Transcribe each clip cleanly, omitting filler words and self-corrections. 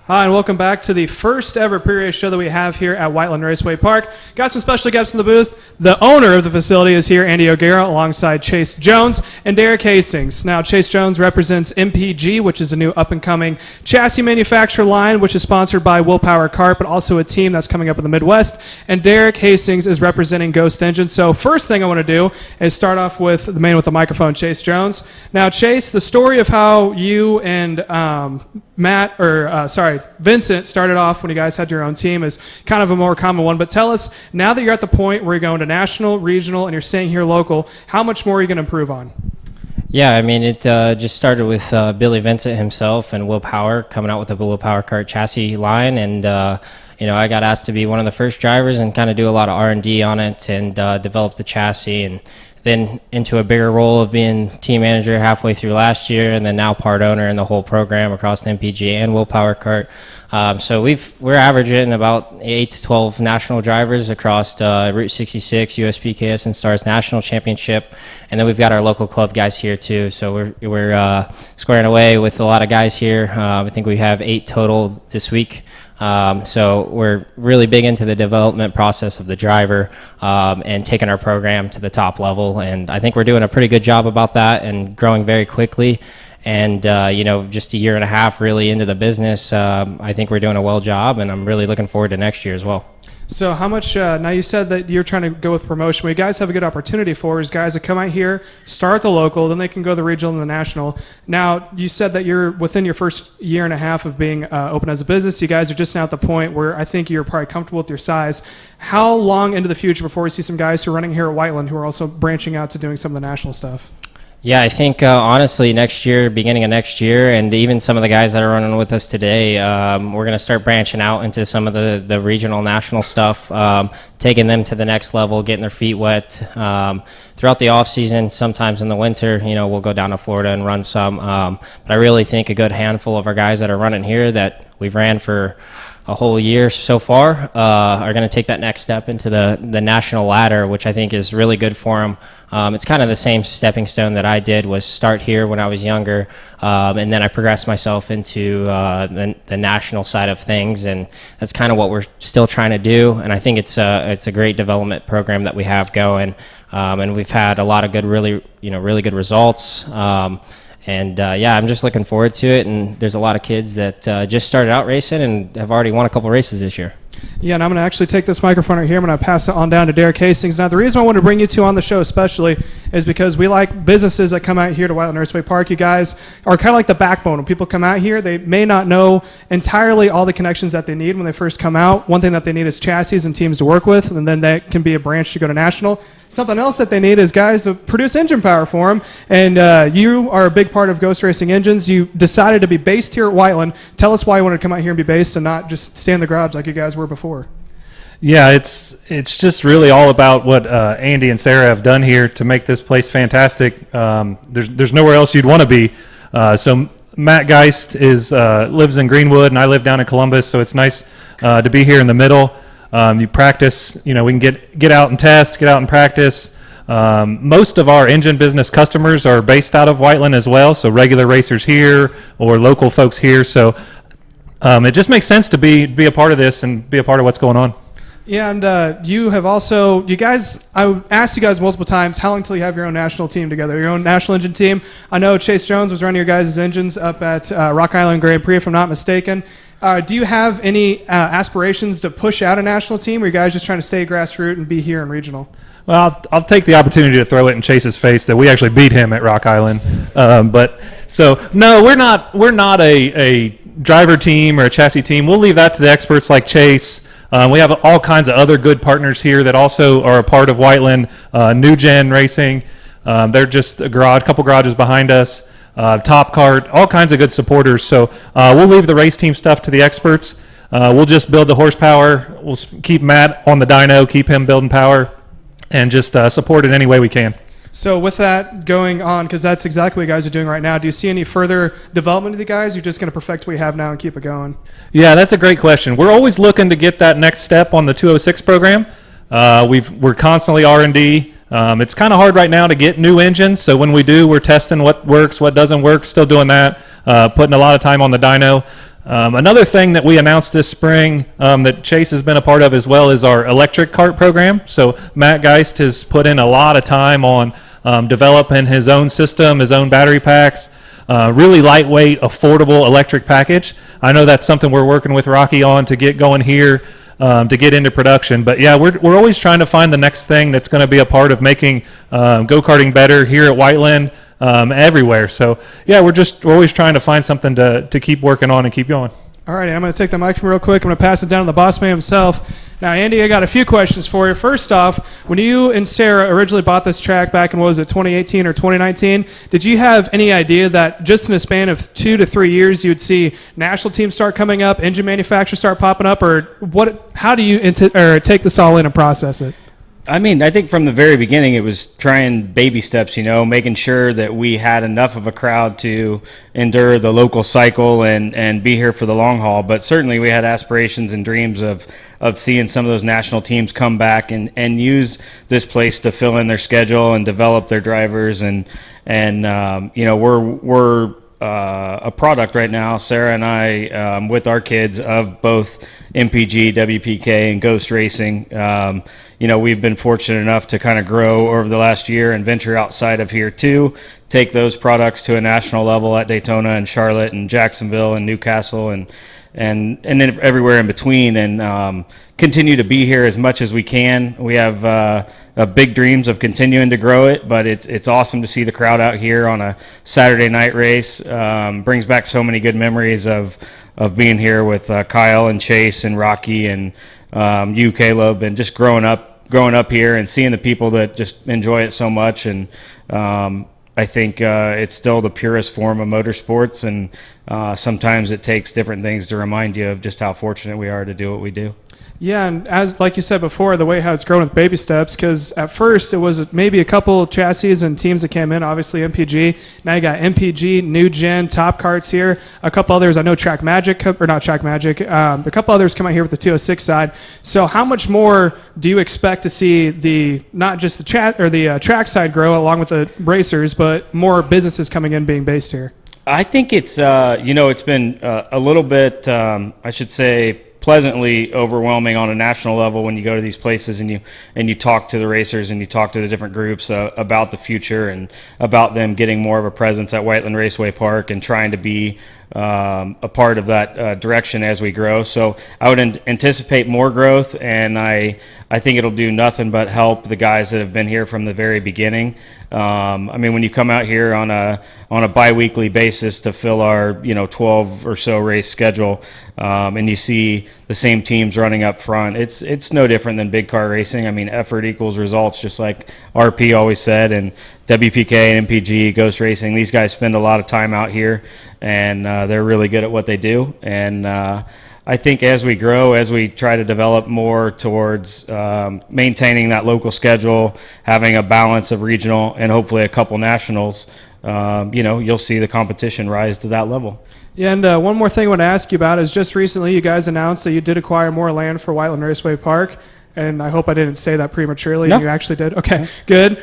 Hi, and welcome back to the first ever pre-race show that we have here at Whiteland Raceway Park. Got some special guests in the booth. The owner of the facility is here, Andy O'Gara, alongside Chase Jones and Derek Hastings. Now, Chase Jones represents MPG, which is a new up-and-coming chassis manufacturer line, which is sponsored by Willpower Kart, but also a team that's coming up in the Midwest. And Derek Hastings is representing Ghost Engine. So first thing I want to do is start off with the man with the microphone, Chase Jones. Now, Chase, the story of how you and Vincent started off when you guys had your own team is kind of a more common one, but tell us, now that you're at the point where you're going to national, regional, and you're staying here local, how much more are you going to improve on? Yeah, I mean, it just started with Billy Vincent himself and Willpower coming out with the Willpower Kart chassis line, and I got asked to be one of the first drivers and kind of do a lot of R&D on it and develop the chassis, and then into a bigger role of being team manager halfway through last year, and then now part owner in the whole program across MPG and Willpower Kart. So we're averaging about 8 to 12 national drivers across Route 66, USPKS and Stars National Championship, and then we've got our local club guys here too. So we're squaring away with a lot of guys here. I think we have 8 total this week. So we're really big into the development process of the driver and taking our program to the top level, and I think we're doing a pretty good job about that and growing very quickly. And just a year and a half really into the business, I think we're doing a well job, and I'm really looking forward to next year as well. So how much, now you said that you're trying to go with promotion. What you guys have a good opportunity for is guys that come out here, start the local, then they can go to the regional and the national. Now, you said that you're within your first year and a half of being open as a business. You guys are just now at the point where I think you're probably comfortable with your size. How long into the future before we see some guys who are running here at Whiteland who are also branching out to doing some of the national stuff? Yeah, I think honestly next year, beginning of next year, and even some of the guys that are running with us today, we're going to start branching out into some of the regional, national stuff, taking them to the next level, getting their feet wet. Throughout the off season, sometimes in the winter, we'll go down to Florida and run some. But I really think a good handful of our guys that are running here that we've ran for a whole year so far are going to take that next step into the national ladder, which I think is really good for them. It's kind of the same stepping stone that I did, was start here when I was younger, and then I progressed myself into the national side of things, and that's kind of what we're still trying to do. And I think it's a great development program that we have going, and we've had a lot of good, really good results. I'm just looking forward to it, and there's a lot of kids that just started out racing and have already won a couple races this year. Yeah, and I'm going to actually take this microphone right here. I'm going to pass it on down to Derek Hastings. Now, the reason I want to bring you two on the show especially is because we like businesses that come out here to Whiteland Raceway Park. You guys are kind of like the backbone. When people come out here, they may not know entirely all the connections that they need when they first come out. One thing that they need is chassis and teams to work with, and then that can be a branch to go to national. Something else that they need is guys to produce engine power for them, and you are a big part of Ghost Racing Engines. You decided to be based here at Whiteland. Tell us why you wanted to come out here and be based and not just stay in the garage like you guys were before. Yeah, it's just really all about what Andy and Sarah have done here to make this place fantastic. There's nowhere else you'd want to be. So Matt Geist lives in Greenwood, and I live down in Columbus, so it's nice to be here in the middle. You practice, we can get out and test, get out and practice. Most of our engine business customers are based out of Whiteland as well, so regular racers here or local folks here. So it just makes sense to be a part of this and be a part of what's going on. Yeah, and you guys, I asked you guys multiple times, how long until you have your own national team together, your own national engine team? I know Chase Jones was running your guys' engines up at Rock Island Grand Prix, if I'm not mistaken. Do you have any aspirations to push out a national team, or are you guys just trying to stay grassroots and be here in regional? Well, I'll take the opportunity to throw it in Chase's face that we actually beat him at Rock Island. No, we're not a driver team or a chassis team. We'll leave that to the experts like Chase. We have all kinds of other good partners here that also are a part of Whiteland. New Gen Racing, they're just a couple garages behind us. Top Kart, all kinds of good supporters. So we'll leave the race team stuff to the experts. We'll just build the horsepower. We'll keep Matt on the dyno, keep him building power, and just support it any way we can. So with that going on, because that's exactly what you guys are doing right now, do you see any further development of the guys? You're just going to perfect what you have now and keep it going? Yeah, that's a great question. We're always looking to get that next step on the 206 program. We're constantly R&D. It's kind of hard right now to get new engines, so when we do, we're testing what works, what doesn't work, still doing that, putting a lot of time on the dyno. Another thing that we announced this spring that Chase has been a part of as well is our electric kart program. So Matt Geist has put in a lot of time on developing his own system, his own battery packs, really lightweight, affordable electric package. I know that's something we're working with Rocky on to get going here, to get into production. But yeah, we're always trying to find the next thing that's going to be a part of making go-karting better here at Whiteland, everywhere. So yeah, we're always trying to find something to keep working on and keep going. All right, I'm going to take the microphone real quick. I'm going to pass it down to the boss man himself. Now, Andy, I got a few questions for you. First off, when you and Sarah originally bought this track back in, what was it, 2018 or 2019, did you have any idea that just in a span of 2 to 3 years you would see national teams start coming up, engine manufacturers start popping up, or what? How do you take this all in and process it? I mean, I think from the very beginning it was trying baby steps, making sure that we had enough of a crowd to endure the local cycle and be here for the long haul. But certainly we had aspirations and dreams of seeing some of those national teams come back and use this place to fill in their schedule and develop their drivers. And we're a product right now, Sarah and I, with our kids, of both MPG, WPK, and Ghost Racing. We've been fortunate enough to kind of grow over the last year and venture outside of here too, take those products to a national level at Daytona and Charlotte and Jacksonville and Newcastle and then everywhere in between, and continue to be here as much as we can. We have big dreams of continuing to grow it, but it's awesome to see the crowd out here on a Saturday night race. Brings back so many good memories of being here with Kyle and Chase and Rocky and you, Caleb, and just growing up here and seeing the people that just enjoy it so much. And I think it's still the purest form of motorsports, and sometimes it takes different things to remind you of just how fortunate we are to do what we do. Yeah, and as like you said before, the way how it's grown with baby steps, because at first it was maybe a couple chassis and teams that came in, obviously MPG. Now you got MPG, New Gen, Top Karts here. A couple others, I know Track Magic, or not Track Magic, a couple others come out here with the 206 side. So how much more do you expect to see not just the track side grow along with the racers, but more businesses coming in being based here? I think it's it's been a little bit, I should say, pleasantly overwhelming on a national level when you go to these places and you talk to the racers and you talk to the different groups about the future and about them getting more of a presence at Whiteland Raceway Park and trying to be a part of that direction as we grow. So I would anticipate more growth, and I think it'll do nothing but help the guys that have been here from the very beginning. When you come out here on a bi-weekly basis to fill our 12 or so race schedule, and you see the same teams running up front, it's no different than big car racing. I mean, effort equals results, just like RP always said, and WPK and MPG, Ghost Racing. These guys spend a lot of time out here, and they're really good at what they do. And I think as we grow, as we try to develop more towards maintaining that local schedule, having a balance of regional and hopefully a couple nationals, you'll see the competition rise to that level. Yeah, and one more thing I want to ask you about is just recently you guys announced that you did acquire more land for Whiteland Raceway Park. And I hope I didn't say that prematurely. No. You actually did. Okay, good.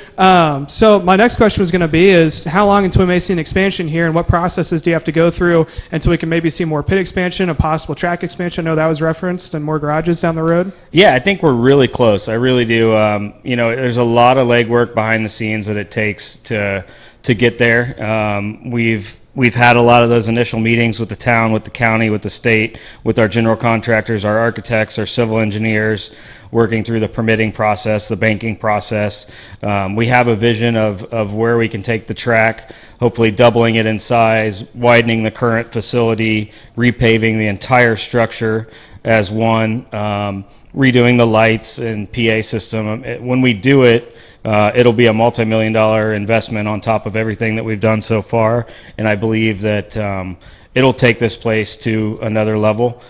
So my next question was going to be is how long until we may see an expansion here, and what processes do you have to go through until we can maybe see more pit expansion, a possible track expansion? I know that was referenced, and more garages down the road. Yeah, I think we're really close. I really do. There's a lot of legwork behind the scenes that it takes to get there. We've had a lot of those initial meetings with the town, with the county, with the state, with our general contractors, our architects, our civil engineers, working through the permitting process, the banking process. We have a vision of where we can take the track, hopefully doubling it in size, widening the current facility, repaving the entire structure as one, redoing the lights and PA system. When we do it, it'll be a multi-million-dollar investment on top of everything that we've done so far, and I believe that it'll take this place to another level.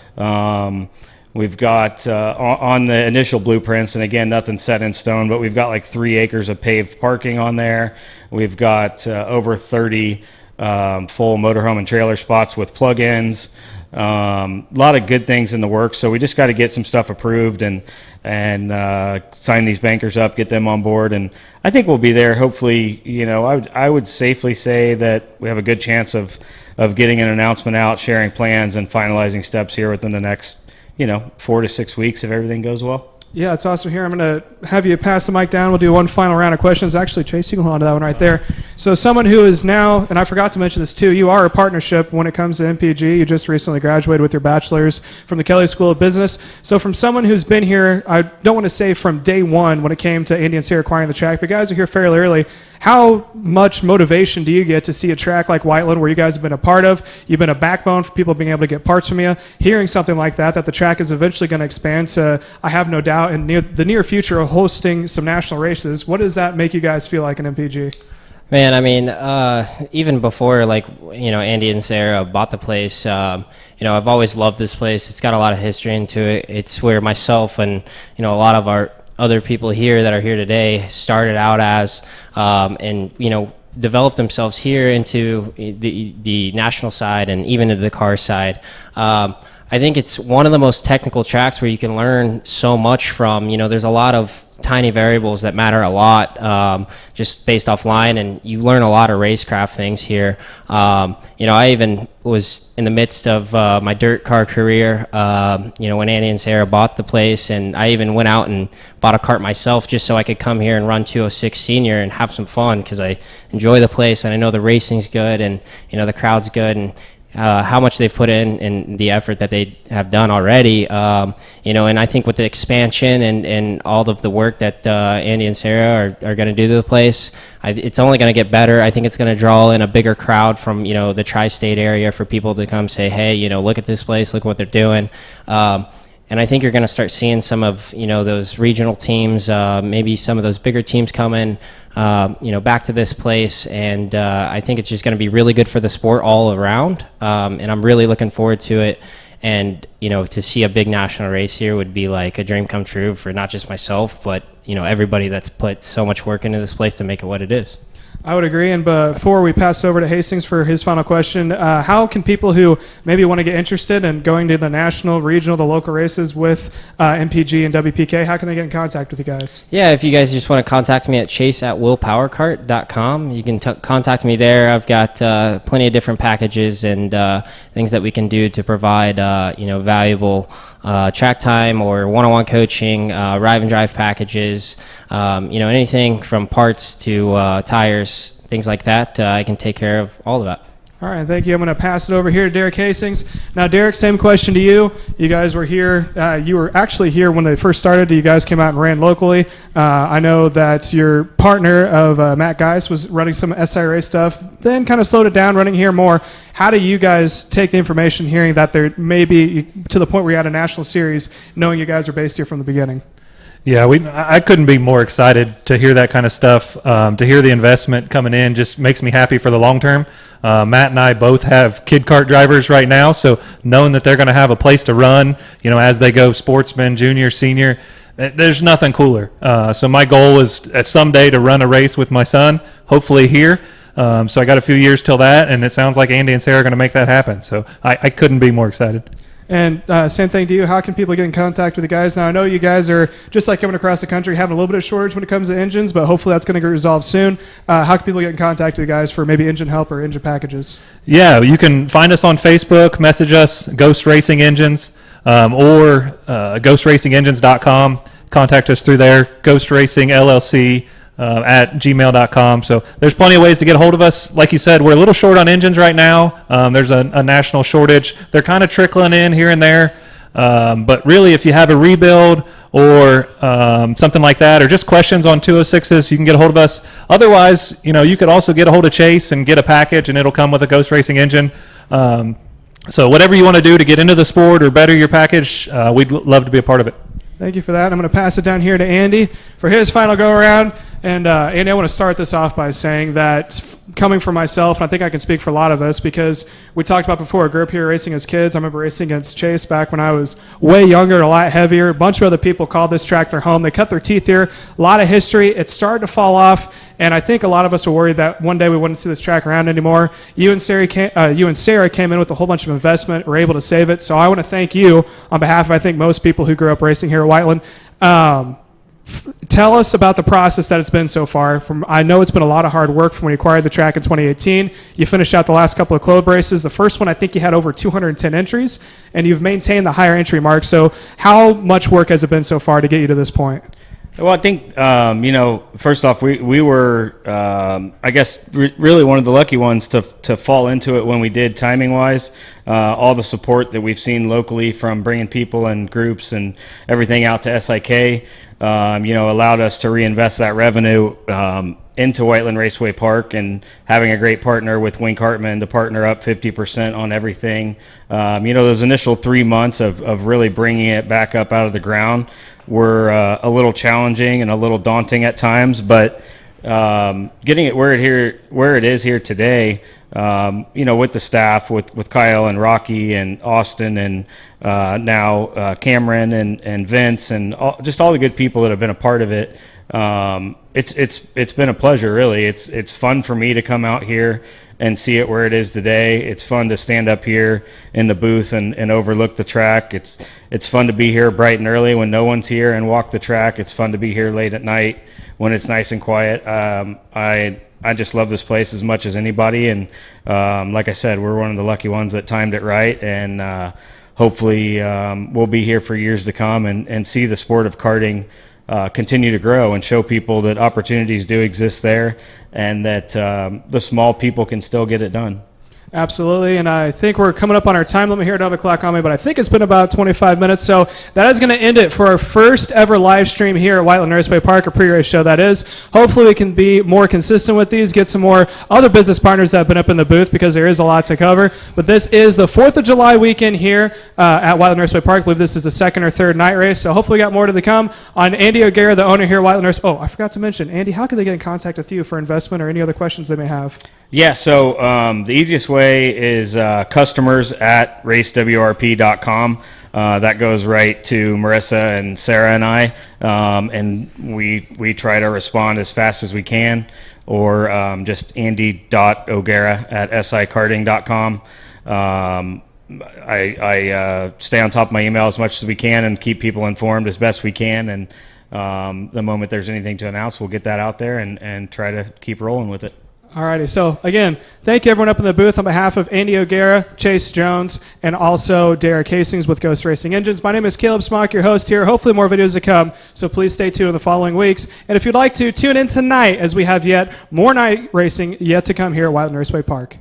We've got on the initial blueprints, and again, nothing set in stone, but we've got like 3 acres of paved parking on there. We've got over 30 full motorhome and trailer spots with plug-ins. A lot of good things in the works, so we just got to get some stuff approved and sign these bankers up, get them on board, and I think we'll be there. Hopefully, I would safely say that we have a good chance of of getting an announcement out, sharing plans, and finalizing steps here within the next 4 to 6 weeks if everything goes well. Yeah, it's awesome here. I'm going to have you pass the mic down. We'll do one final round of questions. Actually, Chase, you can hold on to that one right there. So someone who is now, and I forgot to mention this too, you are a partnership when it comes to MPG. You just recently graduated with your bachelor's from the Kelley School of Business. So from someone who's been here, I don't want to say from day one when it came to Andy and Sarah acquiring the track, but guys are here fairly early. How much motivation do you get to see a track like Whiteland, where you guys have been a part of? You've been a backbone for people being able to get parts from you. Hearing something like that the track is eventually going to expand to, I have no doubt, in the near future of hosting some national races. What does that make you guys feel like in MPG? Man, I mean, even before, Andy and Sarah bought the place, I've always loved this place. It's got a lot of history into it. It's where myself and, a lot of our other people here that are here today started out as, developed themselves here into the national side and even into the car side. I think it's one of the most technical tracks where you can learn so much from. There's a lot of tiny variables that matter a lot, just based off line, and you learn a lot of racecraft things here. I even was in the midst of my dirt car career, when Andy and Sarah bought the place, and I even went out and bought a kart myself just so I could come here and run 206 Senior and have some fun, because I enjoy the place and I know the racing's good and the crowd's good, and how much they've put in the effort that they have done already, and I think with the expansion and all of the work that Andy and Sarah are going to do to the place, it's only going to get better. I think it's going to draw in a bigger crowd from the tri-state area for people to come say, hey, look at this place, look what they're doing. And I think you're going to start seeing some of those regional teams, maybe some of those bigger teams coming, back to this place, and I think it's just going to be really good for the sport all around. And I'm really looking forward to it. And to see a big national race here would be like a dream come true for not just myself, but everybody that's put so much work into this place to make it what it is. I would agree. And before we pass it over to Hastings for his final question, how can people who maybe want to get interested in going to the national, regional, the local races with MPG and WPK, how can they get in contact with you guys? Yeah, if you guys just want to contact me at chase@willpowerkart.com, you can contact me there. I've got plenty of different packages and things that we can do to provide valuable track time or one-on-one coaching, ride and drive packages, anything from parts to tires, things like that. I can take care of all of that. All right, thank you. I'm going to pass it over here to Derek Hastings. Now, Derek, same question to you. You guys were here. You were actually here when they first started. You guys came out and ran locally. I know that your partner of Matt Geis was running some SIRA stuff, then kind of slowed it down, running here more. How do you guys take the information, hearing that there may be to the point where you're at a national series, knowing you guys are based here from the beginning? Yeah, I couldn't be more excited to hear that kind of stuff. To hear the investment coming in just makes me happy for the long term. Matt and I both have kid kart drivers right now, so knowing that they're going to have a place to run, as they go sportsman, junior, senior, there's nothing cooler. So my goal is someday to run a race with my son, hopefully here. So I got a few years till that, and it sounds like Andy and Sarah are going to make that happen. So I couldn't be more excited. And same thing to you. How can people get in contact with you guys? Now, I know you guys are, just like coming across the country, having a little bit of shortage when it comes to engines, but hopefully that's going to get resolved soon. How can people get in contact with you guys for maybe engine help or engine packages? Yeah, you can find us on Facebook, message us, Ghost Racing Engines, or ghostracingengines.com. Contact us through there, Ghost Racing LLC. At gmail.com. So there's plenty of ways to get a hold of us. Like you said, we're a little short on engines right now. There's a national shortage. They're kind of trickling in here and there. But really, if you have a rebuild or something like that, or just questions on 206s, you can get a hold of us. Otherwise, you could also get a hold of Chase and get a package, and it'll come with a Ghost Racing engine. So whatever you want to do to get into the sport or better your package, we'd love to be a part of it. Thank you for that. I'm going to pass it down here to Andy for his final go-around. And Andy, I want to start this off by saying that coming from myself, and I think I can speak for a lot of us, because we talked about before, I grew up here racing as kids. I remember racing against Chase back when I was way younger, a lot heavier. A bunch of other people called this track their home. They cut their teeth here. A lot of history. It's started to fall off, and I think a lot of us were worried that one day we wouldn't see this track around anymore. You and Sarah came in with a whole bunch of investment, were able to save it. So I want to thank you on behalf of, I think, most people who grew up racing here at Whiteland. Tell us about the process that it's been so far. I know it's been a lot of hard work from when you acquired the track in 2018. You finished out the last couple of club races. The first one, I think you had over 210 entries, and you've maintained the higher entry mark. So how much work has it been so far to get you to this point? Well, I think, first off, we were, I guess, really one of the lucky ones to fall into it when we did, timing-wise. All the support that we've seen locally from bringing people and groups and everything out to SIK, allowed us to reinvest that revenue into Whiteland Raceway Park, and having a great partner with Wink Hartman to partner up 50% on everything. Those initial 3 months of really bringing it back up out of the ground were a little challenging and a little daunting at times, but getting it where it is here today, with the staff, with Kyle and Rocky and Austin and now Cameron and Vince and all the good people that have been a part of it. It's been a pleasure, really. It's fun for me to come out here and see it where it is today. It's fun to stand up here in the booth and overlook the track. It's fun to be here bright and early when no one's here and walk the track. It's fun to be here late at night when it's nice and quiet. I just love this place as much as anybody, and like I said, we're one of the lucky ones that timed it right, and hopefully we'll be here for years to come and see the sport of karting continue to grow and show people that opportunities do exist there, and that the small people can still get it done. Absolutely, and I think we're coming up on our time limit here. I don't have a clock on me, but I think it's been about 25 minutes, so that is going to end it for our first ever live stream here at Whiteland Raceway Park, a pre-race show that is. Hopefully we can be more consistent with these, get some more other business partners that have been up in the booth, because there is a lot to cover. But this is the 4th of July weekend here at Whiteland Raceway Park. I believe this is the second or third night race, so hopefully we got more to come. On Andy O'Gara, the owner here at Whiteland Raceway. Oh, I forgot to mention, Andy, how can they get in contact with you for investment or any other questions they may have? Yeah, so the easiest way is customers at racewrp.com. That goes right to Marissa and Sarah and I, and we try to respond as fast as we can, or just andy.o'gara at sikarting.com. I stay on top of my email as much as we can and keep people informed as best we can, and the moment there's anything to announce, we'll get that out there and try to keep rolling with it. Alrighty, so again, thank you everyone up in the booth on behalf of Andy O'Gara, Chase Jones, and also Derek Hastings with Ghost Racing Engines. My name is Caleb Smock, your host here. Hopefully more videos to come, so please stay tuned in the following weeks. And if you'd like to, tune in tonight as we have yet more night racing yet to come here at Whiteland Raceway Park.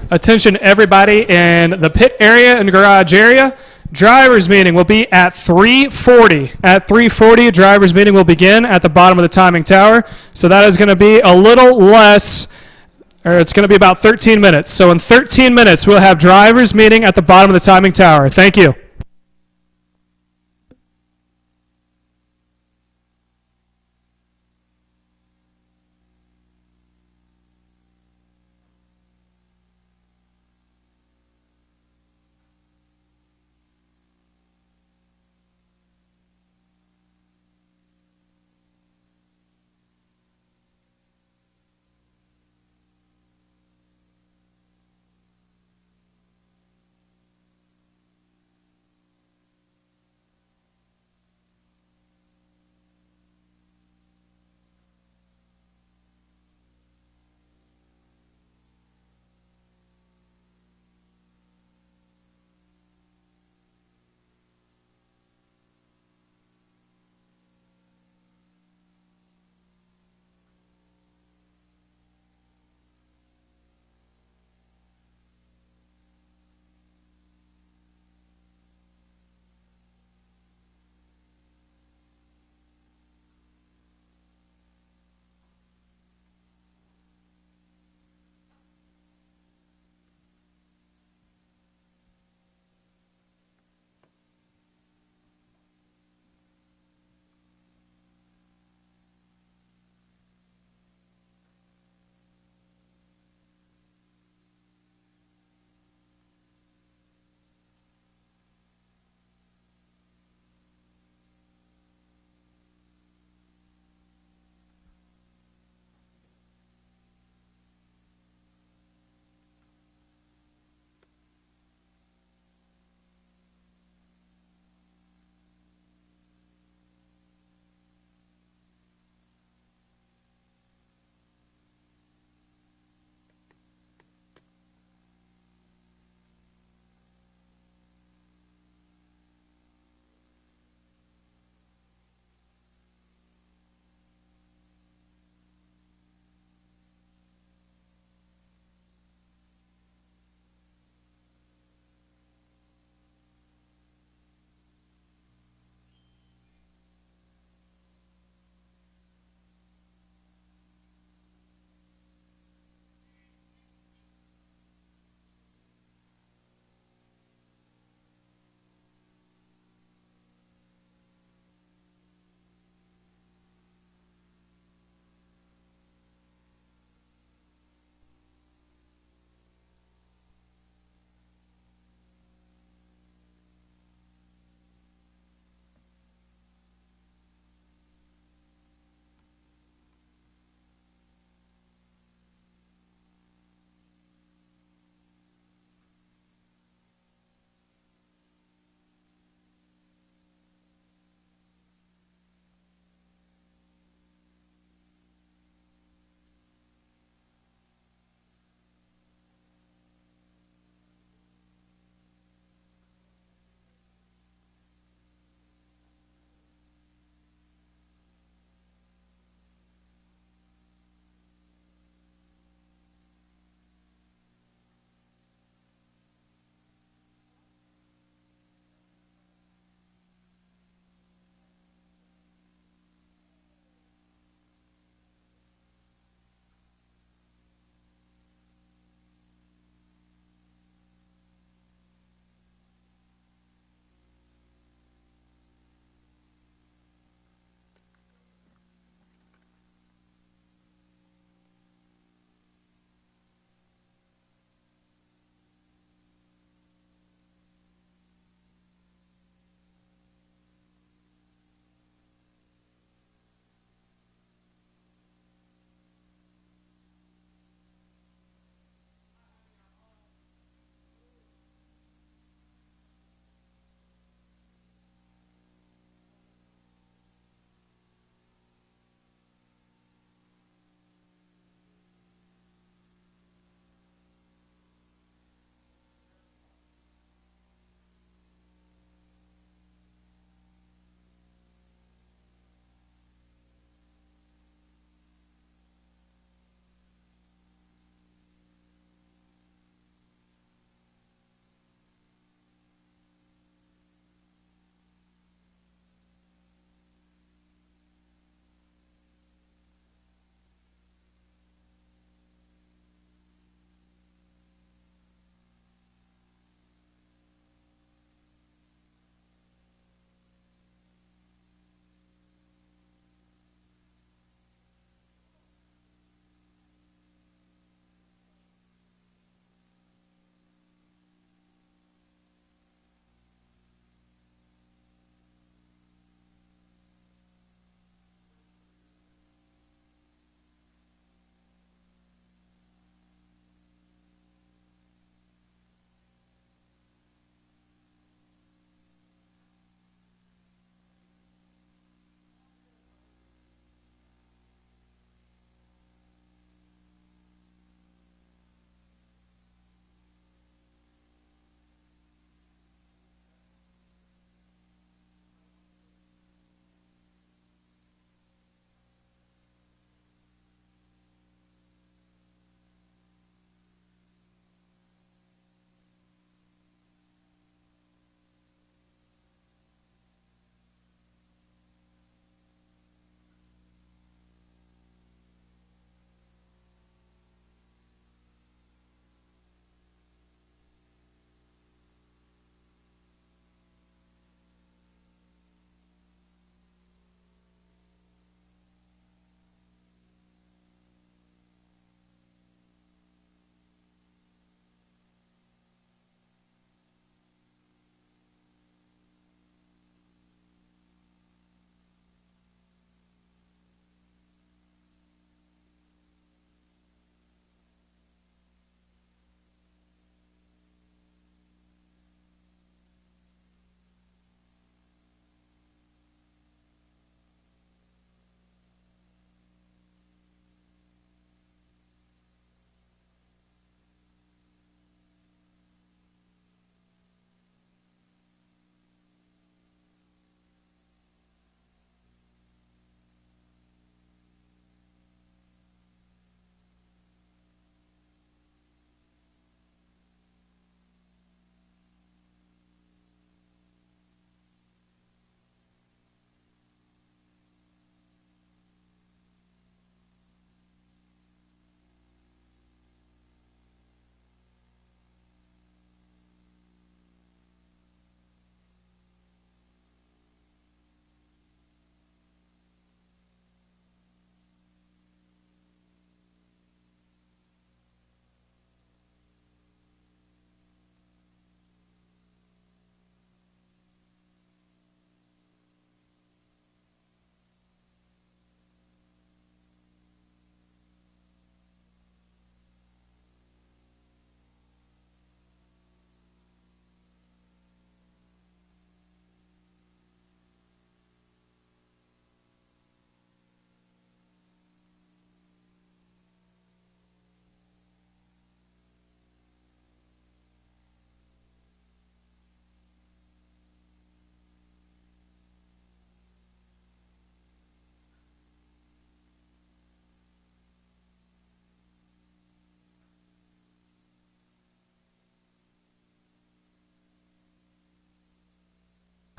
Attention everybody in the pit area and garage area. Drivers meeting will be at 3:40. At 3:40, drivers meeting will begin at the bottom of the timing tower. So that is going to be a little less, or it's going to be about 13 minutes. So in 13 minutes, we'll have drivers meeting at the bottom of the timing tower. Thank you.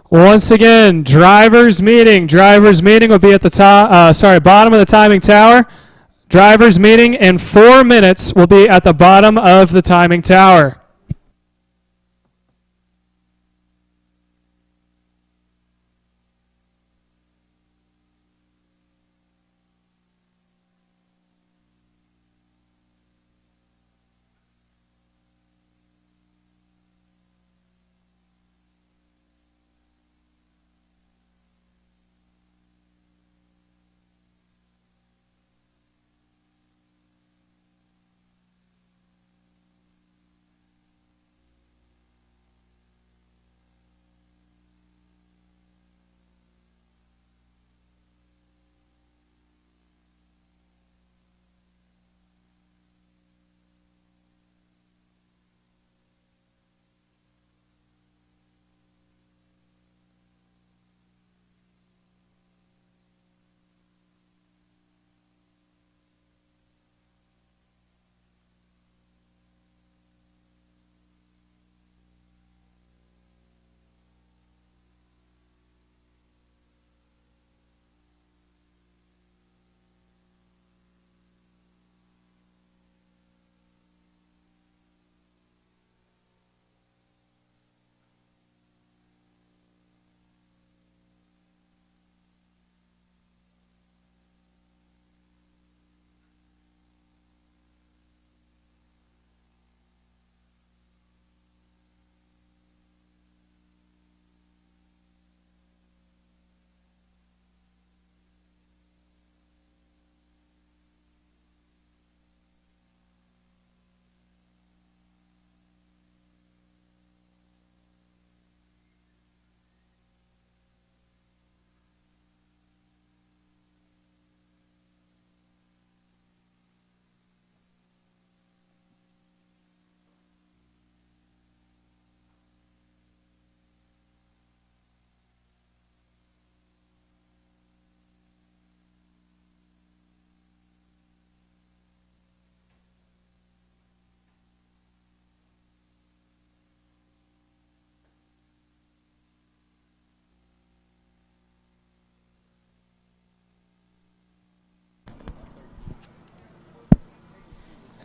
Once again, drivers meeting. Drivers meeting will be at the bottom of the timing tower. Drivers meeting in 4 minutes will be at the bottom of the timing tower.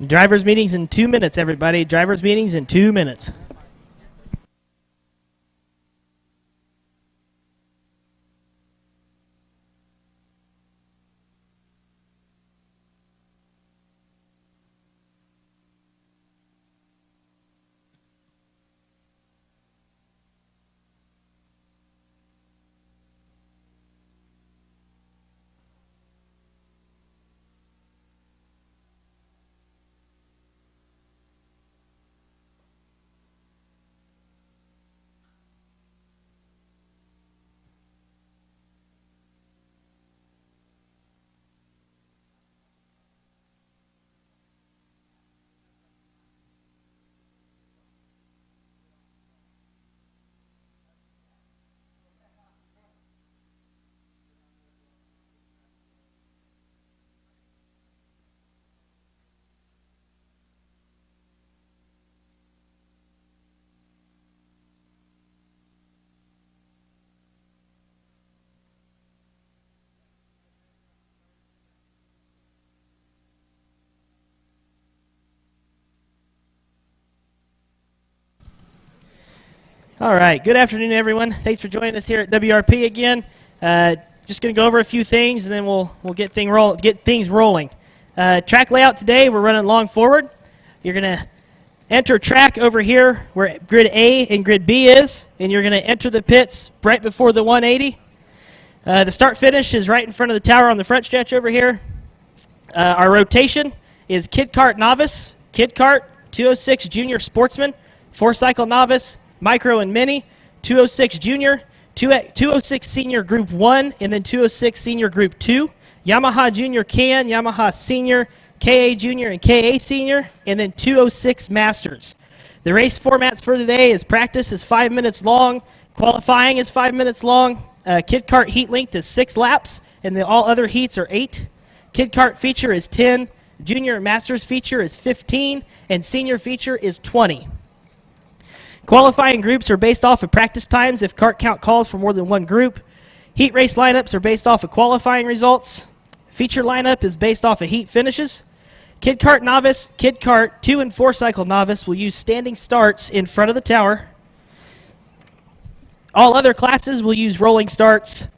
Drivers meetings in 2 minutes, everybody. Drivers meetings in 2 minutes. All right. Good afternoon, everyone. Thanks for joining us here at WRP again. Just going to go over a few things, and then we'll get things rolling. Track layout today, we're running long forward. You're going to enter track over here where grid A and grid B is, and you're going to enter the pits right before the 180. The start finish is right in front of the tower on the front stretch over here. Our rotation is Kid Kart Novice, Kid Kart, 206 Junior Sportsman, 4-cycle Novice, Micro and Mini, 206 Junior, 206 Senior Group 1, and then 206 Senior Group 2, Yamaha Junior Can, Yamaha Senior, KA Junior, and KA Senior, and then 206 Masters. The race formats for today is practice is 5 minutes long, qualifying is 5 minutes long, Kid Kart heat length is 6 laps, and the all other heats are 8. Kid Kart feature is 10, Junior Masters feature is 15, and Senior feature is 20. Qualifying groups are based off of practice times if kart count calls for more than one group. Heat race lineups are based off of qualifying results. Feature lineup is based off of heat finishes. Kid Kart Novice, Kid Kart 2 and 4 cycle Novice will use standing starts in front of the tower. All other classes will use rolling starts.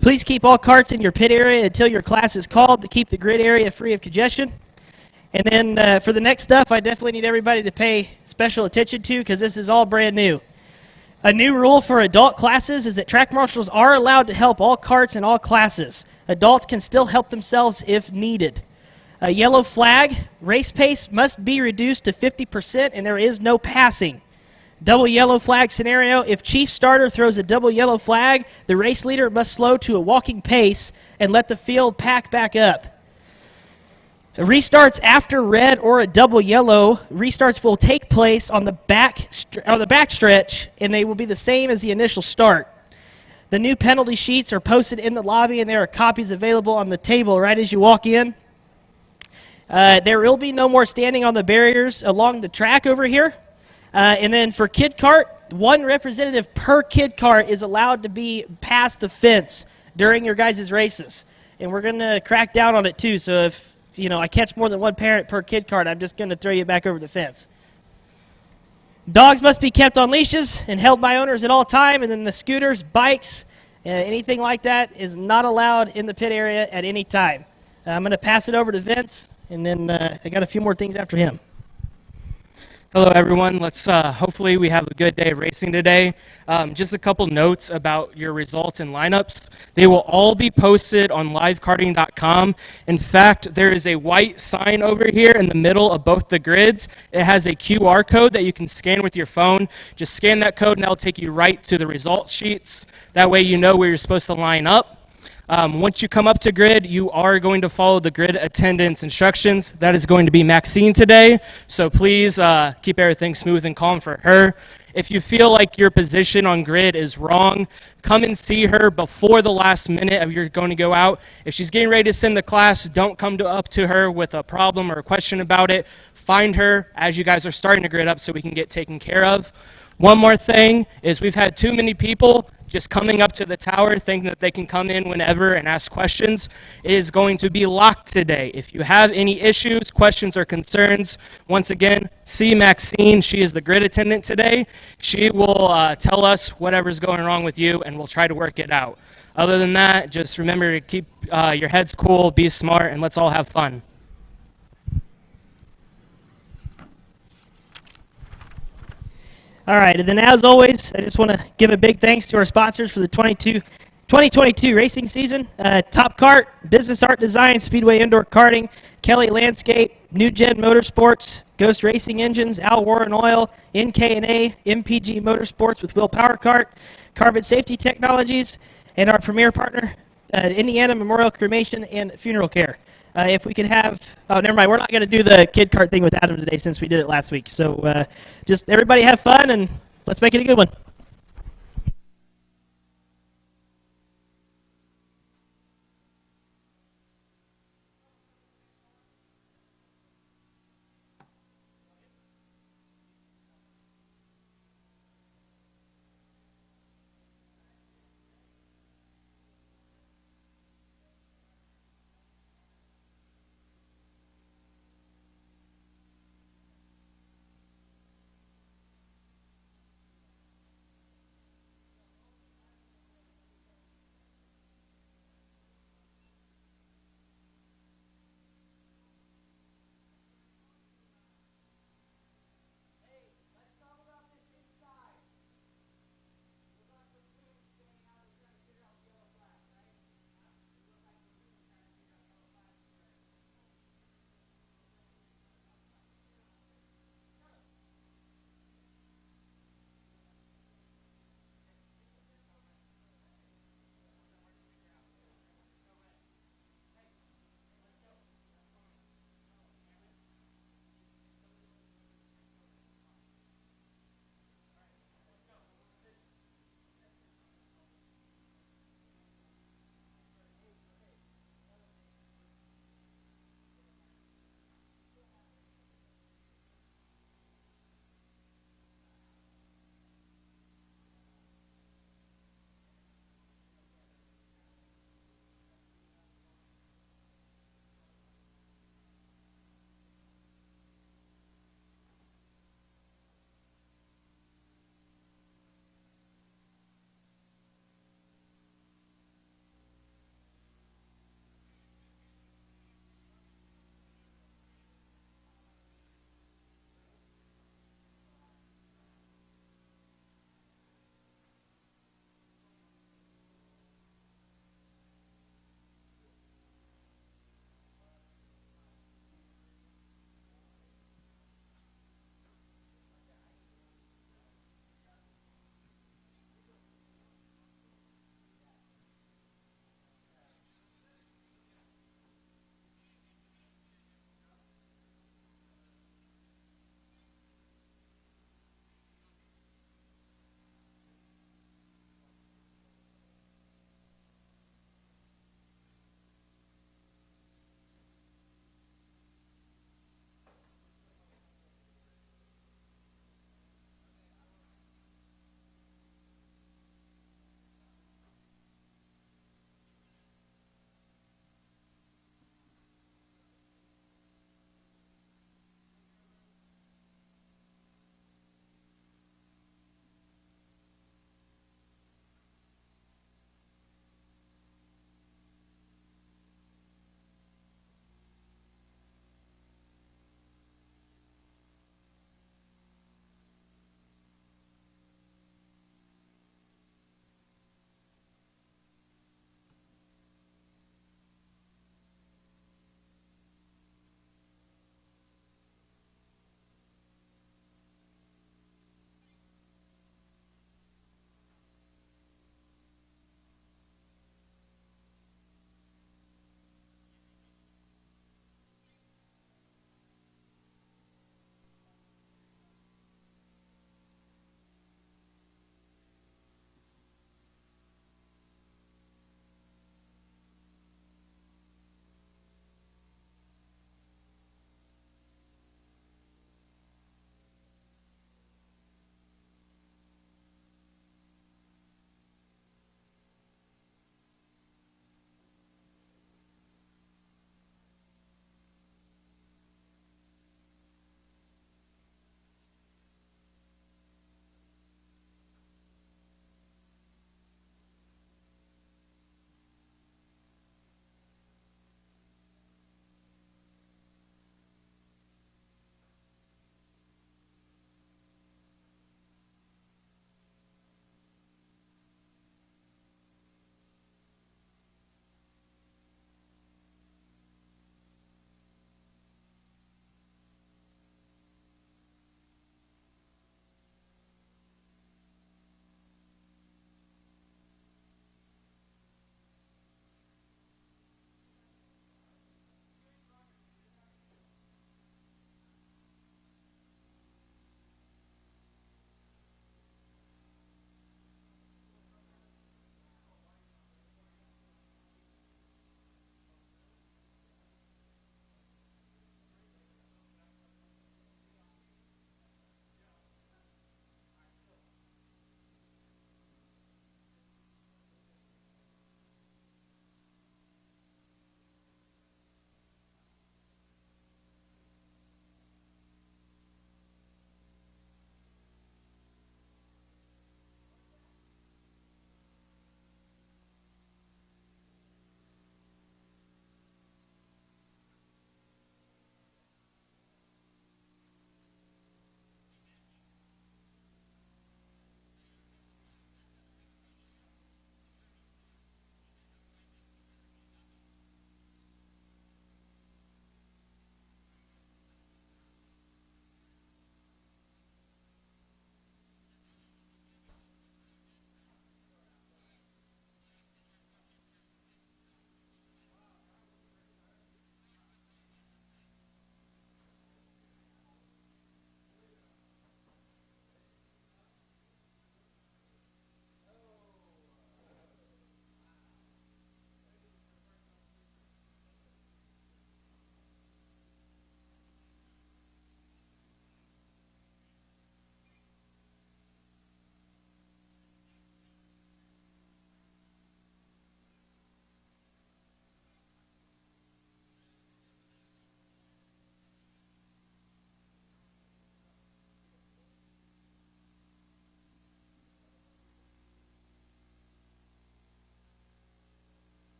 Please keep all karts in your pit area until your class is called to keep the grid area free of congestion. And then for the next stuff, I definitely need everybody to pay special attention to because this is all brand new. A new rule for adult classes is that track marshals are allowed to help all karts in all classes. Adults can still help themselves if needed. A yellow flag, race pace must be reduced to 50% and there is no passing. Double yellow flag scenario, if chief starter throws a double yellow flag, the race leader must slow to a walking pace and let the field pack back up. Restarts after red or a double yellow, restarts will take place on the back stretch and they will be the same as the initial start. The new penalty sheets are posted in the lobby and there are copies available on the table right as you walk in. There will be no more standing on the barriers along the track over here. And then for Kid Kart, one representative per Kid Kart is allowed to be past the fence during your guys' races. And we're going to crack down on it too. So if I catch more than one parent per Kid Kart, I'm just going to throw you back over the fence. Dogs must be kept on leashes and held by owners at all time. And then the scooters, bikes, anything like that is not allowed in the pit area at any time. I'm going to pass it over to Vince, and then I got a few more things after him. Hello everyone, let's hopefully we have a good day of racing today. Just a couple notes about your results and lineups. They will all be posted on livekarting.com. In fact, there is a white sign over here in the middle of both the grids. It has a QR code that you can scan with your phone. Just scan that code and that'll take you right to the result sheets. That way you know where you're supposed to line up. Once you come up to grid, you are going to follow the grid attendance instructions. That is going to be Maxine today, so please keep everything smooth and calm for her. If you feel like your position on grid is wrong, come and see her before the last minute of you're going to go out. If she's getting ready to send the class, don't come up to her with a problem or a question about it. Find her as you guys are starting to grid up so we can get taken care of. One more thing is we've had too many people just coming up to the tower thinking that they can come in whenever and ask questions. It is going to be locked today. If you have any issues, questions, or concerns, once again, see Maxine. She is the grid attendant today. She will tell us whatever's going wrong with you, and we'll try to work it out. Other than that, just remember to keep your heads cool, be smart, and let's all have fun. All right, and then as always, I just want to give a big thanks to our sponsors for the 2022 racing season. Top Kart, Business Art Design, Speedway Indoor Karting, Kelly Landscape, New Gen Motorsports, Ghost Racing Engines, Al Warren Oil, NK&A, MPG Motorsports with Will Power Kart, Carbon Safety Technologies, and our premier partner, Indiana Memorial Cremation and Funeral Care. If we could have, oh, never mind, we're not going to do the Kid Kart thing with Adam today since we did it last week. So just everybody have fun and let's make it a good one.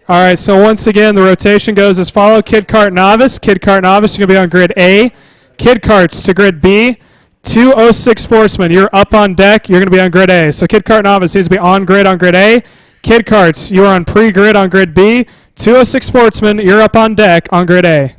All right, so once again, the rotation goes as follow. Kid Kart Novice. Kid Kart Novice, you're going to be on grid A. Kid Karts to grid B. 206 Sportsman, you're up on deck. You're going to be on grid A. So Kid Kart Novice needs to be on grid A. Kid Karts, you are on pre-grid on grid B. 206 Sportsman, you're up on deck on grid A.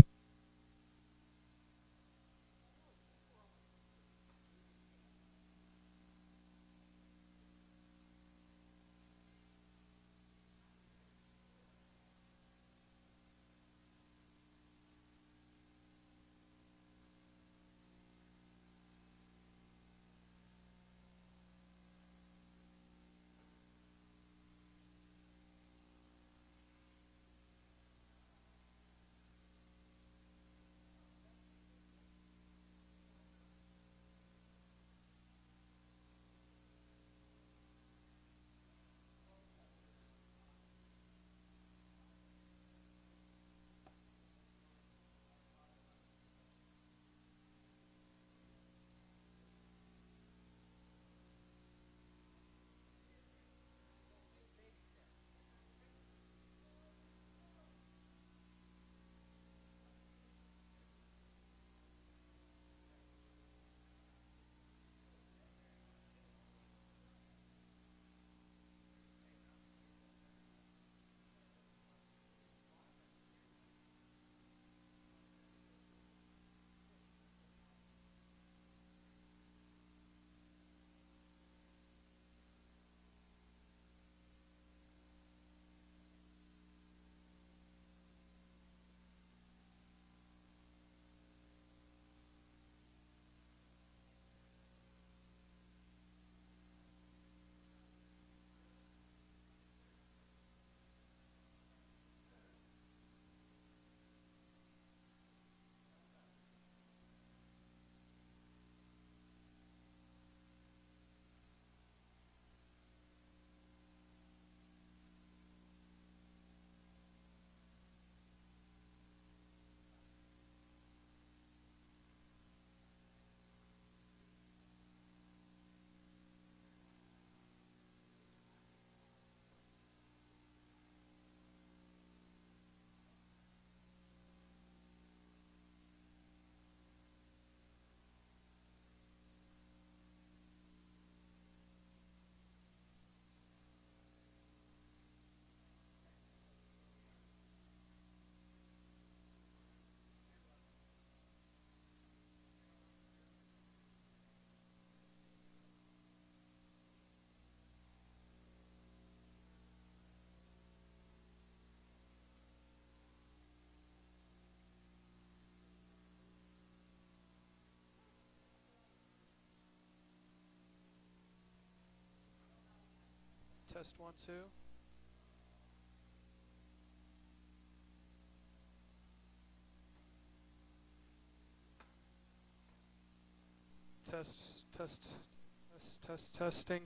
Test 1, 2.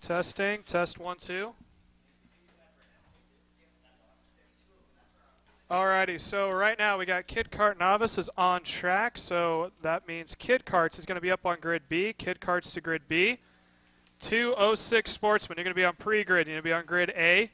Testing. Test 1, 2. Alrighty, so right now we got Kid Kart Novice is on track, so that means Kid Karts is going to be up on grid B. Kid Karts to grid B. 206 Sportsman, you're going to be on pre-grid. You're going to be on grid A.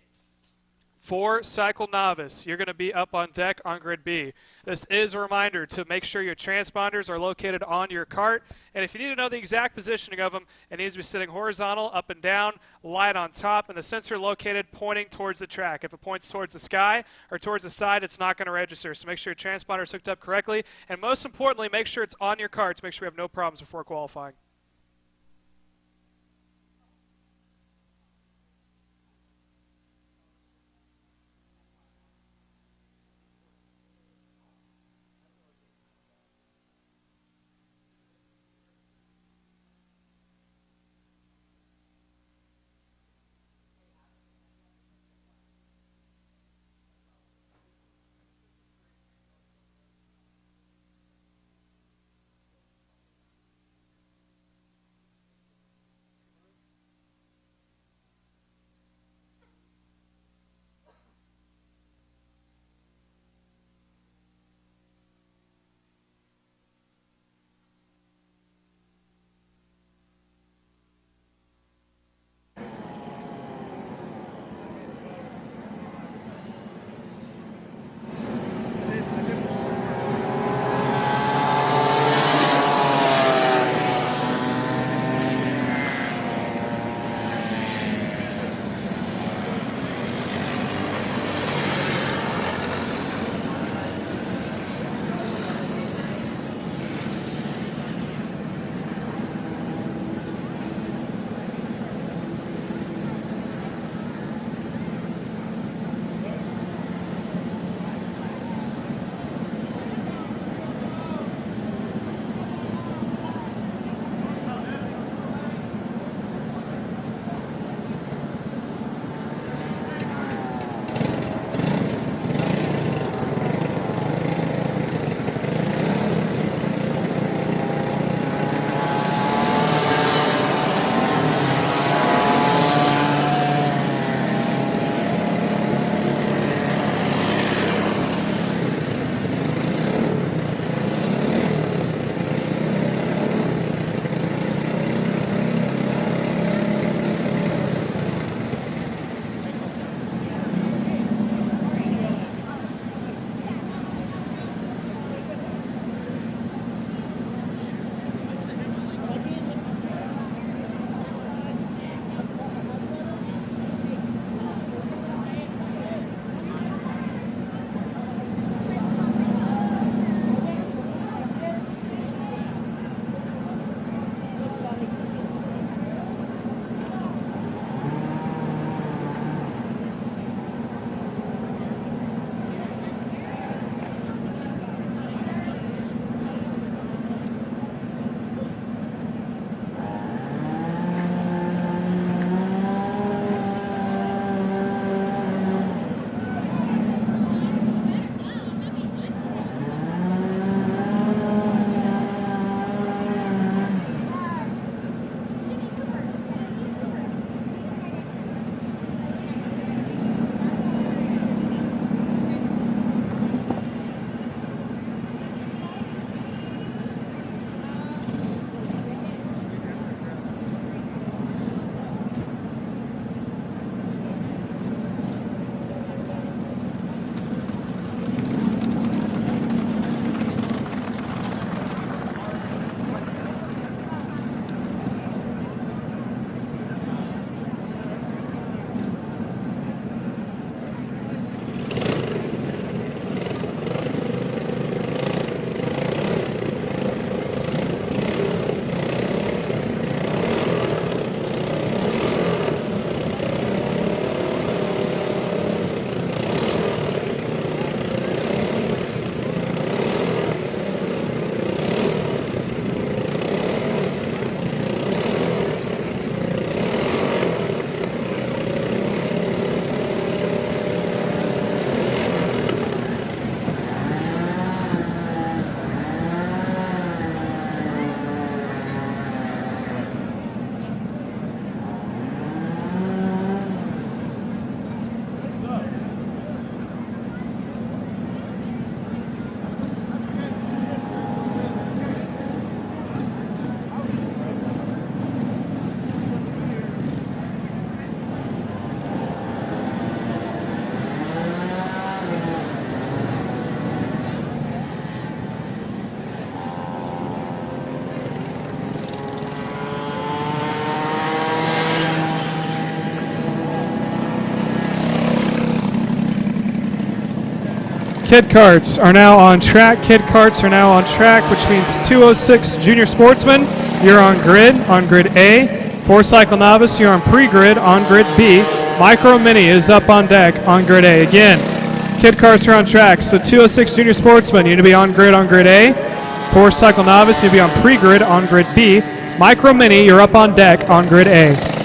4 Cycle Novice, you're going to be up on deck on grid B. This is a reminder to make sure your transponders are located on your kart. And if you need to know the exact positioning of them, it needs to be sitting horizontal, up and down, light on top, and the sensor located pointing towards the track. If it points towards the sky or towards the side, it's not going to register. So make sure your transponder is hooked up correctly. And most importantly, make sure it's on your kart to make sure we have no problems before qualifying. Kid karts are now on track. Kid karts are now on track, which means 206 junior sportsmen, you're on grid A. 4-cycle novice, you're on pre-grid on grid B. Micro Mini is up on deck on grid A. Again, kid karts are on track. So 206 junior sportsmen, you need to be on grid A. 4-cycle novice, you need to be on pre-grid on grid B. Micro Mini, you're up on deck on grid A.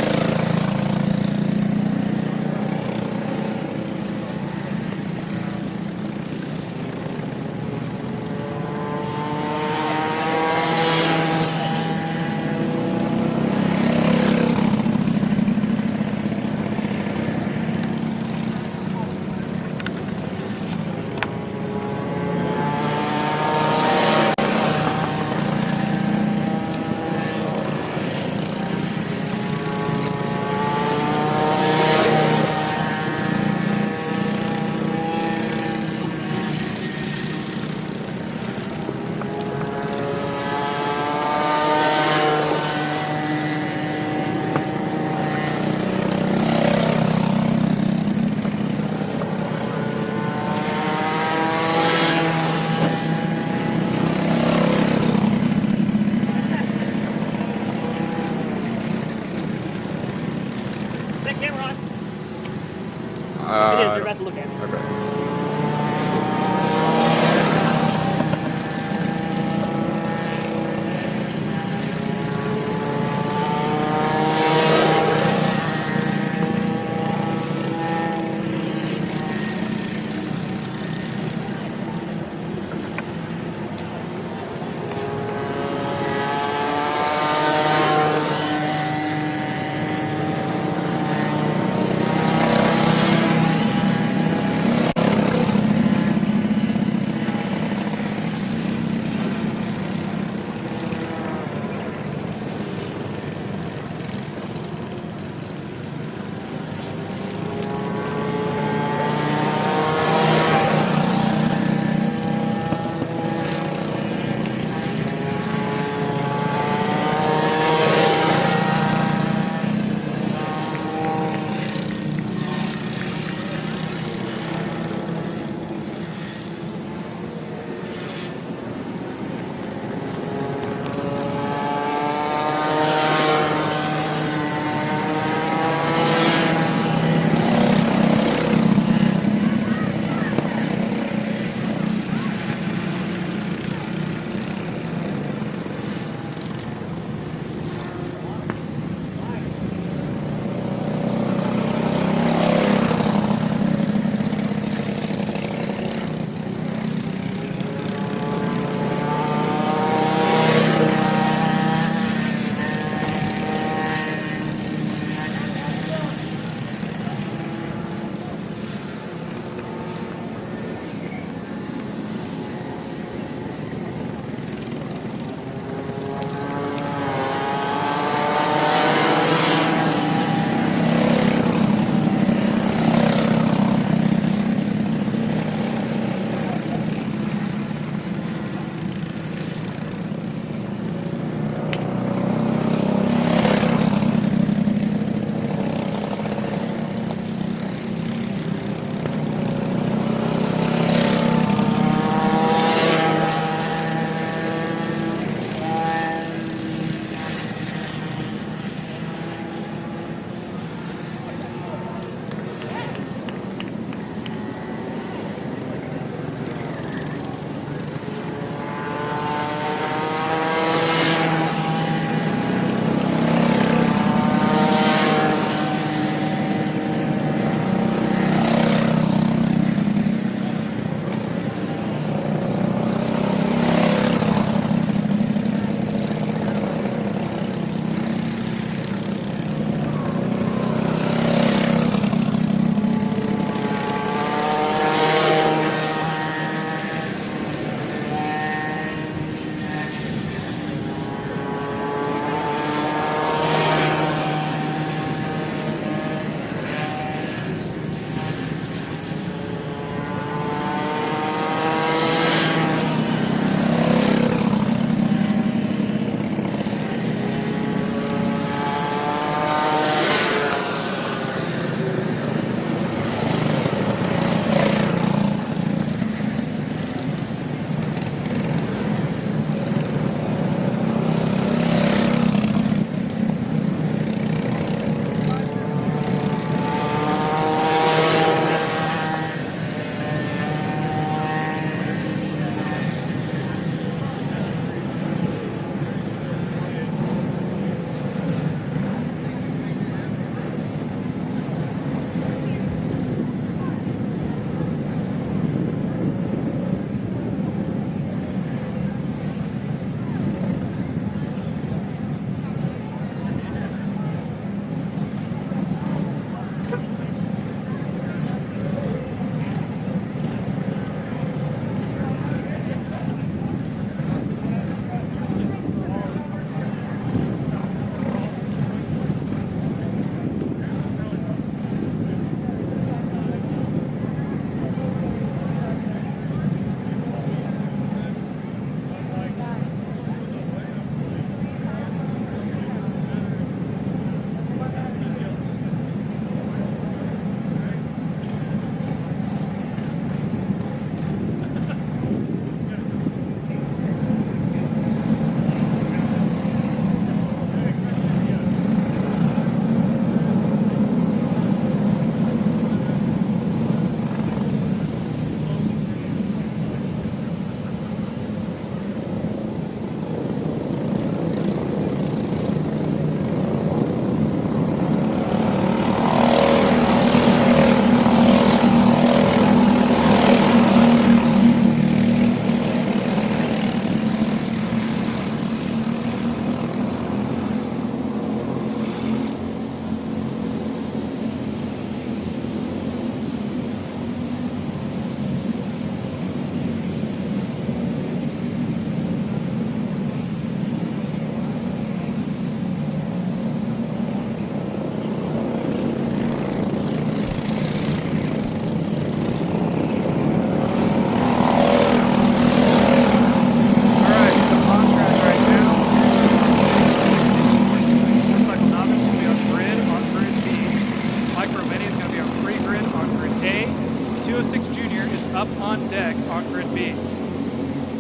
on deck on grid B.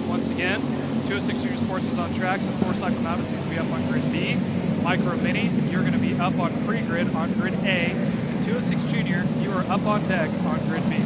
Once again, 206 Junior Sportsman's on tracks, and 4-cycle novice needs to be up on grid B. Micro Mini, you're going to be up on pre-grid on grid A. And 206 Junior, you are up on deck on grid B.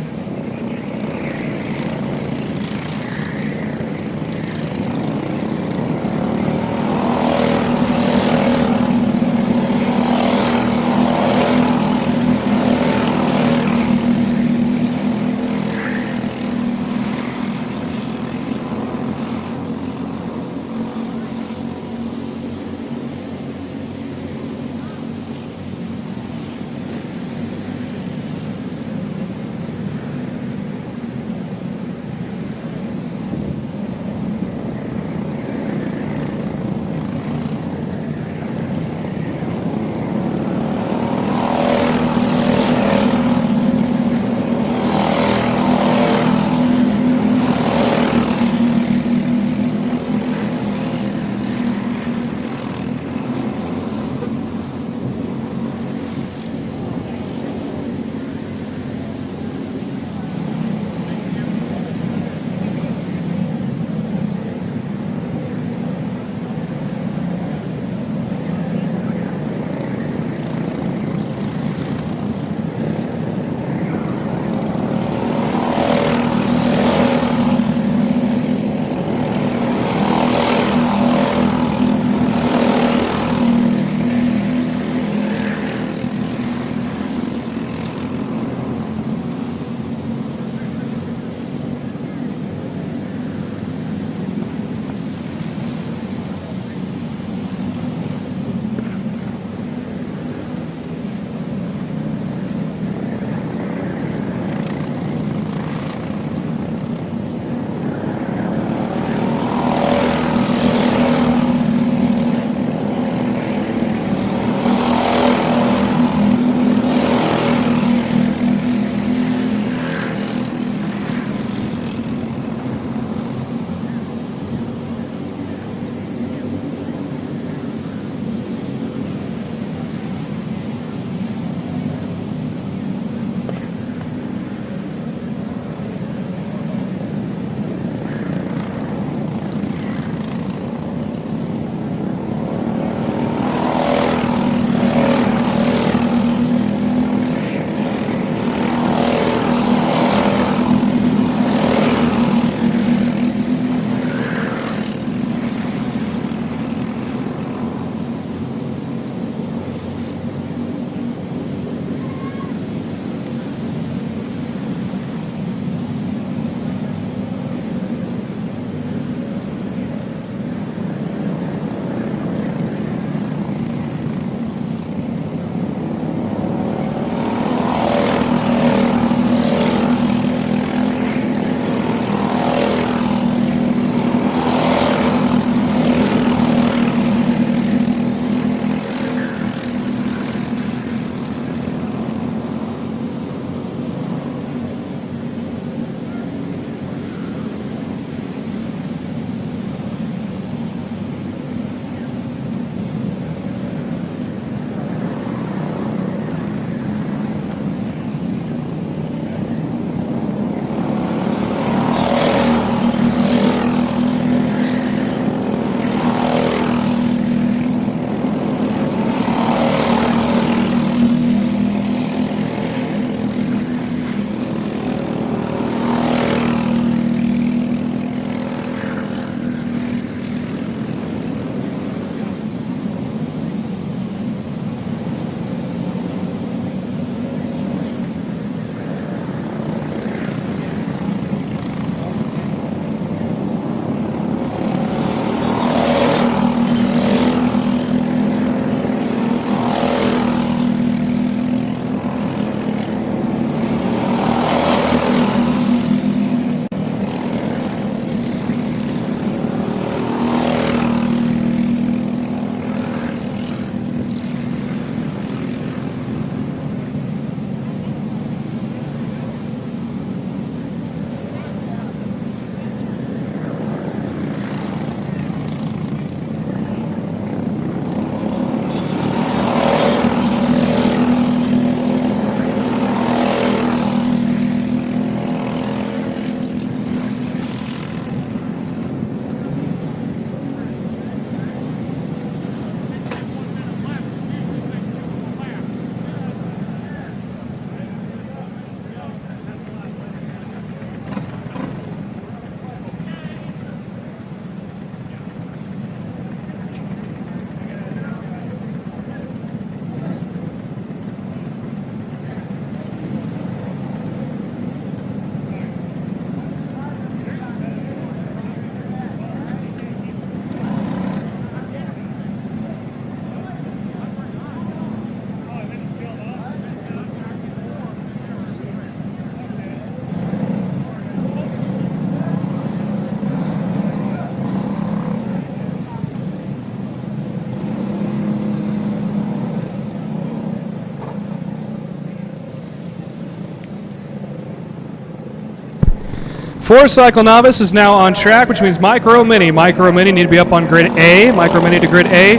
4 Cycle Novice is now on track, which means Micro Mini. Micro Mini need to be up on grid A. Micro Mini to grid A.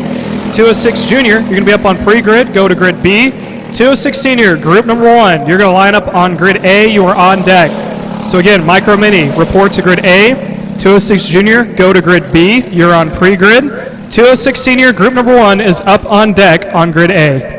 206 Junior, you're going to be up on pre-grid. Go to grid B. 206 Senior, group number 1. You're going to line up on grid A. You are on deck. So again, Micro Mini, report to grid A. 206 Junior, go to grid B. You're on pre-grid. 206 Senior, group number 1 is up on deck on grid A.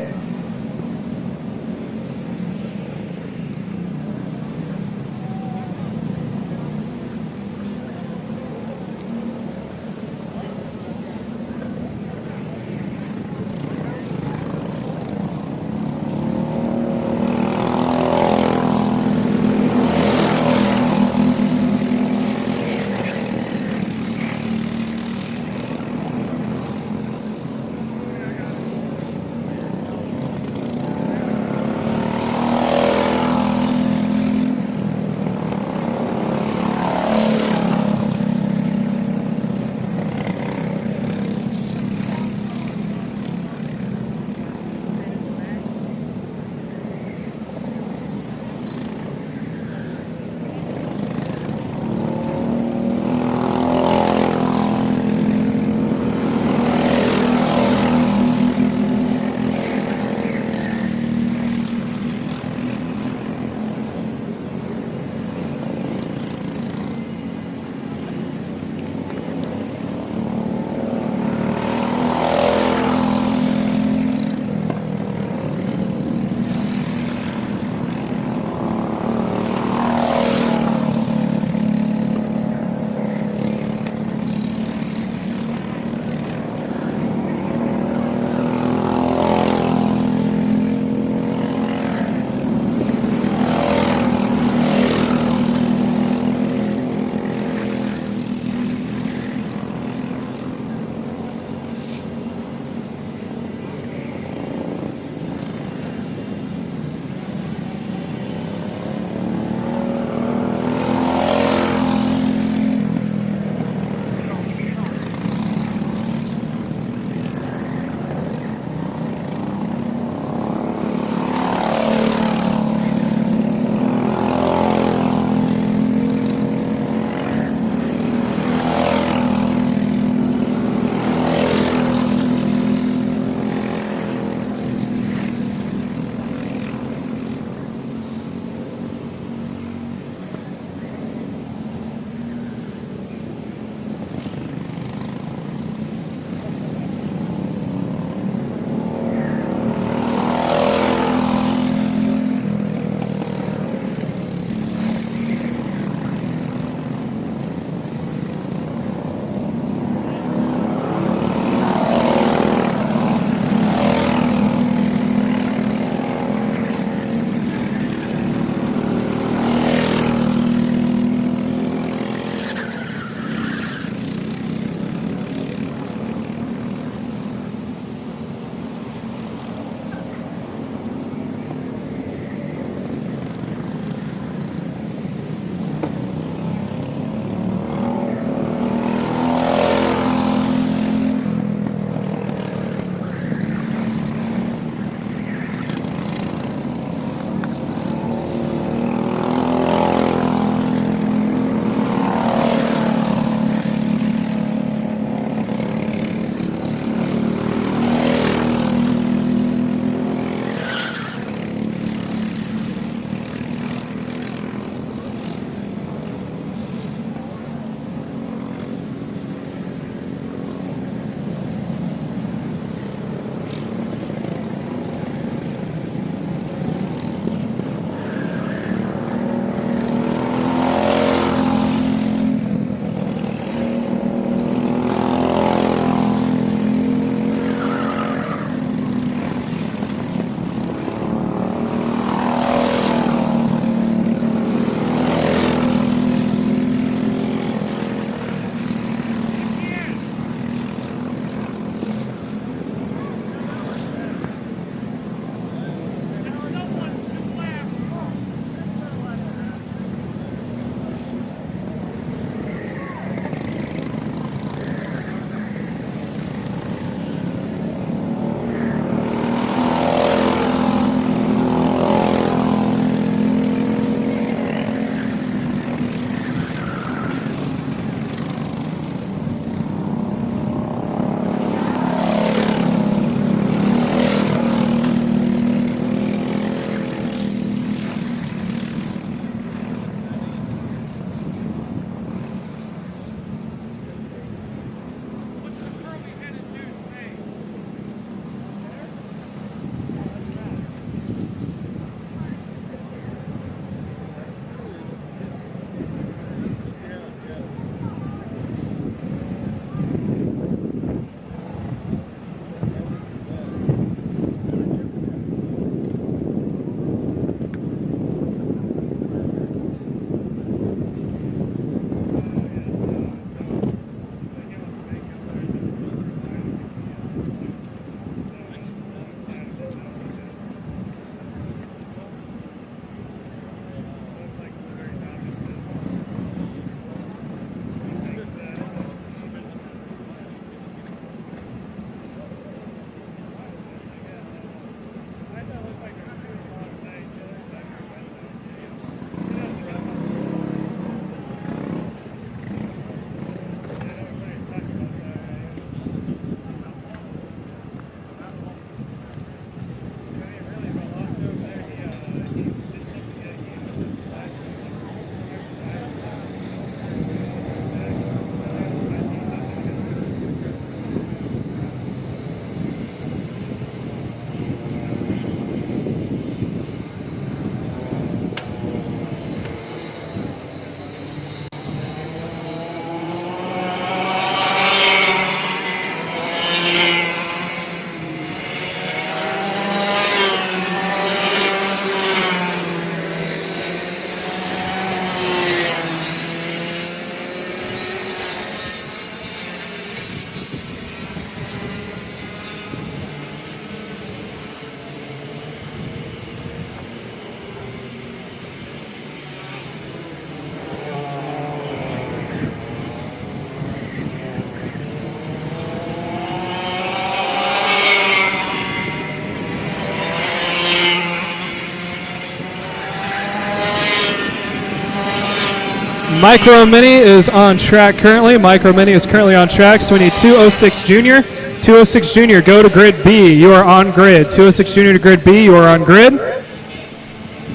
Micro Mini is on track currently. Micro Mini is currently on track, so we need 206 Junior. 206 Junior, go to grid B. You are on grid. 206 Junior to grid B. You are on grid.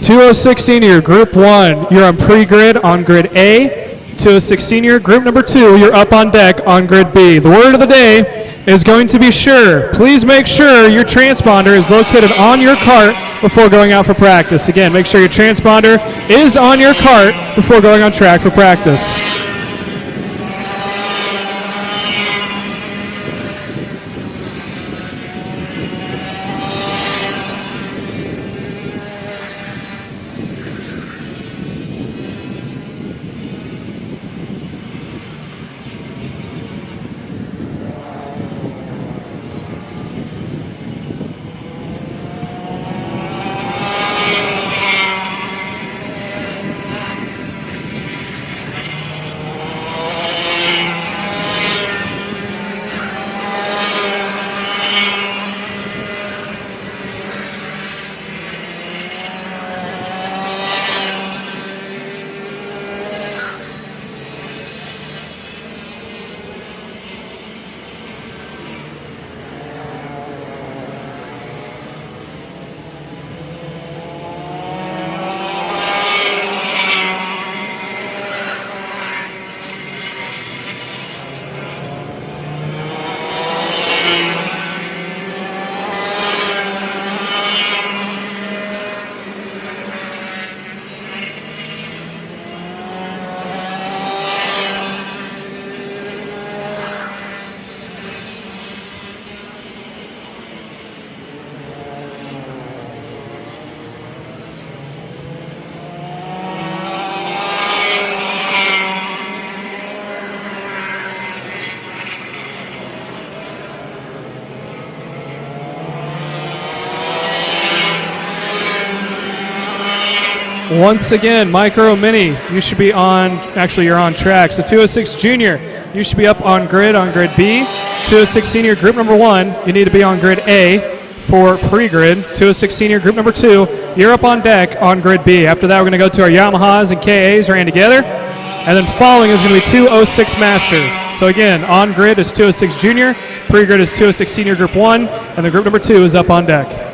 206 Senior, Group 1. You're on pre-grid on grid A. 206 Senior, Group number 2. You're up on deck on grid B. The word of the day is going to be sure. Please make sure your transponder is located on your cart before going out for practice. Again, make sure your transponder is on your cart before going on track for practice. Once again, Micro Mini, you should be on, actually you're on track. So 206 Junior, you should be up on grid B. 206 Senior, Group number 1, you need to be on grid A for pre-grid. 206 Senior, Group number 2, you're up on deck on grid B. After that, we're going to go to our Yamahas and KAs ran together. And then following is going to be 206 Master. So again, on grid is 206 Junior, pre-grid is 206 Senior, Group 1, and the Group number 2 is up on deck.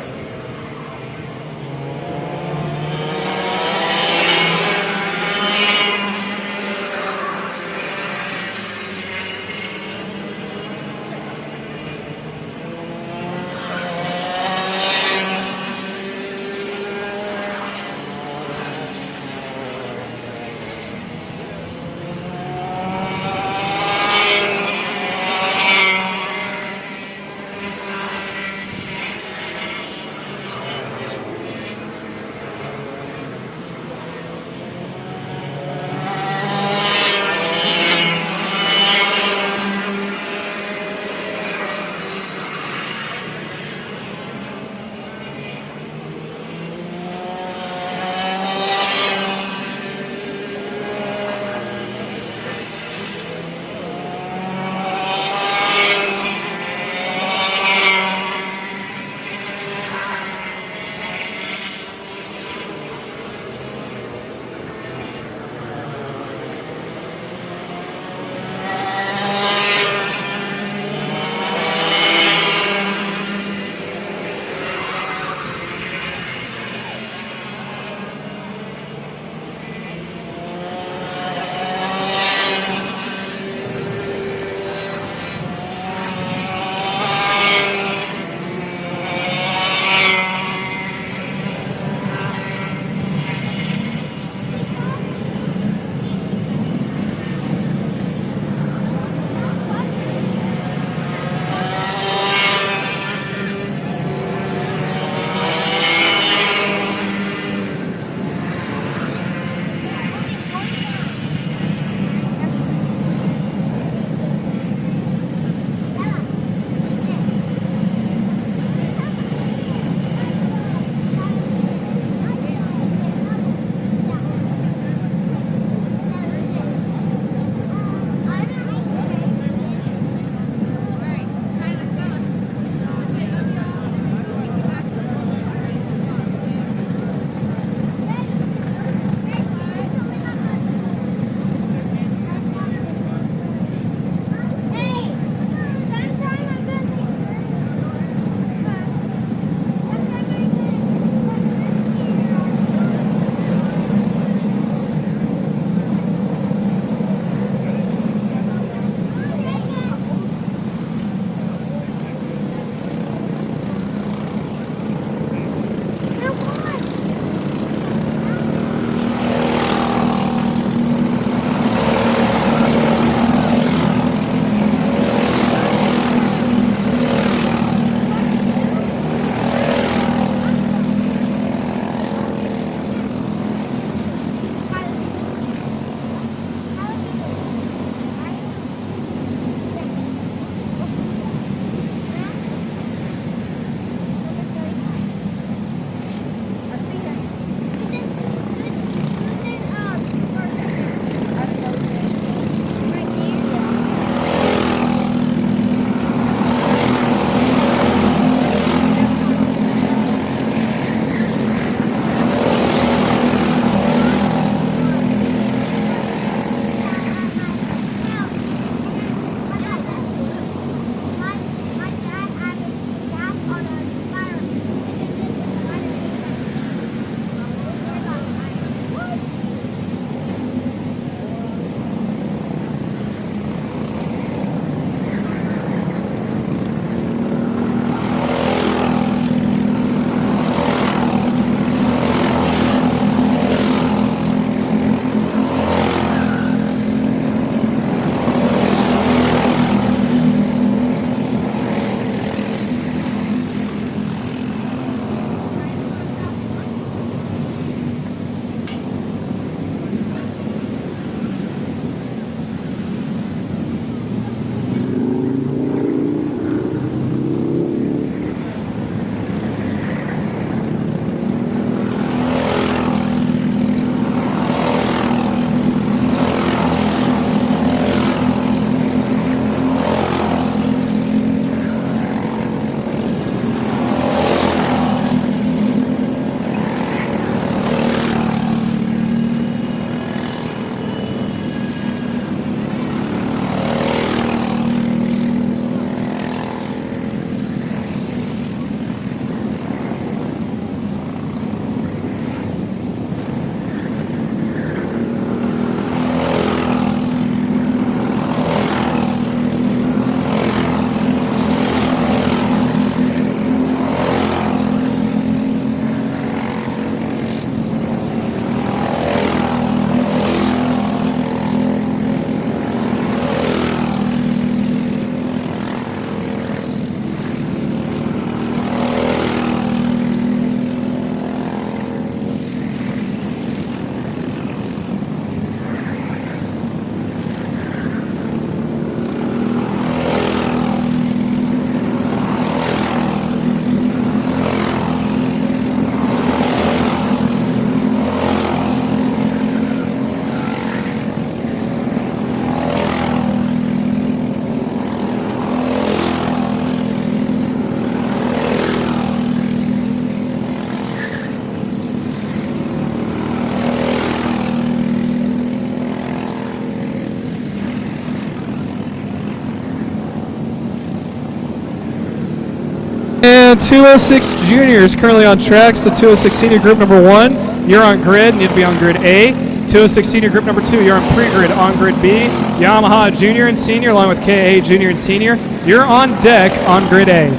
And 206 Junior is currently on track. So 206 Senior Group number 1, you're on grid. Need to be on grid A. 206 Senior Group number 2, you're on pre-grid on grid B. Yamaha Junior and Senior, along with KA Junior and Senior, you're on deck on grid A.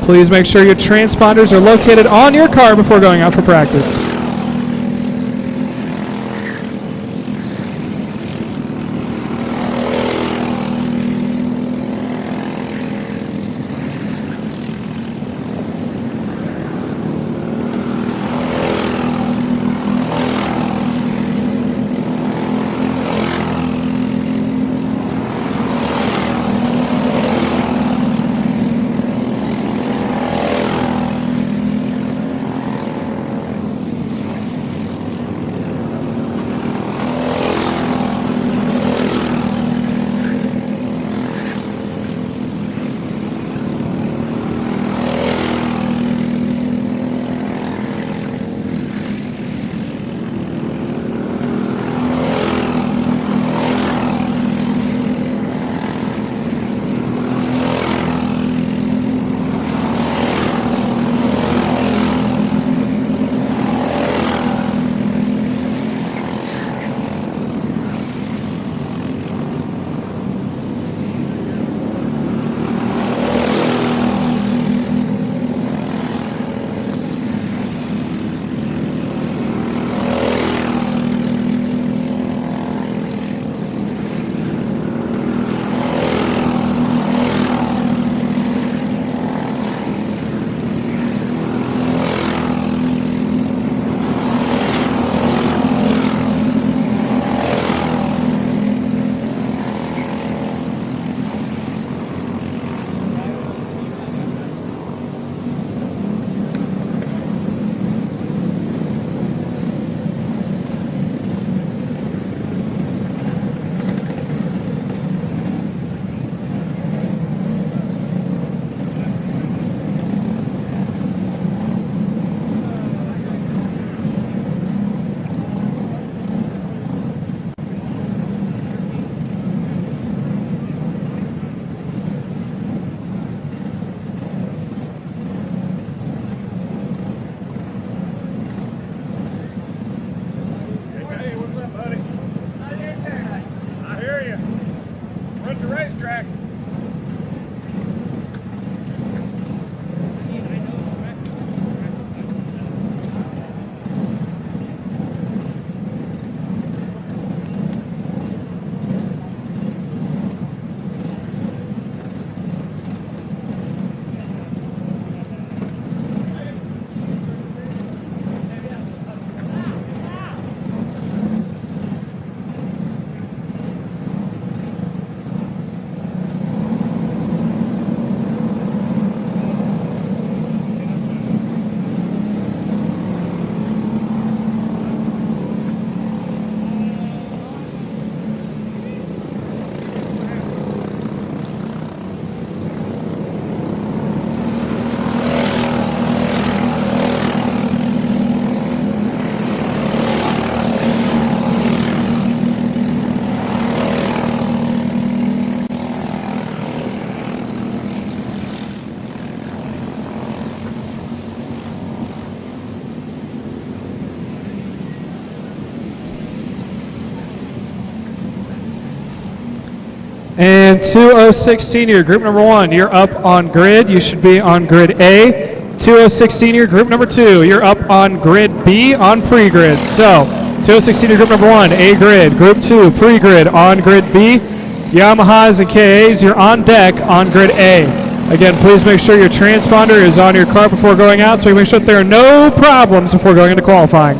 Please make sure your transponders are located on your car before going out for practice. And 206 Senior, group number 1, you're up on grid. You should be on grid A. 206 Senior, group number 2, you're up on grid B on pre-grid. So 206 Senior, group number 1, A grid. Group 2, pre-grid on grid B. Yamahas and KAs, you're on deck on grid A. Again, please make sure your transponder is on your car before going out, so we make sure that there are no problems before going into qualifying.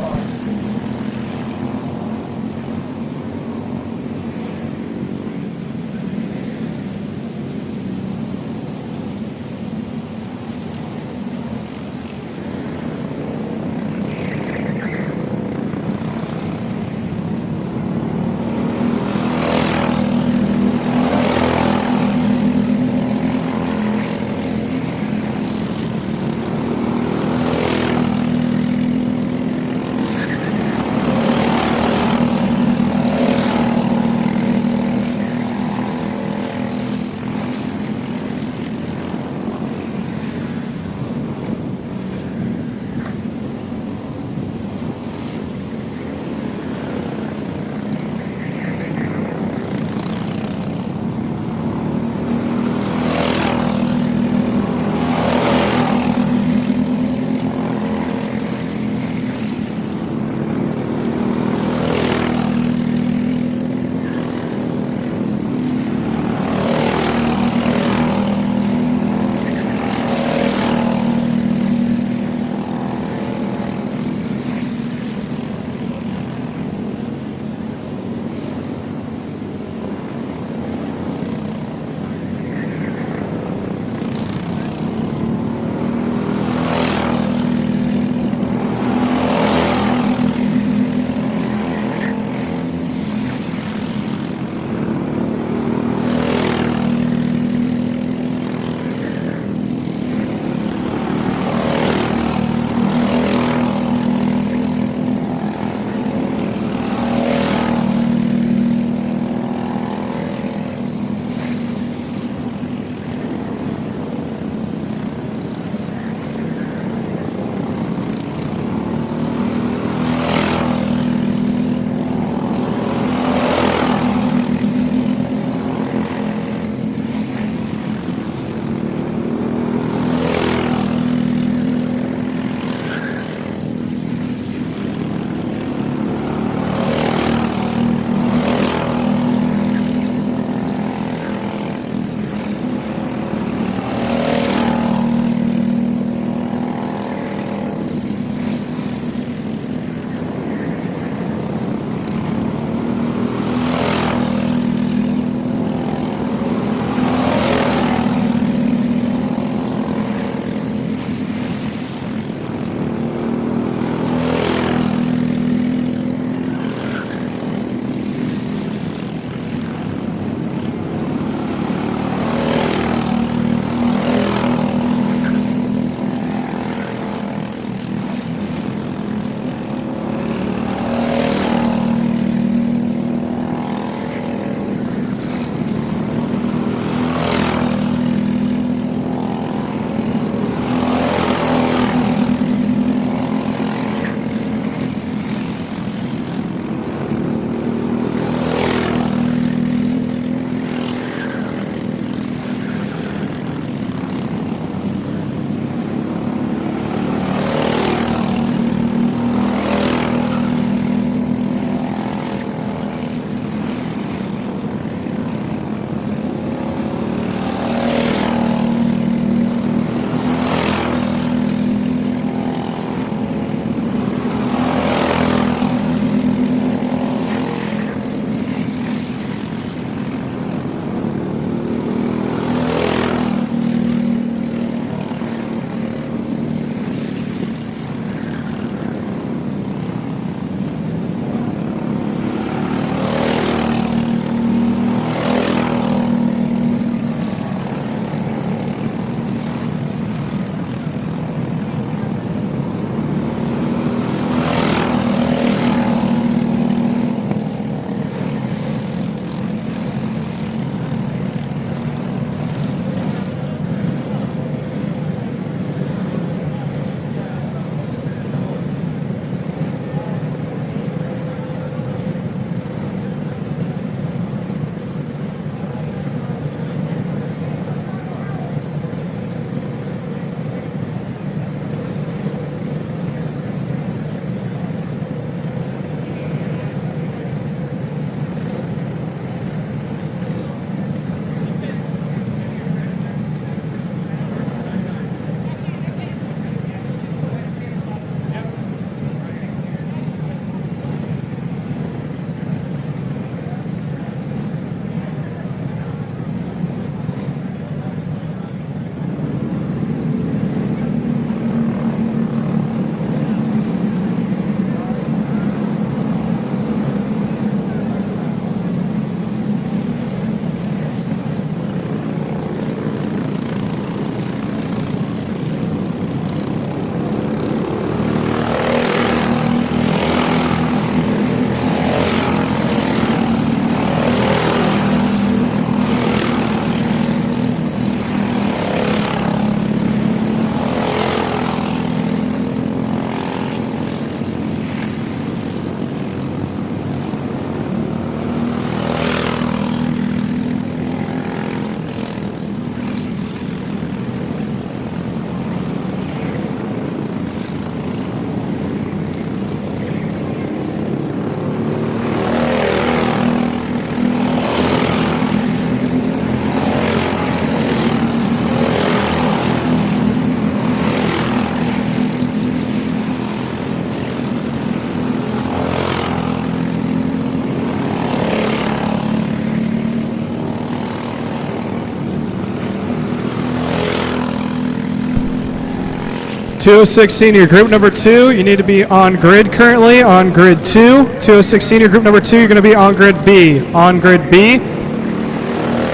206 senior group number 2, you need to be on grid currently, on grid 2. 206 senior group number 2, you're going to be on grid B. On grid B.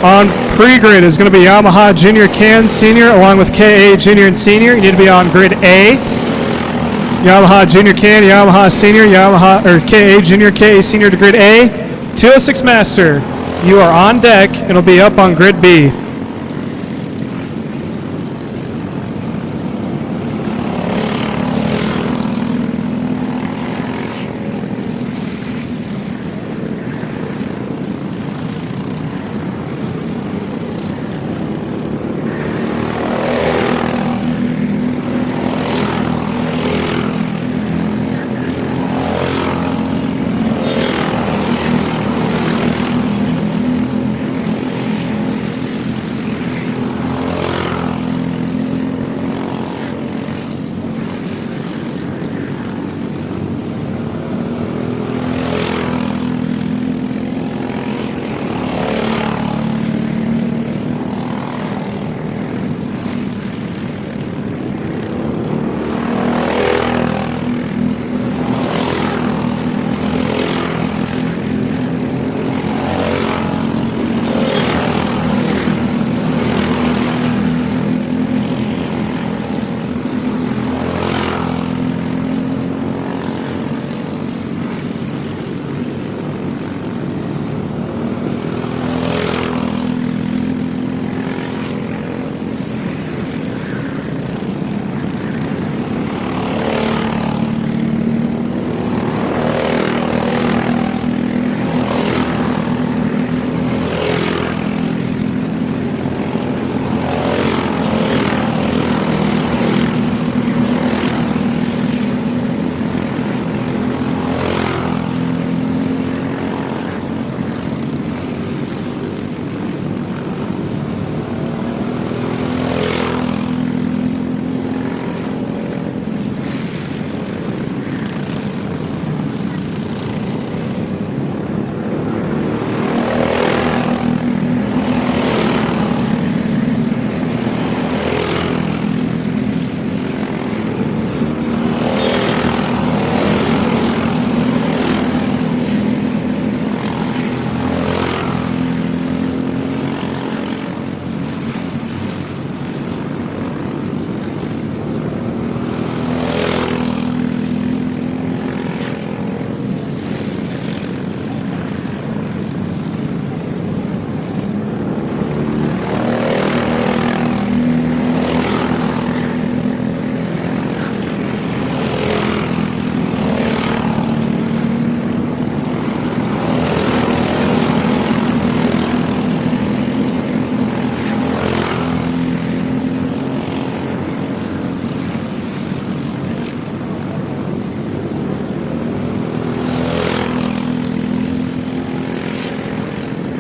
On pre-grid is going to be Yamaha Junior Can Senior along with KA Junior and Senior. You need to be on grid A. Yamaha Junior Can, Yamaha Senior, Yamaha or KA Junior, KA Senior to grid A. 206 Master, you are on deck. It'll be up on grid B.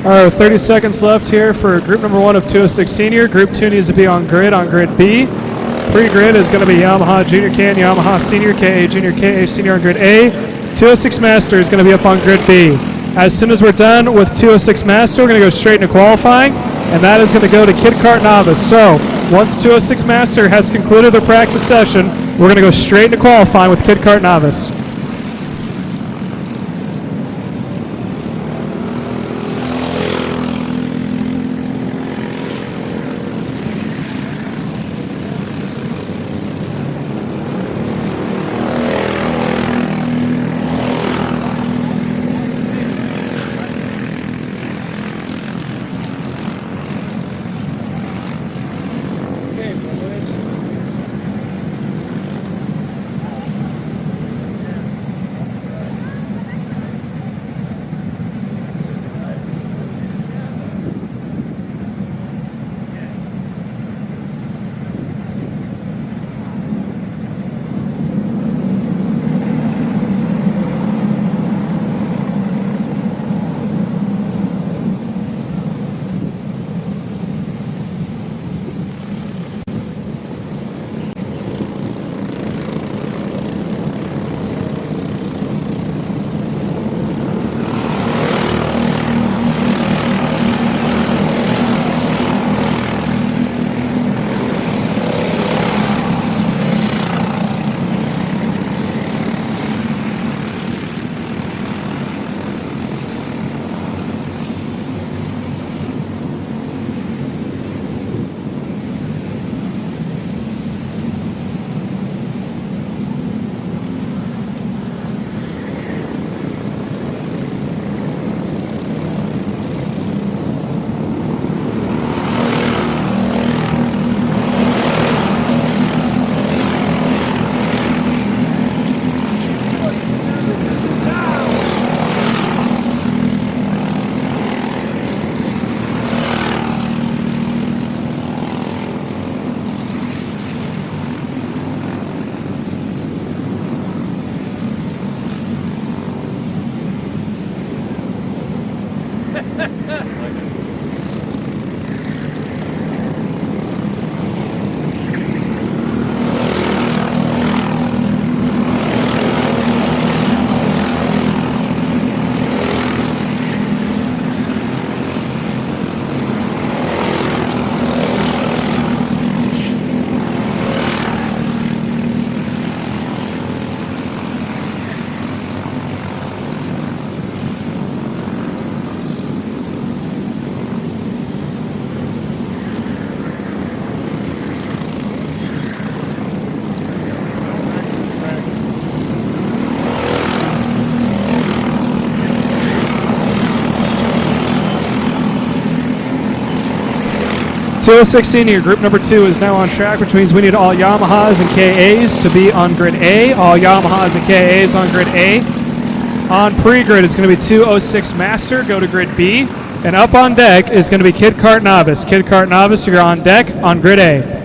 All right, 30 seconds left here for group number 1 of 206 Senior. Group 2 needs to be on grid B. Pre-grid is going to be Yamaha Junior Can, Yamaha Senior, KA Junior, KA Senior on grid A. 206 Master is going to be up on grid B. As soon as we're done with 206 Master, we're going to go straight into qualifying, and that is going to go to Kart Novice. So once 206 Master has concluded their practice session, we're going to go straight into qualifying with Kart Novice. .206 Senior, group number 2 is now on track, which means we need all Yamahas and KAs to be on grid A. All Yamahas and KAs on grid A. On pre-grid is going to be 206 Master, go to grid B. And up on deck is going to be Kart Novice. Kart Novice, you're on deck on grid A.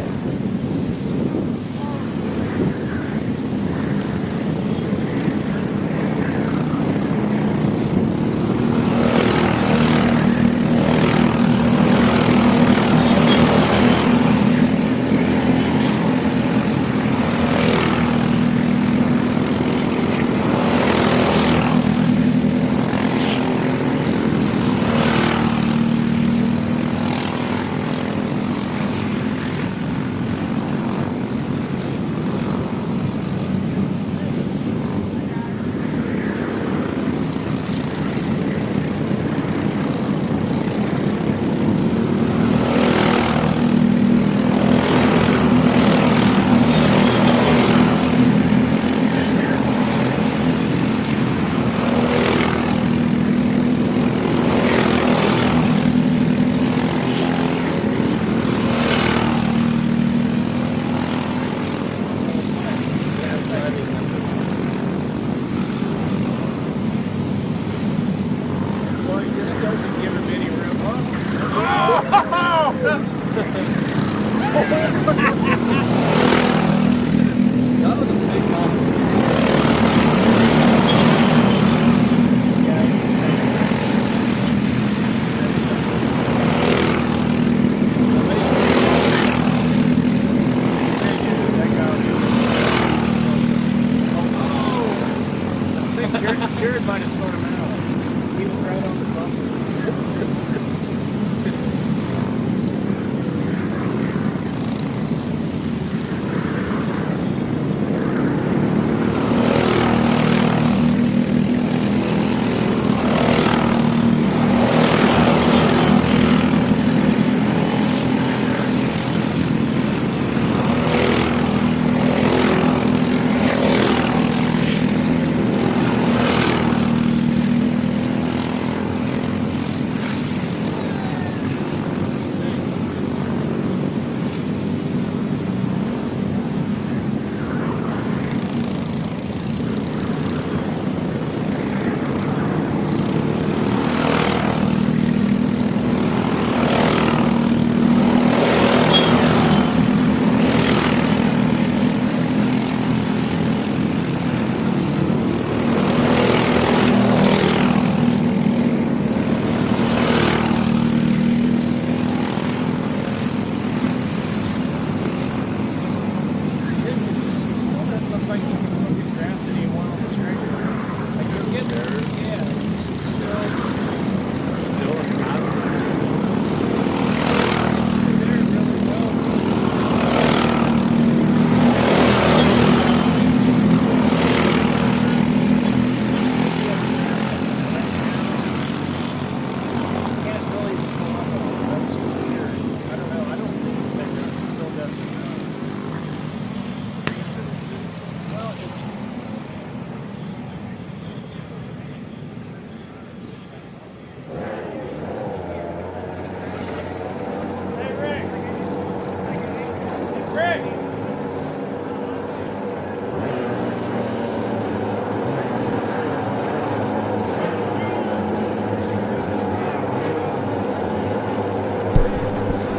Jared might have thrown him out. He was right on the bumper.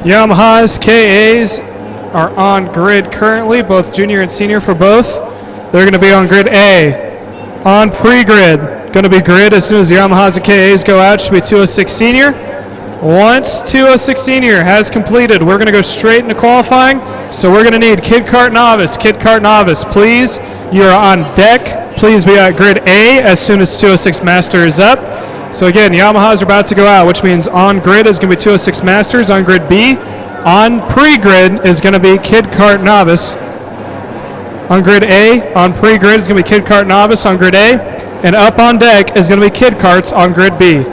Yamaha's KAs are on grid currently, both junior and senior for both. They're going to be on grid A. On pre-grid Going to be grid as soon as the Yamahas and KAs go out. Should be 206 Senior. Once 206 Senior has completed, we're going to go straight into qualifying. So we're going to need Kid Kart Novice. Kid Kart Novice, please. You're on deck. Please be at grid A as soon as 206 Master is up. So again, Yamahas are about to go out, which means on grid is going to be 206 Masters. On grid B, on pre-grid is going to be Kid Kart Novice. On grid A, on pre-grid is going to be Kid Kart Novice on grid A. And up on deck is going to be Kid Karts on grid B.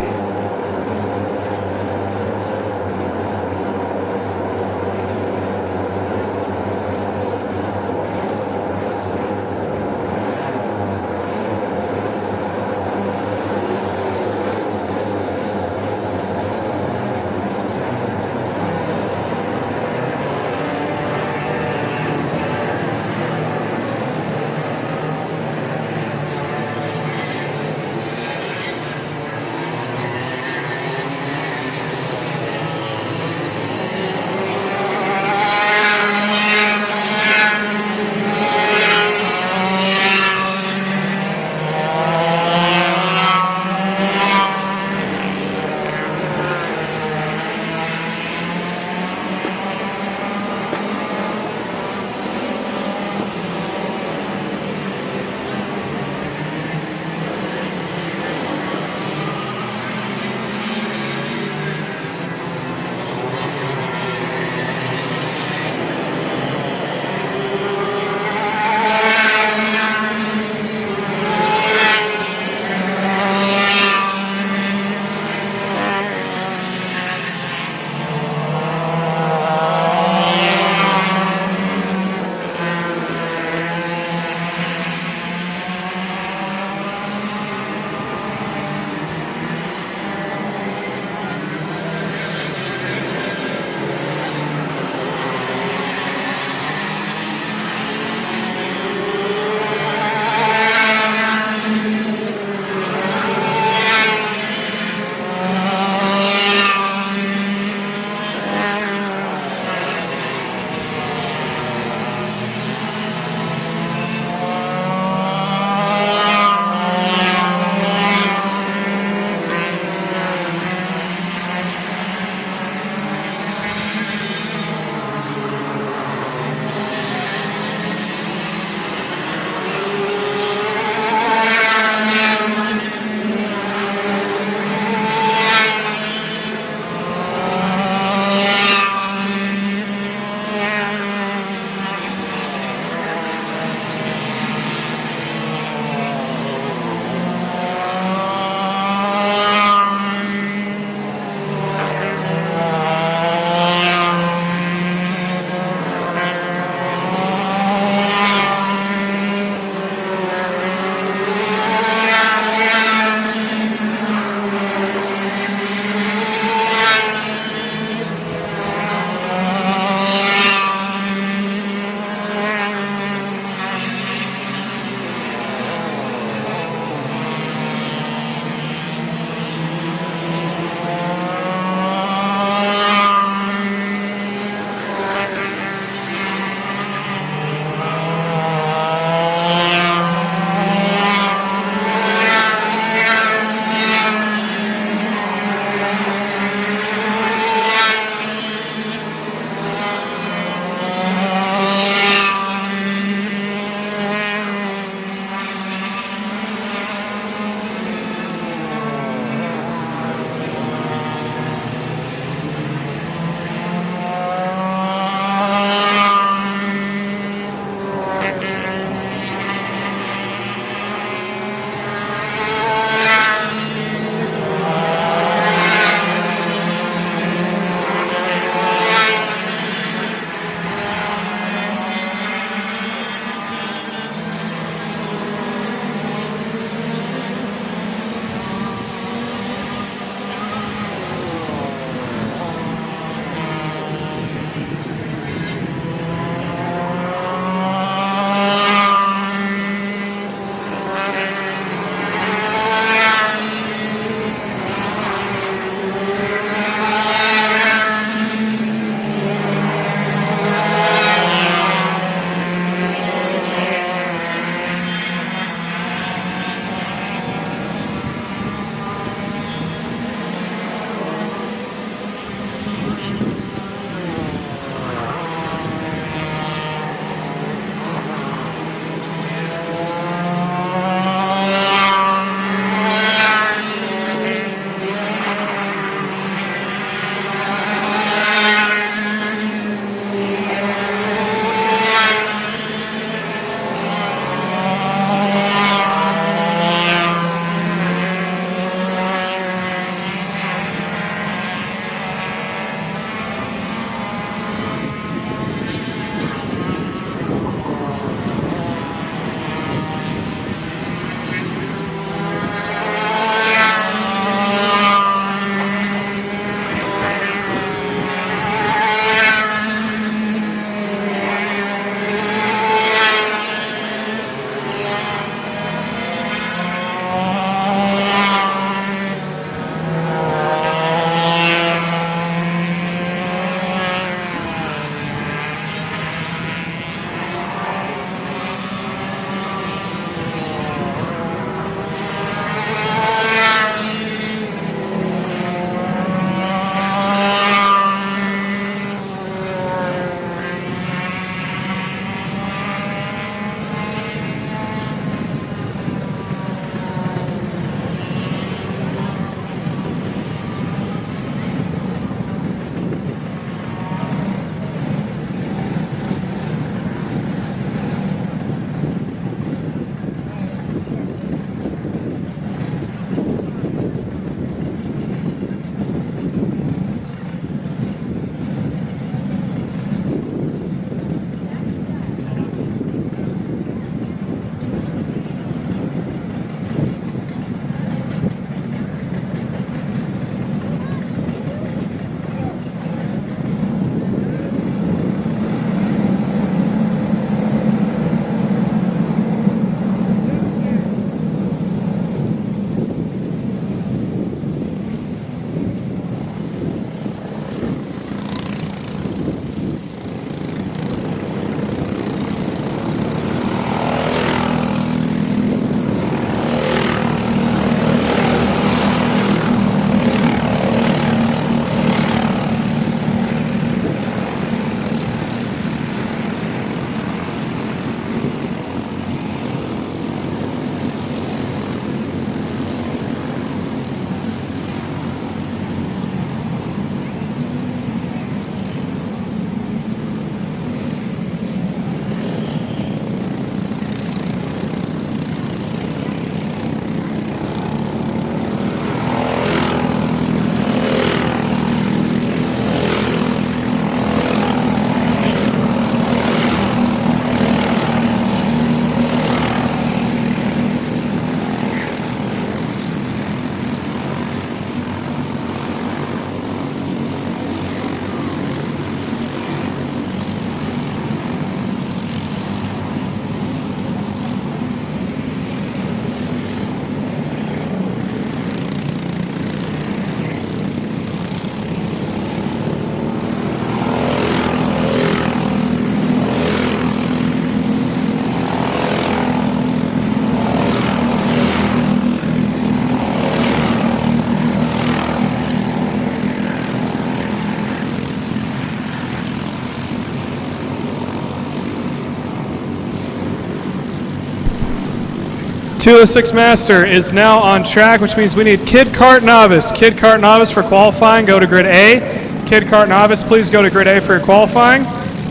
206 Master is now on track, which means we need Kid Kart Novice. Kid Kart Novice for qualifying, go to grid A. Kid Kart Novice, please go to grid A for your qualifying.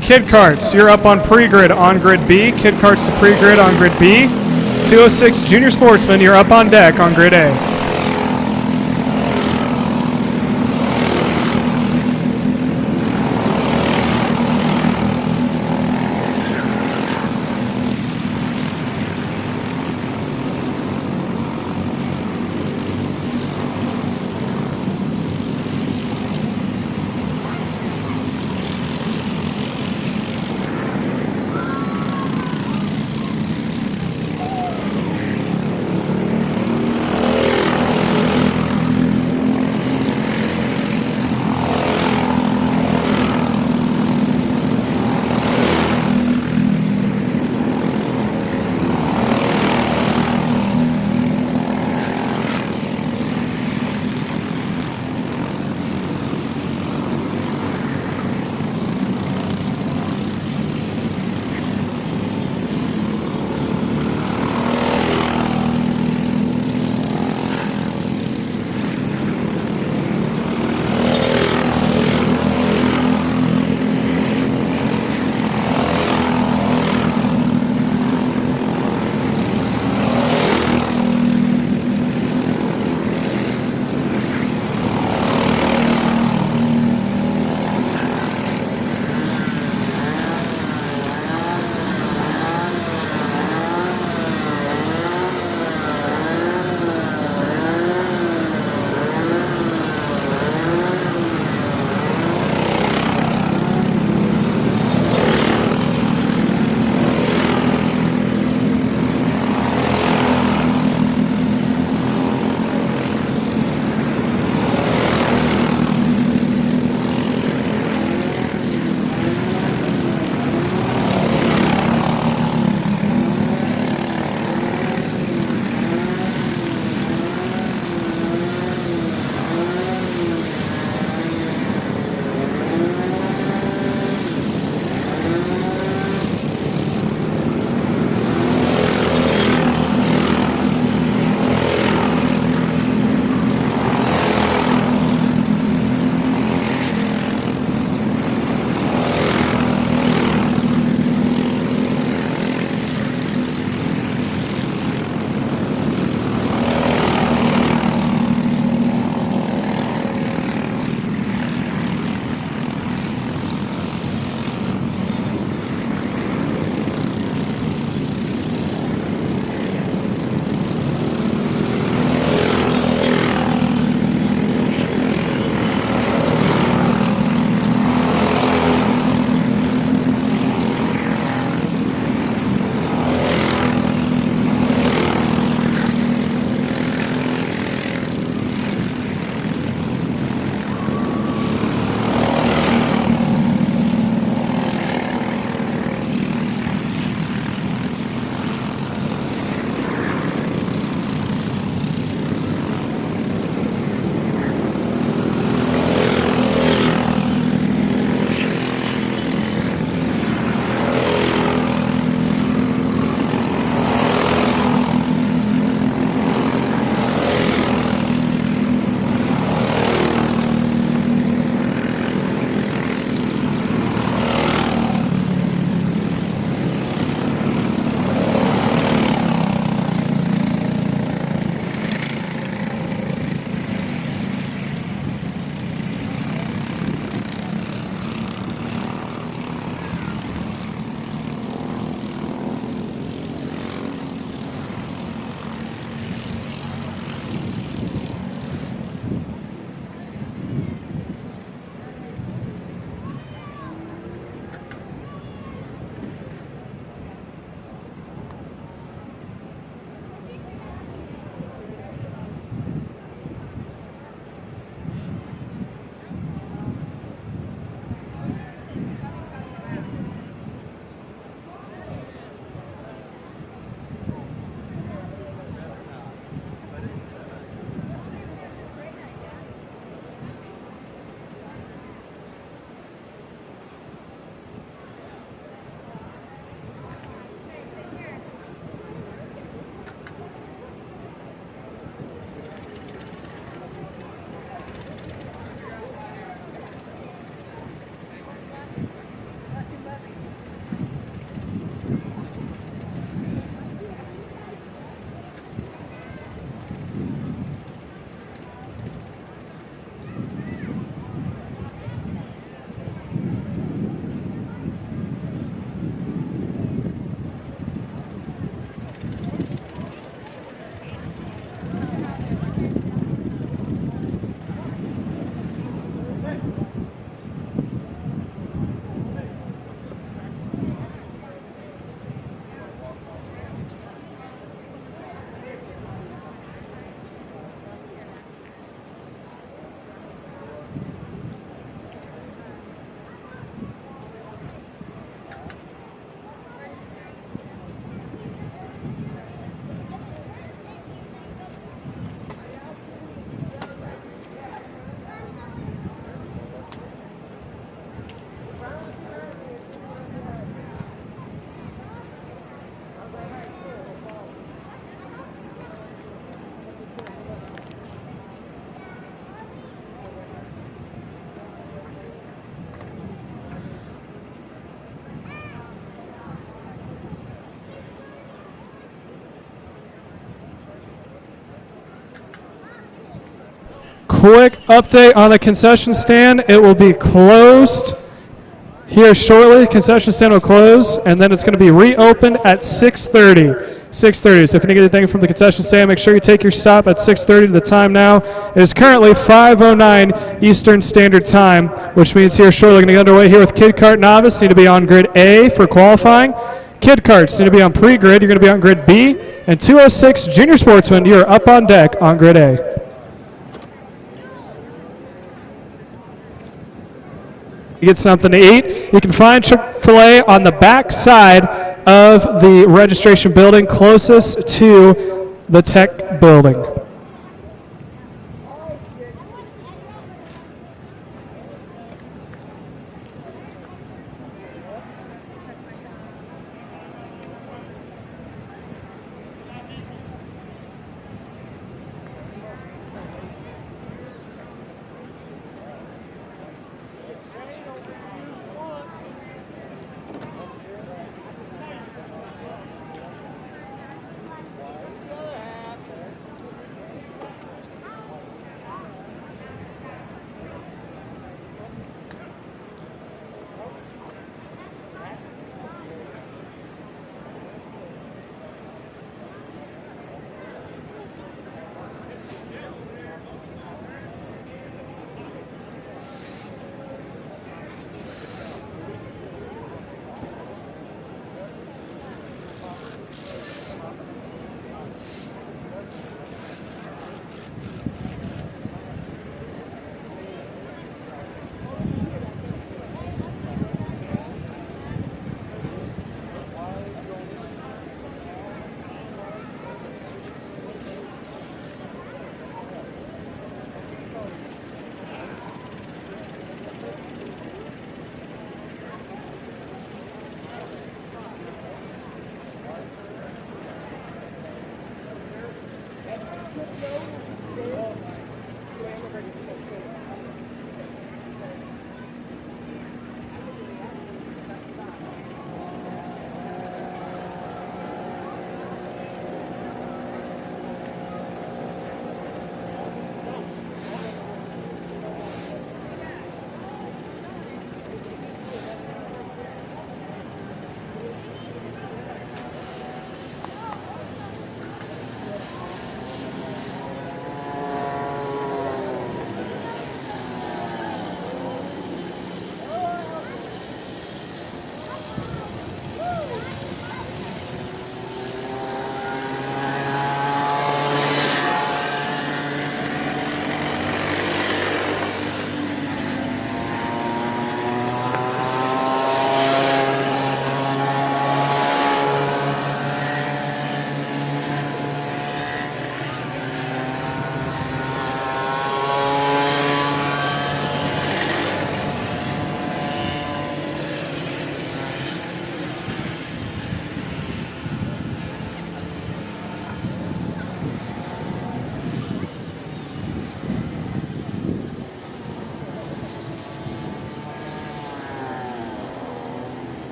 Kid Karts, you're up on pre-grid on grid B. Kid Karts to pre-grid on grid B. 206 Junior Sportsman, you're up on deck on grid A. quick update on the concession stand. It will be closed here shortly. Concession stand will close, and then it's going to be reopened at 6:30. 6:30. So if you need anything from the concession stand, make sure you take your stop at 6:30. The time now is currently 5:09 Eastern Standard Time, which means here shortly going to get underway here with Kart Novice. Need to be on grid A for qualifying. Kid Karts need to be on pre-grid. You're going to be on grid B. And 206 Junior Sportsmen, you're up on deck on grid A. You get something to eat. You can find Chick-fil-A on the back side of the registration building closest to the tech building.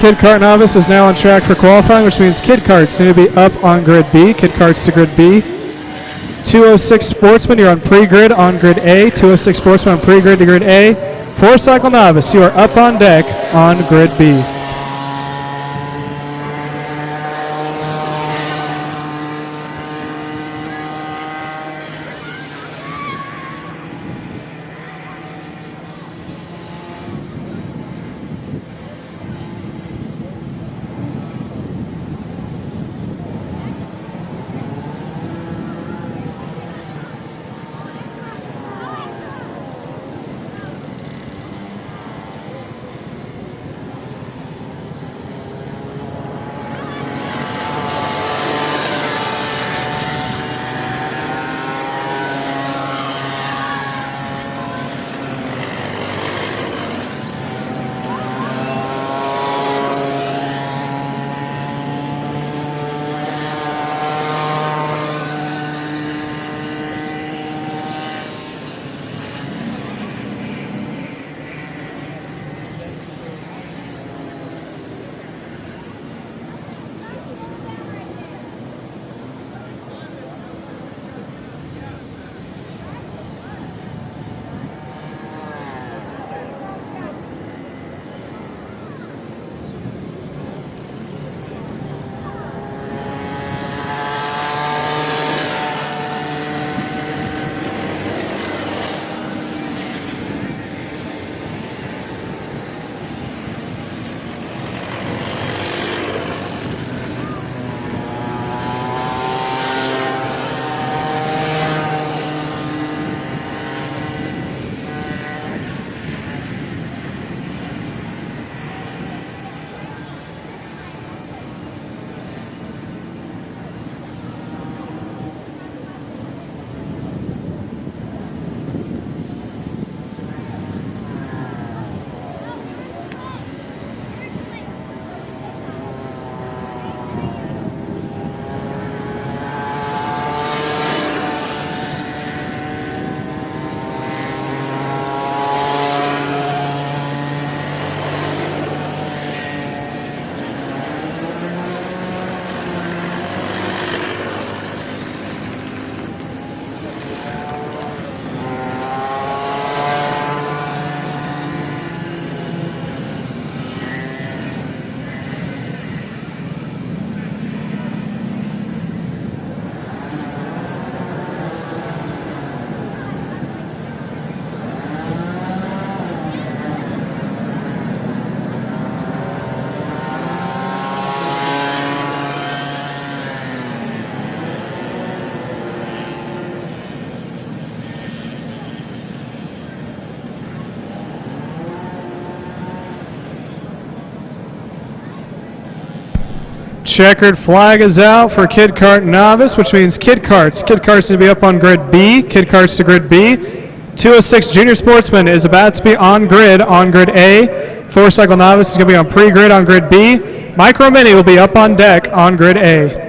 Kid Kart Novice is now on track for qualifying, which means Kid Karts need to be up on grid B. Kid Karts to grid B. 206 Sportsman, you're on pre-grid on grid A. 206 Sportsman on pre-grid to grid A. 4-Cycle Novice, you are up on deck on grid B. Checkered flag is out for Kid Kart Novice, which means Kid Karts. Kid Karts need to be up on grid B. Kid Karts to grid B. 206 Junior Sportsman is about to be on grid A. 4-Cycle Novice is going to be on pre-grid on grid B. Micro Mini will be up on deck on grid A.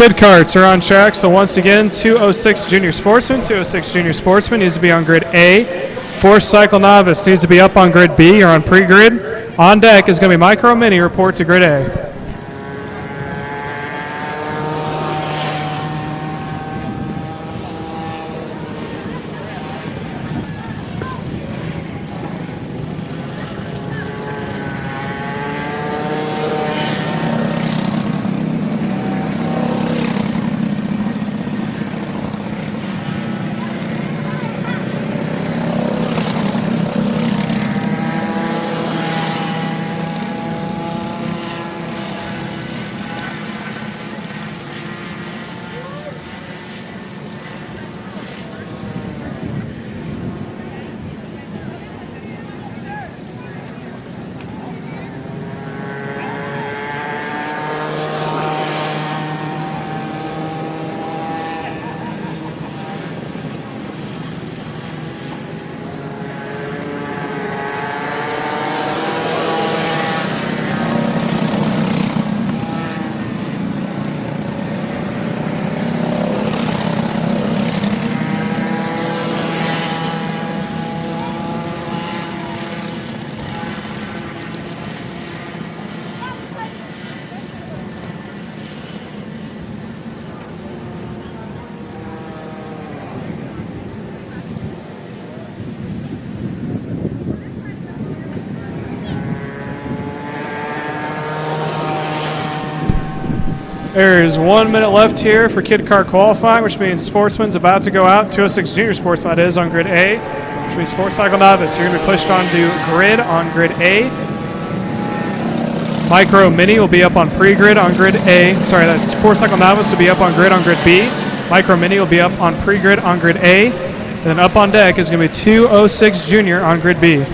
Kid karts are on track. So once again, 206 junior sportsman. 206 junior sportsman needs to be on grid A. 4-cycle novice needs to be up on grid B or on pre-grid. On deck is going to be Micro Mini. Report to grid A. There is 1 minute left here for kid car qualifying, which means sportsman's about to go out. 206 junior sportsman is on grid A, which means 4-cycle novice. You're going to be pushed onto grid on grid A. Micro Mini will be up on pre-grid on grid A. Sorry, that's 4-cycle novice will be up on grid B. Micro Mini will be up on pre-grid on grid A. And then up on deck is going to be 206 junior on grid B.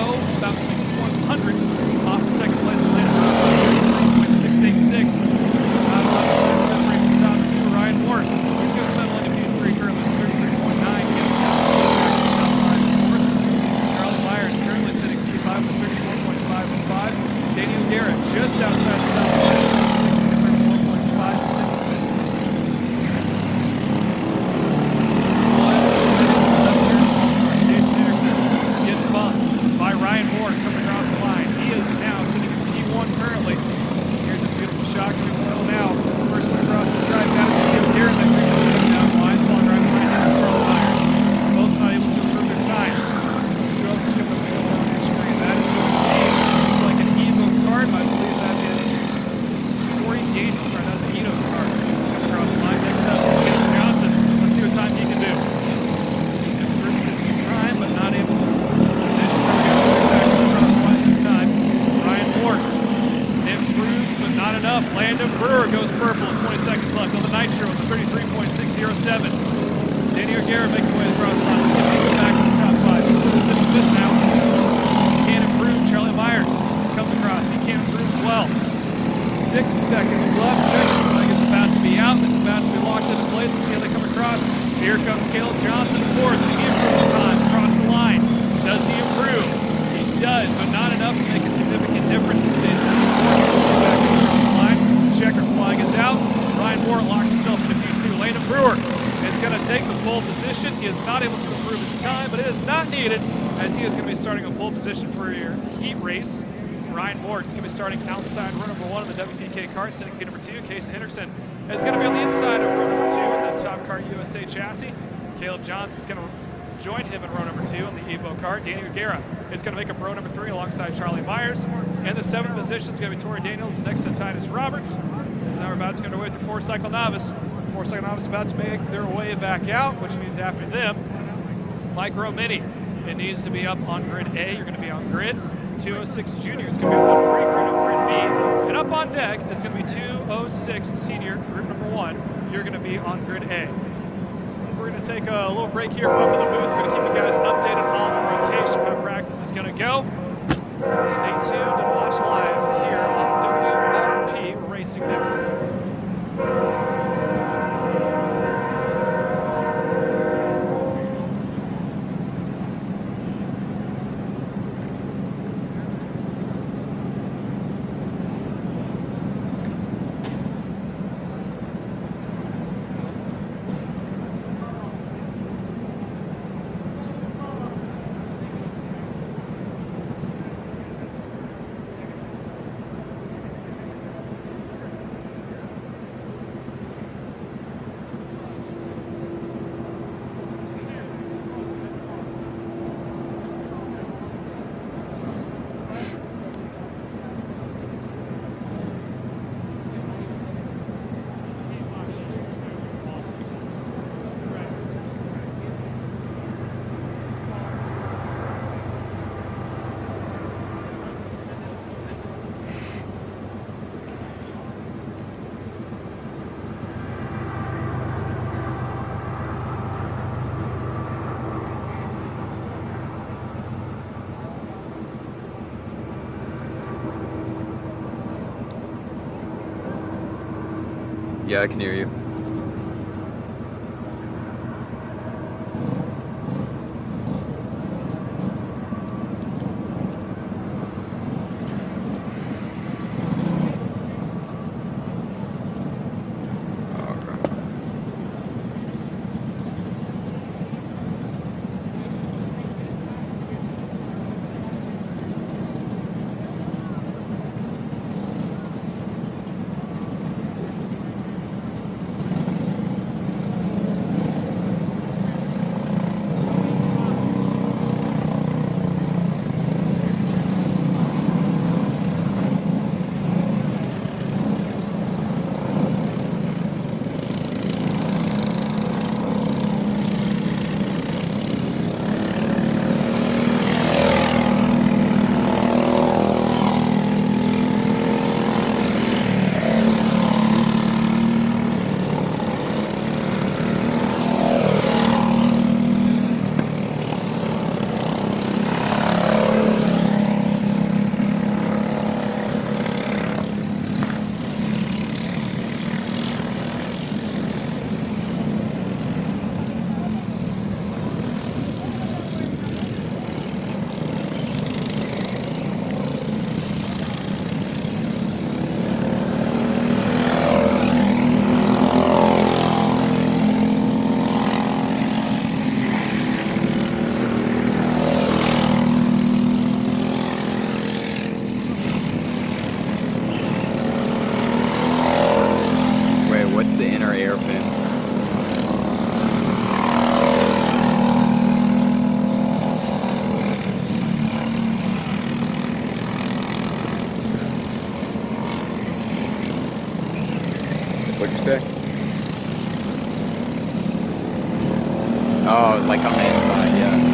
go. About 6.100s off the second place. Landed 686. Not a lot of time separates the top two. Ryan Ward, he's going to settle into P3 currently 33.9. Outside fourth. Charlie Myers currently sitting P5 with 34.515. Daniel Garrett just outside the top 34.56. Ryan Moore coming across the line. He is now sitting in P1 currently. Here's a beautiful shot coming well now. First one across the stripe. Got it to Jim Garrett. That brings him down the line. Falling right behind him. Charles Myers. Both not able to improve their times. Let's see what else is coming up on your screen. That is looks like an Evo card. I believe that is Corey Daniels. Sorry, that's an Eto's card. Coming across the line. Next up, Kendall Johnson. Let's see what time he can do. He's improved his time, but not able to not enough. Landon Brewer goes purple with 20 seconds left on the nitro with a 33.607. Daniel Garrett making way across the line. Let's see if he can go back to the top five. He's in the fifth now. He can't improve. Charlie Myers comes across. He can't improve as well. 6 seconds left. Checker flag is about to be out. It's about to be locked into place. Let's see how they come across. Here comes Caleb Johnson fourth. He improves time across the line. Does he improve? He does, but not enough to make a significant difference. He stays back across the line. Checker flag is out. Ryan Moore locks himself into P2. Landon Brewer is going to take the pole position. He is not able to improve his time, but it is not needed as he is going to be starting a pole position for your heat race. Ryan Moore is going to be starting outside row number 1 of the WPK kart, sitting P number 2. Casey Henderson is going to be on the inside of row number 2 in the Top Kart USA chassis. Caleb Johnson is going to join him in row number 2 on the Evo kart. Daniel Guerra is going to make up row number 3 alongside Charlie Myers. And the 7th position is going to be Tori Daniels. Next to Titus Roberts. As now we're about to go away with the 4-cycle novice. 4-cycle novice about to make their way back out, which means after them, like row mini, it needs to be up on grid A. You're going to be on grid 206 junior. It's going to be up on grid B. And up on deck is going to be 206 senior, group number 1. You're going to be on grid A. We're going to take a little break here from up in the booth. We're going to keep you guys updated on the rotation, how practice is going to go. Stay tuned and watch live here on WRP Racing Network. Yeah, I can hear you. say? Oh, like on the inside, yeah.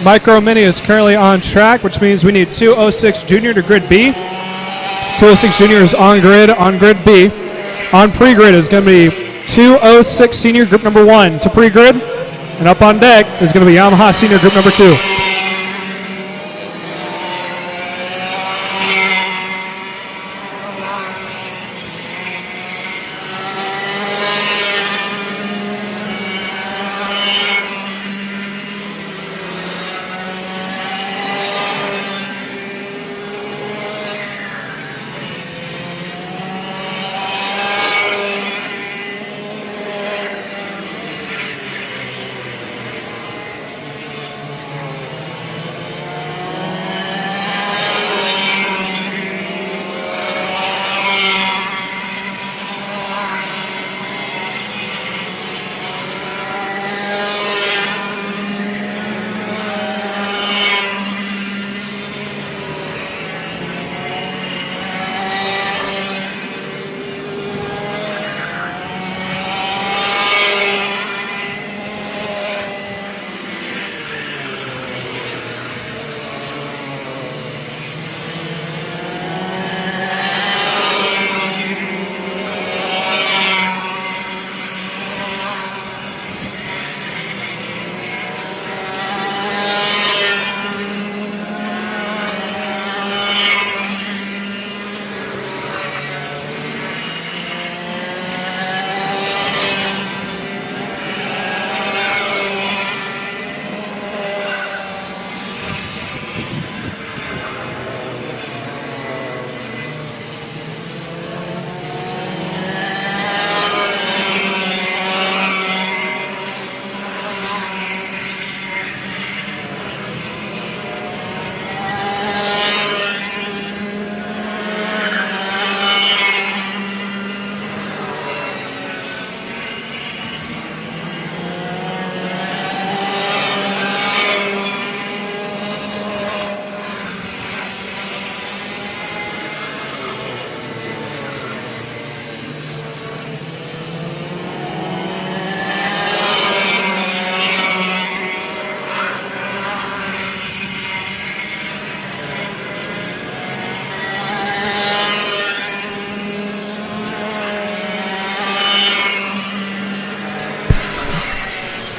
Micro Mini is currently on track, which means we need 206 Junior to grid B. 206 Junior is on grid B. On pre-grid is going to be 206 Senior group number 1 to pre-grid. And up on deck is going to be Yamaha Senior group number 2.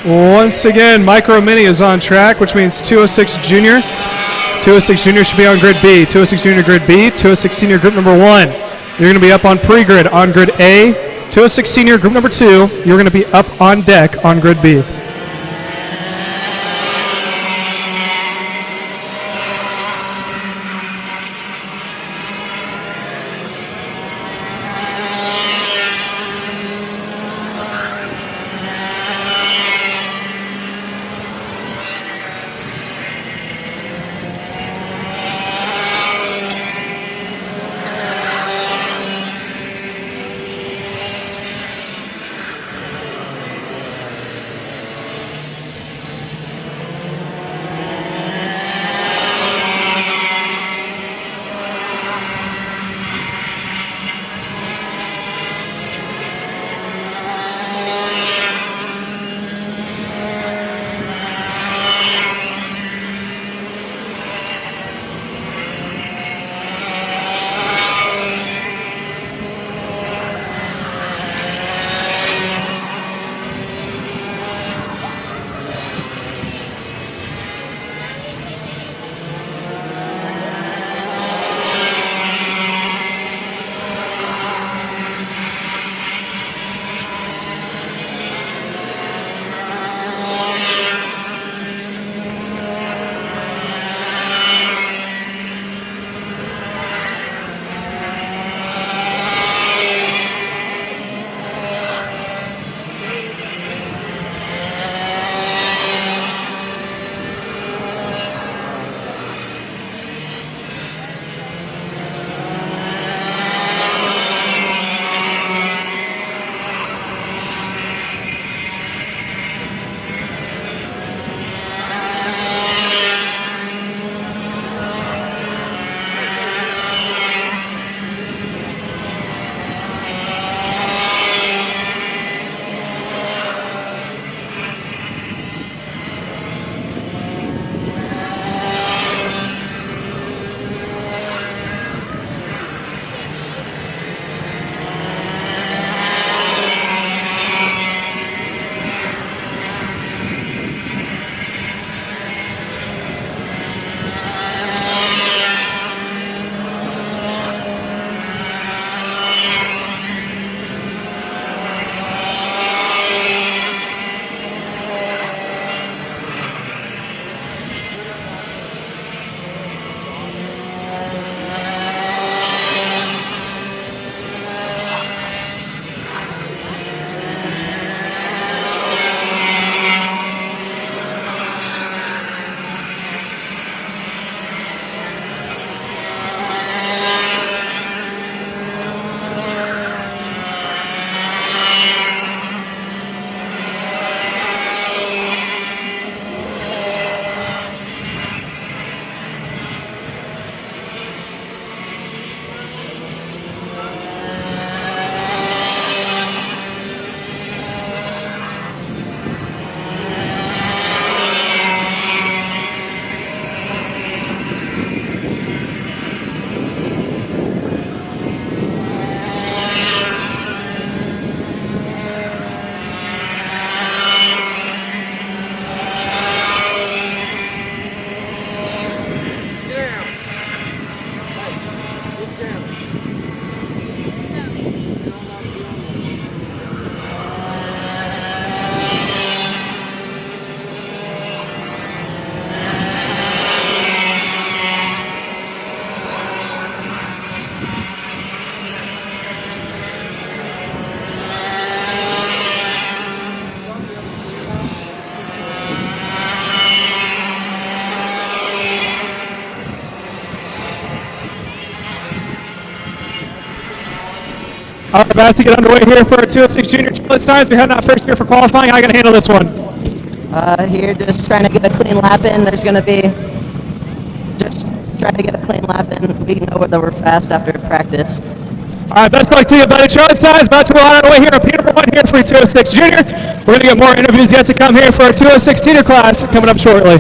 Once again, Micro Mini is on track, which means 206 Junior. 206 Junior should be on grid B. 206 Junior grid B. 206 Senior group number 1. You're going to be up on pre-grid on grid A. 206 Senior group number 2. You're going to be up on deck on grid B. All right, about to get underway here for our 206 junior challenge times. We're heading out first here for qualifying. How are you going to handle this one? Here, just trying to get a clean lap in. There's going to be just trying to get a clean lap in. We know that we're fast after practice. All right, best of luck to you, buddy. Challenge times about to roll out underway here on Peter One here for 206 junior. We're going to get more interviews yet to come here for our 206 senior class coming up shortly.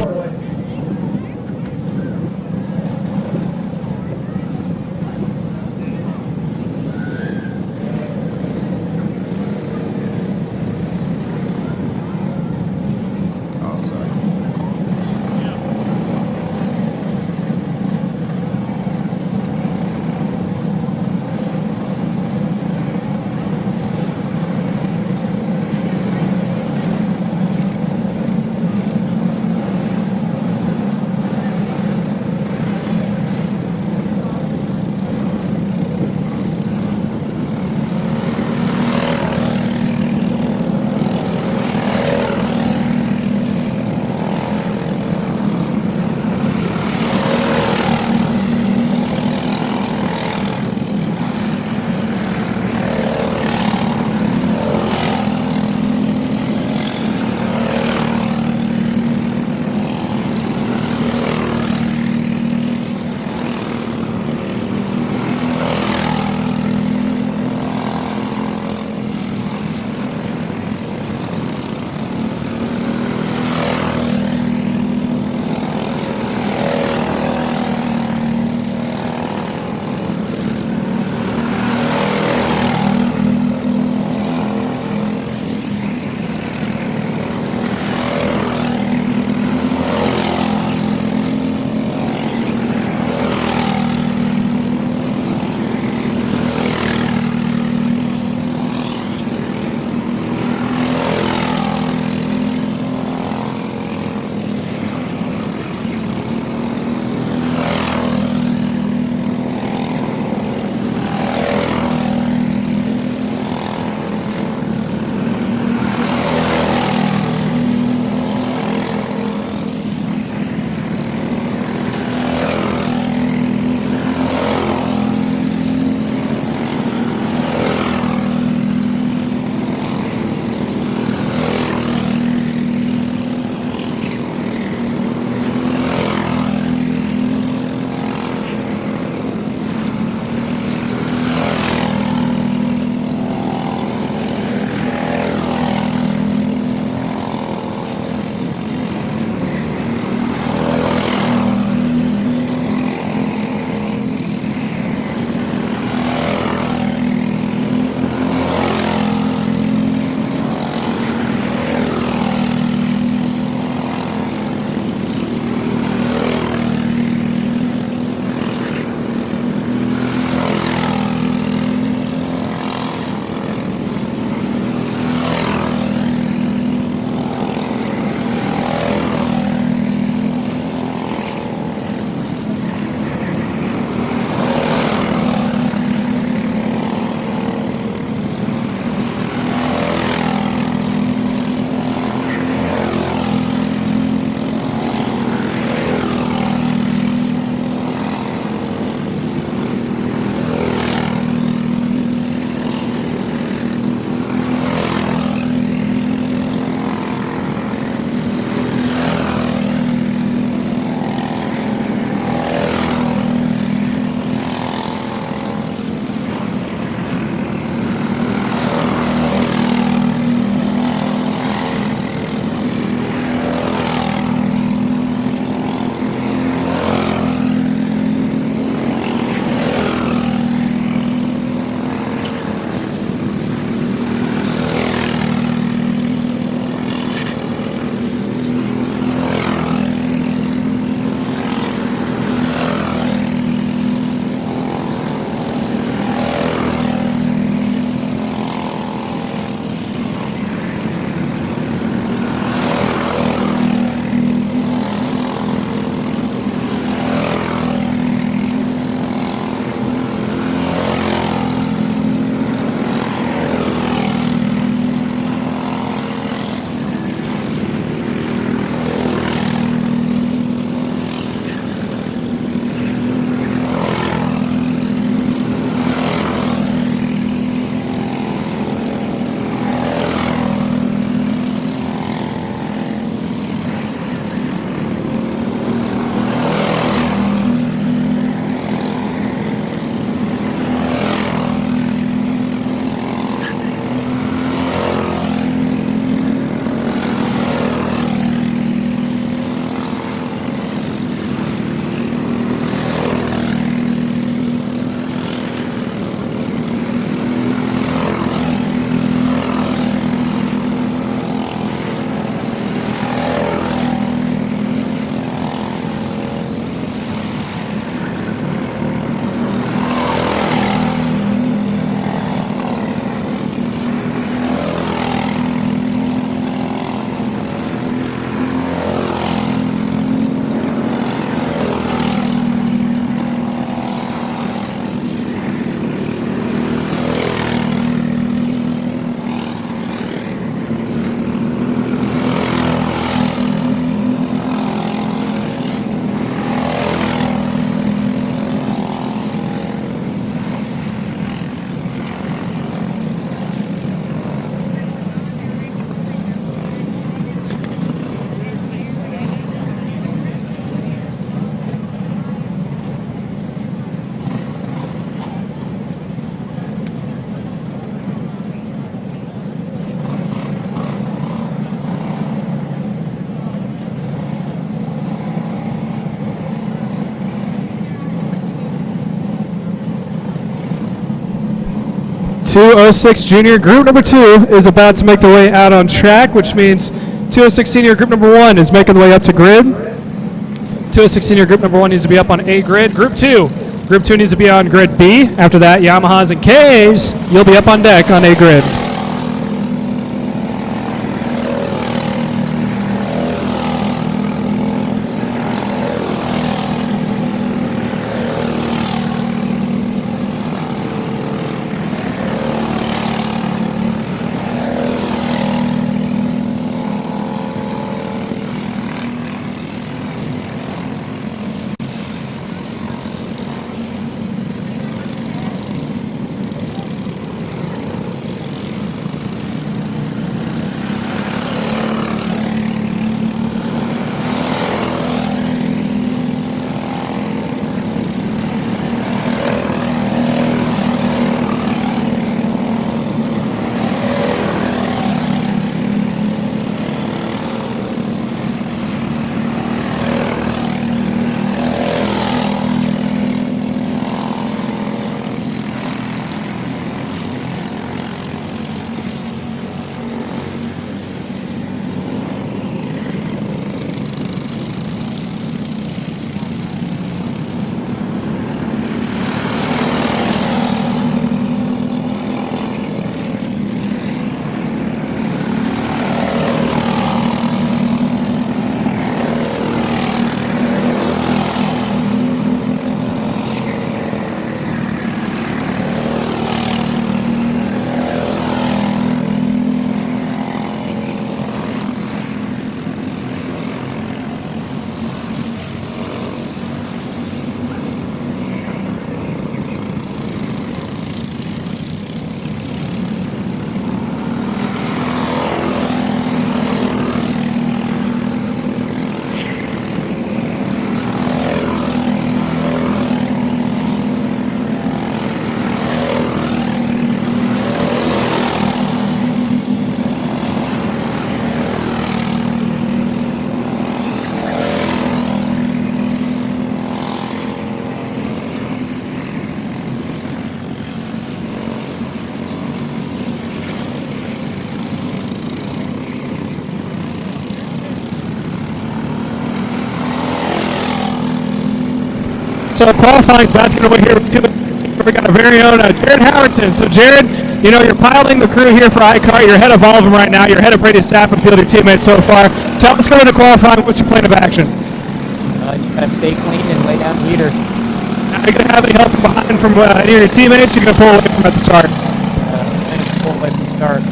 206 Junior Group number 2 is about to make their way out on track, which means 206 Senior Group number 1 is making the way up to grid. 206 Senior Group number 1 needs to be up on A grid. Group 2 needs to be on grid B. After that, Yamahas and K's, you'll be up on deck on A grid. So qualifying about to get over here. We got our very own Jared Howerton. So Jared, you know, you're piloting the crew here for iCart. You're ahead of all of them right now. You're ahead of Brady Stafford, your teammates so far. Tell us going into qualifying. What's your plan of action? You gotta stay clean and lay down the heater. Are you going to have any help from behind from any of your teammates? You're going to pull away from at the start. Pull away from the start.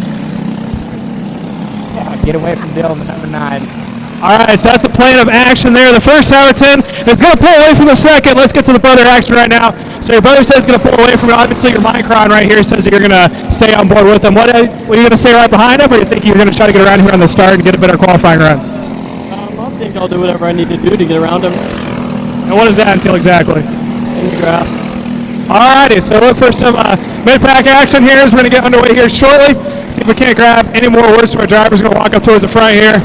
Yeah, get away from Bill, number 9. All right, so that's the plan of action there. The first Howerton is going to pull away from the second. Let's get to the brother action right now. So your brother says he's going to pull away from it. Obviously, your Micron right here says that you're going to stay on board with him. What are you going to stay right behind him, or do you think you're going to try to get around here on the start and get a better qualifying run? I think I'll do whatever I need to do to get around him. And what does that entail exactly? In the grass. Alrighty, so look for some mid-pack action here as we're going to get underway here shortly. See if we can't grab any more words from our drivers. Going to walk up towards the front here.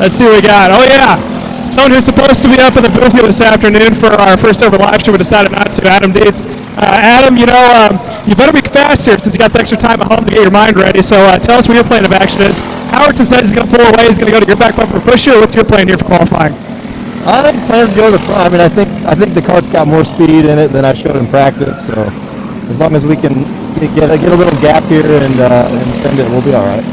Let's see what we got. Oh, yeah. Someone who's supposed to be up in the booth here this afternoon for our first ever live show, we decided not to. Adam Deeds. Adam, you know, you better be fast here since you got the extra time at home to get your mind ready. So tell us what your plan of action is. Howerton says he's going to pull away. He's going to go to your back bumper pusher. What's your plan here for qualifying? I think plans to go to the front. I mean, I think the cart's got more speed in it than I showed in practice. So as long as we can get a little gap here and send it, we'll be all right.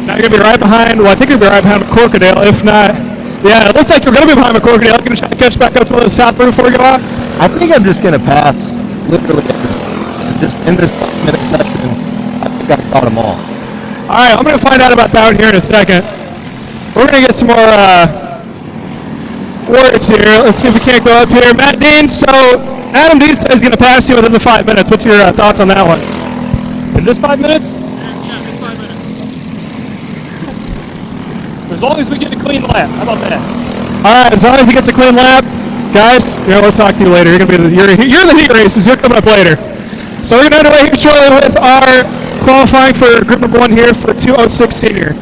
Now you're going to be right behind, well, I think you're going to be right behind McCorkadale. If not, yeah, it looks like you're going to be behind McCorkadale. You're going to try to catch back up to the top before we go out? I think I'm just going to pass, literally, just in this 5-minute section. I think I caught them all. All right, I'm going to find out about that one here in a second. We're going to get some more words here. Let's see if we can't go up here. Matt Dean, so Adam Dean says he's going to pass you within the 5 minutes. What's your thoughts on that one? In this 5 minutes? Yeah, this 5 minutes. As long as we get a clean lap. How about that? All right, as long as he gets a clean lap, guys, we'll talk to you later. You're going to be you're the heat races. You're coming up later. So we're going to underway here shortly with our qualifying for group number 1 here for 206 Senior.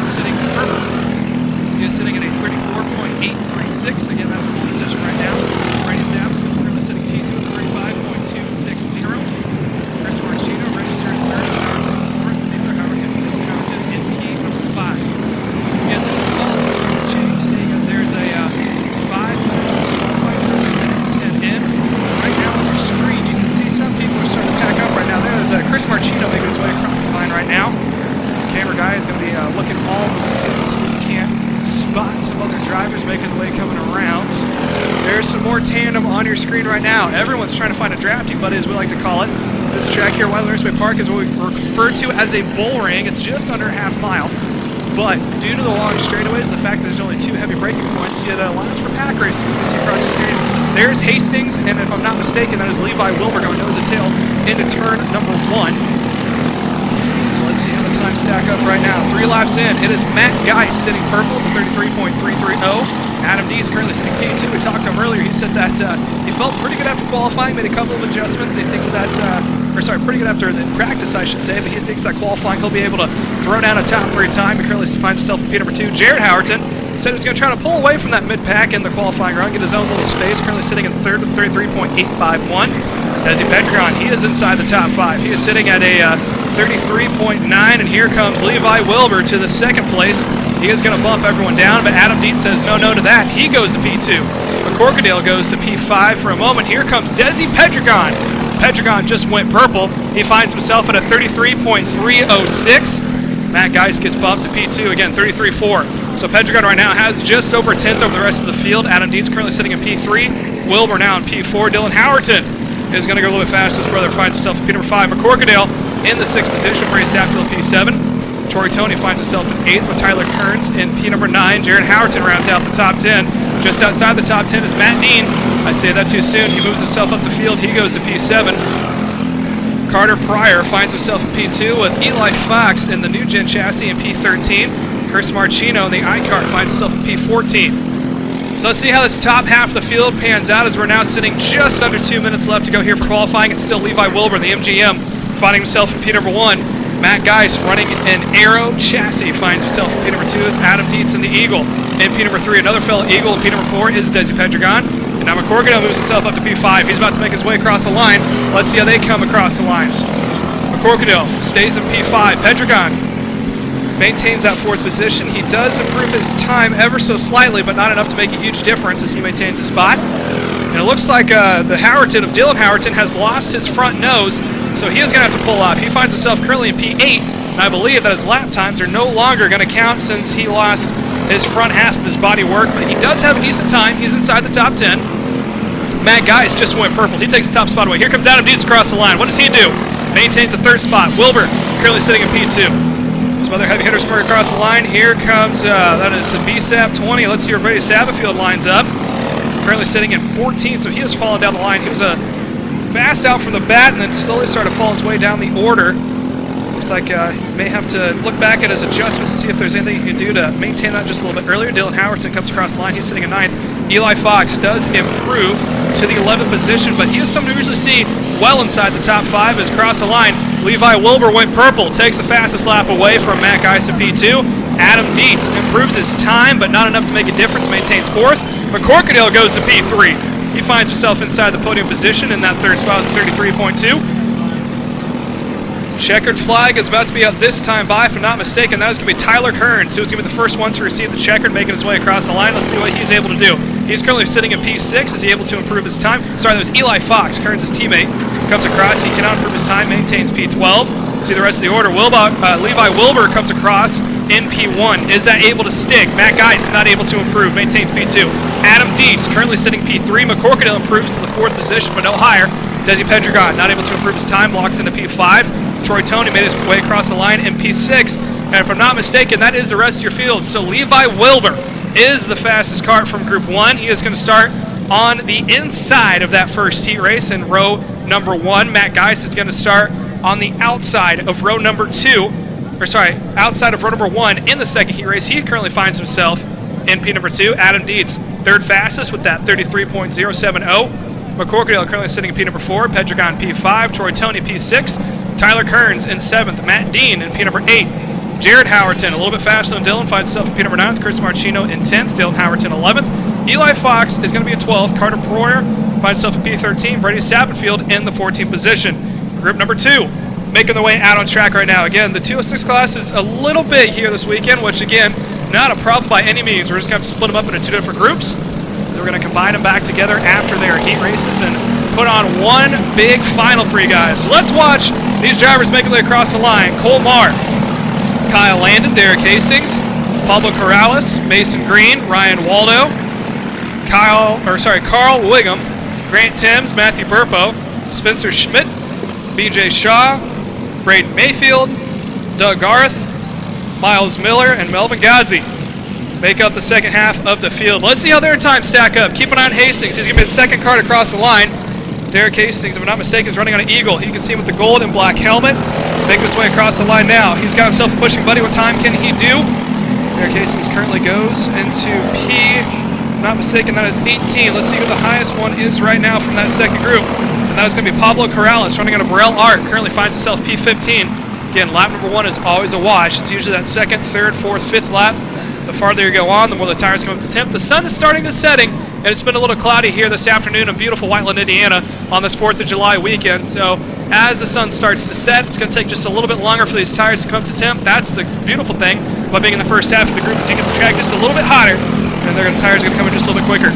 sitting purple. He is sitting at a 34.836. Again, that's pole position right now. Brady Zapp currently sitting P2 at 35.260. Chris Marchino registered third. Howardson fourth. Neither Howardson and Dylan Howardson in P5. Again, this is a policy change, seeing as there's a 5 minutes for qualifying, 10 in. Right now on your screen, you can see some people are starting to pack up right now. There's Chris Marchino making his way across the line right now. The camera guy is going to be looking all over the field so he can't spot some other drivers making the way coming around. There's some more tandem on your screen right now. Everyone's trying to find a drafty buddy, as we like to call it. This track here at Whiteland Raceway Park is what we refer to as a bull ring. It's just under a half mile. But due to the long straightaways, the fact that there's only 2 heavy braking points, it allows for pack racing, as we see across the screen. There's Hastings, and if I'm not mistaken, that is Levi Wilbur going nose to tail into turn number 1. So let's see how the times stack up right now. 3 laps in, it is Matt Geis sitting purple to 33.330. Adam D is currently sitting P2. We talked to him earlier. He said that he felt pretty good after qualifying, made a couple of adjustments. He thinks that, pretty good after the practice, I should say, but he thinks that qualifying he'll be able to throw down a top 3 time. He currently finds himself in P number 2. Jared Howerton said he was going to try to pull away from that mid-pack in the qualifying run, get his own little space, currently sitting in third with 33.851. Desi Petragon, he is inside the top 5. He is sitting at a 33.9, and here comes Levi Wilbur to the second place. He is going to bump everyone down, but Adam Dietz says no to that. He goes to P2. McCorkadale goes to P5 for a moment. Here comes Desi Petragon. Petragon just went purple. He finds himself at a 33.306. Matt Geis gets bumped to P2, again, 33.4. So Petragon right now has just over 10th over the rest of the field. Adam Dietz currently sitting in P3. Wilbur now in P4. Dylan Howerton is going to go a little bit faster. His brother finds himself in P number 5. McCorkadale in the 6th position. Brady Sackville P7. Troy Tony finds himself in 8th with Tyler Kearns in P number 9. Jared Howerton rounds out the top 10. Just outside the top 10 is Matt Dean. I say that too soon. He moves himself up the field. He goes to P7. Carter Pryor finds himself in P2 with Eli Fox in the new gen chassis in P13. Chris Marchino in the iCart finds himself in P14. So let's see how this top half of the field pans out, as we're now sitting just under 2 minutes left to go here for qualifying. It's still Levi Wilbur, the MGM, finding himself in P number 1. Matt Geis running an Aero chassis finds himself in P number 2 with Adam Dietz in the Eagle. In P number 3, another fellow Eagle. In P number 4 is Desi Petragon. And now McCorkadale moves himself up to P5. He's about to make his way across the line. Let's see how they come across the line. McCorkadale stays in P5. Petragon maintains that 4th position. He does improve his time ever so slightly, but not enough to make a huge difference as he maintains his spot. And it looks like the Howerton of Dylan Howerton has lost his front nose, so he is going to have to pull off. He finds himself currently in P8, and I believe that his lap times are no longer going to count since he lost his front half of his body work, but he does have a decent time. He's inside the top 10. Matt Geis just went purple. He takes the top spot away. Here comes Adam Dietz across the line. What does he do? Maintains the 3rd spot. Wilbur currently sitting in P2. Some other heavy hitters spur across the line. Here comes, that is the BSAP 20. Let's see where Brady Sabafield lines up. Currently sitting in 14th, so he has fallen down the line. He was fast out from the bat and then slowly started to fall his way down the order. Looks like he may have to look back at his adjustments to see if there's anything he can do to maintain that just a little bit earlier. Dylan Howerton comes across the line. He's sitting in 9th. Eli Fox does improve to the 11th position, but he is someone who usually see well inside the top 5 as across the line. Levi Wilbur went purple, takes the fastest lap away from Matt Geis at P2. Adam Dietz improves his time, but not enough to make a difference, maintains 4th. McCorkadale goes to P3. He finds himself inside the podium position in that 3rd spot with 33.2. Checkered flag is about to be out this time by, if I'm not mistaken. That is going to be Tyler Kearns, who is going to be the first one to receive the checkered, making his way across the line. Let's see what he's able to do. He's currently sitting in P6. Is he able to improve his time? Sorry, that was Eli Fox, Kearns' teammate. Comes across. He cannot improve his time, maintains P12. See the rest of the order. Levi Wilbur comes across in P1. Is that able to stick? Matt Geis not able to improve, maintains P2. Adam Dietz currently sitting P3. McCorkadale improves to the 4th position, but no higher. Desi Petragon not able to improve his time, blocks into P5. Troy Tony made his way across the line in P6. And if I'm not mistaken, that is the rest of your field. So Levi Wilbur is the fastest kart from Group 1. He is going to start on the inside of that first heat race in row number 1. Matt Geis is going to start on the outside of row number 2. Outside of row number 1 in the second heat race. He currently finds himself in P number 2. Adam Dietz, 3rd fastest with that 33.070. McCorkadale currently sitting in P number 4. Petragon P5. Troy Tony P6. Tyler Kearns in 7th. Matt Dean in P number 8. Jared Howerton, a little bit faster than Dylan, finds himself in P number 9th. Chris Marchino in 10th. Dylan Howerton 11th. Eli Fox is going to be in 12th. Carter Proyer finds himself in P13. Brady Sappenfield in the 14th position. Group number 2 making their way out on track right now. Again, the 206 class is a little big here this weekend, which again, not a problem by any means. We're just going to have to split them up into 2 different groups. We're going to combine them back together after their heat races and put on one big final for you guys. So let's watch these drivers making their way across the line. Cole Marr, Kyle Landon, Derek Hastings, Pablo Corrales, Mason Green, Ryan Waldo, Carl Wiggum, Grant Timms, Matthew Burpo, Spencer Schmidt, BJ Shaw, Braden Mayfield, Doug Garth, Miles Miller, and Melvin Godsey make up the second half of the field. Let's see how their times stack up. Keep an eye on Hastings. He's going to be the second card across the line. Derek Hastings, if I'm not mistaken, is running on an Eagle. You can see him with the gold and black helmet. Making his way across the line now. He's got himself a pushing buddy. What time can he do? Derek Hastings currently goes into P, if I'm not mistaken, that is 18. Let's see who the highest one is right now from that second group. And that is going to be Pablo Corrales running on a Burrell Art. Currently finds himself P15. Again, lap number 1 is always a wash. It's usually that second, third, fourth, fifth lap. The farther you go on, the more the tires come up to temp. The sun is starting to setting, and it's been a little cloudy here this afternoon in beautiful Whiteland, Indiana on this 4th of July weekend. So as the sun starts to set, it's going to take just a little bit longer for these tires to come up to temp. That's the beautiful thing about being in the first half of the group is you get the track just a little bit hotter, and the tires are going to come in just a little bit quicker.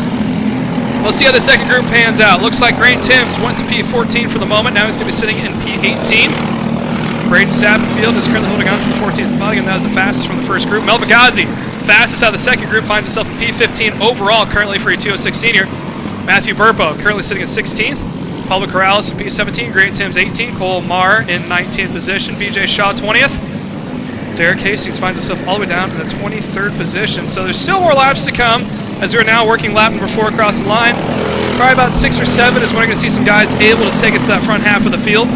Let's see how the second group pans out. Looks like Grant Timms went to P14 for the moment. Now he's going to be sitting in P18. Braden Sappenfield is currently holding on to the 14th spot, and that was the fastest from the first group. Melvin Godsey, fastest out of the second group, finds himself in P15 overall, currently for a 206 senior. Matthew Burpo, currently sitting in 16th. Pablo Corrales in P17, Grant Timms 18, Cole Marr in 19th position, BJ Shaw 20th. Derek Hastings finds himself all the way down to the 23rd position. So there's still more laps to come as we're now working lap number 4 across the line. Probably about 6 or 7 is when we're going to see some guys able to take it to that front half of the field.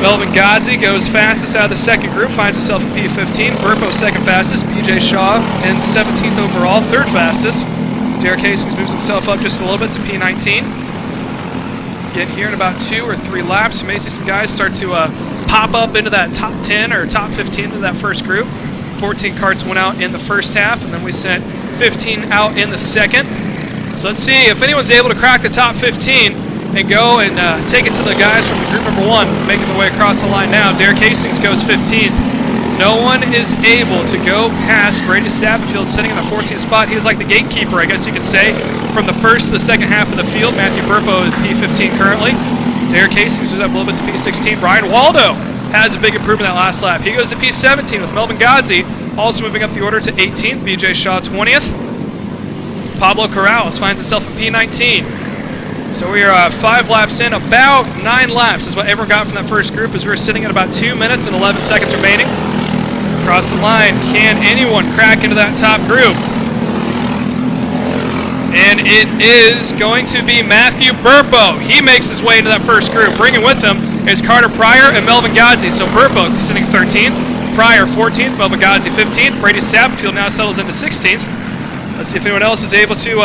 Melvin Godsey goes fastest out of the second group, finds himself in P15. Burpo second fastest. BJ Shaw in 17th overall, third fastest. Derek Hastings moves himself up just a little bit to P19. Get here in about 2 or 3 laps. You may see some guys start to pop up into that top 10 or top 15 of that first group. 14 carts went out in the first half, and then we sent 15 out in the second. So let's see if anyone's able to crack the top 15 and go and take it to the guys from the group number 1, making their way across the line now. Derek Hastings goes 15th. No one is able to go past Brady Sappenfield sitting in the 14th spot. He is like the gatekeeper, I guess you could say, from the first to the second half of the field. Matthew Burpo is P15 currently. Derek Hastings moves up a little bit to P16. Brian Waldo has a big improvement that last lap. He goes to P17 with Melvin Godsey also moving up the order to 18th. BJ Shaw 20th. Pablo Corrales finds himself in P19. So we are 5 laps in. About 9 laps is what everyone got from that first group as we were sitting at about 2 minutes and 11 seconds remaining. Across the line, can anyone crack into that top group? And it is going to be Matthew Burpo. He makes his way into that first group. Bringing with him is Carter Pryor and Melvin Godsey. So Burpo sitting 13th, Pryor 14th, Melvin Godsey 15th. Brady Sappenfield now settles into 16th. Let's see if anyone else is able to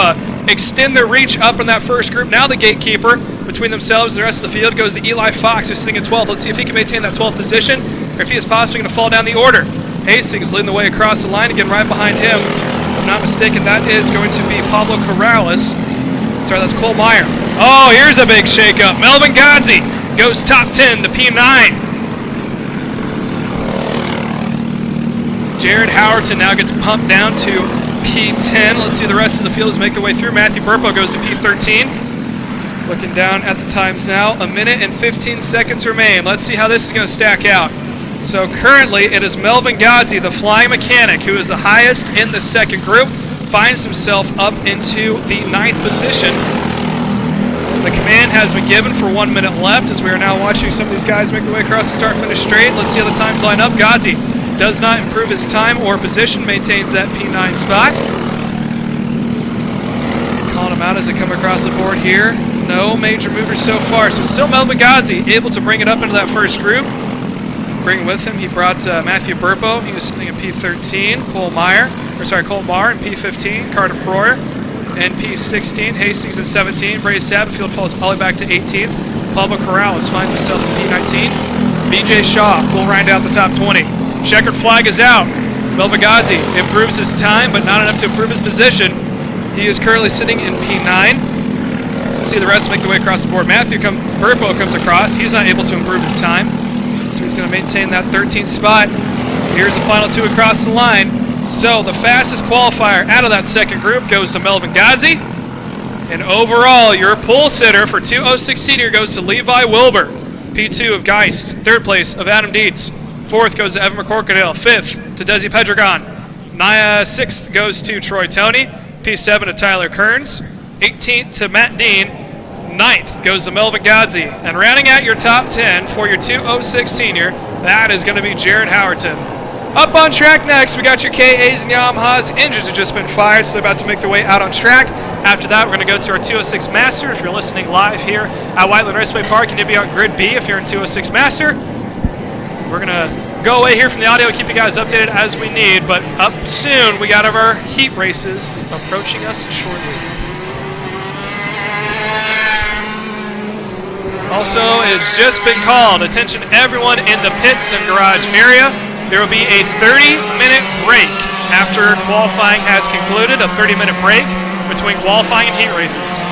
extend their reach up in that first group. Now the gatekeeper between themselves and the rest of the field goes to Eli Fox, who's sitting in 12th. Let's see if he can maintain that 12th position or if he is possibly going to fall down the order. Hastings leading the way across the line. Again, right behind him, if I'm not mistaken, that is going to be Pablo Corrales. Sorry, that's Cole Meyer. Oh, here's a big shakeup. Melvin Godsey goes top 10 to P9. Jared Howerton now gets pumped down to P10. Let's see the rest of the field make their way through. Matthew Burpo goes to P13. Looking down at the times now, 1 minute and 15 seconds remain. Let's see how this is going to stack out. So currently it is Melvin Godsey, the flying mechanic, who is the highest in the second group, finds himself up into the 9th position. The command has been given for 1 minute left as we are now watching some of these guys make their way across the start-finish straight. Let's see how the times line up. Godsey does not improve his time or position, maintains that P9 spot. Calling him out as they come across the board here. No major movers so far. So still Melvin Godsey able to bring it up into that first group. Bring with him, he brought Matthew Burpo. He was sitting in P13. Cole Marr in P15. Carter Proyer in P16. Hastings in 17. Brady Sappenfield falls all the way back to 18th. Pablo Corrales finds himself in P19. BJ Shaw will round out the top 20. Checkered flag is out. Melvin Ghazi improves his time, but not enough to improve his position. He is currently sitting in P9. Let's see the rest make their way across the board. Matthew Burpo comes across. He's not able to improve his time, so he's going to maintain that 13th spot. Here's the final two across the line. So the fastest qualifier out of that second group goes to Melvin Ghazi. And overall, your pole sitter for 206 senior goes to Levi Wilbur. P2 of Geist. Third place of Adam Dietz. Fourth goes to Evan McCorkadale. Fifth to Desi Pedregon. Sixth goes to Troy Toney. P7 to Tyler Kearns. 18th to Matt Dean. Ninth goes to Melvin Ghazi. And rounding out your top 10 for your 206 senior, that is going to be Jared Howerton. Up on track next, we got your KAs and Yamahas. Engines have just been fired, so they're about to make their way out on track. After that, we're going to go to our 206 Master. If you're listening live here at Whiteland Raceway Park, you need to be on Grid B if you're in 206 Master. We're going to go away here from the audio, keep you guys updated as we need, but up soon, we got our heat races approaching us shortly. Also, it's just been called, attention everyone in the pits and garage area, there will be a 30-minute break after qualifying has concluded, a 30-minute break between qualifying and heat races.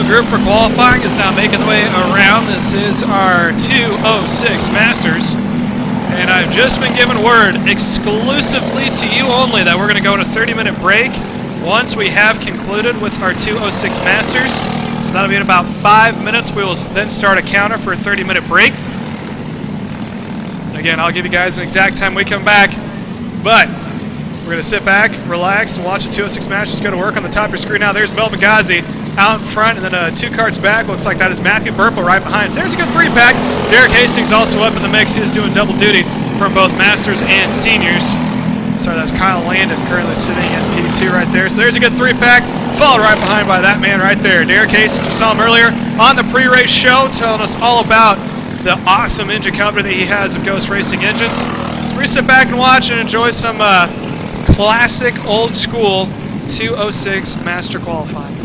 group for qualifying is now making the way around. This is our 206 Masters. And I've just been given word exclusively to you only that we're going to go on a 30-minute break once we have concluded with our 206 Masters. So that'll be in about 5 minutes. We will then start a counter for a 30-minute break. Again, I'll give you guys an exact time we come back. But we're going to sit back, relax, and watch the 206 Masters go to work. On the top of your screen now, there's Mel Benghazi out in front, and then 2 karts back. Looks like that is Matthew Burple right behind. So there's a good 3-pack. Derek Hastings also up in the mix. He is doing double duty from both Masters and Seniors. Sorry, that's Kyle Landon currently sitting in P2 right there. So there's a good 3-pack, followed right behind by that man right there. Derek Hastings, we saw him earlier on the pre-race show, telling us all about the awesome engine company that he has of Ghost Racing Engines. So we sit back and watch and enjoy some classic old school 206 Master qualifying.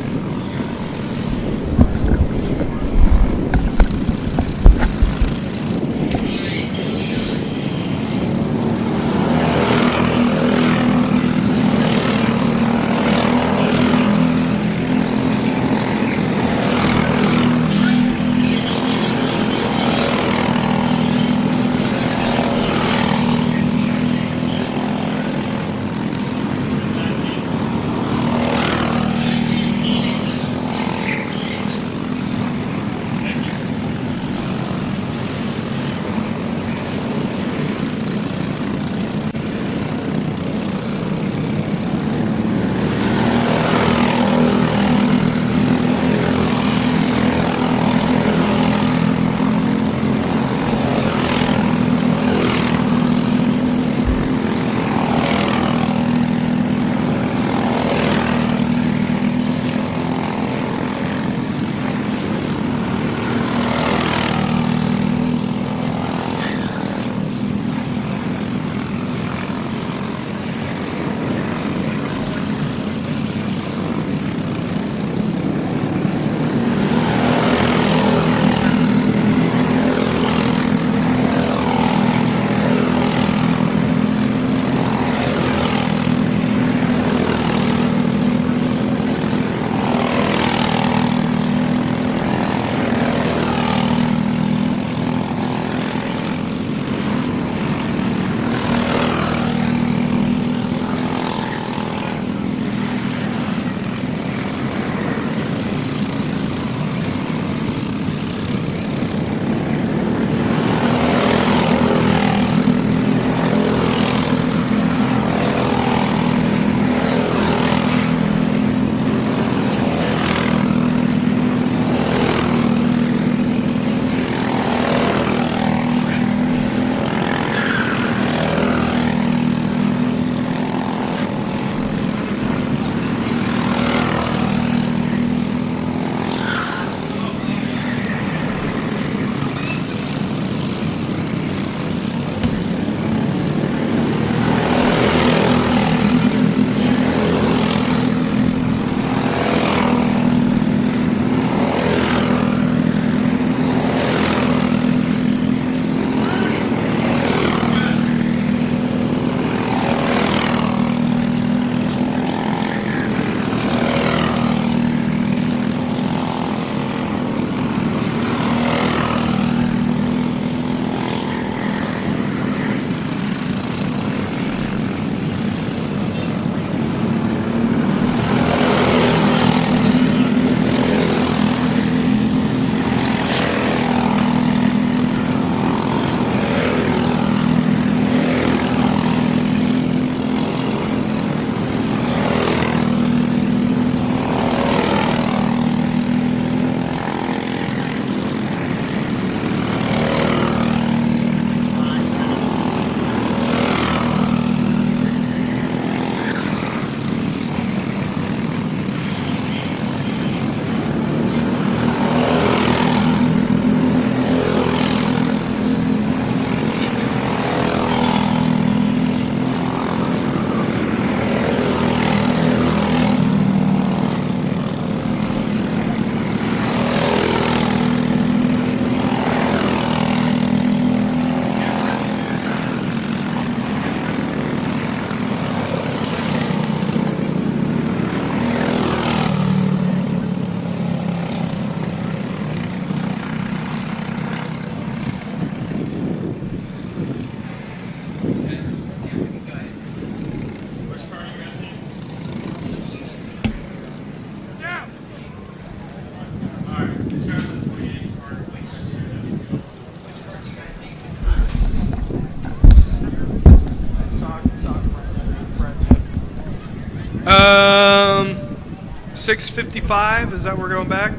6:55. Is that we're going back?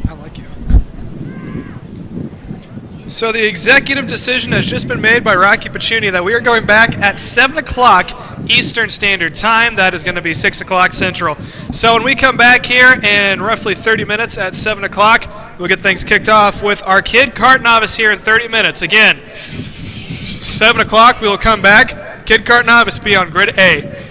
I like you. So the executive decision has just been made by Rocky Paccioni that we are going back at 7 o'clock Eastern Standard Time. That is going to be 6 o'clock Central. So when we come back here in roughly 30 minutes at 7 o'clock, we'll get things kicked off with our kid Kart Novice here in 30 minutes. Again, 7 o'clock, we will come back. Kid Kart Novice be on grid A.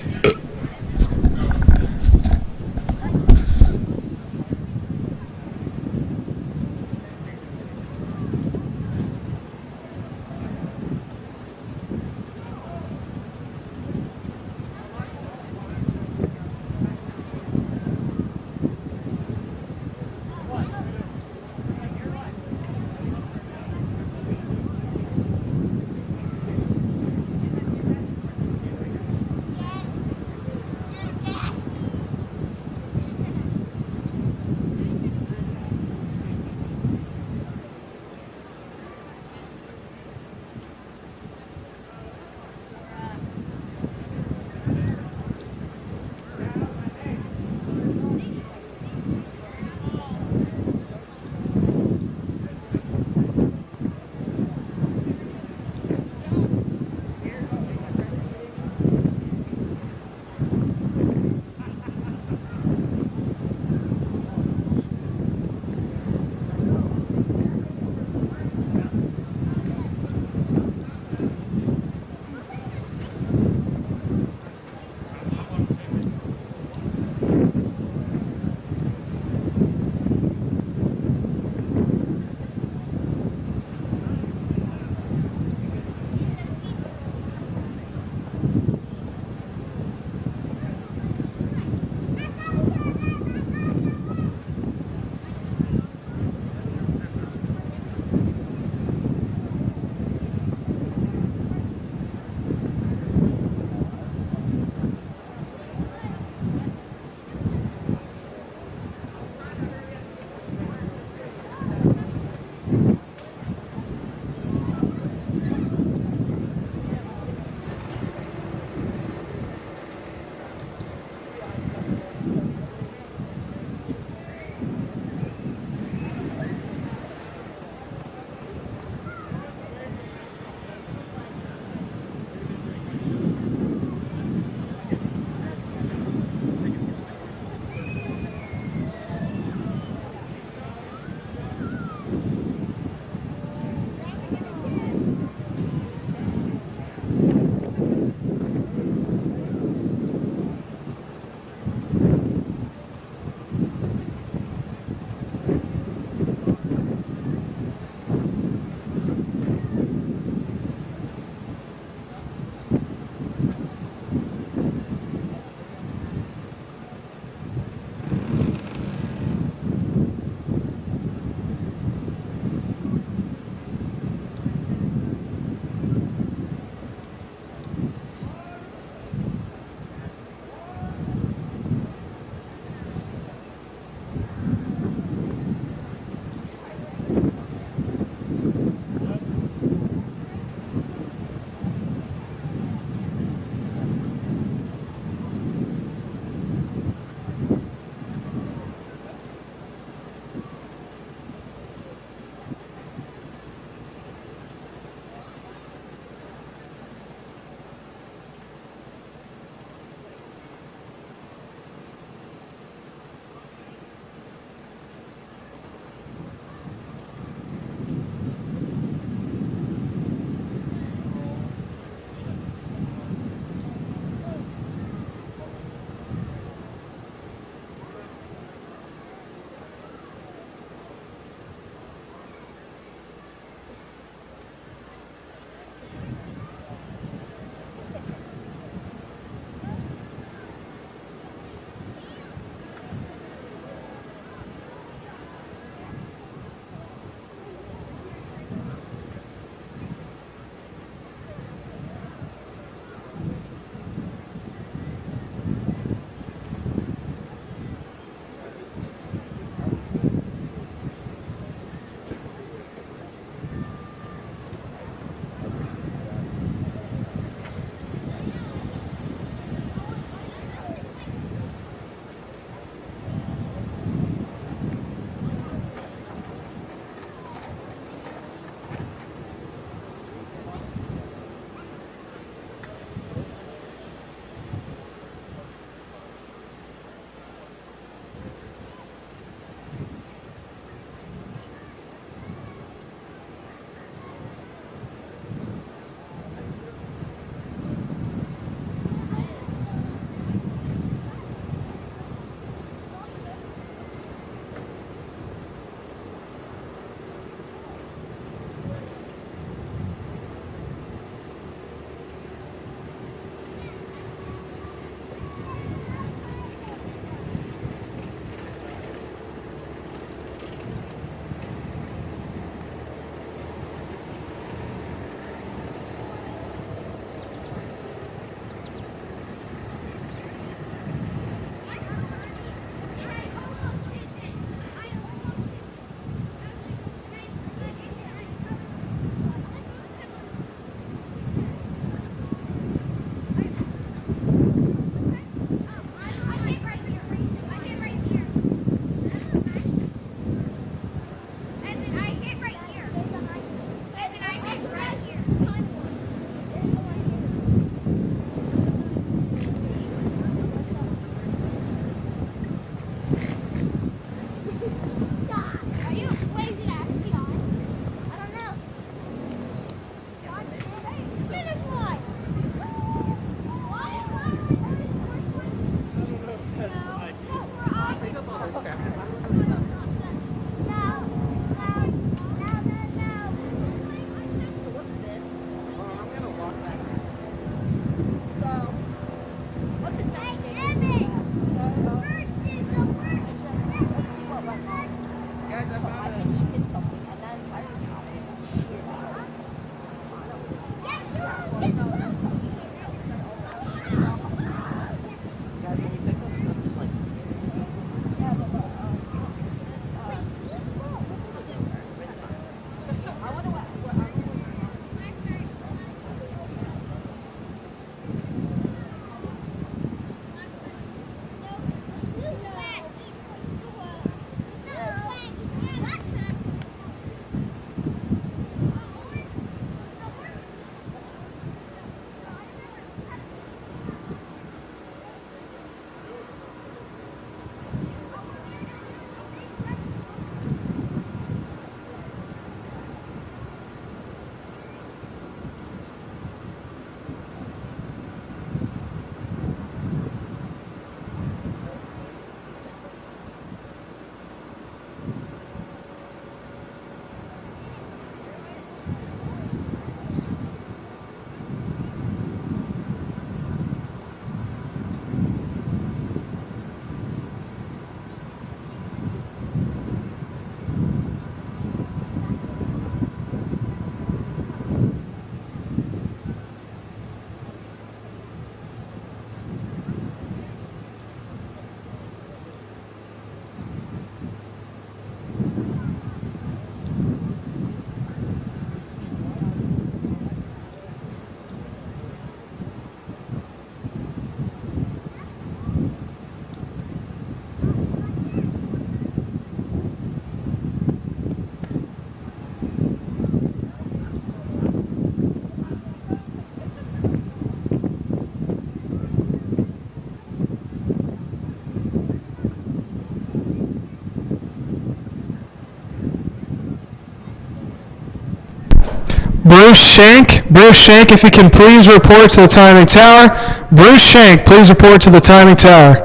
Bruce Shank, if you can please report to the timing tower. Bruce Shank, please report to the timing tower.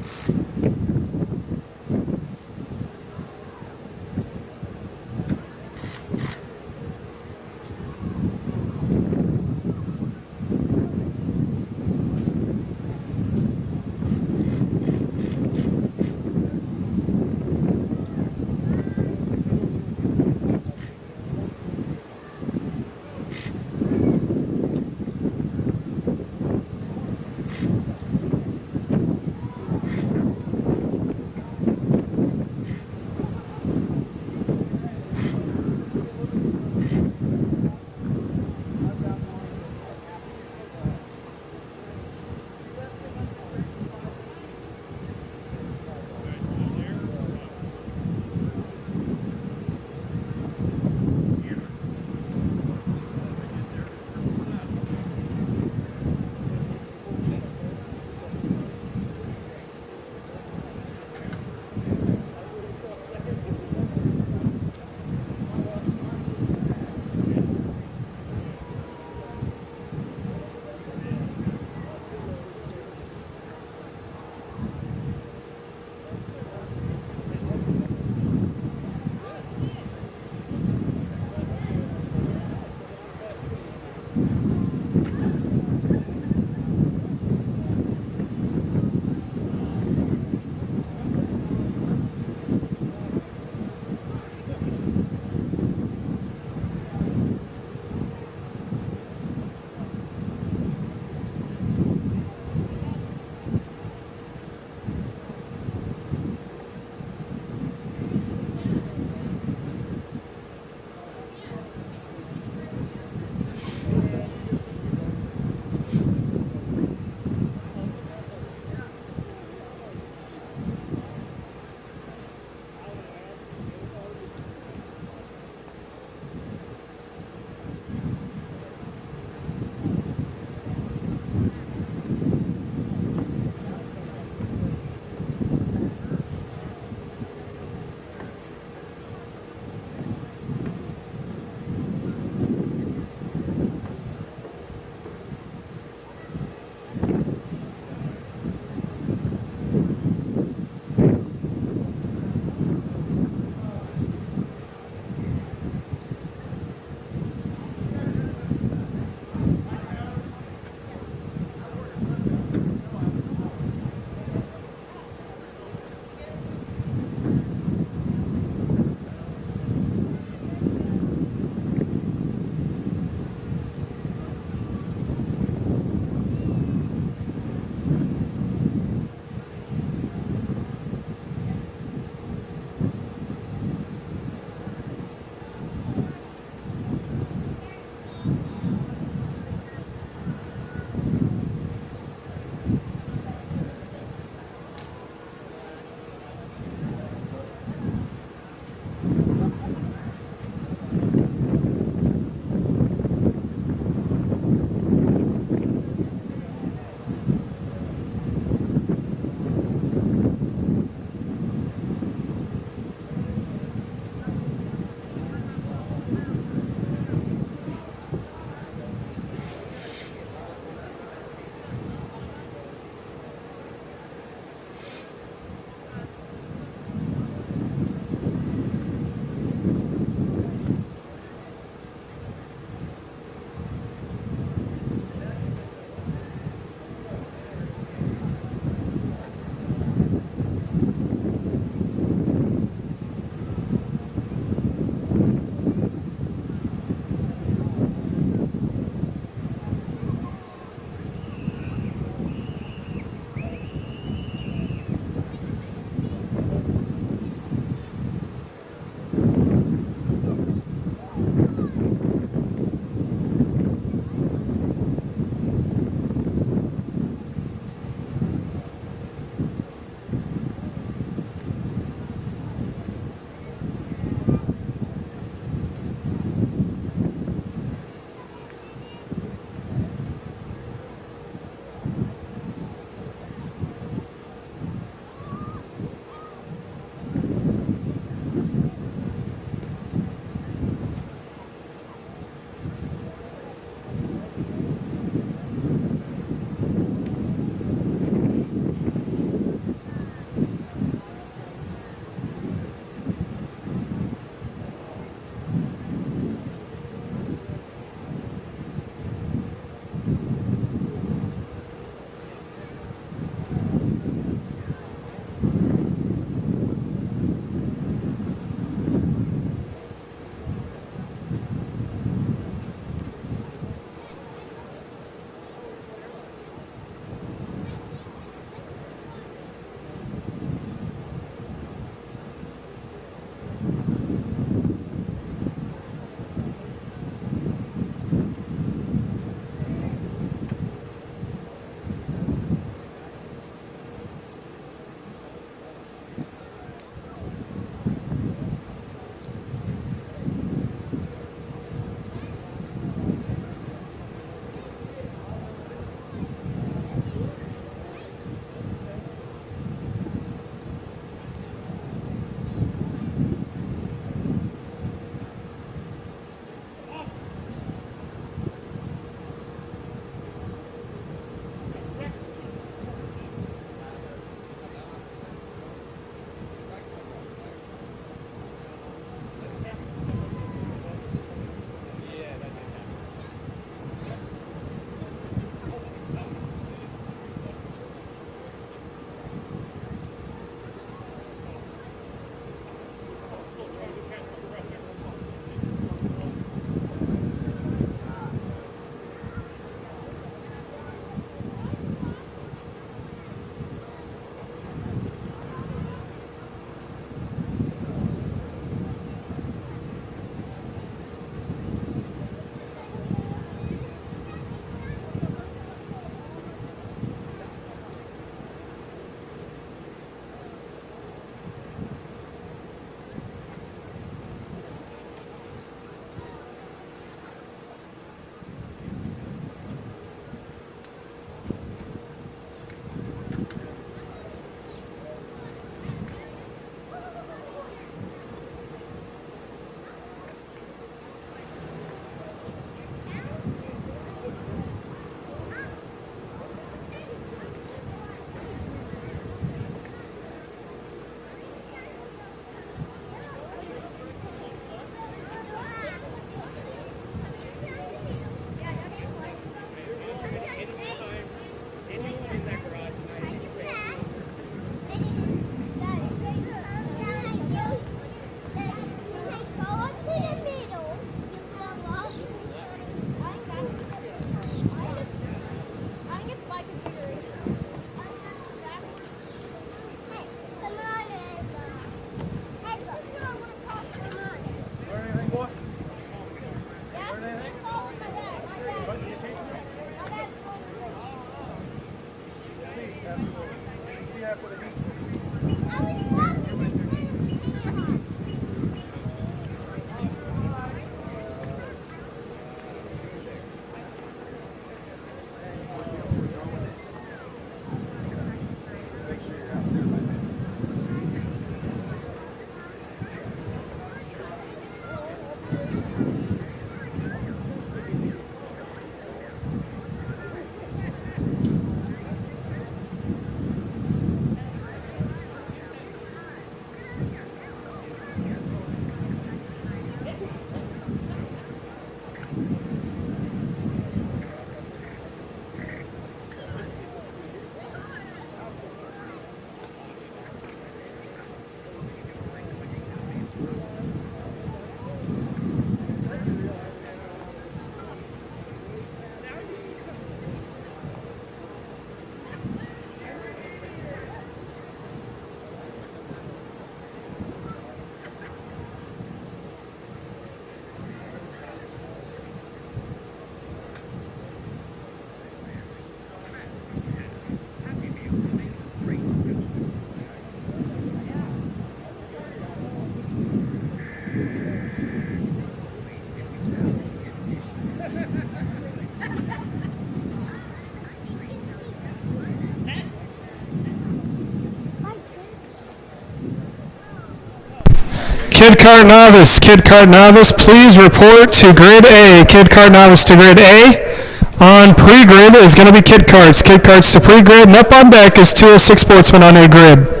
Kart Novice. Kart Novice, please report to Grid A. Kart Novice to Grid A. On pre-grid is going to be Kid Karts. Kid Karts to pre-grid, and up on deck is 206 Sportsman on A grid.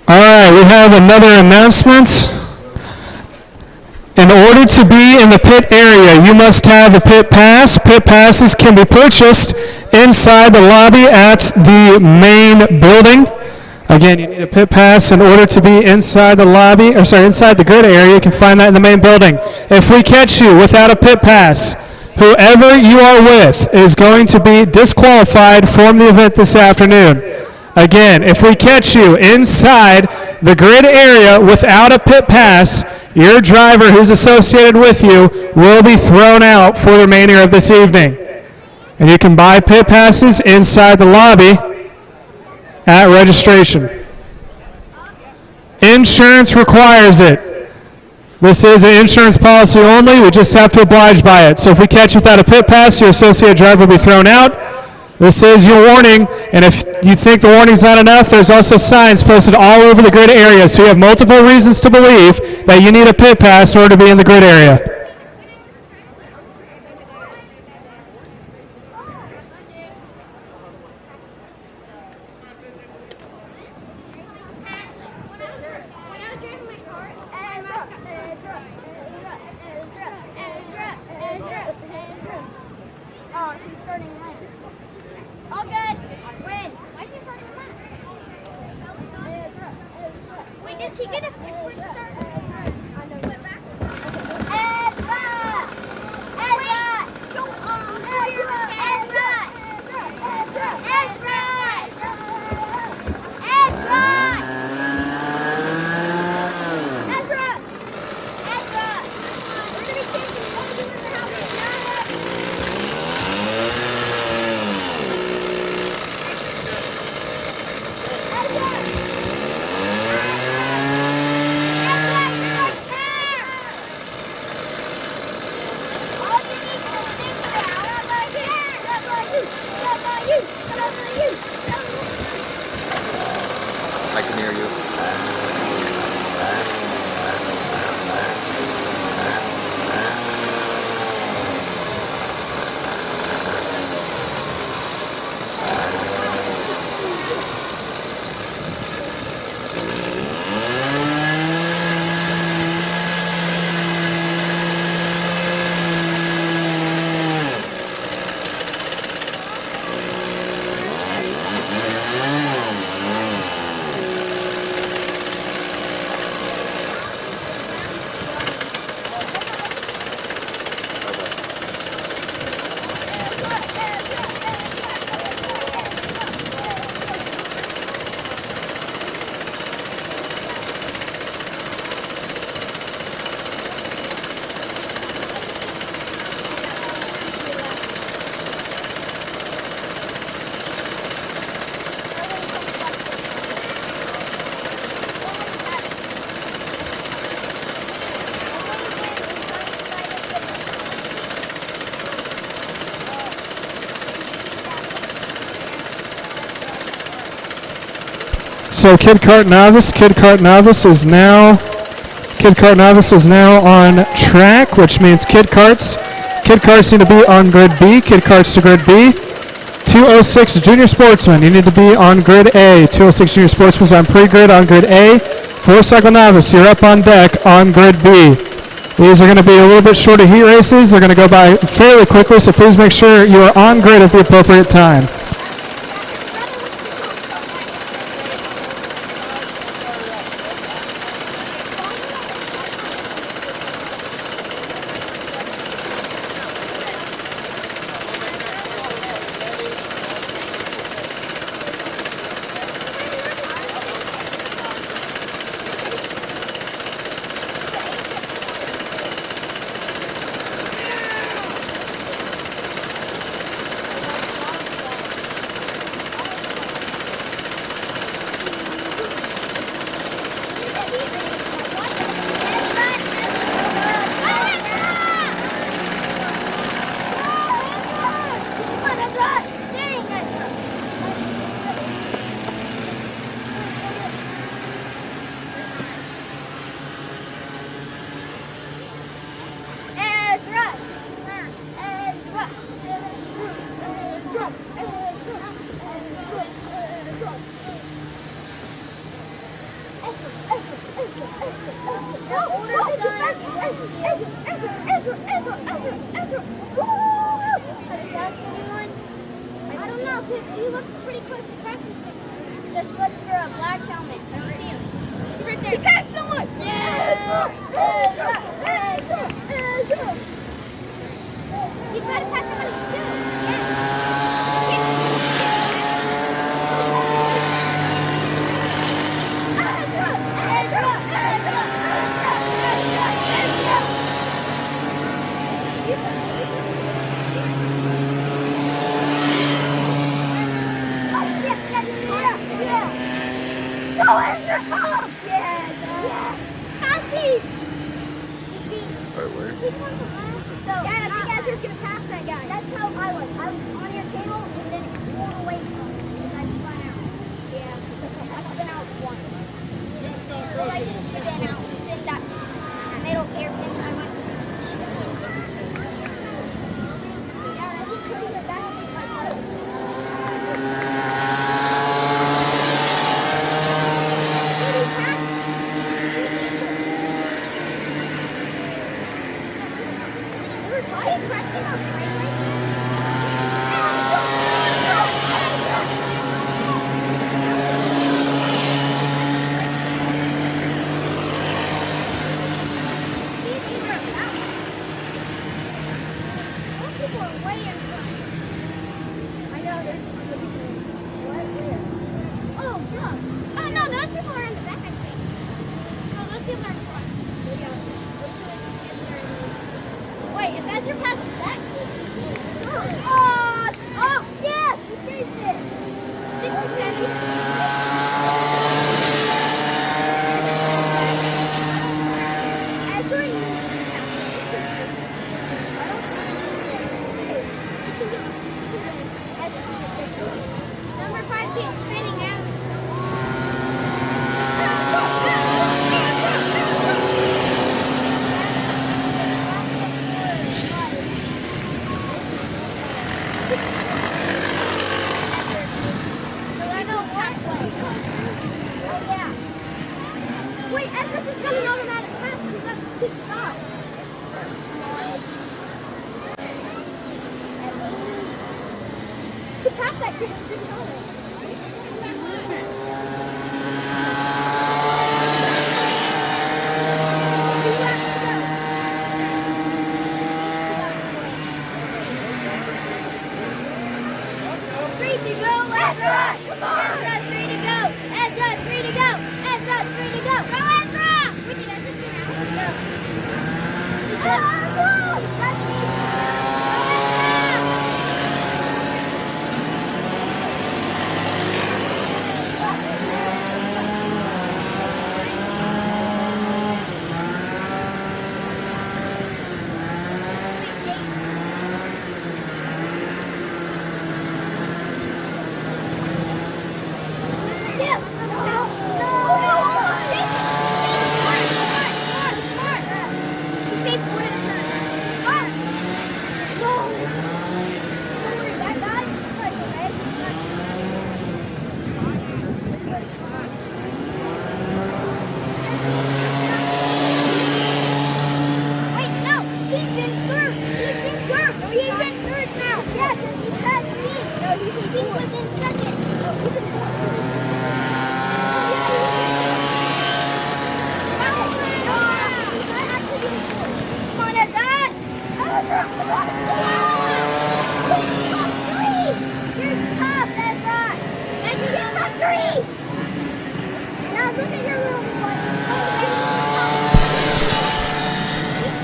All right, we have another announcement. In order to be in the pit area, you must have a pit pass. Pit passes can be purchased inside the lobby at the main building. Again, you need a pit pass in order to be inside the lobby, or sorry, inside the grid area. You can find that in the main building. If we catch you without a pit pass, whoever you are with is going to be disqualified from the event this afternoon. Again, if we catch you inside the grid area without a pit pass, your driver who's associated with you will be thrown out for the remainder of this evening. And you can buy pit passes inside the lobby at registration. Insurance requires it. This is an insurance policy only. We just have to oblige by it. So if we catch you without a pit pass, your associated driver will be thrown out. This is your warning, and if you think the warning's not enough, there's also signs posted all over the grid area, so you have multiple reasons to believe that you need a pit pass in order to be in the grid area. I can hear you. So Kid Kart Novice is now on track, which means Kid Karts need to be on grid B. Kid Karts to grid B. 206 Junior Sportsman, you need to be on grid A. 206 Junior Sportsman's on pre-grid on grid A. 4-Cycle Novice, you're up on deck on grid B. These are going to be a little bit shorter heat races. They're going to go by fairly quickly, so please make sure you are on grid at the appropriate time. You look pretty close to passing someone. Just look for a black helmet. I don't see him. He's right there. He passed someone! Yeah! He's about to pass somebody too. Yeah. start were. Yeah, you guys are gonna pass that guy. That's how I was. I was on your table and then it rolled away from me and I spun out. Yeah, I spun out once. Well, I didn't spin out. It's in that middle hairpin I went to. Yeah, that's pretty good. That's my fault. Wait, if that's your pass back. Oh, yes, you saved it. 67. Number 5 keeps spinning out. Wait, Ezra is coming over that fast because that's a good stop. To pass that kid, it's good Free to go, Ezra! Ezra's free to go! Ezra's free to go! Ezra's free to go! Go, Ezra! Wait, did Ezra spin out? No. That's me!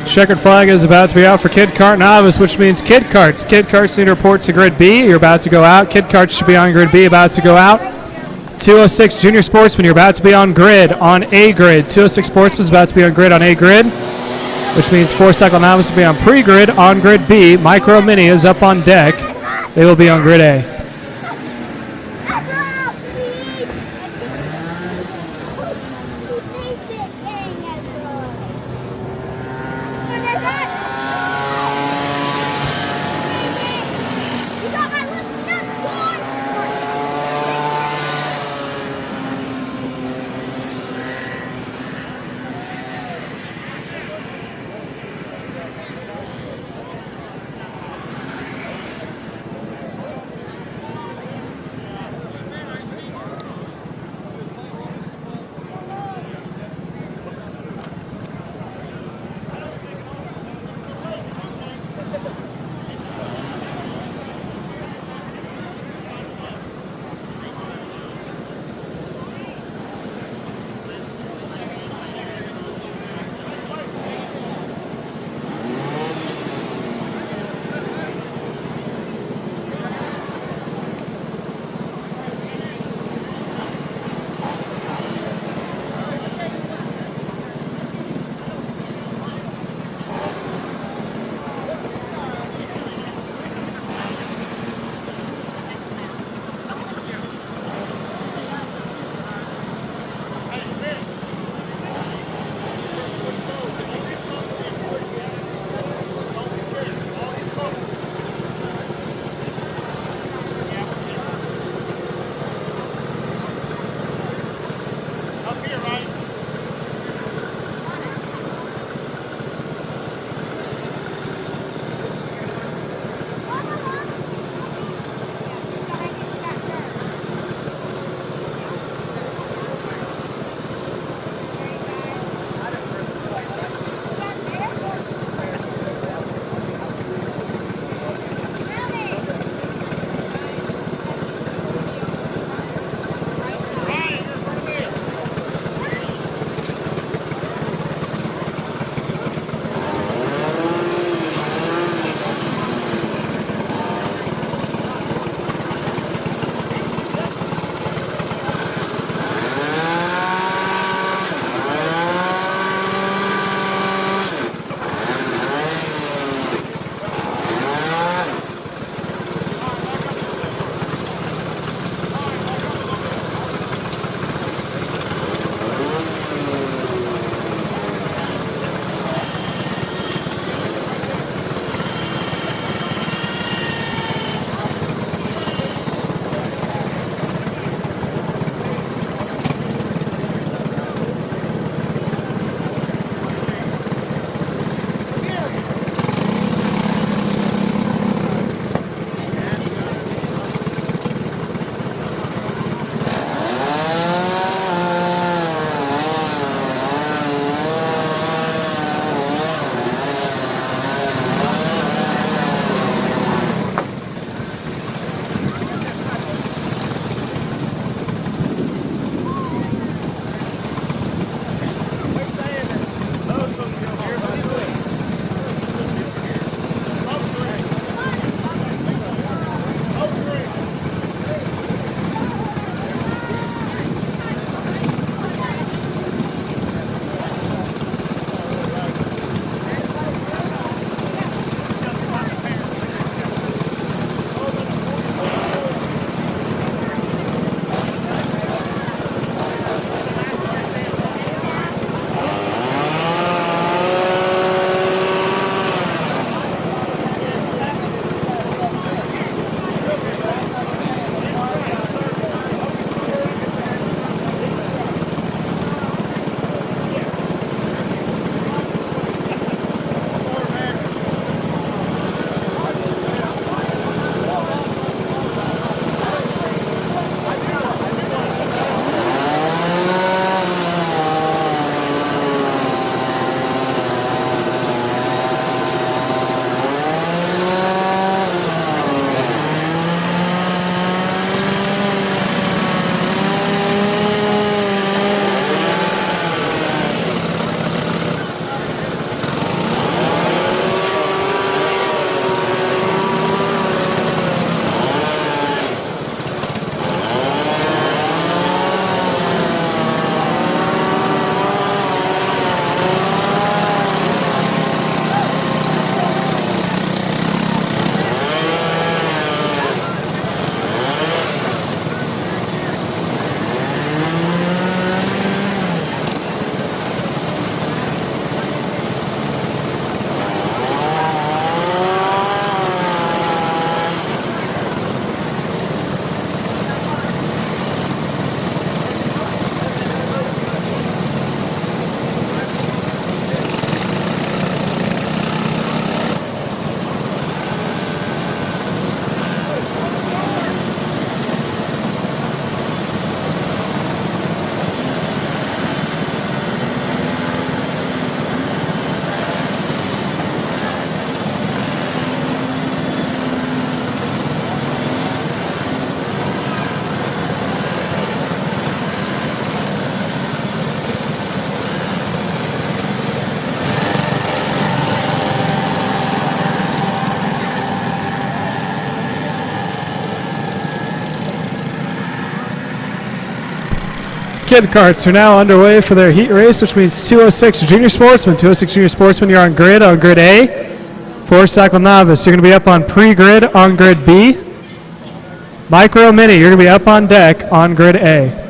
Checkered flag is about to be out for Kid Kart Novice, which means Kid Karts. Kid Karts need to report to grid B. You're about to go out. Kid Karts should be on grid B, about to go out. 206 Junior Sportsman, you're about to be on grid on A grid. 206 Sportsman is about to be on grid on A grid, which means 4-cycle Novice will be on pre-grid on grid B. Micro Mini is up on deck. They will be on grid A. kid carts are now underway for their heat race, which means 206 junior sportsmen. 206 junior sportsmen, you're on grid A. For cycle novice, you're going to be up on pre-grid on grid B. Micro mini, you're going to be up on deck on grid A.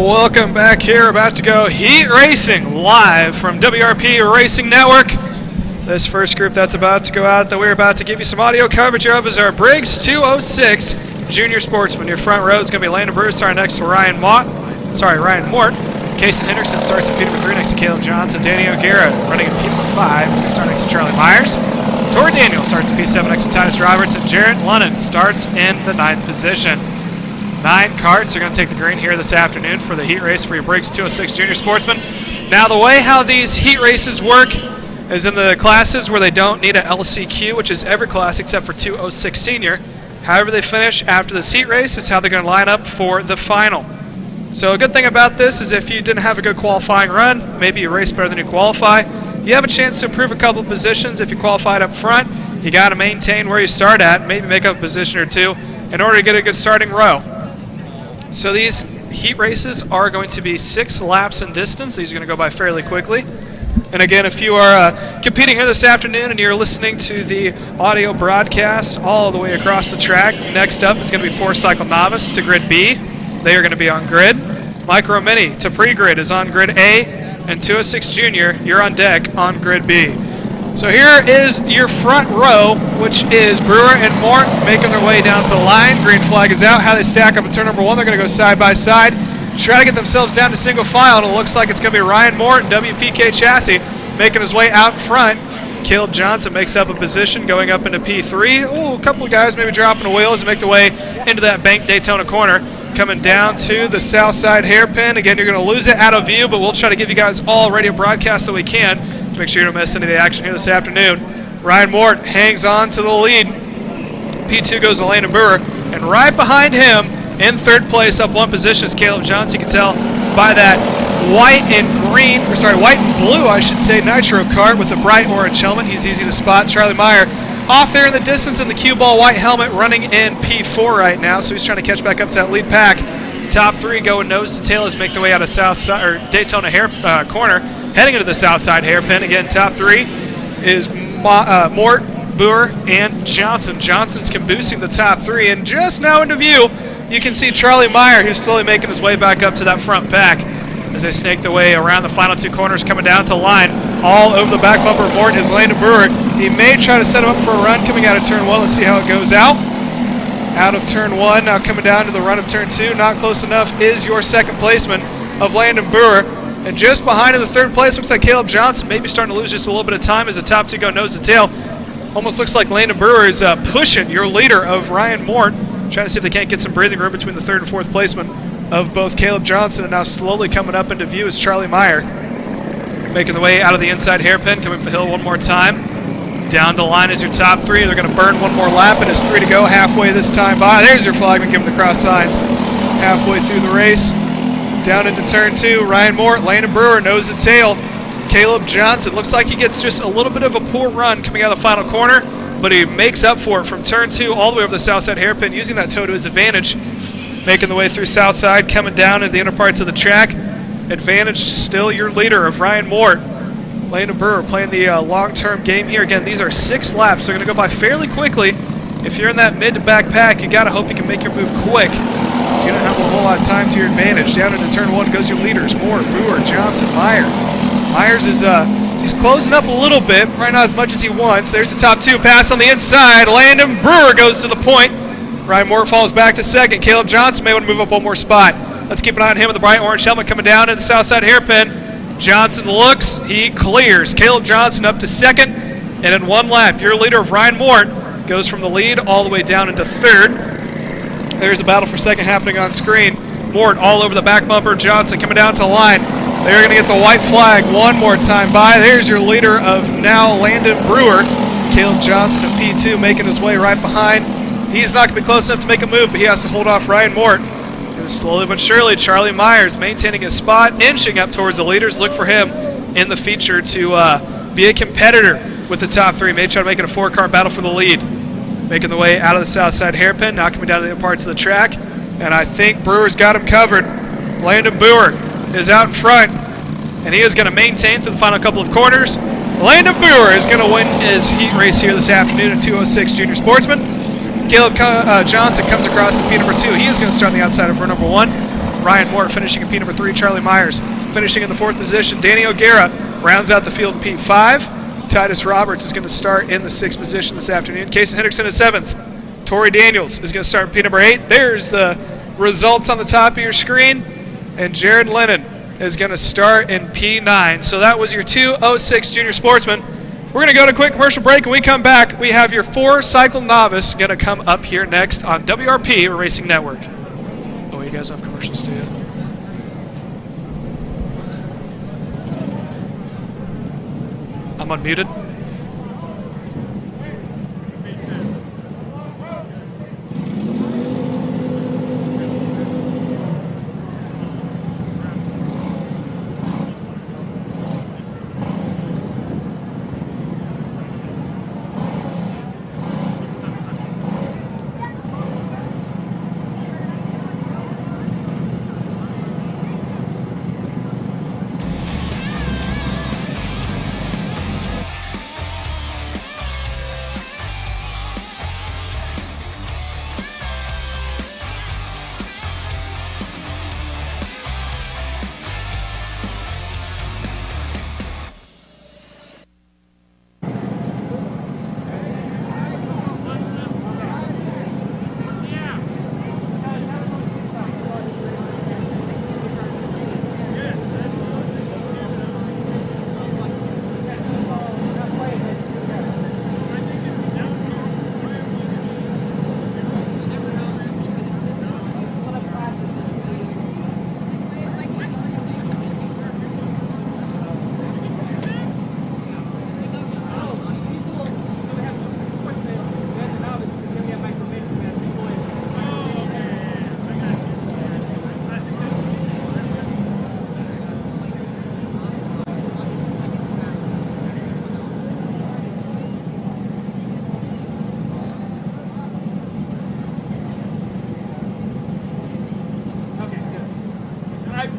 welcome back here. About to go heat racing live from WRP Racing Network. This first group that's about to go out that we're about to give you some audio coverage of is our Briggs 206 Junior Sportsman. Your front row is going to be Landon Bruce, starting next to Ryan Mort. Kason Henderson starts at P number 3 next to Caleb Johnson. Danny O'Gara running at P number 5 is going to start next to Charlie Myers. Tori Daniel starts at P7 next to Titus Roberts, and Jarrett Lunnan starts in the 9th position. 9 karts are going to take the green here this afternoon for the heat race for your Briggs 206 Junior Sportsman. Now, the way how these heat races work is in the classes where they don't need a LCQ, which is every class except for 206 Senior. However they finish after this heat race is how they're going to line up for the final. So a good thing about this is if you didn't have a good qualifying run, maybe you race better than you qualify, you have a chance to improve a couple positions. If you qualified up front, you got to maintain where you start at, maybe make up a position or two in order to get a good starting row. So these heat races are going to be 6 laps in distance. These are going to go by fairly quickly. And again, if you are competing here this afternoon and you're listening to the audio broadcast all the way across the track, next up is going to be 4-cycle novice to grid B. They are going to be on grid. Micro Mini to pre-grid is on grid A, and 206 Junior, you're on deck on grid B. So here is your front row, which is Brewer and Mort making their way down to the line. Green flag is out. How they stack up in turn number 1, they're going to go side by side, try to get themselves down to single file, and it looks like it's going to be Ryan Mort and WPK Chassis making his way out front. Caleb Johnson makes up a position going up into P3. Oh, a couple of guys maybe dropping the wheels and make their way into that Bank Daytona corner. Coming down to the south side hairpin. Again, you're going to lose it out of view, but we'll try to give you guys all radio broadcasts that we can to make sure you don't miss any of the action here this afternoon. Ryan Mort hangs on to the lead. P2 goes to Landon Brewer, and right behind him in 3rd place, up 1 position, is Caleb Johnson. You can tell by that white and blue, I should say, nitro kart with a bright orange helmet. He's easy to spot. Charlie Meyer off there in the distance in the cue ball white helmet, running in P4 right now, so he's trying to catch back up to that lead pack. Top 3 going nose to tail as make their way out of south side or Daytona corner, heading into the south side hairpin. Again, top 3 is Mort, Boer, and Johnson. Johnson's caboosing the top 3, and just now into view, you can see Charlie Meyer, who's slowly making his way back up to that front pack as they snake their way around the final 2 corners, coming down to the line. All over the back bumper of Mort is Landon Brewer. He may try to set him up for a run coming out of turn 1. Let's see how it goes out. Out of turn 1, now coming down to the run of turn 2. Not close enough is your 2nd placement of Landon Brewer. And just behind in the 3rd place looks like Caleb Johnson, maybe starting to lose just a little bit of time as the top 2 go nose to tail. Almost looks like Landon Brewer is pushing your leader of Ryan Mort, trying to see if they can't get some breathing room between the 3rd and 4th placement of both Caleb Johnson, and now slowly coming up into view is Charlie Meyer, making the way out of the inside hairpin, coming up the hill one more time. Down to the line is your top 3. They're going to burn 1 more lap. It is 3 to go, halfway this time by. There's your flagman giving the cross signs halfway through the race. Down into turn 2, Ryan Mort, Landon Brewer, nose to tail. Caleb Johnson looks like he gets just a little bit of a poor run coming out of the final corner, but he makes up for it from turn 2 all the way over the south side hairpin, using that toe to his advantage. Making the way through south side, coming down into the inner parts of the track. Advantage still your leader of Ryan Mort. Landon Brewer playing the long-term game here. Again, these are 6 laps. They're going to go by fairly quickly. If you're in that mid to back pack, you got to hope you can make your move quick, so you don't have a whole lot of time to your advantage. Down into turn 1 goes your leaders, Mort, Brewer, Johnson, Meyer. Myers is he's closing up a little bit, probably not as much as he wants. There's the top 2 pass on the inside. Landon Brewer goes to the point. Ryan Mort falls back to 2nd. Caleb Johnson may want to move up 1 more spot. Let's keep an eye on him with the bright orange helmet coming down to the south side hairpin. Johnson looks, he clears. Caleb Johnson up to 2nd, and in 1 lap, your leader of Ryan Mort goes from the lead all the way down into 3rd. There's a battle for 2nd happening on screen. Mort all over the back bumper. Johnson coming down to the line. They're going to get the white flag 1 more time by. There's your leader of now Landon Brewer. Caleb Johnson of P2 making his way right behind. He's not going to be close enough to make a move, but he has to hold off Ryan Mort. And slowly but surely, Charlie Myers maintaining his spot, inching up towards the leaders. Look for him in the feature to be a competitor with the top 3. May try to make it a 4-car battle for the lead. Making the way out of the south side hairpin, now coming down to the other parts of the track. And I think Brewer's got him covered. Landon Brewer is out in front, and he is going to maintain through the final couple of corners. Landon Brewer is going to win his heat race here this afternoon in 206 Junior Sportsman. Caleb Johnson comes across in P number 2. He is going to start on the outside of row number 1. Ryan Moore finishing in P 3. Charlie Myers finishing in the 4th position. Danny O'Gara rounds out the field in P5. Titus Roberts is going to start in the 6th position this afternoon. Casey Hendrickson at 7th. Torrey Daniels is going to start in P 8. There's the results on the top of your screen. And Jared Lennon is going to start in P9. So that was your 206 junior sportsman. We're going to go to a quick commercial break. When we come back, we have your 4-cycle novice going to come up here next on WRP or Racing Network. Oh, you guys have commercials too? I'm unmuted.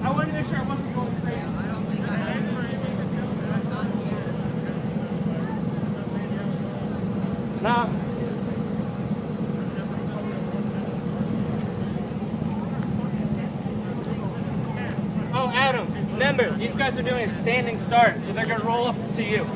I wanted to make sure I wasn't going crazy. Nah. Oh, Adam, remember, these guys are doing a standing start, so they're going to roll up to you.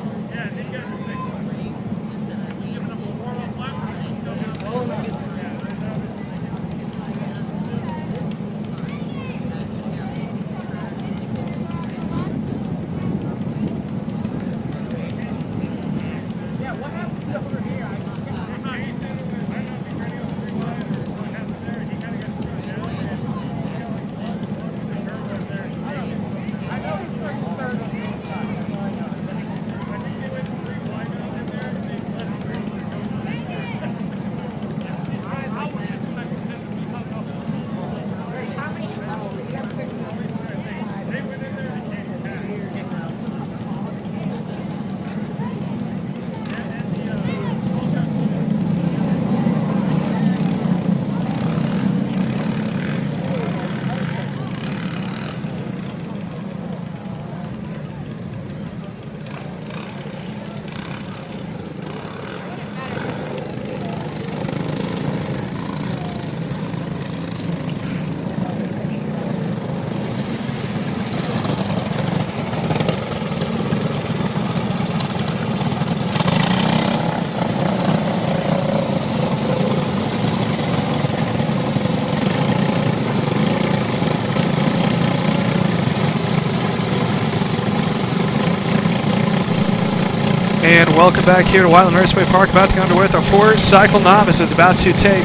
And welcome back here to Whiteland Raceway Park. About to go underway with our 4-cycle novice is about to take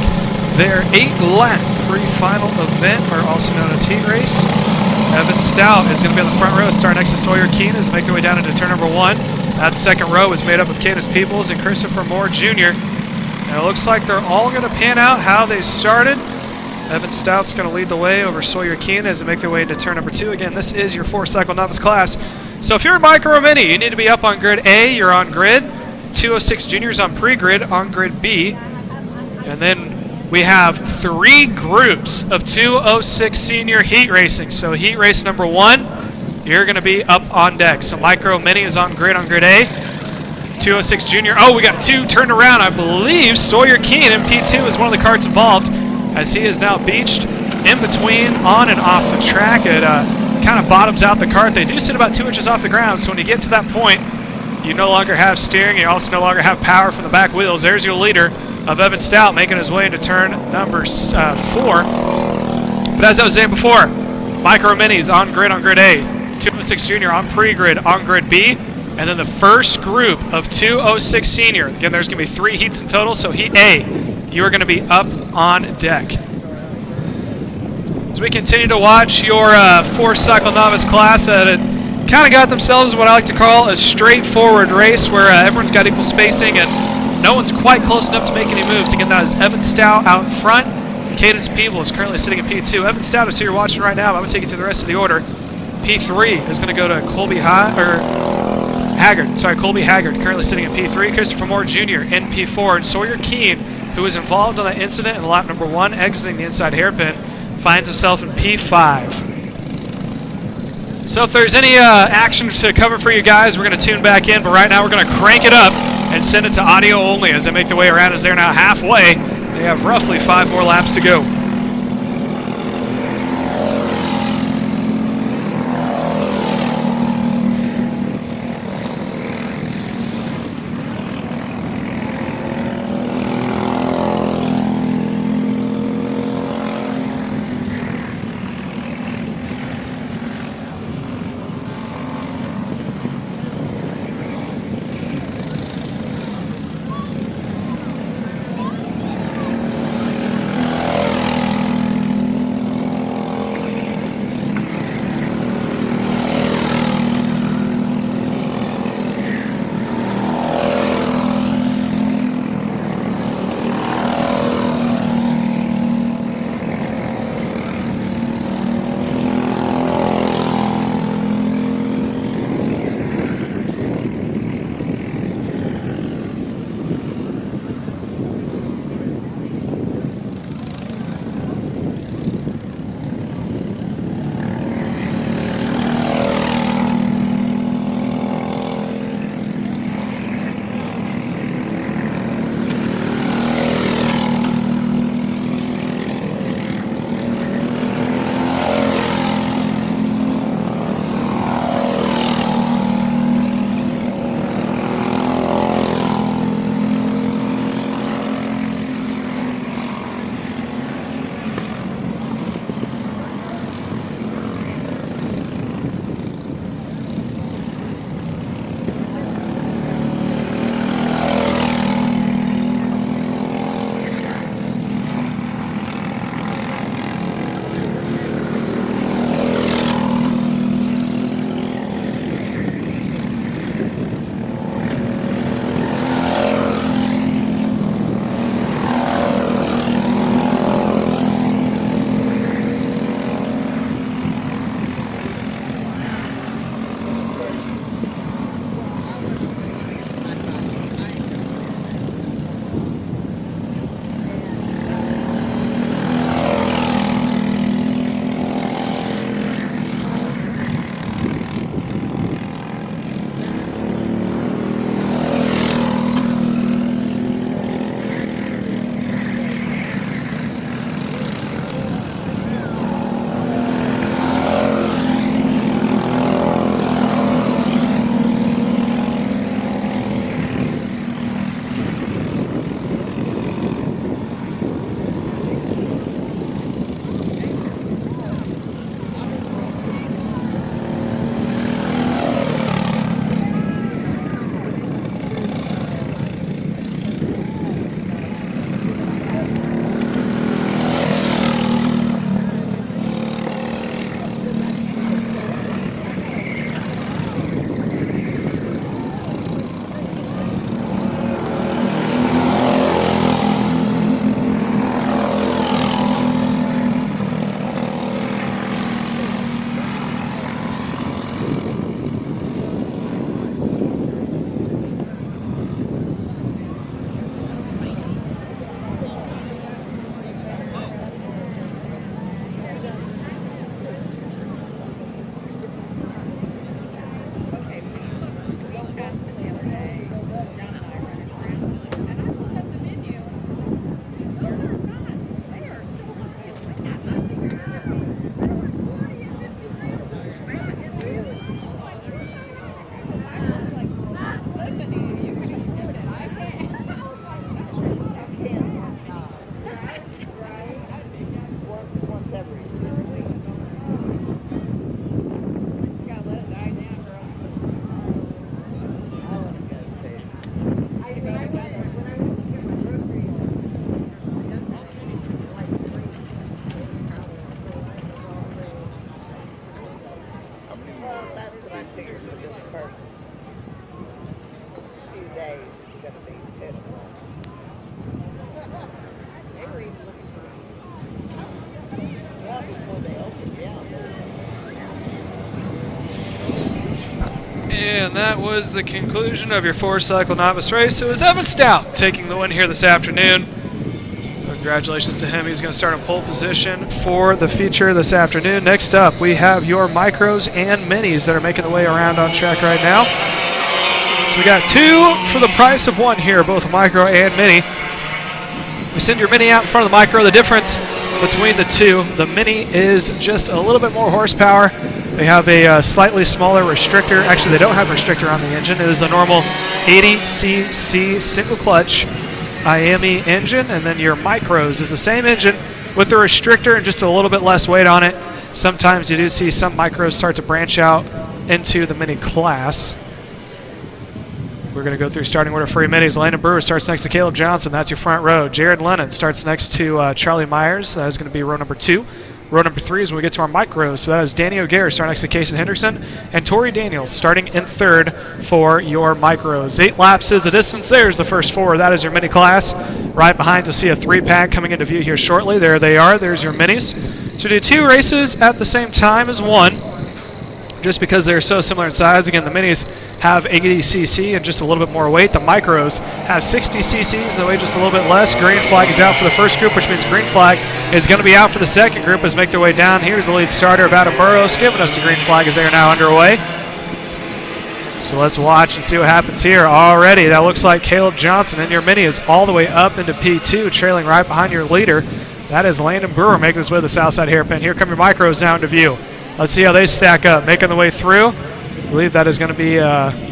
their 8-lap pre-final event, or also known as heat race. Evan Stout is going to be on the front row, starting next to Sawyer Keene as they make their way down into turn number 1. That second row is made up of Candace Peoples and Christopher Moore Jr. And it looks like they're all going to pan out how they started. Evan Stout's going to lead the way over Sawyer Keene as they make their way into turn number 2. Again, this is your 4-cycle novice class. So if you're a micro or mini, you need to be up on grid A, you're on grid. 206 juniors on pre-grid, on grid B. And then we have 3 groups of 206 senior heat racing. So heat race number 1, you're going to be up on deck. So micro mini is on grid A. 206 junior. Oh, we got 2 turned around. I believe Sawyer Keene in P2 is one of the karts involved, as he is now beached in between, on and off the track. It kind of bottoms out the cart. They do sit about 2 inches off the ground, so when you get to that point, you no longer have steering. You also no longer have power from the back wheels. There's your leader of Evan Stout making his way into turn number 4. But as I was saying before, Micro Minis on grid A, 206 Junior on pre-grid on grid B, and then the first group of 206 Senior. Again, there's going to be 3 heats in total, so Heat A, you are going to be up on deck. As we continue to watch your 4-cycle novice class, it kind of got themselves what I like to call a straightforward race where everyone's got equal spacing and no one's quite close enough to make any moves. Again, that is Evan Stout out in front. Cadence Peeble is currently sitting in P2. Evan Stout is who you're watching right now. I'm going to take you through the rest of the order. P3 is going to go to Colby Haggard. Sorry, Colby Haggard, currently sitting in P3. Christopher Moore Jr. in P4. And Sawyer Keene, who was involved in that incident in lap number 1, exiting the inside hairpin, finds himself in P5. So if there's any action to cover for you guys, we're going to tune back in. But right now we're going to crank it up and send it to audio only as they make their way around, as they're now halfway. They have roughly 5 more laps to go. And that was the conclusion of your four-cycle novice race. It was Evan Stout taking the win here this afternoon. So congratulations to him. He's going to start in pole position for the feature this afternoon. Next up, we have your micros and minis that are making the way around on track right now. So we got 2 for the price of 1 here, both micro and mini. We send your mini out in front of the micro. The difference between the two, the mini is just a little bit more horsepower. They have a slightly smaller restrictor. Actually, they don't have a restrictor on the engine. It is the normal 80cc single clutch IAME engine, and then your micros is the same engine with the restrictor and just a little bit less weight on it. Sometimes you do see some micros start to branch out into the mini class. We're going to go through starting order for your minis. Landon Brewer starts next to Caleb Johnson. That's your front row. Jared Lennon starts next to Charlie Myers. That is going to be row number 2. Row number 3 is when we get to our micros. So that is Danny O'Gara starting next to Kason Henderson. And Tori Daniels starting in 3rd for your micros. 8 laps is the distance. There's the first 4. That is your mini class. Right behind, you'll see a 3-pack coming into view here shortly. There they are. There's your minis. So do 2 races at the same time as 1, just because they're so similar in size. Again, the minis have 80cc and just a little bit more weight. The micros have 60 cc's, they weigh just a little bit less. Green flag is out for the first group, which means green flag is going to be out for the second group as they make their way down. Here's the lead starter of Adam Burrows giving us the green flag as they are now underway. So let's watch and see what happens here. Already, that looks like Caleb Johnson in your mini is all the way up into P2, trailing right behind your leader. That is Landon Brewer making his way to the south side hairpin. Here come your micros now into view. Let's see how they stack up. Making the way through, I believe that is going to be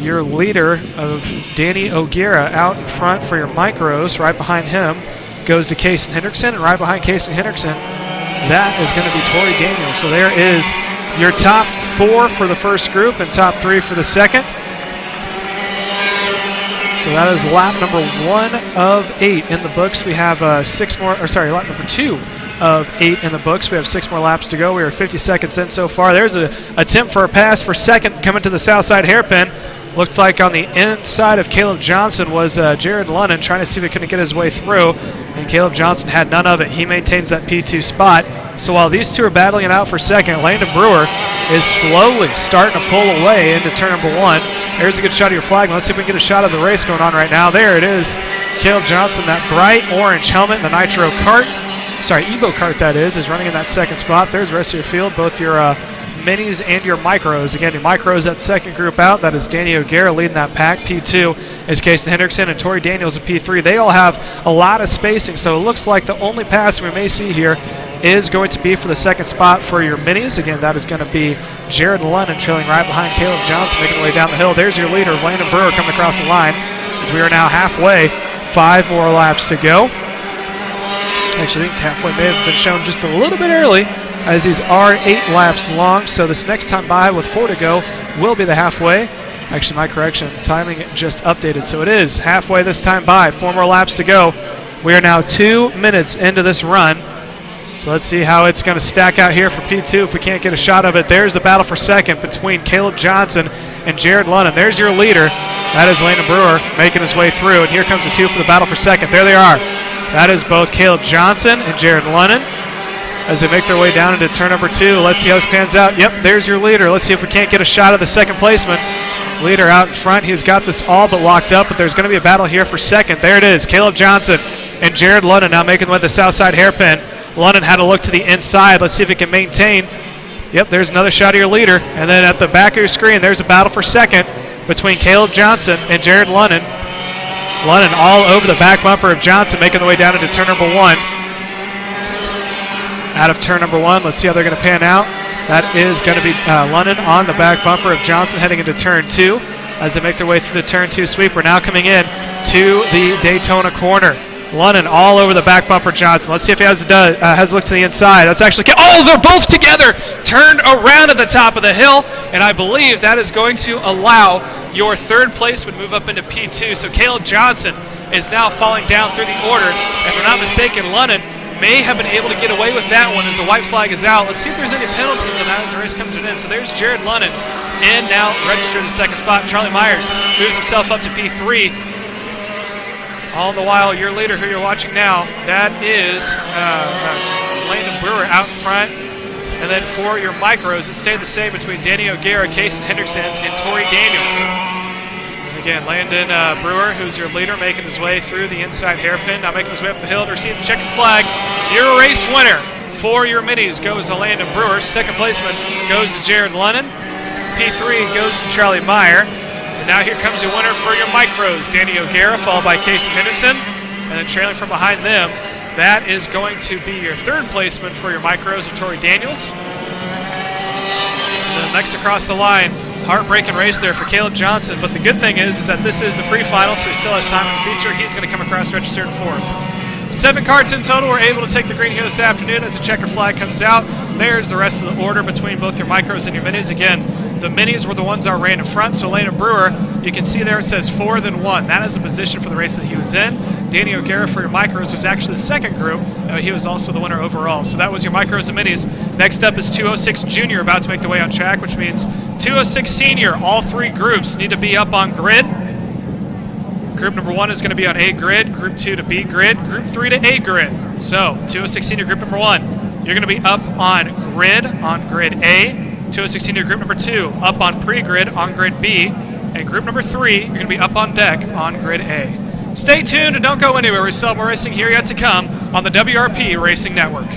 your leader of Danny O'Gara out in front for your micros. Right behind him goes to Kason Hendrickson, and right behind Kason Hendrickson, that is going to be Tori Daniels. So there is your top 4 for the first group and top 3 for the second. So that is lap number 1 of 8 in the books. We have lap number 2 of 8 in the books. We have 6 more laps to go. We are 50 seconds in so far. There's an attempt for a pass for second coming to the south side hairpin. Looked like on the inside of Caleb Johnson was Jared Lunnan trying to see if he couldn't get his way through, and Caleb Johnson had none of it. He maintains that P2 spot. So while these two are battling it out for second, Landon Brewer is slowly starting to pull away into turn number 1. There's a good shot of your flag. Let's see if we can get a shot of the race going on right now. There it is. Caleb Johnson, that bright orange helmet, the Nitro Kart. Evo Kart that is running in that second spot. There's the rest of your field, both your minis and your micros. Again, your micros, that second group out, that is Danny O'Gara leading that pack. P2 is Kason Hendrickson and Tori Daniels at P3. They all have a lot of spacing, so it looks like the only pass we may see here is going to be for the second spot for your minis. Again, that is going to be Jared Lennon trailing right behind Caleb Johnson, making the way down the hill. There's your leader, Landon Brewer, coming across the line as we are now halfway. 5 more laps to go. Actually, I think halfway may have been shown just a little bit early, as these are 8 laps long. So this next time by with 4 to go will be the halfway. Actually, my correction, timing just updated. So it is halfway this time by. 4 more laps to go. We are now 2 minutes into this run. So let's see how it's going to stack out here for P2 if we can't get a shot of it. There's the battle for second between Caleb Johnson and Jared Lunnan. There's your leader. That is Landon Brewer making his way through. And here comes the 2 for the battle for second. There they are. That is both Caleb Johnson and Jared Lunnan as they make their way down into turn number 2. Let's see how this pans out. Yep, there's your leader. Let's see if we can't get a shot of the second placement. Leader out in front. He's got this all but locked up, but there's going to be a battle here for second. There it is. Caleb Johnson and Jared Lunnan now making the way to the south side hairpin. Lunnan had to look to the inside. Let's see if he can maintain. Yep, there's another shot of your leader. And then at the back of your screen, there's a battle for second between Caleb Johnson and Jared Lunnan. Lunnan all over the back bumper of Johnson, making the way down into turn number 1. Out of turn number 1, let's see how they're going to pan out. That is going to be Lunnan on the back bumper of Johnson heading into turn 2 as they make their way through the turn 2 sweep. We're now coming in to the Daytona corner. Lunnan all over the back bumper of Johnson. Let's see if he has a look to the inside. That's actually, they're both together, turned around at the top of the hill, and I believe that is going to allow your third placement move up into P2. So Caleb Johnson is now falling down through the order. If I'm not mistaken, Lunnan may have been able to get away with that one as the white flag is out. Let's see if there's any penalties on that as the race comes to an end. So there's Jared Lunnan, and now registered in the second spot. Charlie Myers moves himself up to P3. All the while, your leader, who you're watching now, that is Landon Brewer out in front. And then for your micros, it stayed the same between Danny O'Gara, Casey Hendrickson, and Tori Daniels. And again, Landon Brewer, who's your leader, making his way through the inside hairpin, now making his way up the hill to receive the checkered flag. Your race winner for your minis goes to Landon Brewer. Second placement goes to Jared Lennon. P3 goes to Charlie Meyer. And now here comes your winner for your micros, Danny O'Gara, followed by Casey Hendrickson. And then trailing from behind them, that is going to be your third placement for your micros of Tori Daniels. And then next across the line, heartbreaking race there for Caleb Johnson. But the good thing is that this is the pre-final, so he still has time in the feature. He's going to come across registered fourth. 7 karts in total were able to take the green here this afternoon as the checker flag comes out. There's the rest of the order between both your micros and your minis. Again, the minis were the ones that ran in front, so Landon Brewer, you can see there it says 4 then 1. That is the position for the race that he was in. Danny O'Gara for your micros was actually the second group. He was also the winner overall. So that was your micros and minis. Next up is 206 Junior about to make the way on track, which means 206 Senior. All 3 groups need to be up on grid. Group number 1 is going to be on A grid, Group 2 to B grid, Group 3 to A grid. So 206 Senior Group number 1, you're going to be up on grid A. 206 Senior Group number 2, up on pre-grid on grid B. And group number 3, you're going to be up on deck on grid A. Stay tuned and don't go anywhere. We still have more racing here yet to come on the WRP Racing Network.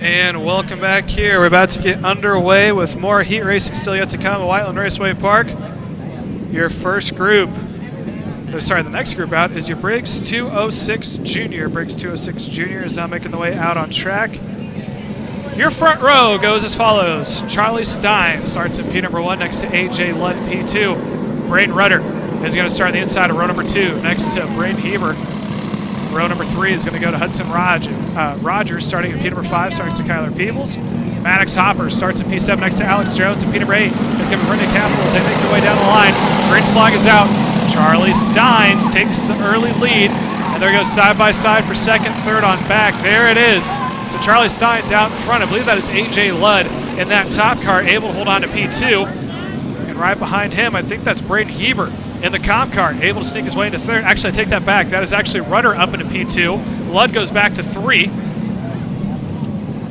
And welcome back here. We're about to get underway with more heat racing still yet to come at Whiteland Raceway Park. Your first group, the next group out is your Briggs 206 Junior. Briggs 206 Junior is now making the way out on track. Your front row goes as follows. Charlie Stein starts in P number 1 next to AJ Ludd in P2. Braden Rudder is going to start on the inside of row number 2 next to Braden Heber. Row number 3 is going to go to Hudson Rogers, starting in P number 5, starts to Kyler Peebles. Maddox Hopper starts in P7 next to Alex Jones, and P number 8 is going to be Brendan Capital as they make their way down the line. Green flag is out. Charlie Steins takes the early lead, and there goes side by side for second, third on back. There it is. So Charlie Steins out in front. I believe that is AJ Ludd in that top car, able to hold on to P2. And right behind him, I think that's Braden Heber in the comp car, able to sneak his way into third. Actually, I take that back. That is actually Rudder up into P2. Ludd goes back to 3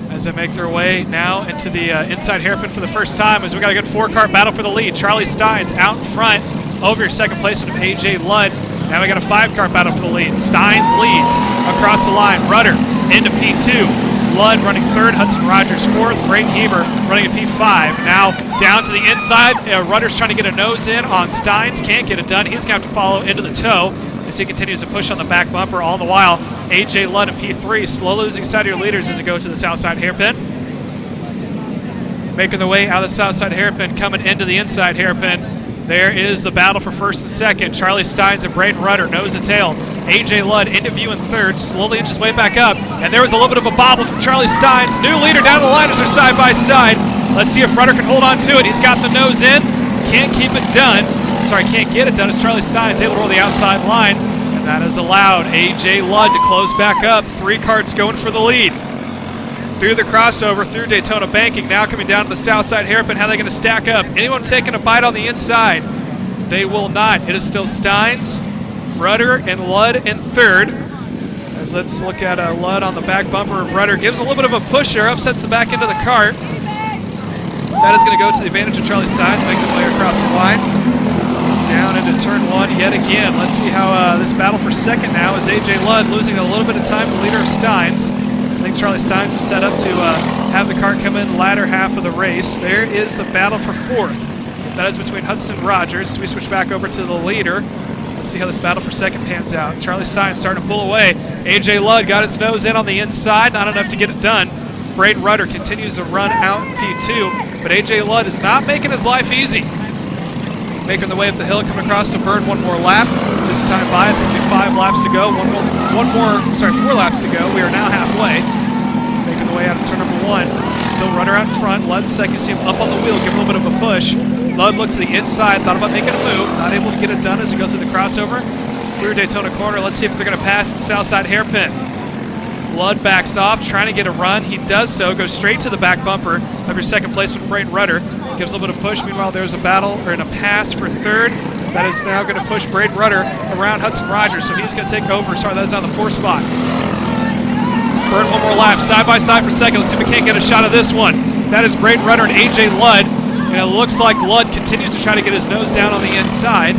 as they make their way now into the inside hairpin for the first time, as we got a good 4-car battle for the lead. Charlie Steins out in front over your second placement of AJ Ludd. Now we got a 5-car battle for the lead. Steins leads across the line. Rudder into P2. Ludd running third, Hudson Rogers fourth, Braden Heber running at P5. Now down to the inside, Rudder's trying to get a nose in on Steins, can't get it done. He's going to have to follow into the toe as he continues to push on the back bumper. All the while, AJ Ludd in P3, slowly losing sight of your leaders as they go to the south side hairpin. Making the way out of the south side hairpin, coming into the inside hairpin. There is the battle for first and second. Charlie Steins and Braden Rudder nose to tail. AJ Ludd into view in third, slowly inches way back up. And there was a little bit of a bobble from Charlie Steins. New leader down the line as they're side by side. Let's see if Rudder can hold on to it. He's got the nose in. Can't keep it done. Can't get it done as Charlie Steins able to roll the outside line. And that is allowed AJ Ludd to close back up. 3 karts going for the lead. through the crossover, through Daytona banking, now coming down to the south side hairpin. How are they going to stack up? Anyone taking a bite on the inside? They will not. It is still Steins, Rudder, and Ludd in third. As let's look at Ludd on the back bumper of Rudder. Gives a little bit of a push there, upsets the back end of the cart. That is going to go to the advantage of Charlie Steins, making the way across the line. Down into turn one yet again. Let's see how this battle for second now is A.J. Ludd losing a little bit of time, the leader of Steins. I think Charlie Steins is set up to have the cart come in the latter half of the race. There is the battle for fourth. That is between Hudson Rogers. We switch back over to the leader. Let's see how this battle for second pans out. Charlie Steins starting to pull away. A.J. Ludd got his nose in on the inside, not enough to get it done. Braden Rudder continues to run out in P2, but A.J. Ludd is not making his life easy. Making the way up the hill, coming across to burn one more lap. This time by, it's going to be 5 laps to go. 4 laps to go. We are now halfway. Making the way out of turn number 1. Still Rudder out in front. Ludd second, see him up on the wheel, give a little bit of a push. Ludd looked to the inside, thought about making a move. Not able to get it done as he goes through the crossover. Through Daytona corner, let's see if they're going to pass the south side hairpin. Ludd backs off, trying to get a run. He does so, goes straight to the back bumper of your second placement, Braden Rudder. Gives a little bit of push. Meanwhile, there's a battle, or in a pass for third. That is now going to push Braden Rudder around Hudson Rogers, so he's going to take over. Sorry, that is on the 4th spot. Burn one more lap, side by side for second. Let's see if we can't get a shot of this one. That is Braden Rudder and A.J. Ludd, and it looks like Ludd continues to try to get his nose down on the inside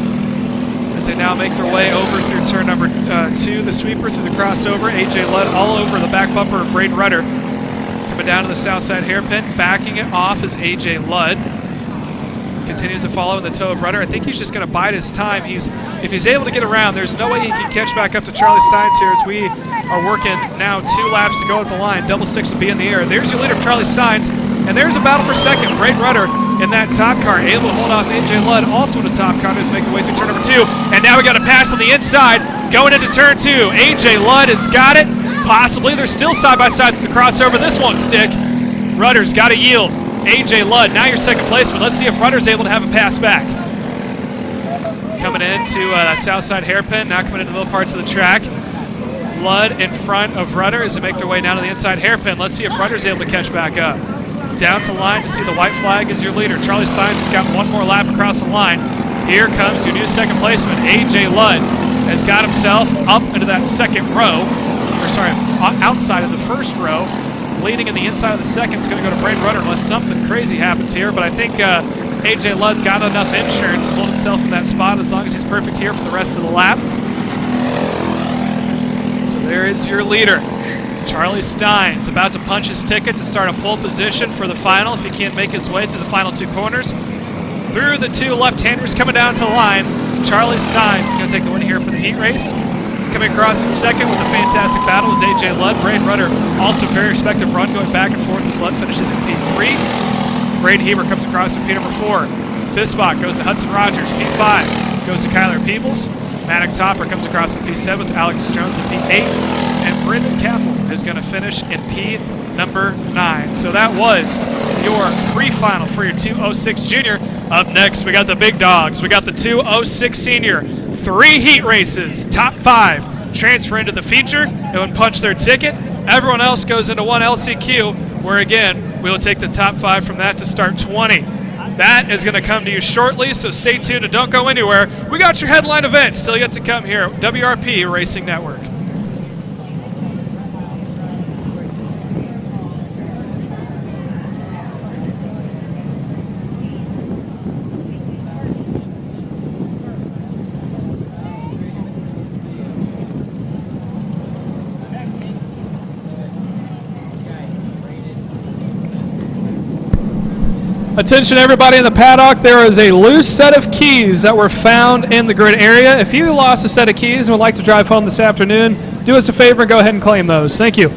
as they now make their way over through turn number 2, the sweeper through the crossover. A.J. Ludd all over the back bumper of Braden Rudder. Coming down to the south side hairpin, backing it off is A.J. Ludd. Continues to follow in the toe of Rudder. I think he's just going to bide his time. If he's able to get around, there's no way he can catch back up to Charlie Steins here as we are working now 2 laps to go at the line. Double sticks will be in the air. There's your leader, Charlie Steins, and there's a battle for second. Braden Rudder in that top car, able to hold off A.J. Ludd, also in the top car, to make the way through turn number 2. And now we got a pass on the inside, going into turn 2. A.J. Ludd has got it. Possibly. They're still side by side through the crossover. This won't stick. Rudder's got to yield. A.J. Ludd, now your second placement. Let's see if Rudder's able to have a pass back. Coming into that south side hairpin, now coming into the middle parts of the track. Ludd in front of Rudder as they make their way down to the inside hairpin. Let's see if Rudder's able to catch back up. Down to line to see the white flag as your leader. Charlie Steins has got one more lap across the line. Here comes your new second placement. A.J. Ludd has got himself up into that second row. Outside of the first row. Leading in the inside of the second is going to go to Braden Rudder unless something crazy happens here. But I think A.J. Ludd's got enough insurance to hold himself in that spot as long as he's perfect here for the rest of the lap. So there is your leader. Charlie Steins about to punch his ticket to start a pole position for the final if he can't make his way through the final 2 corners. Through the 2 left-handers coming down to the line. Charlie Steins is going to take the win here for the heat race. Coming across in second with a fantastic battle is A.J. Ludd. Braden Rudder, also very respective run, going back and forth with Ludd, finishes in P3. Braden Heber comes across in P number 4. 5th spot goes to Hudson Rogers. P5 goes to Kyler Peebles. Maddox Topper comes across in P7 with Alex Jones in P8. And Brendan Caffel is going to finish in P number 9. So that was your pre-final for your 206 junior. Up next, we got the big dogs. We got the 206 senior. 3 heat races, top 5 transfer into the feature and would punch their ticket. Everyone else goes into 1 LCQ, where again, we will take the top 5 from that to start 20. That is going to come to you shortly, so stay tuned and don't go anywhere. We got your headline events still yet to come here at WRP Racing Network. Attention everybody in the paddock, there is a loose set of keys that were found in the grid area. If you lost a set of keys and would like to drive home this afternoon, do us a favor and go ahead and claim those. Thank you.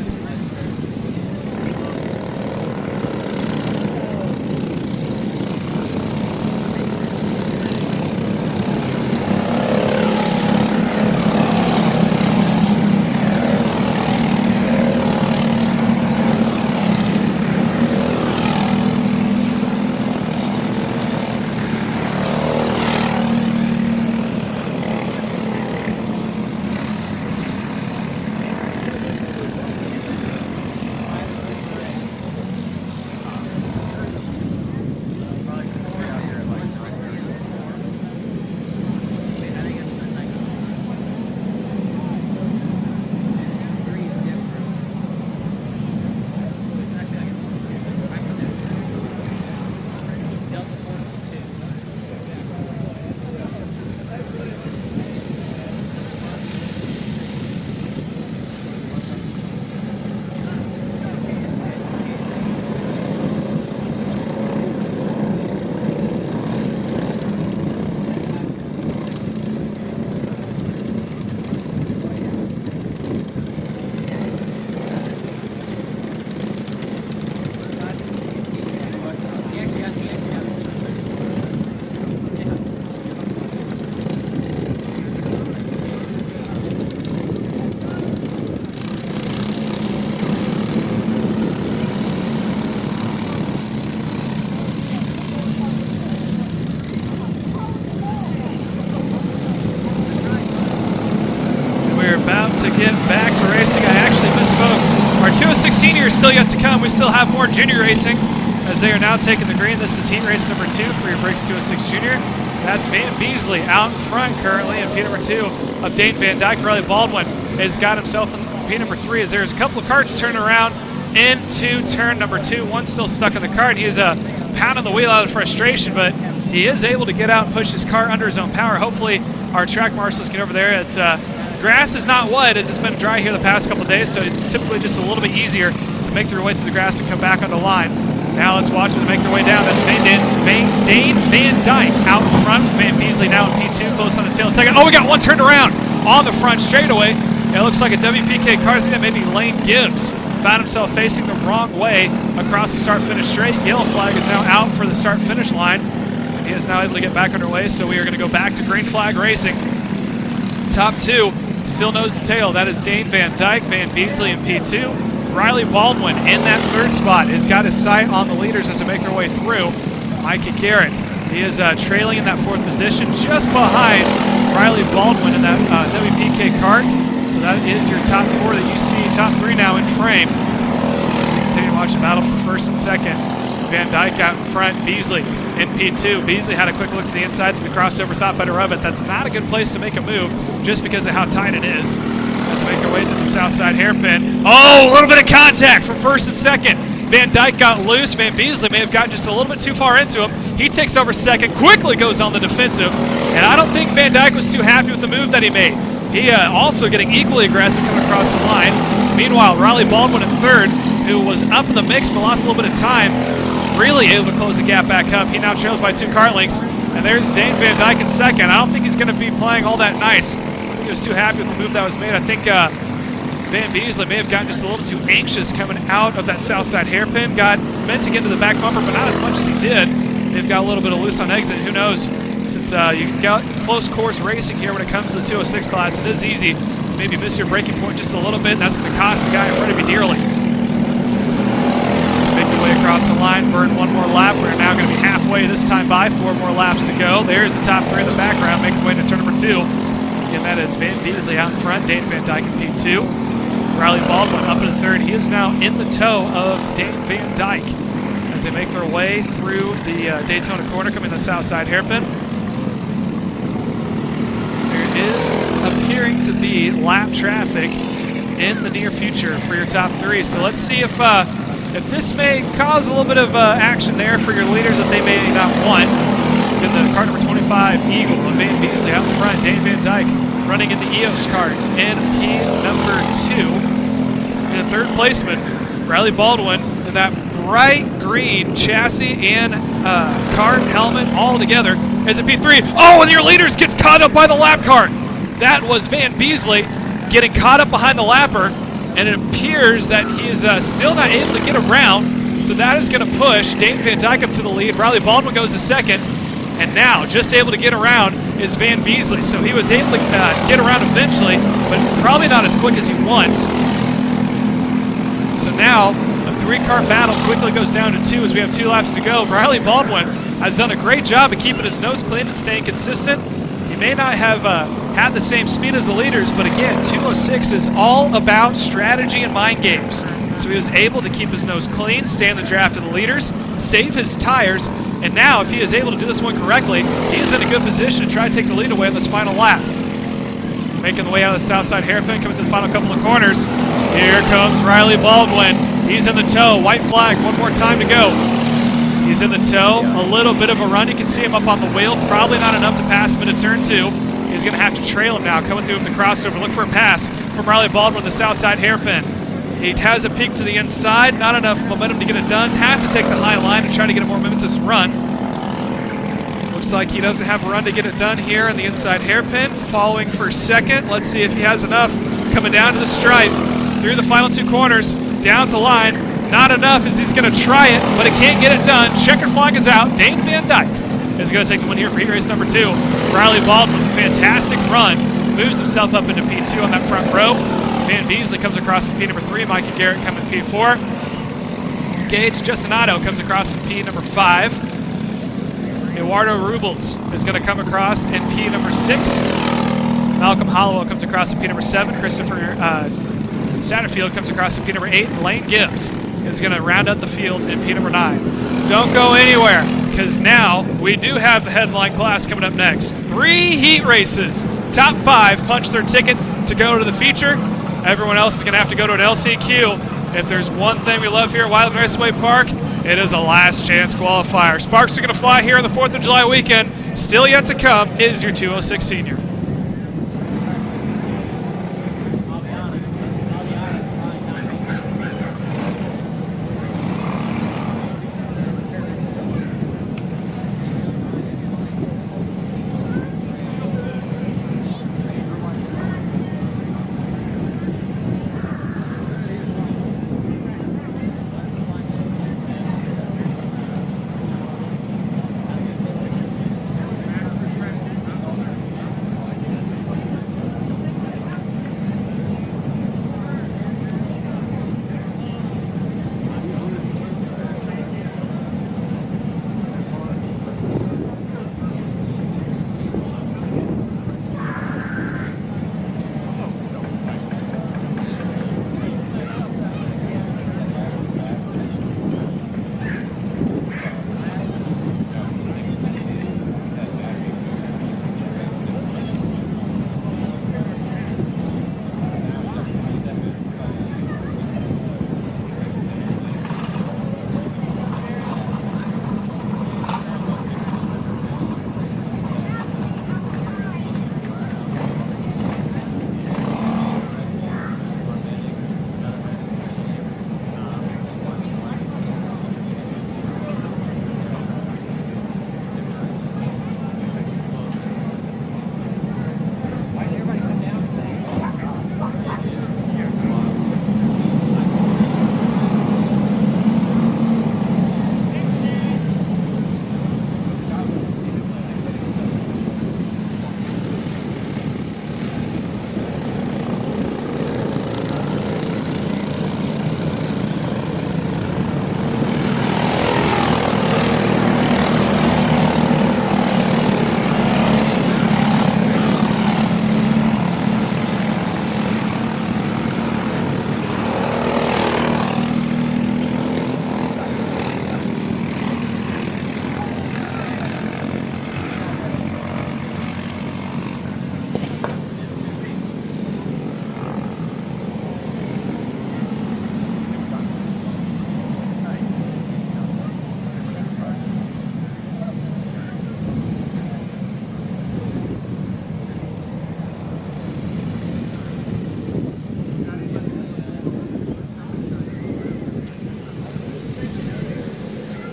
are about to get back to racing. I actually misspoke. Our 206 senior is still yet to come. We still have more junior racing as they are now taking the green. This is heat race number 2 for your Briggs 206 junior. That's Van Beasley out in front currently in P number 2 of Dane Van Dyke. Riley Baldwin has got himself in P number 3 as there's a couple of karts turning around into turn number 2. One still stuck in the cart. He is pounding the wheel out of frustration, but he is able to get out and push his car under his own power. Hopefully our track marshals get over there. It's grass is not wet as it's been dry here the past couple of days, so it's typically just a little bit easier to make their way through the grass and come back on the line. Now let's watch them make their way down. That's Dane Van Dyke out in front. Van Beasley now in P2, close on his tail in second. Oh, we got one turned around on the front straightaway. It looks like a WPK car. I think that may be Lane Gibbs. Found himself facing the wrong way across the start-finish straight. Yellow flag is now out for the start-finish line. He is now able to get back underway, so we are going to go back to green flag racing. Top 2, still nose to tail. That is Dane Van Dyke, Van Beasley in P2. Riley Baldwin in that 3rd spot has got his sight on the leaders as they make their way through. Mikey Garrett, he is trailing in that 4th position, just behind Riley Baldwin in that WPK kart. So that is your top 4 that you see. Top 3 now in frame. Continue to watch the battle for 1st and 2nd. Van Dyke out in front, Beasley in P2. Beasley had a quick look to the inside to the crossover, thought better of it. That's not a good place to make a move just because of how tight it is. As they make their way to the south side hairpin. Oh, a little bit of contact from 1st and 2nd. Van Dyke got loose. Van Beasley may have gotten just a little bit too far into him. He takes over 2nd, quickly goes on the defensive. And I don't think Van Dyke was too happy with the move that he made. He also getting equally aggressive coming across the line. Meanwhile, Riley Baldwin in 3rd, who was up in the mix but lost a little bit of time, really able to close the gap back up. He now trails by 2 kart lengths. And there's Dane Van Dyke in 2nd. I don't think he's going to be playing all that nice. He was too happy with the move that was made. I think Van Beasley may have gotten just a little too anxious coming out of that south side hairpin. Meant to get into the back bumper, but not as much as he did. They've got a little bit of loose on exit. Who knows? Since you got close course racing here when it comes to the 206 class, it is easy to maybe miss your braking point just a little bit, and that's going to cost the guy in front of you dearly. Let's make your way across the line, burn one more lap. We're now going to be halfway this time by, 4 more laps to go. There's the top 3 in the background, making way to turn number 2. Again, that is Van Beasley out in front, Dane Van Dyke in P2. Riley Baldwin up in 3rd. He is now in the tow of Dane Van Dyke as they make their way through the Daytona corner, coming the south side hairpin. There is appearing to be lap traffic in the near future for your top 3. So let's see if this may cause a little bit of action there for your leaders that they may not want. In the car number 25, Eagle of Van Beasley out in front. Dane Van Dyke running in the EOS cart in P number 2. In the 3rd placement, Riley Baldwin in that bright green chassis and cart helmet all together as a P3. Oh, and your leaders gets caught up by the lap cart. That was Van Beasley getting caught up behind the lapper, and it appears that he is still not able to get around. So that is going to push Dane Van Dyke up to the lead. Riley Baldwin goes to 2nd. And now, just able to get around is Van Beasley. So he was able to get around eventually, but probably not as quick as he wants. So now, a 3-car battle quickly goes down to 2 as we have 2 laps to go. Riley Baldwin has done a great job of keeping his nose clean and staying consistent. He may not have had the same speed as the leaders, but again, 206 is all about strategy and mind games. So he was able to keep his nose clean, stay in the draft of the leaders, save his tires, and now if he is able to do this one correctly, he is in a good position to try to take the lead away on this final lap. Making the way out of the south side hairpin, coming to the final couple of corners. Here comes Riley Baldwin. He's in the tow. White flag, one more time to go. He's in the tow. A little bit of a run. You can see him up on the wheel. Probably not enough to pass him into turn 2. He's going to have to trail him now, coming through him the crossover. Look for a pass from Riley Baldwin, the south side hairpin. He has a peek to the inside, not enough momentum to get it done. Has to take the high line and try to get a more momentous run. Looks like he doesn't have a run to get it done here in the inside hairpin. Following for 2nd. Let's see if he has enough. Coming down to the stripe, through the final 2 corners, down to line. Not enough as he's going to try it, but he can't get it done. Checkered flag is out. Dane Van Dyke is going to take the win here for heat race number 2. Riley Baldwin, fantastic run. Moves himself up into P2 on that front row. Van Beasley comes across in P number 3. Mikey Garrett coming in P4. Gage Justinato comes across in P number 5. Eduardo Rubles is going to come across in P number 6. Malcolm Hollowell comes across in P number 7. Christopher Satterfield comes across in P number 8. Lane Gibbs is going to round out the field in P number 9. Don't go anywhere, because now we do have the headline class coming up next. 3 heat races. Top 5 punch their ticket to go to the feature. Everyone else is going to have to go to an LCQ. If there's one thing we love here at Whiteland Raceway Park, it is a last chance qualifier. Sparks are going to fly here on the 4th of July weekend. Still yet to come is your 206 senior.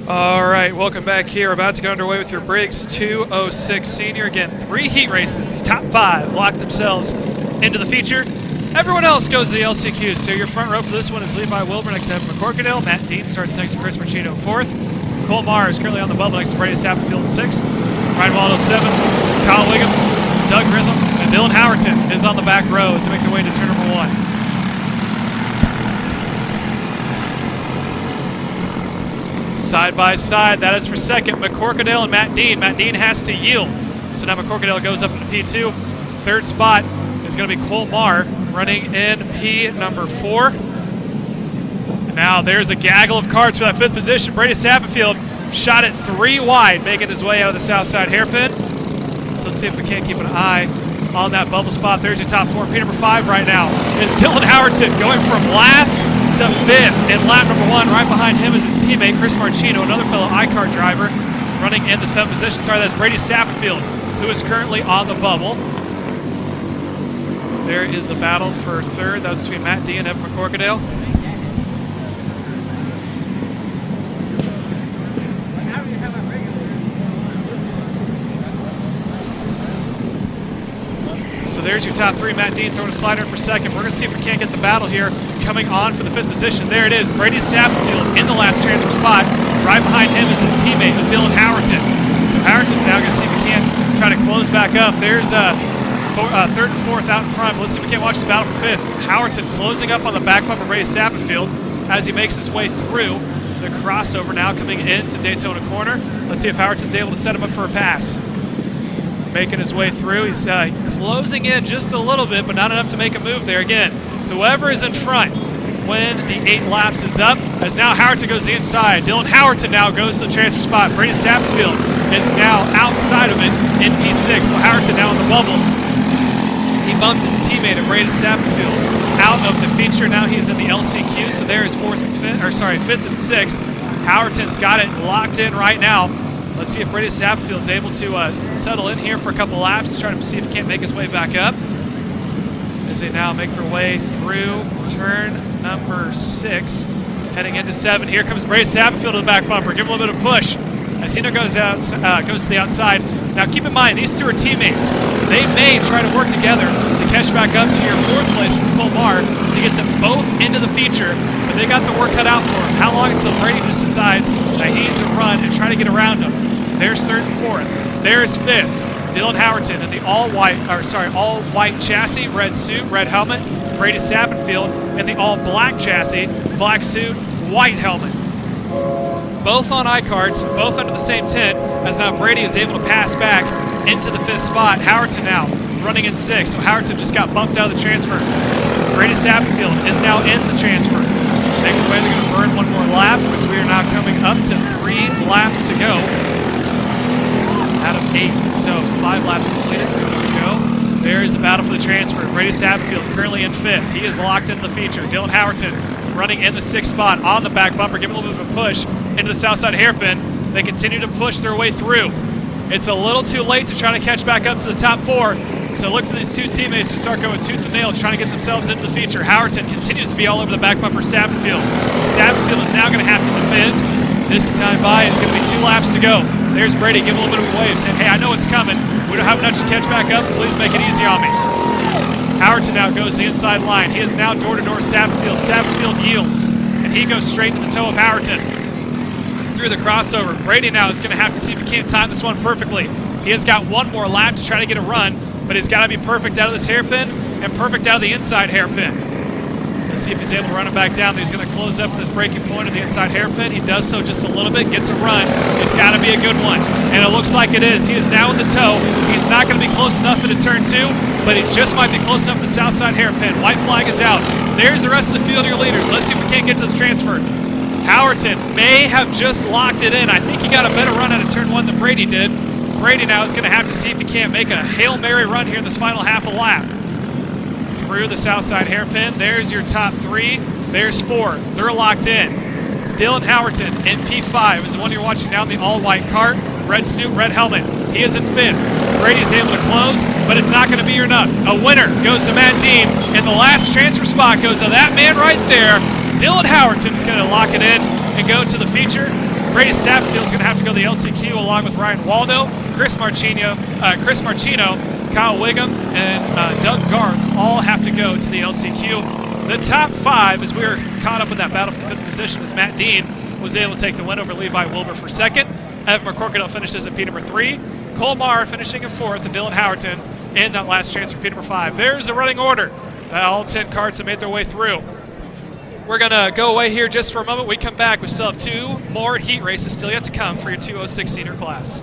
All right, welcome back here. We're about to get underway with your Briggs 206 Senior. Again, 3 heat races. Top 5 lock themselves into the feature. Everyone else goes to the LCQ. So your front row for this one is Levi Wilbur next to Evan McCorkadale. Matt Dean starts next to Chris Marchino 4th. Cole Marr is currently on the bubble next to Brady Sappenfield in 6th. Ryan Waldo 7th. Kyle Wiggum, Doug Rhythm, and Dylan Howerton is on the back row as they make their way to turn number 1. Side by side, that is for second, McCorkadale and Matt Dean. Matt Dean has to yield. So now McCorkadale goes up into P2. Third spot is going to be Cole Marr running in P number 4. And now there's a gaggle of karts for that 5th position. Brady Sappenfield shot it 3 wide, making his way out of the south side hairpin. So let's see if we can't keep an eye on that bubble spot. There's your top 4. P number 5 right now is Dylan Howerton going from last to 5th in lap number 1. Right behind him is his teammate Chris Marchino, another fellow iCart driver, running in the 7th position. Sorry, that's Brady Sappenfield, who is currently on the bubble. There is the battle for 3rd. That was between Matt D and Evan McCorkadale. So there's your top 3. Matt Dean throwing a slider in for 2nd. We're going to see if we can't get the battle here coming on for the 5th position. There it is. Brady Sappenfield in the last transfer spot. Right behind him is his teammate, Dylan Howerton. So Howerton's now going to see if we can't try to close back up. There's 3rd and 4th out in front. Let's see if we can't watch the battle for 5th. Howerton closing up on the back bumper of Brady Sappenfield as he makes his way through the crossover now coming into Daytona Corner. Let's see if Howerton's able to set him up for a pass. making his way through. He's closing in just a little bit, but not enough to make a move there. Again, whoever is in front when the 8 laps is up, as now Howerton goes the inside. Dylan Howerton now goes to the transfer spot. Brady Sapperfield is now outside of it in P6, so Howerton now in the bubble. He bumped his teammate at Brady Sapperfield out of the feature. Now he's in the LCQ, so there is 5th and 6th. Howerton's got it locked in right now. Let's see if Brady Sapperfield's able to settle in here for a couple laps and try to see if he can't make his way back up. As they now make their way through turn number 6, heading into 7. Here comes Brady Sapperfield to the back bumper. Give him a little bit of push. As Hino goes to the outside. Now keep in mind, these two are teammates. They may try to work together to catch back up to your 4th place from Colmar to get them both into the feature, but they got the work cut out for them. How long until Brady just decides that he needs to run and try to get around them? There's 3rd and 4th. There's 5th. Dylan Howerton in the all-white chassis, red suit, red helmet. Brady Sapperfield in the all-black chassis, black suit, white helmet. Both on iCarts, both under the same tent, as now Brady is able to pass back into the 5th spot. Howerton now running in 6th, so Howerton just got bumped out of the transfer. Brady Sapperfield is now in the transfer. Make their way, they're going to burn one more lap, as we are now coming up to 3 laps to go out of 8. So 5 laps completed, 3 more to go. There's a battle for the transfer. Brady Sapperfield currently in 5th. He is locked into the feature. Dylan Howerton running in the 6th spot on the back bumper, giving a little bit of a push into the south side hairpin. They continue to push their way through. It's a little too late to try to catch back up to the top 4. So look for these two teammates to start going tooth and nail, trying to get themselves into the feature. Howerton continues to be all over the back bumper Sapperfield. Sapperfield is now going to have to defend. This time by, it's going to be 2 laps to go. There's Brady giving a little bit of a wave, saying, hey, I know it's coming. We don't have much to catch back up. Please make it easy on me. Howerton now goes the inside line. He is now door-to-door Sapperfield. Sapperfield yields, and he goes straight to the toe of Howerton. Through the crossover. Brady now is going to have to see if he can't time this one perfectly. He has got 1 more lap to try to get a run, but he's got to be perfect out of this hairpin and perfect out of the inside hairpin. Let's see if he's able to run it back down. He's going to close up this breaking point of the inside hairpin. He does so just a little bit, gets a run. It's got to be a good one, and it looks like it is. He is now in the toe. He's not going to be close enough into turn 2, but he just might be close enough to the south side hairpin. White flag is out. There's the rest of the field of your leaders. Let's see if we can't get this transfer. Howerton may have just locked it in. I think he got a better run out of turn 1 than Brady did. Brady now is going to have to see if he can't make a Hail Mary run here in this final half a lap. Through the south side hairpin, there's your top 3. There's 4. They're locked in. Dylan Howerton in P5 is the one you're watching now in the all-white cart. Red suit, red helmet. He is in 5th. Brady's able to close, but it's not going to be enough. A winner goes to Matt Dean, and the last transfer spot goes to that man right there. Dylan Howerton's going to lock it in and go to the feature. Brady Sapperfield's going to have to go to the LCQ along with Ryan Waldo, Chris Marchino, Kyle Wiggum, and Doug Garth all have to go to the LCQ. The top 5, as we were caught up in that battle for 5th position, as Matt Dean was able to take the win over Levi Wilbur for 2nd. Evan McCorkadale finishes at P number 3. Cole Marr finishing in 4th, and Dylan Howerton in that last chance for P number 5. There's the running order. All 10 carts have made their way through. We're going to go away here just for a moment. We come back. We still have 2 more heat races still yet to come for your 206 senior class.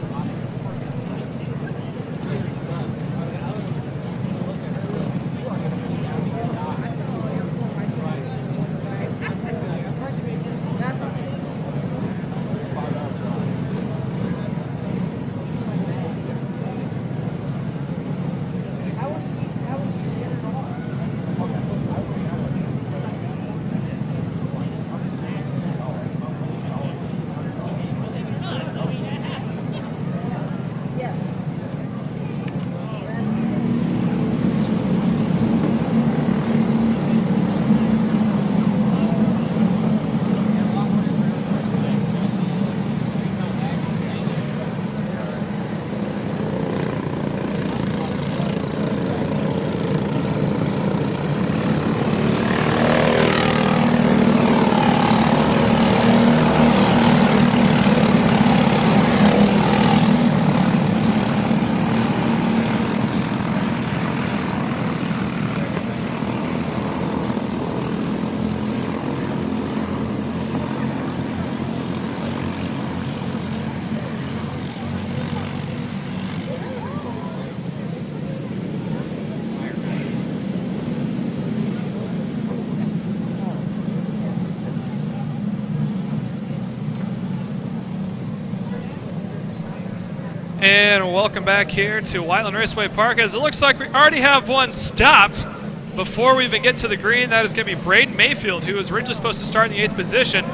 And welcome back here to Whiteland Raceway Park. As it looks like we already have one stopped before we even get to the green. That is going to be Braden Mayfield, who was originally supposed to start in the 8th position.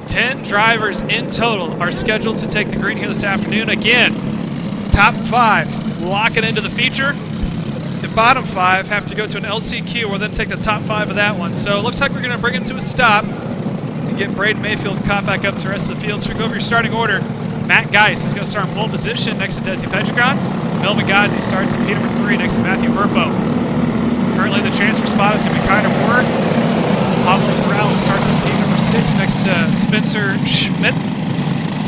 10 drivers in total are scheduled to take the green here this afternoon. Again, top 5 lock it into the feature. The bottom 5 have to go to an LCQ. We'll then take the top 5 of that one. So it looks like we're going to bring it to a stop and get Braden Mayfield caught back up to the rest of the field. So we go over your starting order. Matt Geis is going to start in pole position next to Desi Pedregon. Melvin Godsey starts in P number 3 next to Matthew Burpo. Currently the transfer spot is going to be Kyder Moore. Pablo Corrales starts in P number 6 next to Spencer Schmidt.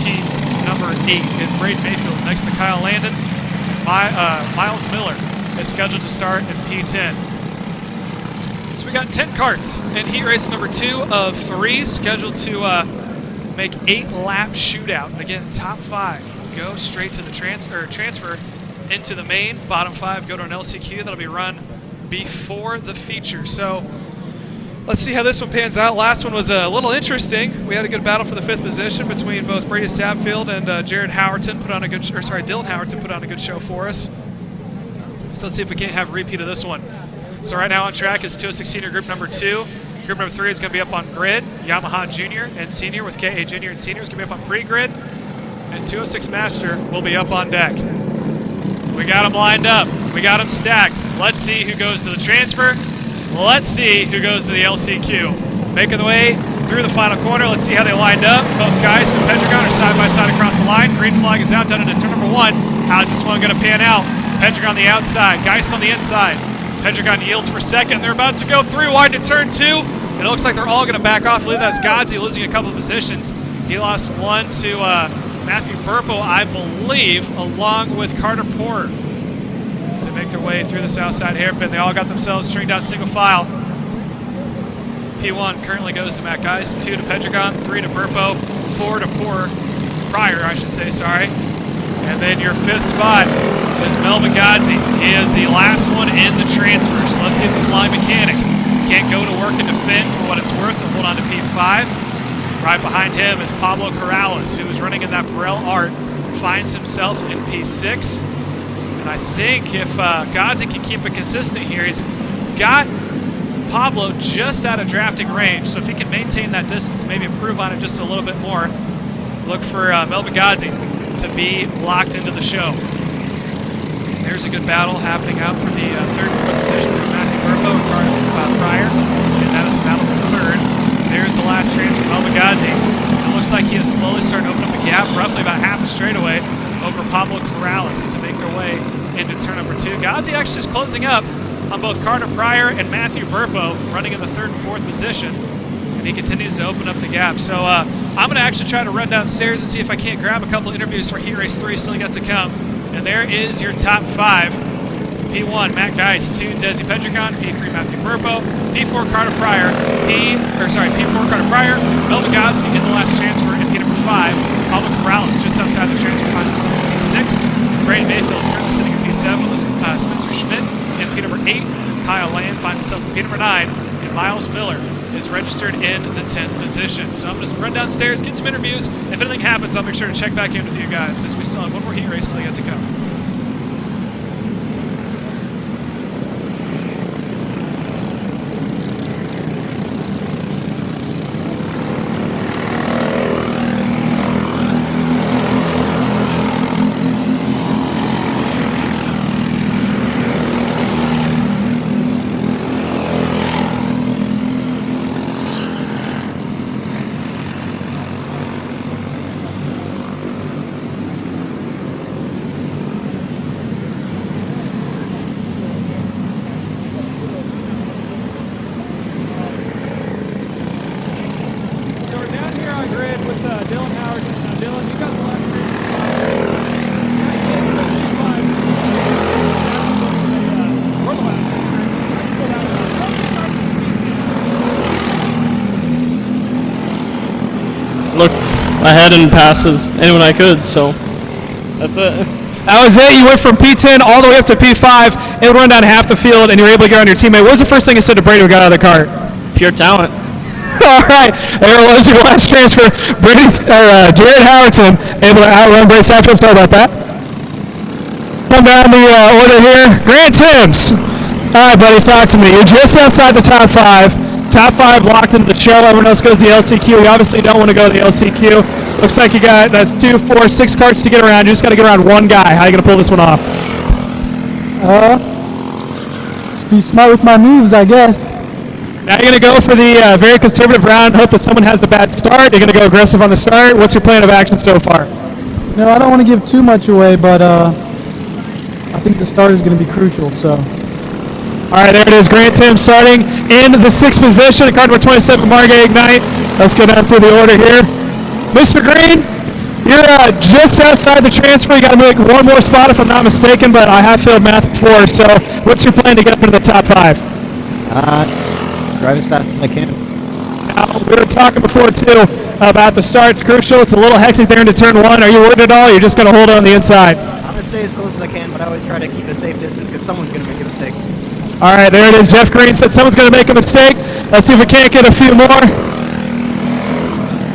P number 8 is Braden Mayfield next to Kyle Landon. Miles Miller is scheduled to start in P10. So we got 10 karts in heat race number 2 of 3, scheduled to make 8-lap shootout. And again, top 5 go straight to the transfer into the main. Bottom 5 go to an LCQ that'll be run before the feature. So let's see how this one pans out. Last one was a little interesting. We had a good battle for the 5th position between both Brady Sapfield and Jared Howerton. Dylan Howerton put on a good show for us. So let's see if we can't have a repeat of this one. So right now on track is 206 Senior Group number 2. Group number 3 is going to be up on grid. Yamaha Junior and Senior with KA Junior and Senior is going to be up on pre-grid. And 206 Master will be up on deck. We got them lined up. We got them stacked. Let's see who goes to the transfer. Let's see who goes to the LCQ. Making the way through the final corner. Let's see how they lined up. Both Geis and Pedregon are side by side across the line. Green flag is out, down into turn number 1. How's this one going to pan out? Pedregon on the outside. Geis on the inside. Pedregon yields for second. They're about to go through wide to turn 2. And it looks like they're all going to back off. I believe that's Godsey losing a couple of positions. He lost one to Matthew Burpo, I believe, along with Carter Porter. So make their way through the south side hairpin. They all got themselves stringed out single file. P1 currently goes to Matt Geis, 2 to Pedregon, 3 to Burpo, 4 to Pryor, I should say, sorry. And then your 5th spot is Melvin Godsey. He is the last one in the transfer. So let's see if the flying mechanic can't go to work and defend for what it's worth to hold on to P5. Right behind him is Pablo Corrales, who is running in that Burrell Art, finds himself in P6. And I think if Godsey can keep it consistent here, he's got Pablo just out of drafting range. So if he can maintain that distance, maybe improve on it just a little bit more, look for Melvin Godsey to be locked into the show. There's a good battle happening out for the 3rd and 4th position with Matthew Burpo and Pryor, and that is a battle for 3rd. There's the last transfer, Melvin Godsey. It looks like he is slowly starting to open up a gap, roughly about half a straightaway, over Pablo Corrales as they make their way into turn number 2. Godsey actually is closing up on both Carter Pryor and Matthew Burpo, running in the 3rd and 4th position, and he continues to open up the gap. So I'm going to actually try to run downstairs and see if I can't grab a couple interviews for Heat Race 3 still yet to come. And there is your top 5. P1, Matt Geis, 2, Desi Pedregon, P3, Matthew Burpo, P4, Carter Pryor, P4, Carter Pryor, Melvin Godsey in the last transfer in P number 5, Pablo Corrales just outside the transfer, finds himself in P6, Braden Mayfield currently sitting in P7 with Spencer Schmidt in P number 8, Kyle Land finds himself in P number 9, and Miles Miller is registered in the 10th position. So I'm going to run downstairs, get some interviews. If anything happens, I'll make sure to check back in with you guys, as we still have one more heat race still yet to come. Look ahead and pass as anyone I could, so that's it. That was it. You went from P10 all the way up to P5. It would run down half the field, and you were able to get on your teammate. What was the first thing you said to Brady when we got out of the cart? Pure talent. All right. There was your last transfer. Jared Howerton able to outrun Brady Sapfield. Sorry about that. Come down the order here. Grant Timms. All right, buddy, talk to me. You're just outside the top 5. Top 5 locked into the show. Everyone else goes to the LCQ. You obviously don't want to go to the LCQ. Looks like you got 2, 4, 6 carts to get around. You just got to get around one guy. How are you going to pull this one off? Just be smart with my moves, I guess. Now you're going to go for the very conservative round. Hope that someone has a bad start. You're going to go aggressive on the start. What's your plan of action so far? No, I don't want to give too much away, but I think the start is going to be crucial. So. All right, there it is. Grant Timms starting in the 6th position. Car number 27, Margay Ignite. Let's go down through the order here. Mr. Green, you're just outside the transfer. You got to make one more spot if I'm not mistaken, but I have failed math before. So what's your plan to get up into the top 5? Drive as fast as I can. Now, we were talking before, too, about the start. It's crucial. It's a little hectic there into turn 1. Are you worried at all? Or you're just going to hold it on the inside? I'm going to stay as close as I can, but I always try to keep a safe distance because someone's going to make a mistake. All right, there it is. Jeff Green said someone's going to make a mistake. Let's see if we can't get a few more.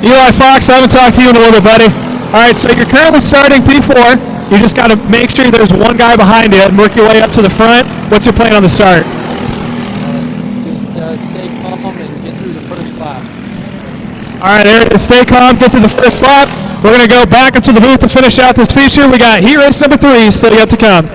Eli Fox, I haven't talked to you in a little bit, buddy. All right, so you're currently starting P4. You just got to make sure there's one guy behind you and work your way up to the front. What's your plan on the start? Just stay calm and get through the first lap. All right, there it is. Stay calm, get to the first lap. We're going to go back up to the booth to finish out this feature. We got heat race number 3 still yet to come.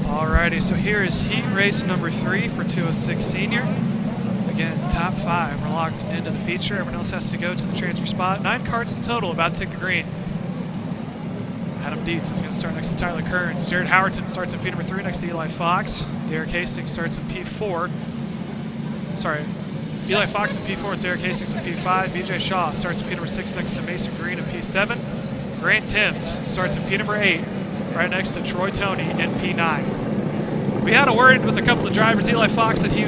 Alrighty, so here is heat race number 3 for 206 Senior. Again, top 5 are locked into the feature. Everyone else has to go to the transfer spot. 9 carts in total, about to take the green. Adam Dietz is going to start next to Tyler Kearns. Jared Howerton starts in P number 3 next to Eli Fox. Derek Hastings starts in P4. Sorry, Eli Fox in P4 with Derek Hastings in P5. BJ Shaw starts in P number 6 next to Mason Green in P7. Grant Timms starts in P number 8 right next to Troy Toney in P9. We had a word with a couple of drivers. Eli Fox said he,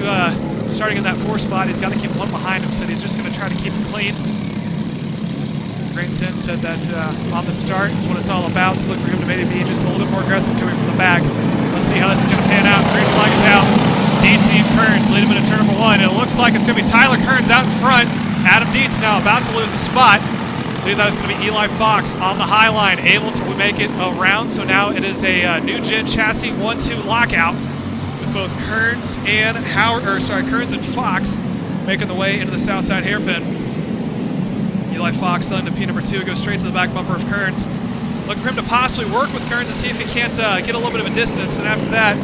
starting in that 4 spot, he's got to keep one behind him, said he's just going to try to keep it clean. Grant Timms said that on the start, it's what it's all about, so look for him to maybe be just a little bit more aggressive coming from the back. Let's see how this is going to pan out. Green flag is out. Dietz and Kearns lead him into turn number 1. It looks like it's going to be Tyler Kearns out in front. Adam Dietz now about to lose a spot. I believe that is going to be Eli Fox on the high line, able to make it around. So now it is a new gen chassis 1-2 lockout with both Kearns and Kearns and Fox making the way into the south side hairpin. Eli Fox selling to P number 2, goes straight to the back bumper of Kearns. Look for him to possibly work with Kearns to see if he can't get a little bit of a distance. And after that,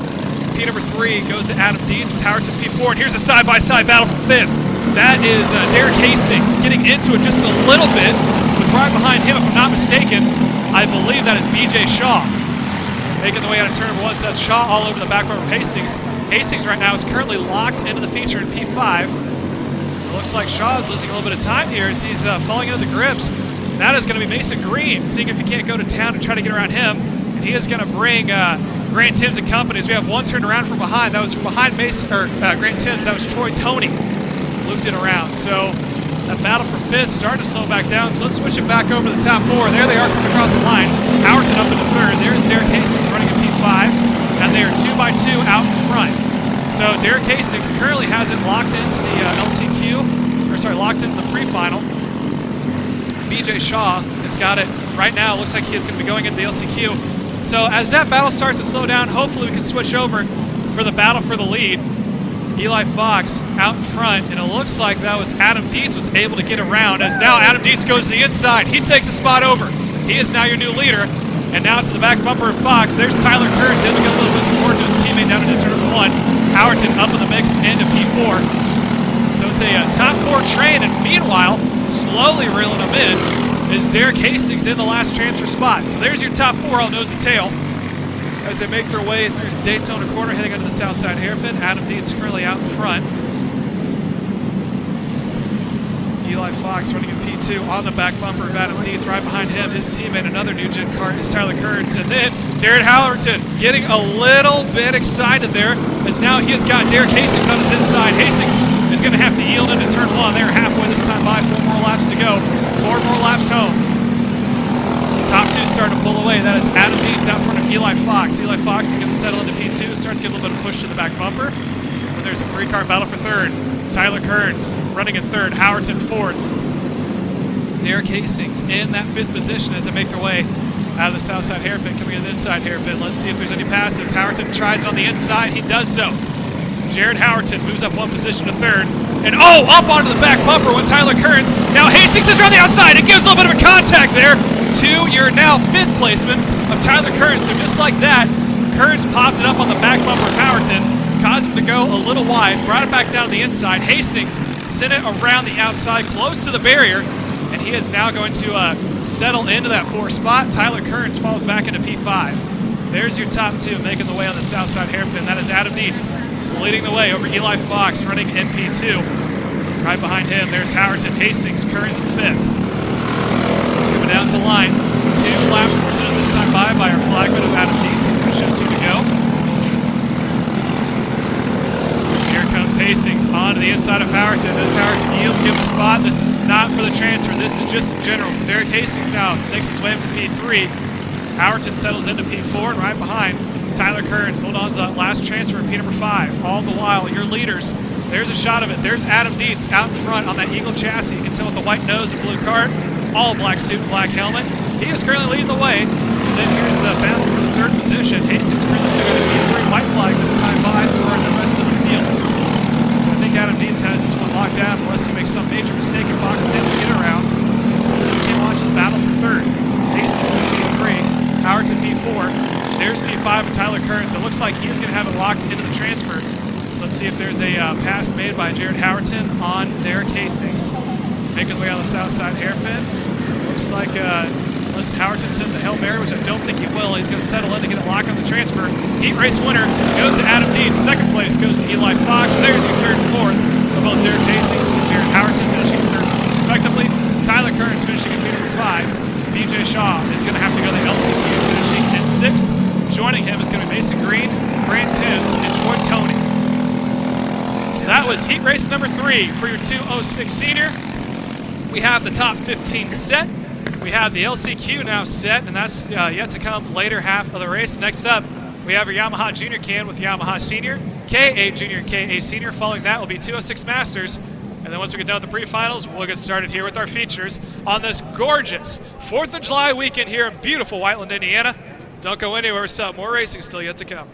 P number 3 goes to Adam Dietz with power to P4. And here's a side-by-side battle for 5th. That is Derek Hastings getting into it just a little bit. With right behind him, if I'm not mistaken, I believe that is BJ Shaw. Making the way out of turn number 1, so that's Shaw all over the back bumper of Hastings. Hastings right now is currently locked into the feature in P5. It looks like Shaw is losing a little bit of time here as he's falling into the grips. That is going to be Mason Green, seeing if he can't go to town and try to get around him. And he is going to bring Grant Timms and company. As we have one turned around from behind. That was from behind Grant Timms. That was Troy Toney. Looped it around. So that battle for 5th starting to slow back down. So let's switch it back over to the top 4. There they are coming across the line. Howerton up in the 3rd. There's Derek Hastings running a P5. And they are 2x2 out in front. So Derek Hastings currently has it locked into the LCQ. locked into the pre-final. BJ Shaw has got it right now. Looks like he is going to be going into the LCQ. So as that battle starts to slow down, hopefully we can switch over for the battle for the lead. Eli Fox out in front, and it looks like that was Adam Dietz was able to get around, as now Adam Dietz goes to the inside. He takes a spot over. He is now your new leader, and now to the back bumper of Fox. There's Tyler Kearns able to get a little bit of support to his teammate down into turn 1. Howerton up in the mix into P4. So it's a top 4 train, and meanwhile, slowly reeling them in is Derek Hastings in the last transfer spot. So there's your top 4 all nose to tail as they make their way through Daytona Corner, heading onto the south side hairpin. Adam Dietz currently out in front. Eli Fox running in P2 on the back bumper of Adam Dietz. Right behind him, his teammate, another new gen kart, is Tyler Kearns. And then Darren Hallerton getting a little bit excited there, as now he has got Derek Hastings on his inside. Hastings is going to have to yield into turn 1. They're halfway this time by. 4 more laps to go. 4 more laps home. Top 2 starting to pull away. That is Adam Dietz out in front of Eli Fox. Eli Fox is going to settle into P2 and start to give a little bit of push to the back bumper. And there's a 3-car battle for 3rd. Tyler Kearns running in 3rd. Howerton 4th. Derek Hastings in that 5th position as they make their way out of the south side hairpin, coming in the inside hairpin. Let's see if there's any passes. Howerton tries it on the inside. He does so. Jared Howerton moves up 1 position to 3rd. And up onto the back bumper with Tyler Kearns. Now Hastings is around the outside. It gives a little bit of a contact there to your now 5th placement of Tyler Kearns. So just like that, Kearns popped it up on the back bumper of Howerton, caused him to go a little wide, brought it back down to the inside. Hastings sent it around the outside, close to the barrier, and he is now going to settle into that 4th spot. Tyler Kearns falls back into P5. There's your top 2 making the way on the south side hairpin. That is Adam Dietz leading the way over Eli Fox running in P2. Right behind him, there's Howerton, Hastings, Kearns in 5th. Coming down to the line, 2 laps presented this time by our flagman of Adam Dietz. He's going to show 2 to go. Here comes Hastings onto the inside of Howerton. Does Howerton yield, give him a spot? This is not for the transfer. This is just in general. So Derek Hastings now snakes his way up to P3. Howerton settles into P4, and right behind Tyler Kearns hold on to that last transfer in P number 5. All the while, your leaders, there's a shot of it. There's Adam Dietz out in front on that Eagle chassis. You can tell with the white nose and blue cart, all black suit, black helmet. He is currently leading the way. And then here's the battle for the 3rd position. Hastings currently going to be a P3 white flag this time by for the rest of the field. So I think Adam Dietz has this one locked down unless he makes some major mistake and Fox is able to get around. So he launches battle for 3rd. Hastings in P3, Howerton P4. There's P5 with Tyler Kearns. It looks like he's going to have it locked into the transfer. So let's see if there's a pass made by Jared Howerton on Derek Hastings. Making the way on the south side hairpin. Looks like unless Howerton sends a Hail Mary, which I don't think he will, he's going to settle in to get it locked on the transfer. Heat race winner goes to Adam Dietz. 2nd place goes to Eli Fox. There's your 3rd and 4th of both Derek Hastings and Jared Howerton finishing 3rd respectively. Tyler Kearns finishing in P number 5. BJ Shaw is going to have to go to the LCQ, finishing in 6th. Joining him is going to be Mason Green, Grant Timms, and Troy Tony. So that was heat race number 3 for your 206 senior. We have the top 15 set. We have the LCQ now set, and that's yet to come later half of the race. Next up, we have our Yamaha Junior Can with Yamaha Senior, KA Junior, KA Senior. Following that will be 206 Masters. And then once we get done with the pre-finals, we'll get started here with our features on this gorgeous 4th of July weekend here in beautiful Whiteland, Indiana. Don't go anywhere, so more racing still yet to come.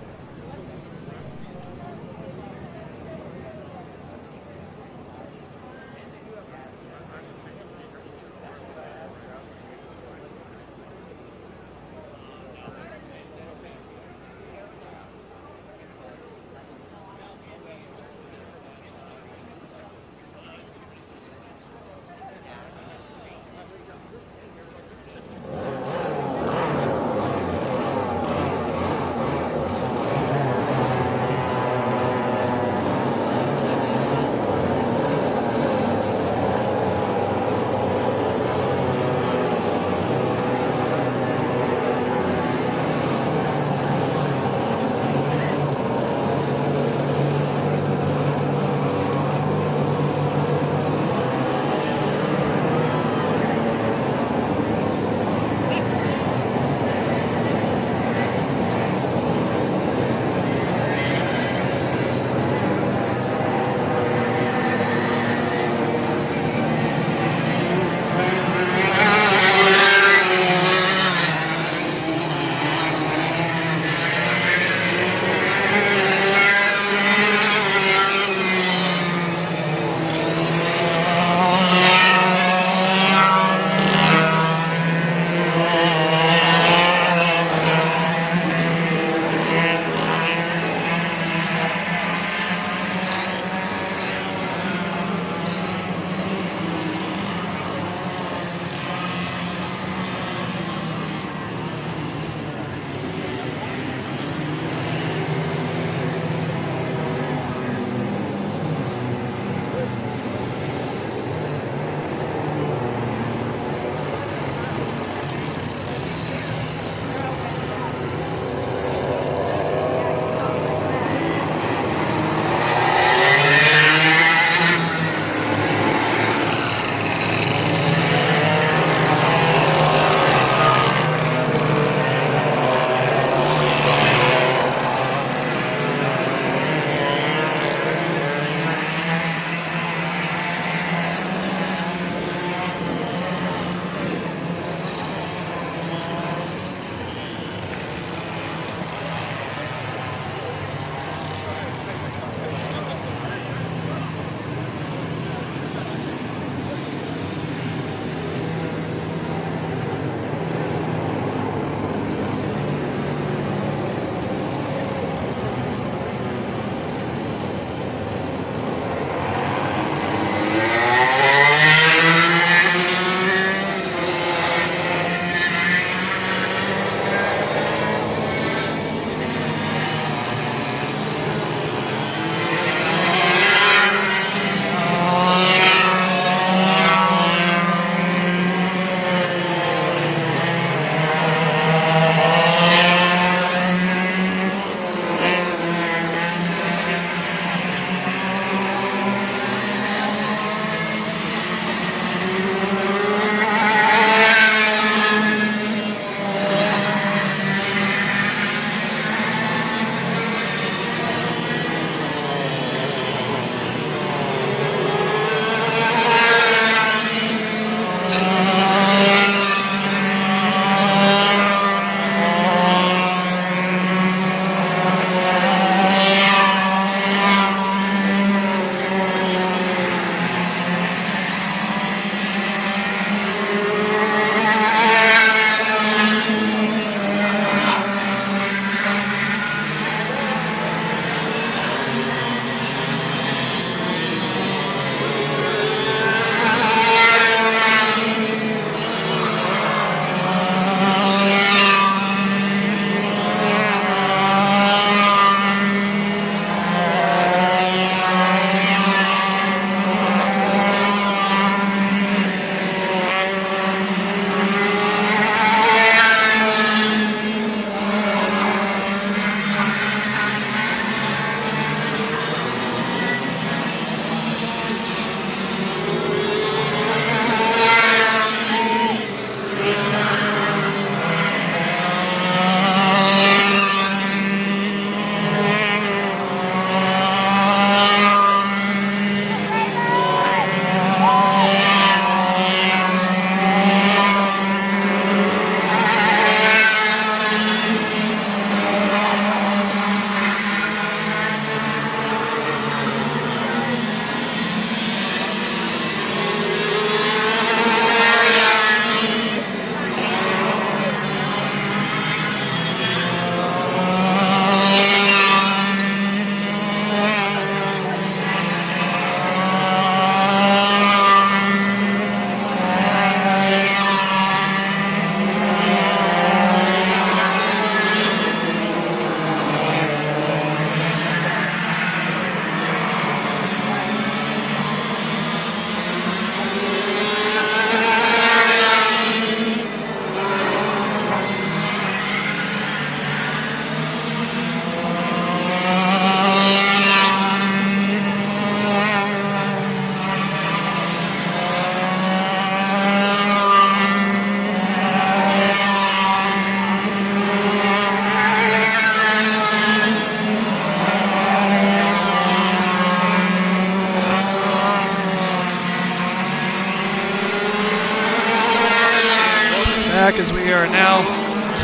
are now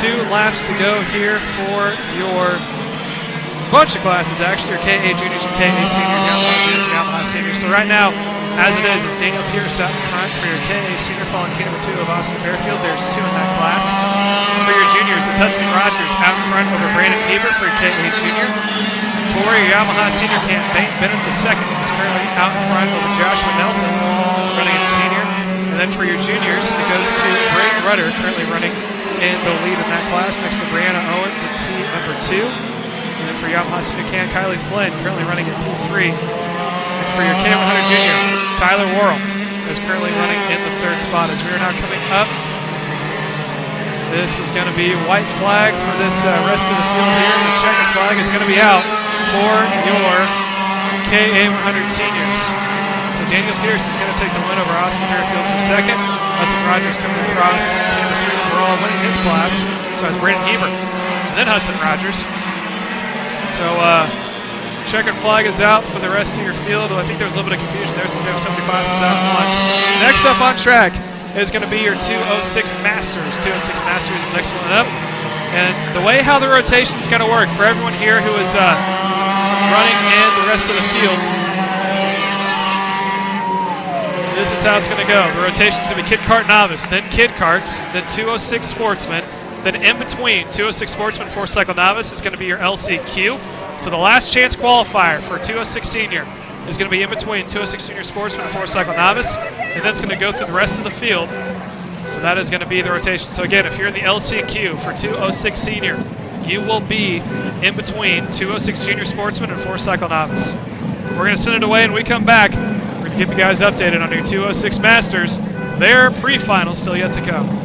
2 laps to go here for your bunch of classes, actually, your KA juniors and KA seniors, Yamaha juniors and Yamaha seniors. So right now, as it is Daniel Pierce out in front for your KA senior, following P number 2 of Austin Fairfield. There's 2 in that class. For your juniors, it's Hudson Rogers out in front over Brandon Bieber for your KA junior. For your Yamaha senior camp, Bennett II is currently out in front over Joshua Nelson, running as a senior. And then for your juniors, it goes to Brayden Rudder, currently running in the lead in that class, next to Brianna Owens at P number 2. And then for Yamaha senior camp, Kylie Flynn, currently running at P3. And for your K100 junior, Tyler Worrell is currently running in the 3rd spot. As we are now coming up, this is going to be white flag for this rest of the field here. The checkered flag is going to be out for your KA100 seniors. So Daniel Pierce is going to take the win over Austin Fairfield for 2nd. Hudson Rogers comes across number 3 overall, winning his class. So it's Brandon Heber and then Hudson Rogers. So checkered flag is out for the rest of your field. I think there was a little bit of confusion there since we have so many classes out at once. Next up on track is going to be your 206 Masters. 206 Masters is the next one up. And the way how the rotation is going to work for everyone here who is running in the rest of the field, this is how it's going to go. The rotation is going to be Kid Kart Novice, then Kid Karts, then 206 Sportsman. Then in between 206 Sportsman, 4-cycle Novice is going to be your LCQ. So the last chance qualifier for 206 Senior is going to be in between 206 Junior Sportsman and 4-cycle Novice, and that's going to go through the rest of the field. So that is going to be the rotation. So again, if you're in the LCQ for 206 Senior, you will be in between 206 Junior Sportsman and 4-cycle Novice. We're going to send it away, and we come back. We're going to keep you guys updated on your 206 Masters. Their pre-finals still yet to come.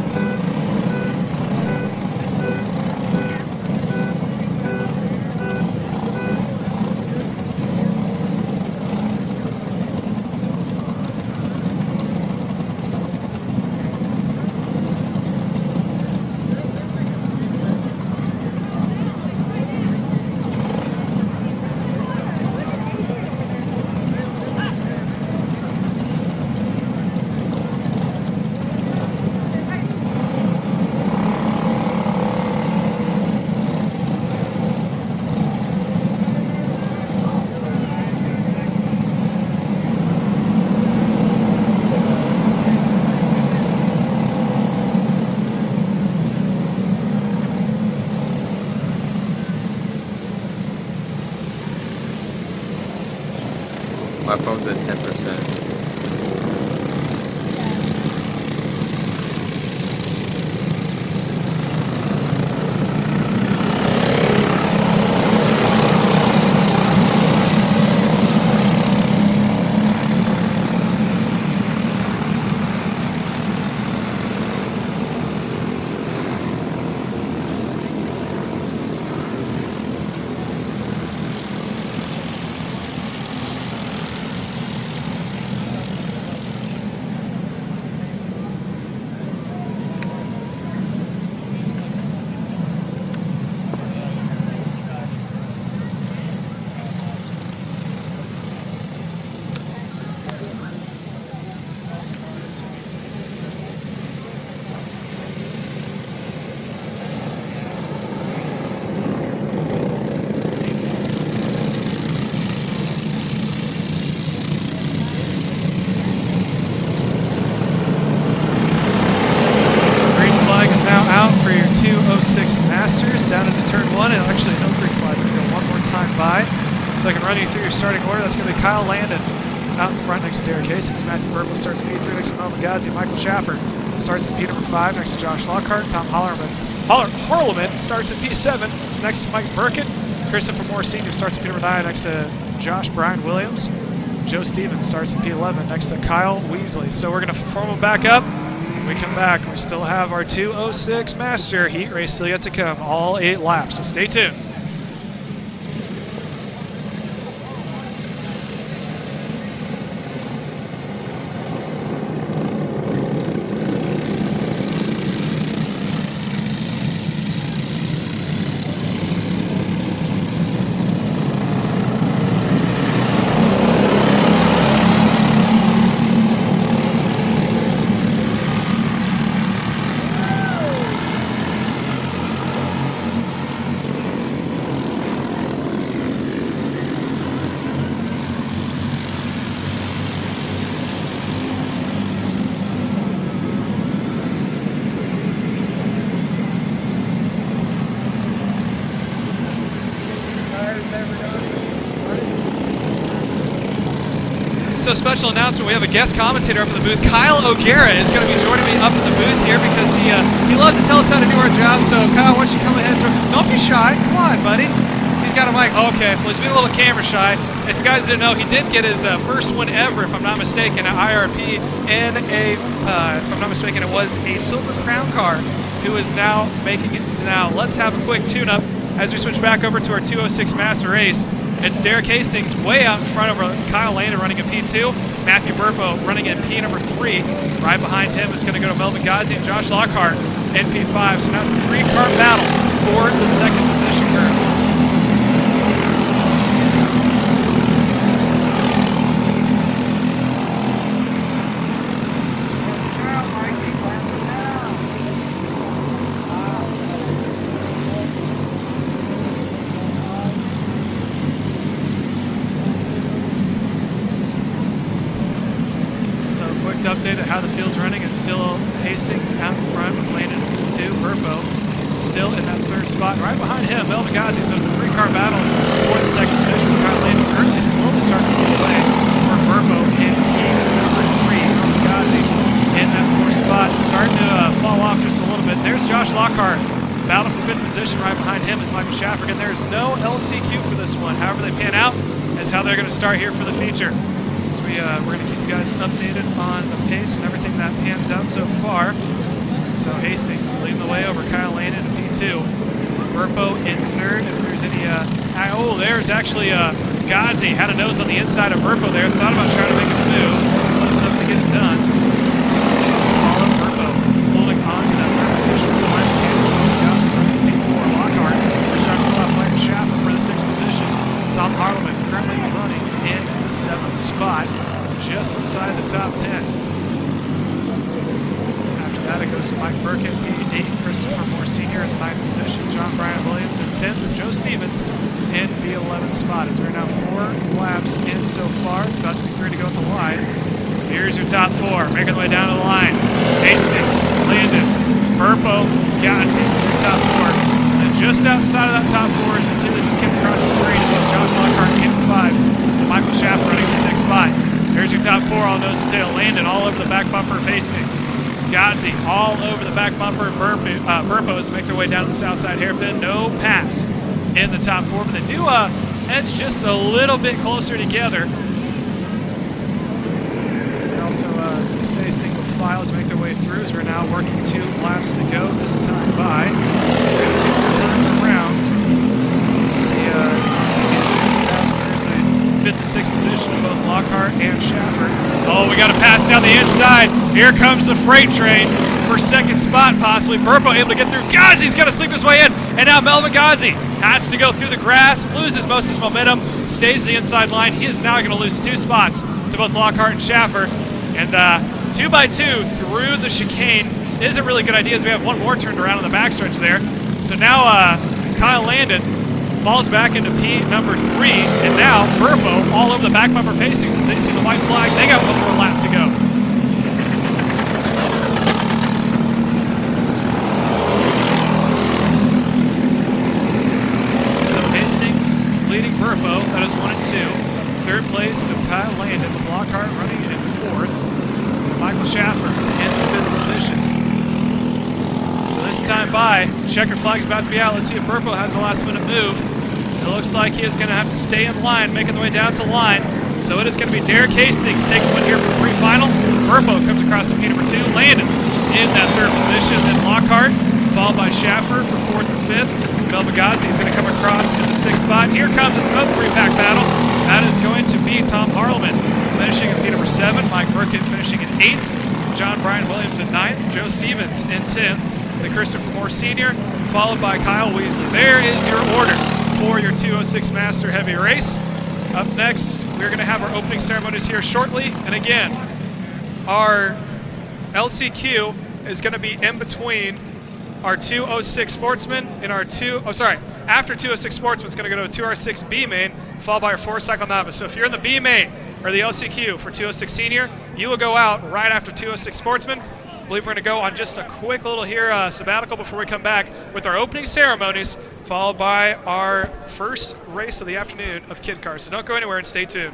My phone's at 10%. So I can run you through your starting order. That's going to be Kyle Landon out in front next to Derek Hastings. Matthew Burkle starts at P3 next to Mel Magadzi. Michael Schaffer starts at P number 5 next to Josh Lockhart. Tom Harleman starts at P7 next to Mike Burkett. Christopher Moore Sr. starts at P number 9 next to Josh Brian Williams. Joe Stevens starts at P11 next to Kyle Weasley. So we're going to form them back up. When we come back, we still have our 206 Master Heat race still yet to come, all 8 laps. So stay tuned. Also, a special announcement, we have a guest commentator up in the booth. Kyle O'Gara is going to be joining me up in the booth here because he loves to tell us how to do our job. So, Kyle, why don't you come ahead and don't be shy. Come on, buddy. He's got a mic. Oh, okay, well, he's being a little camera shy. If you guys didn't know, he did get his first win ever, if I'm not mistaken, at IRP in a, if I'm not mistaken, it was a Silver Crown car, who is now making it. Now, let's have a quick tune-up as we switch back over to our 206 Master Race. It's Derek Hastings way out in front of Kyle Landon running in P2. Matthew Burpo running in P number 3. Right behind him is going to go to Melvin Ghazi and Josh Lockhart in P5. So now it's a 3-car battle for the second position currently. Update at how the field's running. It's still Hastings out in front with Landon 2. Burpo still in that 3rd spot. Right behind him, Melvin Ghazi. So it's a 3-car battle for the second position. Kyle Landon currently slowly starting to pull away for Burpo in heat number 3. Melvin Ghazi in that 4th spot, starting to fall off just a little bit. There's Josh Lockhart. Battle for 5th position. Right behind him is Michael Schaffer. And there's no LCQ for this one. However they pan out is how they're going to start here for the feature. So we're going to keep you guys updated on the pace and everything that pans out so far. So Hastings leading the way over Kyle Landon in P2. Burpo in 3rd. If there's any, there's actually Ghazi. Had a nose on the inside of Burpo there. Thought about trying to make a move. Close enough to get it done. So all up Burpo holding on to that 3rd position for the line of Ghazi running in P4. Lockhart trying to pull out Michael Schaffer for the 6th position. Tom Harleman currently running in the 7th spot, just inside the top 10. After that, it goes to Mike Burkett, P8, Christopher Moore Sr. in the 9th position, John Brian Williams in 10th, and Joe Stevens in the 11th spot. As we're now 4 laps in so far, it's about to be 3 to go at the line. Here's your top 4, making their way down to the line. Hastings, Landon, Burpo, Ghazi, your top 4. Just outside of that top 4 is the 2 that just came across the screen. Josh Lockhart in 5, and Michael Schaffer running the 6th spot. There's your top 4 all nose to tail. Landon all over the back bumper of Hastings. Ghazi all over the back bumper of Burpos make their way down to the south side hairpin. No pass in the top 4, but they do edge just a little bit closer together. They also stay single file as make their way through as we're now working 2 laps to go this time by. So 2 more times around. See, there's the 5th and 6th position of both Lockhart and Schaffer. Oh, we got a pass down the inside. Here comes the freight train for 2nd spot, possibly. Burpo able to get through. Ghazi's got to slip his way in. And now Melvin Ghazi has to go through the grass, loses most of his momentum, stays the inside line. He is now going to lose 2 spots to both Lockhart and Schaffer. And 2x2 through the chicane is a really good idea as we have one more turned around on the backstretch there. So now Kyle Landon falls back into P number 3, and now Burpo all over the back bumper Hastings as they see the white flag. They got one more lap to go. So Hastings leading Burpo, that is 1 and 2. 3rd place of Kyle Landon with Lockhart running in 4th. Michael Schaffer in the 5th position. So this time by, checker flag's about to be out. Let's see if Burpo has a last minute move. It looks like he is going to have to stay in line, making the way down to the line. So it is going to be Derek Hastings taking one here for the pre-final. Burpo comes across in P number 2. Landon in that 3rd position. Then Lockhart, followed by Schaffer for 4th and 5th. Melvin Ghazi is going to come across in the 6th spot. Here comes another 3-pack battle. That is going to be Tom Harleman finishing in P number 7. Mike Burkett finishing in 8th. John Brian Williams in 9th. Joe Stevens in 10th. The Christopher Moore Sr., followed by Kyle Weasley. There is your order for your 206 Master Heavy Race. Up next, we're going to have our opening ceremonies here shortly. And again, our LCQ is going to be in between our 206 Sportsman and our after 206 Sportsman, it's going to go to a 2R6 B main, followed by our 4-cycle novice. So if you're in the B main or the LCQ for 206 Senior, you will go out right after 206 Sportsman. I believe we're going to go on just a quick little sabbatical before we come back with our opening ceremonies, followed by our first race of the afternoon of Kid Cars. So don't go anywhere and stay tuned.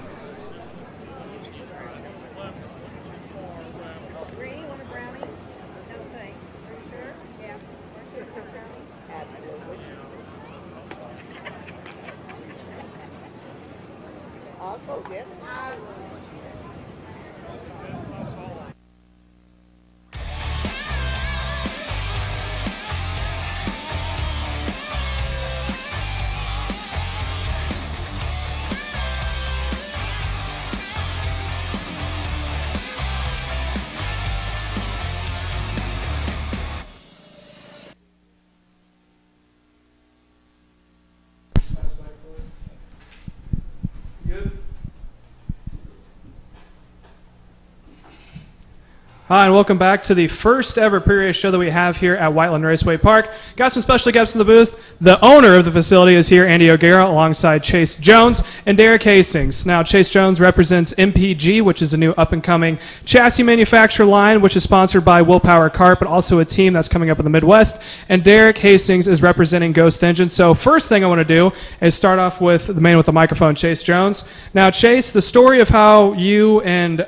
Hi, and welcome back to the first ever pre-race show that we have here at Whiteland Raceway Park. Got some special guests in the booth. The owner of the facility is here, Andy O'Gara, alongside Chase Jones and Derek Hastings. Now, Chase Jones represents MPG, which is a new up-and-coming chassis manufacturer line, which is sponsored by Willpower Kart, but also a team that's coming up in the Midwest. And Derek Hastings is representing Ghost Engine. So first thing I want to do is start off with the man with the microphone, Chase Jones. Now, Chase, the story of how you and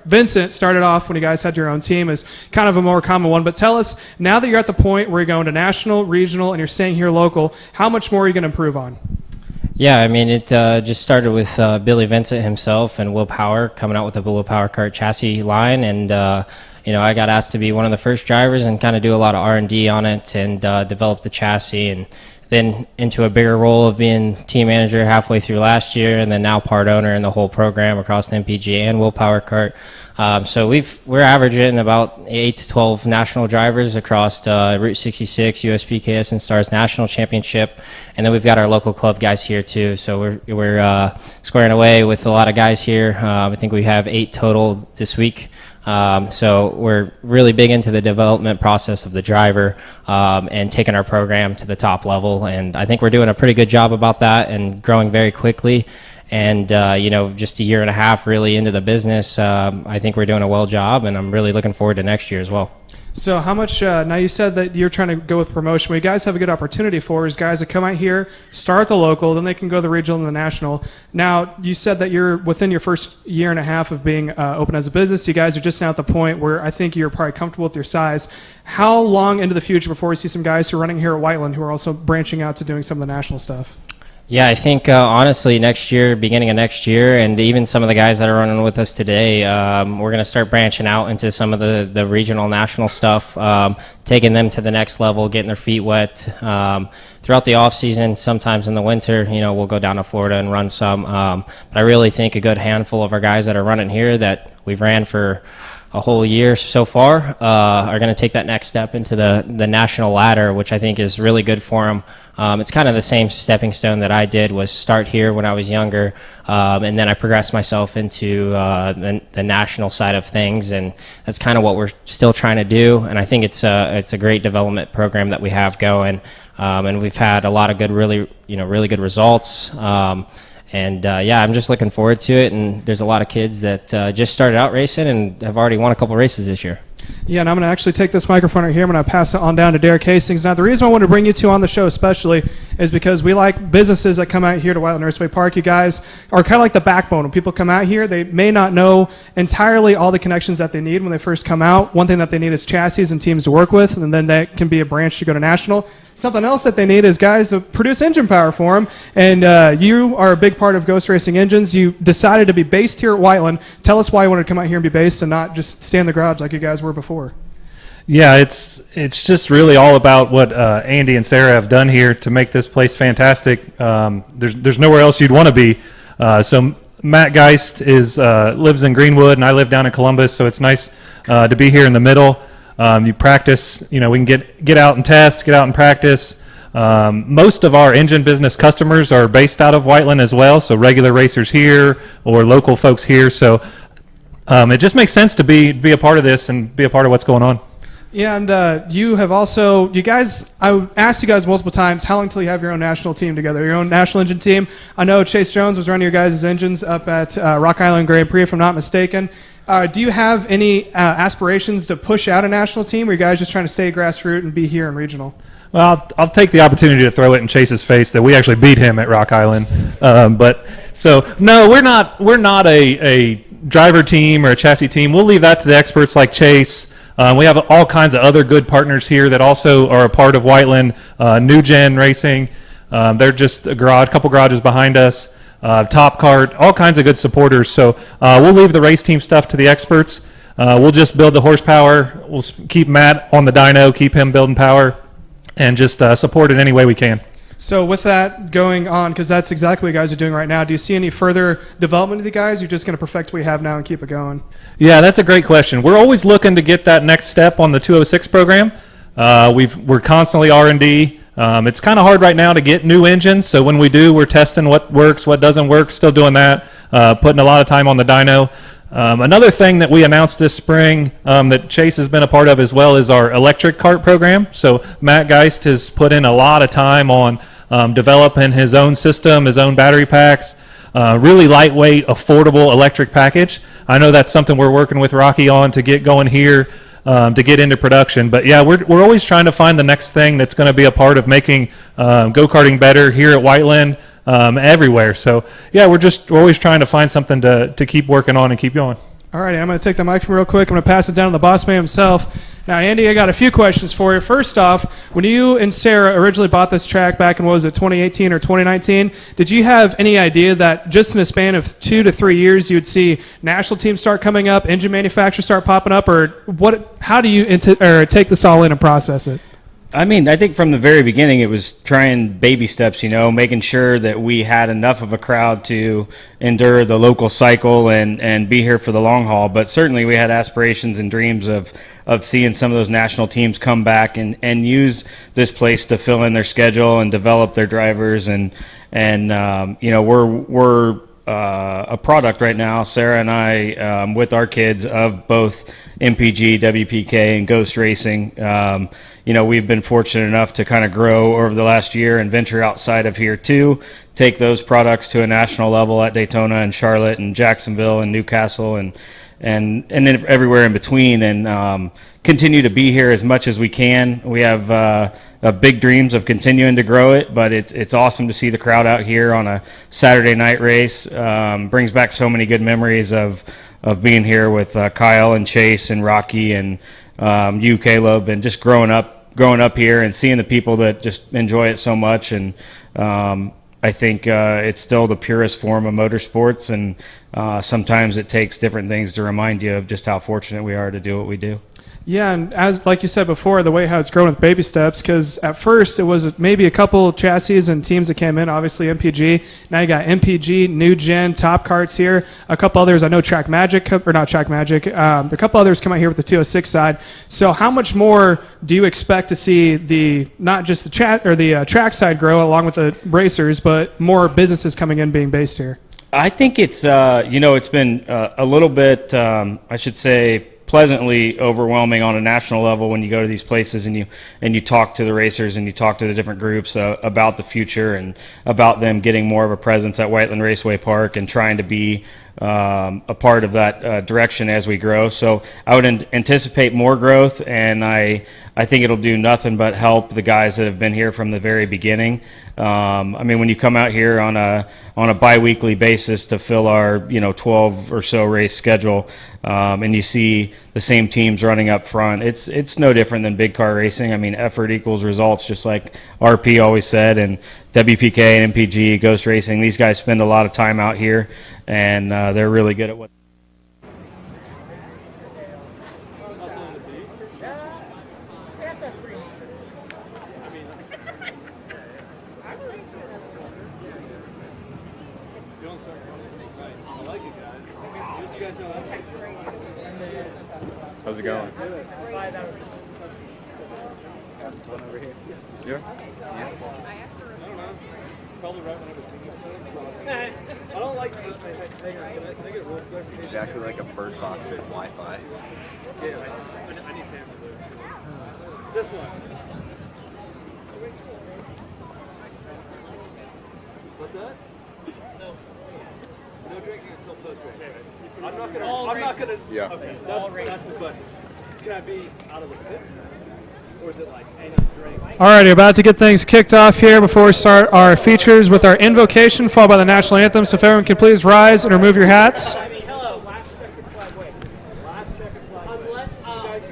Vincent started off when you guys had your own team is kind of a more common one, but tell us, now that you're at the point where you're going to national, regional, and you're staying here local, how much more are you going to improve on? Yeah, I mean, it just started with Billy Vincent himself and Willpower coming out with the Willpower Kart chassis line, and I got asked to be one of the first drivers and kind of do a lot of R&D on it and develop the chassis, and then into a bigger role of being team manager halfway through last year, and then now part owner in the whole program across MPG and Willpower Kart. So we're averaging about 8 to 12 national drivers across Route 66, USPKS and Stars National Championship, and then we've got our local club guys here too. So we're squaring away with a lot of guys here. I think we have 8 total this week. So we're really big into the development process of the driver and taking our program to the top level, and I think we're doing a pretty good job about that and growing very quickly. And just a year and a half really into the business, I think we're doing a well job, and I'm really looking forward to next year as well. So how much, now you said that you're trying to go with promotion. What you guys have a good opportunity for is guys that come out here, start the local, then they can go to the regional and the national. Now, you said that you're within your first year and a half of being open as a business. You guys are just now at the point where I think you're probably comfortable with your size. How long into the future before we see some guys who are running here at Whiteland who are also branching out to doing some of the national stuff? Yeah, I think honestly next year, beginning of next year, and even some of the guys that are running with us today, we're going to start branching out into some of the regional, national stuff, taking them to the next level, getting their feet wet. Throughout the off season, sometimes in the winter, we'll go down to Florida and run some. But I really think a good handful of our guys that are running here that we've ran for a whole year so far are going to take that next step into the national ladder, which I think is really good for them. It's kind of the same stepping stone that I did, was start here when I was younger, and then I progressed myself into the national side of things, and that's kind of what we're still trying to do. And I think it's a great development program that we have going, and we've had a lot of good, really good results. I'm just looking forward to it, and there's a lot of kids that just started out racing and have already won a couple races this year. Yeah, and I'm going to actually take this microphone right here. I'm going to pass it on down to Derek Hastings. Now, the reason I want to bring you two on the show especially is because we like businesses that come out here to Whiteland Raceway Park. You guys are kind of like the backbone. When people come out here, they may not know entirely all the connections that they need when they first come out. One thing that they need is chassis and teams to work with, and then that can be a branch to go to national. Something else that they need is guys to produce engine power for them, and you are a big part of Ghost Racing Engines. You decided to be based here at Whiteland. Tell us why you wanted to come out here and be based and not just stay in the garage like you guys were before. Yeah, it's just really all about what Andy and Sarah have done here to make this place fantastic. There's nowhere else you'd want to be. So Matt Geist lives in Greenwood, and I live down in Columbus, so it's nice to be here in the middle. You practice, we can get out and test, get out and practice. Most of our engine business customers are based out of Whiteland as well, so regular racers here or local folks here. So it just makes sense to be a part of this and be a part of what's going on. Yeah, and you guys, I asked you guys multiple times, how long till you have your own national team together, your own national engine team? I know Chase Jones was running your guys' engines up at Rock Island Grand Prix, if I'm not mistaken. Do you have any aspirations to push out a national team, or are you guys just trying to stay grassroots and be here in regional? Well, I'll take the opportunity to throw it in Chase's face that we actually beat him at Rock Island. No, we're not a driver team or a chassis team. We'll leave that to the experts like Chase. We have all kinds of other good partners here that also are a part of Whiteland, New Gen Racing. They're just a couple garages behind us. Top Kart, all kinds of good supporters. So we'll leave the race team stuff to the experts. We'll just build the horsepower. We'll keep Matt on the dyno, keep him building power, and just support it any way we can. So with that going on, because that's exactly what you guys are doing right now, do you see any further development of the guys? You're just going to perfect what you have now and keep it going? Yeah, that's a great question. We're always looking to get that next step on the 206 program. We're constantly R&D. It's kind of hard right now to get new engines, so when we do, we're testing what works, what doesn't work, still doing that, putting a lot of time on the dyno. Another thing that we announced this spring that Chase has been a part of as well is our electric kart program. So Matt Geist has put in a lot of time on developing his own system, his own battery packs, really lightweight, affordable electric package. I know that's something we're working with Rocky on to get going here, to get into production. But yeah, we're always trying to find the next thing that's going to be a part of making go-karting better here at Whiteland, everywhere. So yeah, we're always trying to find something to keep working on and keep going. All right, I'm going to take the mic from real quick. I'm going to pass it down to the boss man himself. Now, Andy, I got a few questions for you. First off, when you and Sarah originally bought this track back in, what was it, 2018 or 2019, did you have any idea that just in a span of 2 to 3 years you would see national teams start coming up, engine manufacturers start popping up, or what? How do you take this all in and process it? I mean, I think from the very beginning it was trying baby steps, making sure that we had enough of a crowd to endure the local cycle and be here for the long haul. But certainly we had aspirations and dreams of seeing some of those national teams come back and use this place to fill in their schedule and develop their drivers. And we're a product right now, Sarah and I, with our kids, of both MPG, WPK, and Ghost Racing. We've been fortunate enough to kind of grow over the last year and venture outside of here too, take those products to a national level at Daytona and Charlotte and Jacksonville and Newcastle and everywhere in between, and continue to be here as much as we can. We have big dreams of continuing to grow it, but it's awesome to see the crowd out here on a Saturday night race. Brings back so many good memories of being here with Kyle and Chase and Rocky and you, Caleb, and just growing up here and seeing the people that just enjoy it so much. And I think it's still the purest form of motorsports, and sometimes it takes different things to remind you of just how fortunate we are to do what we do. Yeah, and as like you said before, the way how it's grown with baby steps, because at first it was maybe a couple chassis and teams that came in, obviously MPG. Now you got MPG, New Gen, Top Karts here. A couple others, I know Track Magic, or not Track Magic, a couple others come out here with the 206 side. So how much more do you expect to see not just the track side grow along with the racers, but more businesses coming in being based here? I think it's, it's been a little bit, I should say, pleasantly overwhelming on a national level when you go to these places and you talk to the racers and you talk to the different groups about the future and about them getting more of a presence at Whiteland Raceway Park and trying to be a part of that direction as we grow. So I would anticipate more growth, and I think it'll do nothing but help the guys that have been here from the very beginning. When you come out here on a bi-weekly basis to fill our 12 or so race schedule, and you see the same teams running up front, it's no different than big car racing. I mean, effort equals results, just like RP always said, and WPK and MPG, Ghost Racing. These guys spend a lot of time out here, and they're really good at what. How's it going? Yeah? I don't like this thing. Exactly like a bird box with Wi-Fi. Yeah, I need family blue. This one. What's that? No. No drinking until post-race. I'm not gonna. Yeah. Okay. That's the question. Can I be out of the pit? Or is it like hang on, drink? All right, we're about to get things kicked off here before we start our features with our invocation, followed by the national anthem. So if everyone can please rise and remove your hats. Hello. Last checkered flag. Wait. Last checkered flag. Unless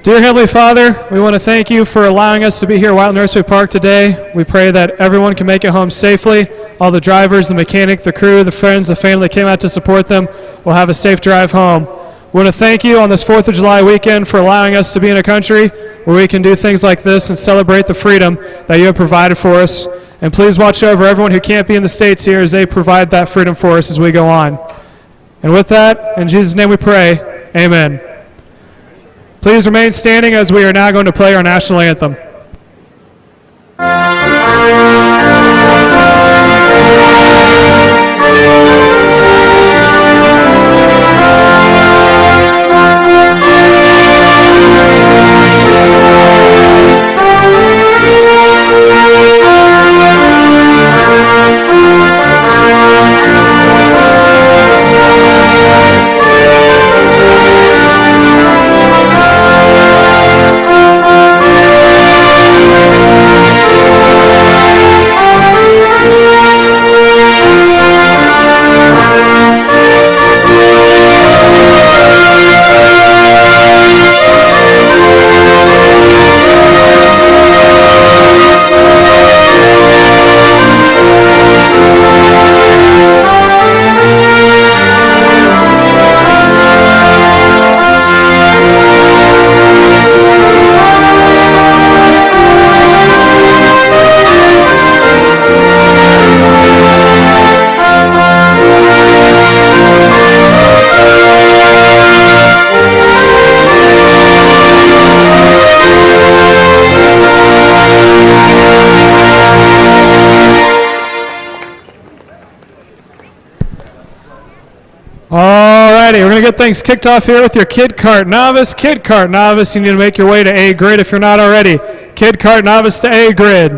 Dear Heavenly Father, we want to thank you for allowing us to be here at Whiteland Raceway Park today. We pray that everyone can make it home safely. All the drivers, the mechanic, the crew, the friends, the family that came out to support them will have a safe drive home. We want to thank you on this 4th of July weekend for allowing us to be in a country where we can do things like this and celebrate the freedom that you have provided for us. And please watch over everyone who can't be in the States here as they provide that freedom for us as we go on. And with that, in Jesus' name we pray, amen. Please remain standing as we are now going to play our national anthem. Alrighty, we're going to get things kicked off here with your Kid Kart Novice. Kid Kart Novice, you need to make your way to A grid if you're not already. Kid Kart Novice to A grid.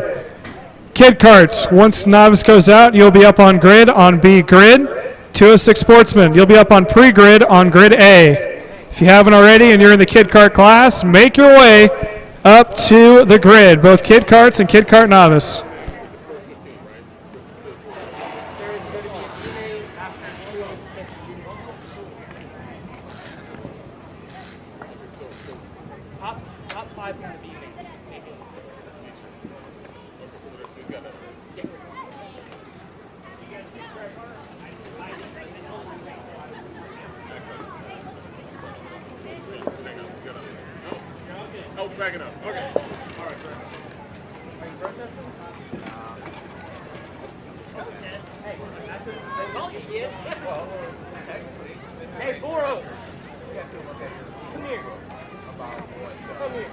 Kid Karts, once Novice goes out, you'll be up on grid on B grid. 206 Sportsman, you'll be up on pre-grid on grid A. If you haven't already and you're in the Kid Kart class, make your way up to the grid, both Kid Karts and Kid Kart Novice. Hey, Boros! Come here. Come here.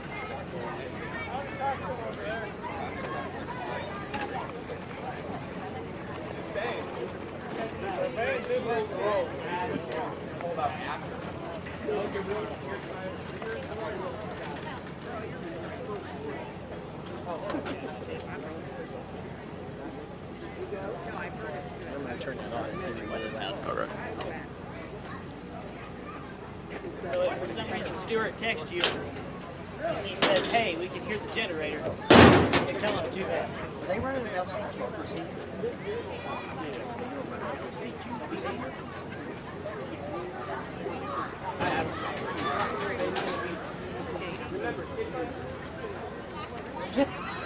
I'm going to turn it on. It's going to be really loud. Okay. So if for some reason Stuart texts you and he says, hey, we can hear the generator, you tell him too bad. Are they running an LCQ procedure?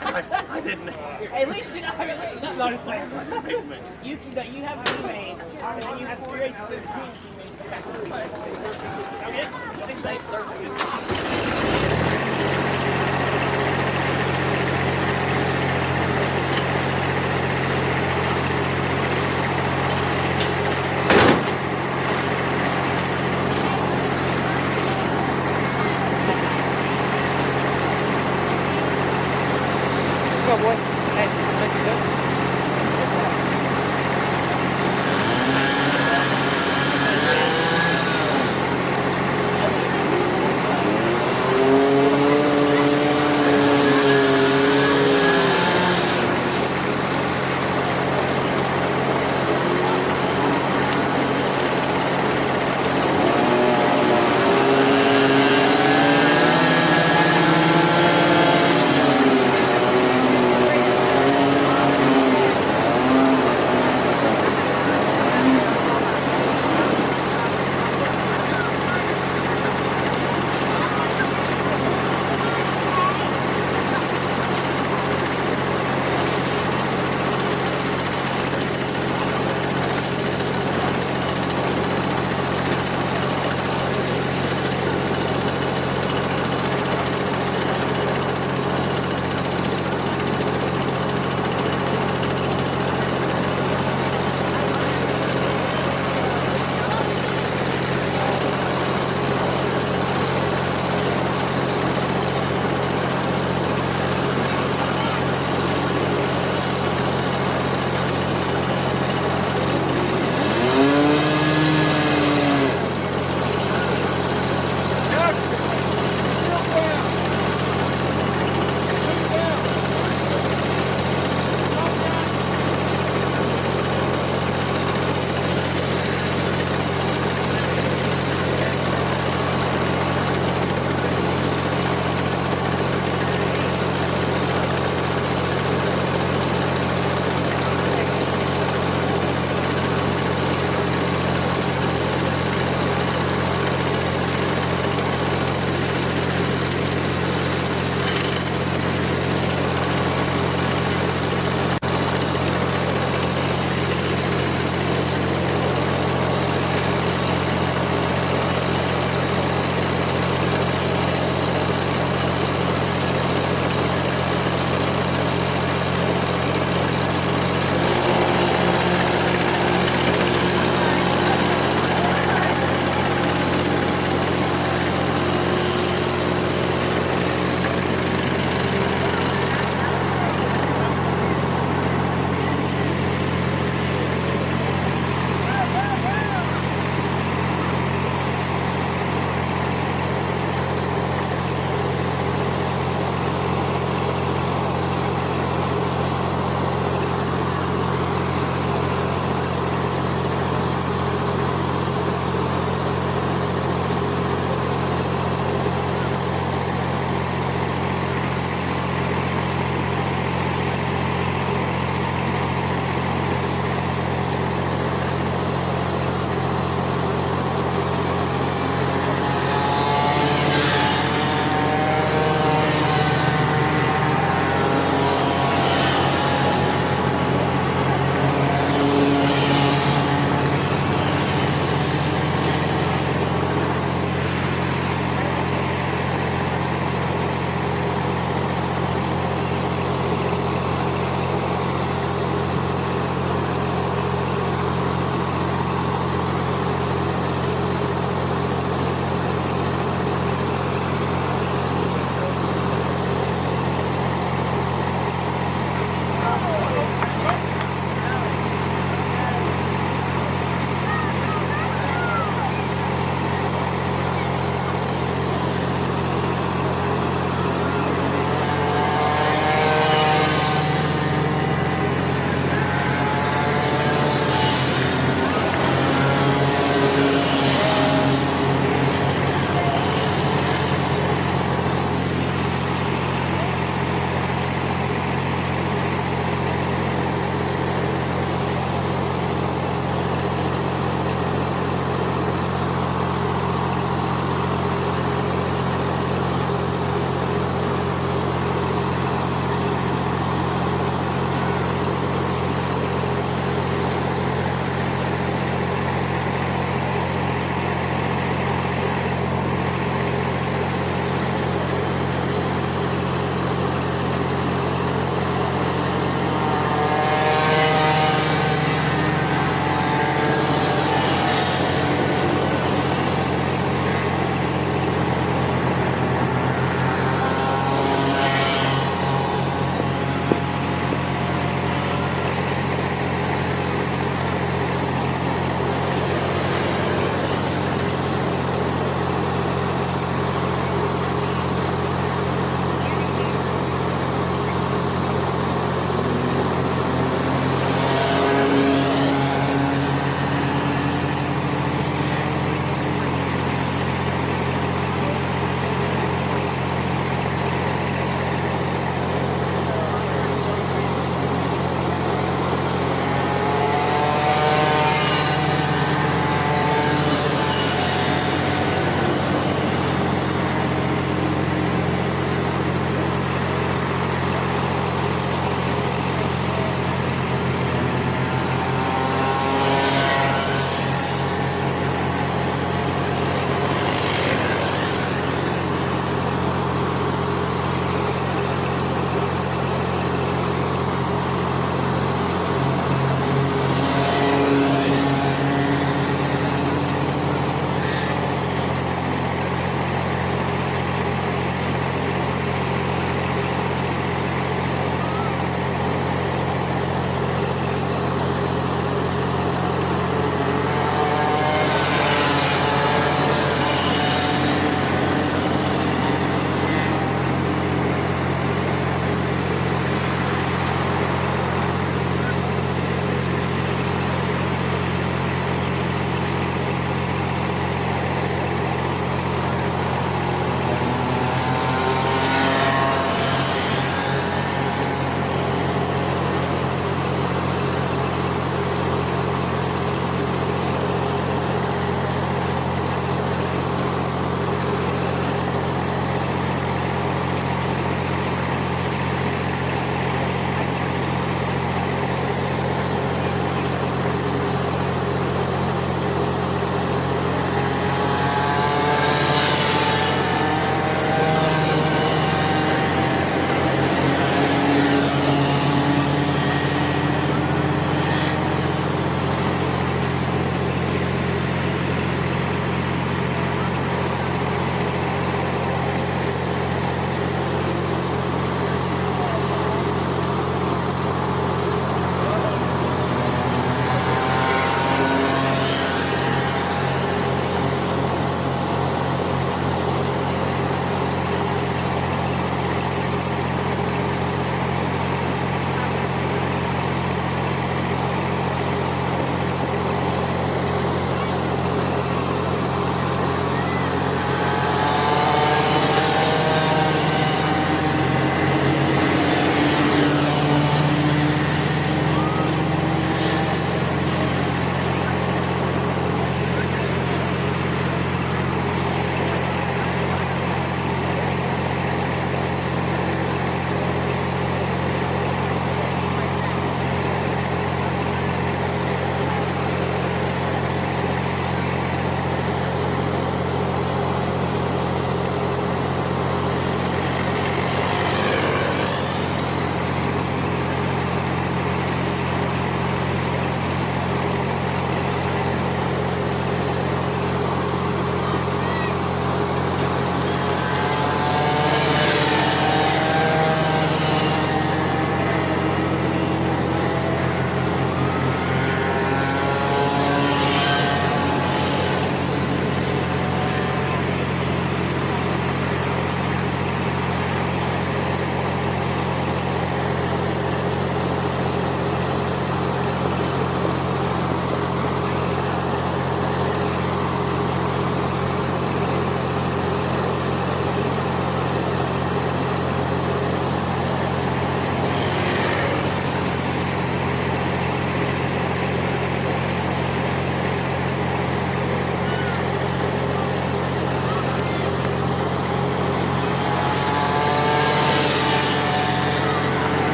I didn't. Hey, at least you know, you have teammates, and then you have 3 races in the team. Go, boy. Hey, let you go.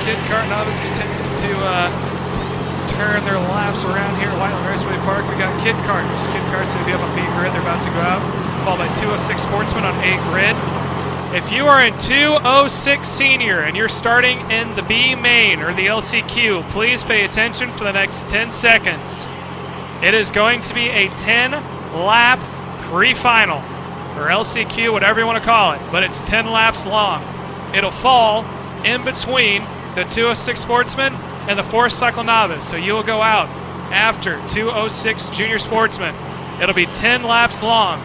Kid Kart and Novice continues to turn their laps around here at Whiteland Raceway Park. We got Kid Karts. Kid Karts going to be up on B grid. They're about to go out, followed by 206 Sportsman on A grid. If you are in 206 Senior and you're starting in the B main or the LCQ, please pay attention for the next 10 seconds. It is going to be a 10-lap pre-final, or LCQ, whatever you want to call it, but it's 10 laps long. It'll fall in between the 206 Sportsman and the 4-cycle Novice, so you will go out after 206 Junior Sportsman. It'll be 10 laps long.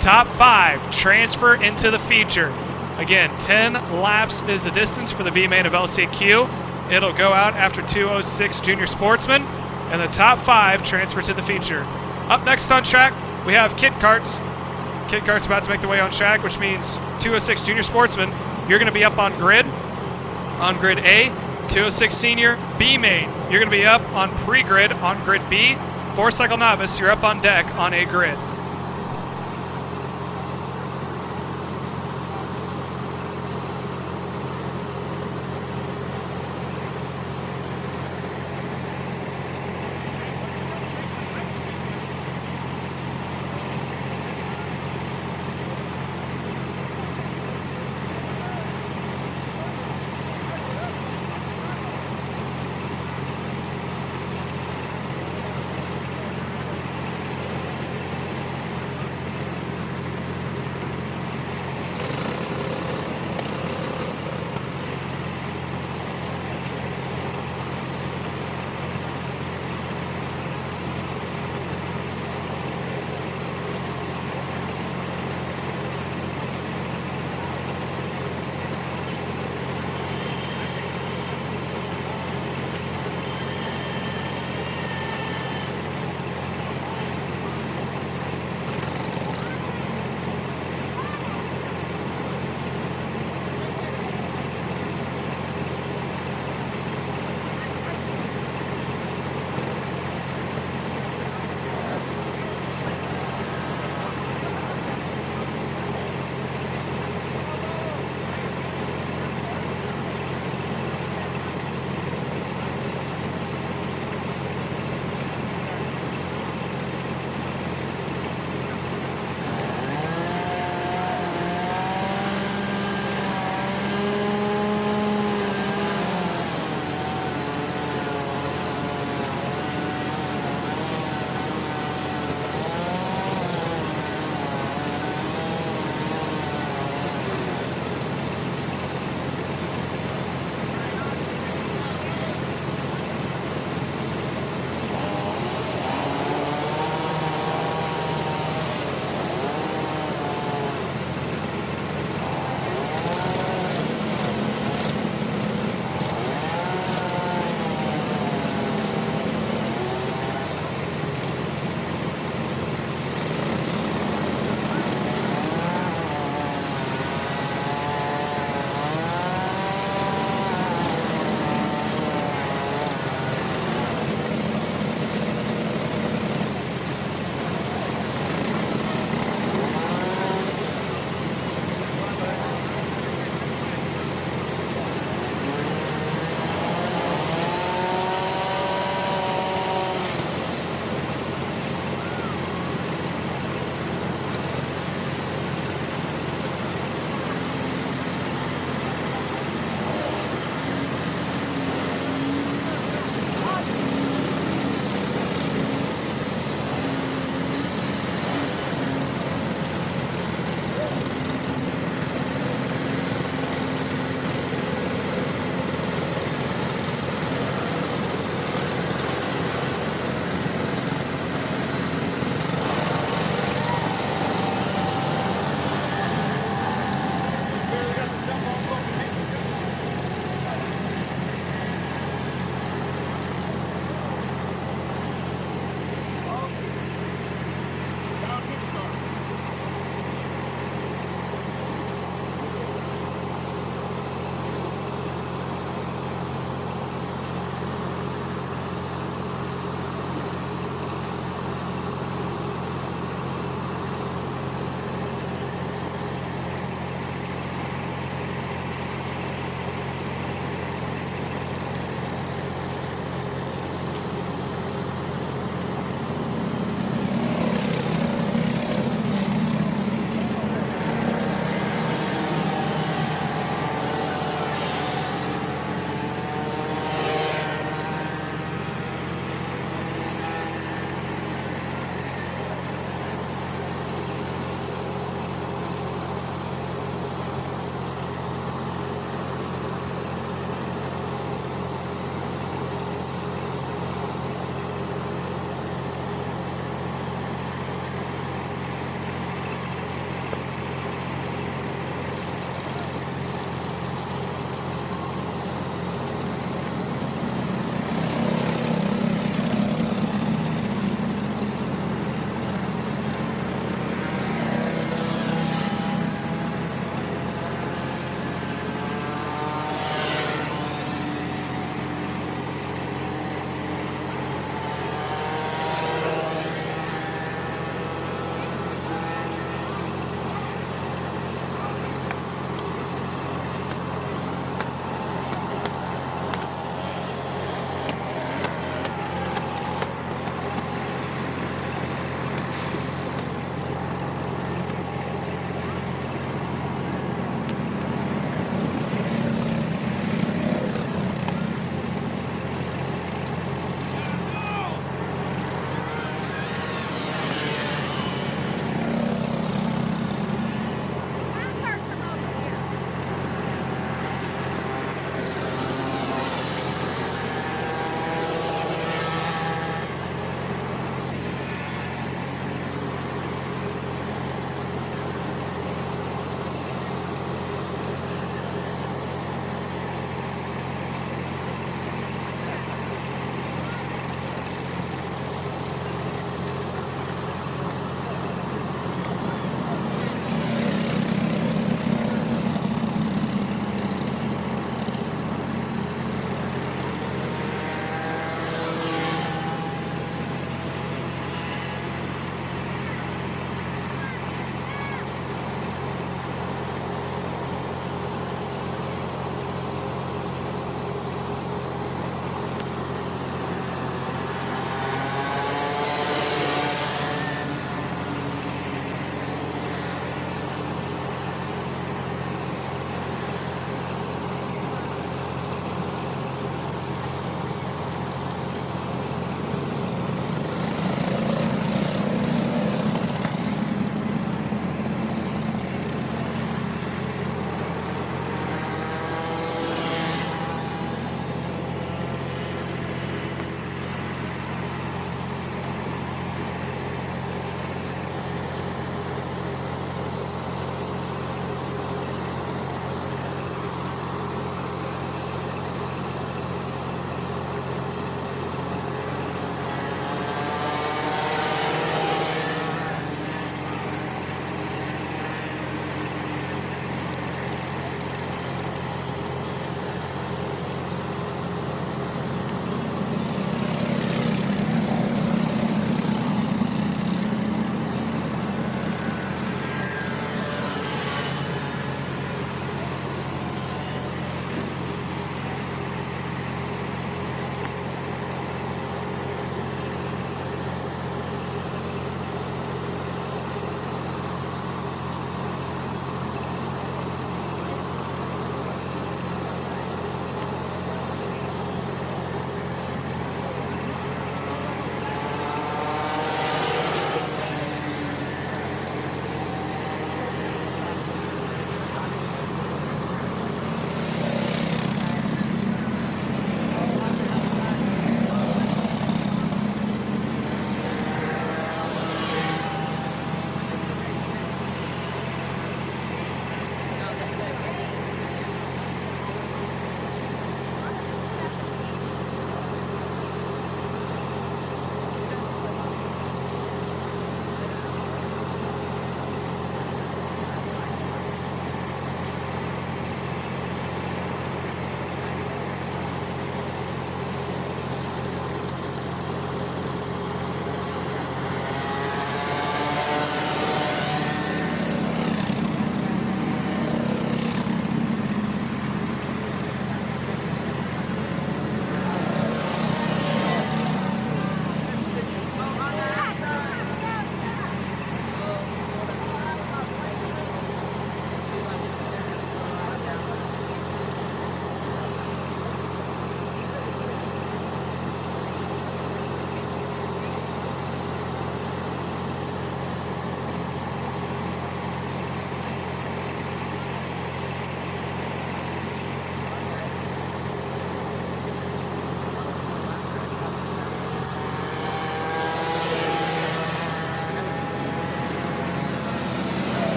Top 5 transfer into the feature. Again, 10 laps is the distance for the B main of LCQ. It'll go out after 206 Junior Sportsman, and the top 5 transfer to the feature. Up next on track, we have Kid Karts. Kid Karts about to make the way on track, which means 206 Junior Sportsman, you're going to be up on grid A. 206 Senior, B main, you're going to be up on pre-grid on grid B. 4-cycle Novice, you're up on deck on A grid.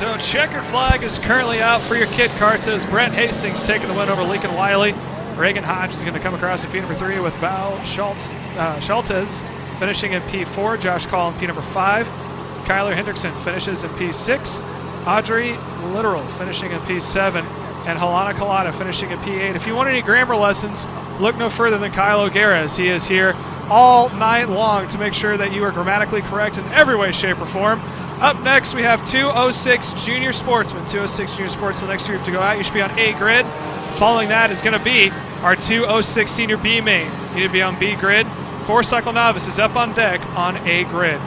So checker flag is currently out for your kit carts as Brent Hastings taking the win over Lincoln Wiley. Reagan Hodge is going to come across in P number 3 with Val Schultz finishing in P4. Josh Call in P number 5. Kyler Hendrickson finishes in P6. Audrey Literal finishing in P7. And Halana Kalata finishing in P8. If you want any grammar lessons, look no further than Kyle O'Gara, as he is here all night long to make sure that you are grammatically correct in every way, shape, or form. Up next, we have 206 Junior Sportsmen. 206 Junior Sportsmen next group to go out. You should be on A grid. Following that is going to be our 206 Senior B main. You need to be on B grid. 4-cycle novice is up on deck on A grid.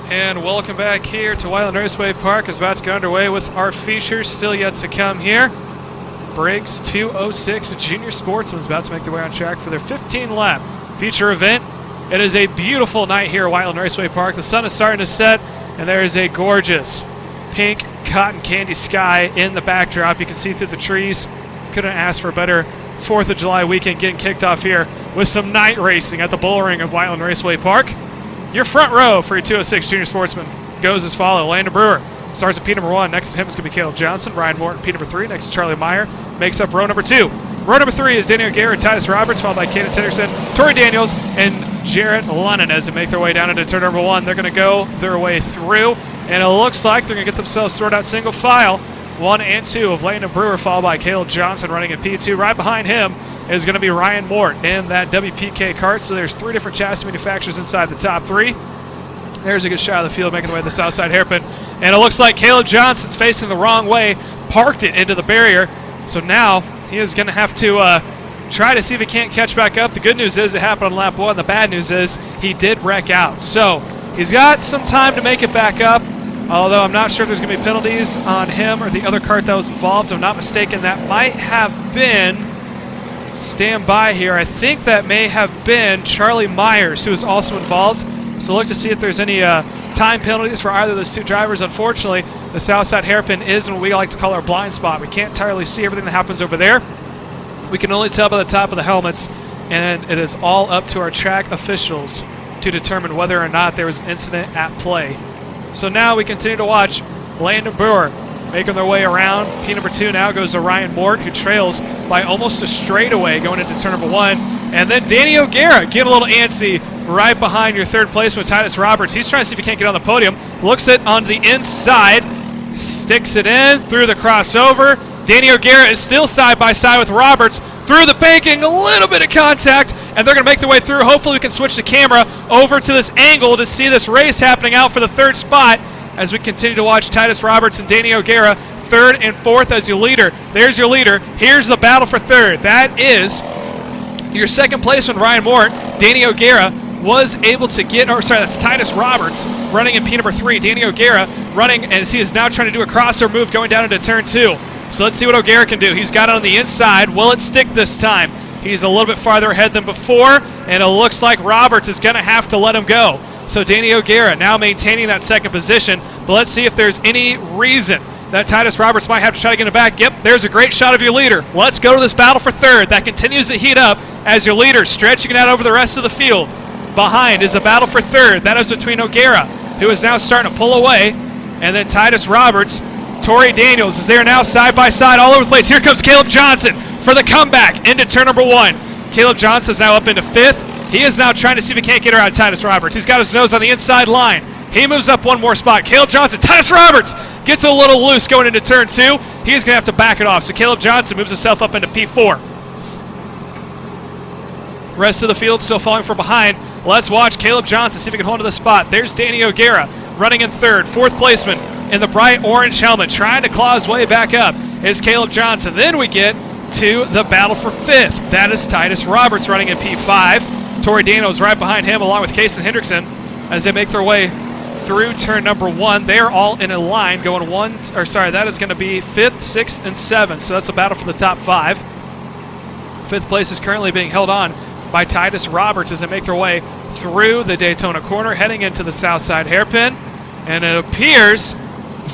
And welcome back here to Whiteland Raceway Park. Is about to get underway with our features still yet to come here. Briggs 206 Junior Sportsman is about to make their way on track for their 15-lap feature event. It is a beautiful night here at Whiteland Raceway Park. The sun is starting to set, and there is a gorgeous pink cotton candy sky in the backdrop. You can see through the trees. Couldn't ask for a better 4th of July weekend getting kicked off here with some night racing at the bull ring of Whiteland Raceway Park. Your front row for your 206 Junior Sportsman goes as follows. Landon Brewer starts at P number 1. Next to him is going to be Caleb Johnson. Ryan Morton, P number 3. Next to Charlie Meyer. Makes up row number 2. Row number 3 is Daniel Garrett, Titus Roberts, followed by Cadence Henderson, Tori Daniels, and Jarrett Lennon as they make their way down into turn number 1. They're going to go their way through, and it looks like they're going to get themselves sorted out single file. 1 and 2 of Landon Brewer, followed by Caleb Johnson running in P2. Right behind him is going to be Ryan Mort in that WPK cart. So there's 3 different chassis manufacturers inside the top 3. There's a good shot of the field making the way to the south side hairpin. And it looks like Caleb Johnson's facing the wrong way, parked it into the barrier. So now he is going to have to try to see if he can't catch back up. The good news is it happened on lap 1. The bad news is he did wreck out. So he's got some time to make it back up, although I'm not sure if there's going to be penalties on him or the other cart that was involved. If I'm not mistaken, that might have been, stand by here, I think that may have been Charlie Myers, who was also involved. So look to see if there's any time penalties for either of those 2 drivers. Unfortunately, the south side hairpin is what we like to call our blind spot. We can't entirely see everything that happens over there. We can only tell by the top of the helmets, and it is all up to our track officials to determine whether or not there was an incident at play. So now we continue to watch Landon Brewer making their way around. P number 2 now goes to Ryan Mort, who trails by almost a straightaway going into turn number 1. And then Danny O'Gara getting a little antsy right behind your 3rd placement, Titus Roberts. He's trying to see if he can't get on the podium. Looks it on the inside, sticks it in through the crossover. Danny O'Gara is still side by side with Roberts through the banking, a little bit of contact, and they're going to make their way through. Hopefully we can switch the camera over to this angle to see this race happening out for the 3rd spot as we continue to watch Titus Roberts and Danny O'Gara 3rd and 4th as your leader. There's your leader. Here's the battle for 3rd. That is your 2nd placement, Ryan Mort. Danny O'Gara was able to get, or sorry, that's Titus Roberts running in P number 3. Danny O'Gara running, as he is now trying to do a crossover move going down into turn 2. So let's see what O'Gara can do. He's got it on the inside. Will it stick this time? He's a little bit farther ahead than before, and it looks like Roberts is going to have to let him go. So Danny O'Gara now maintaining that 2nd position, but let's see if there's any reason that Titus Roberts might have to try to get it back. Yep, there's a great shot of your leader. Let's go to this battle for 3rd. That continues to heat up as your leader stretching it out over the rest of the field. behind is a battle for third. That is between O'Gara, who is now starting to pull away, and then Titus Roberts. Tori Daniels is there now side by side all over the place. Here comes Caleb Johnson for the comeback into turn number 1. Caleb Johnson is now up into 5th. He is now trying to see if he can't get her out of Titus Roberts. He's got his nose on the inside line. He moves up one more spot. Caleb Johnson, Titus Roberts gets a little loose going into turn 2. He is going to have to back it off. So Caleb Johnson moves himself up into P4. Rest of the field still falling from behind. Let's watch Caleb Johnson see if he can hold to the spot. There's Danny O'Gara running in 3rd. 4th placement in the bright orange helmet, trying to claw his way back up is Caleb Johnson. Then we get to the battle for 5th. That is Titus Roberts running in P5. Tori Daniels right behind him along with Kason Hendrickson as they make their way through turn number 1. They're all in a line going that is going to be 5th, 6th, and 7th. So that's a battle for the top 5. 5th place is currently being held on by Titus Roberts as they make their way through the Daytona corner, heading into the south side hairpin. And it appears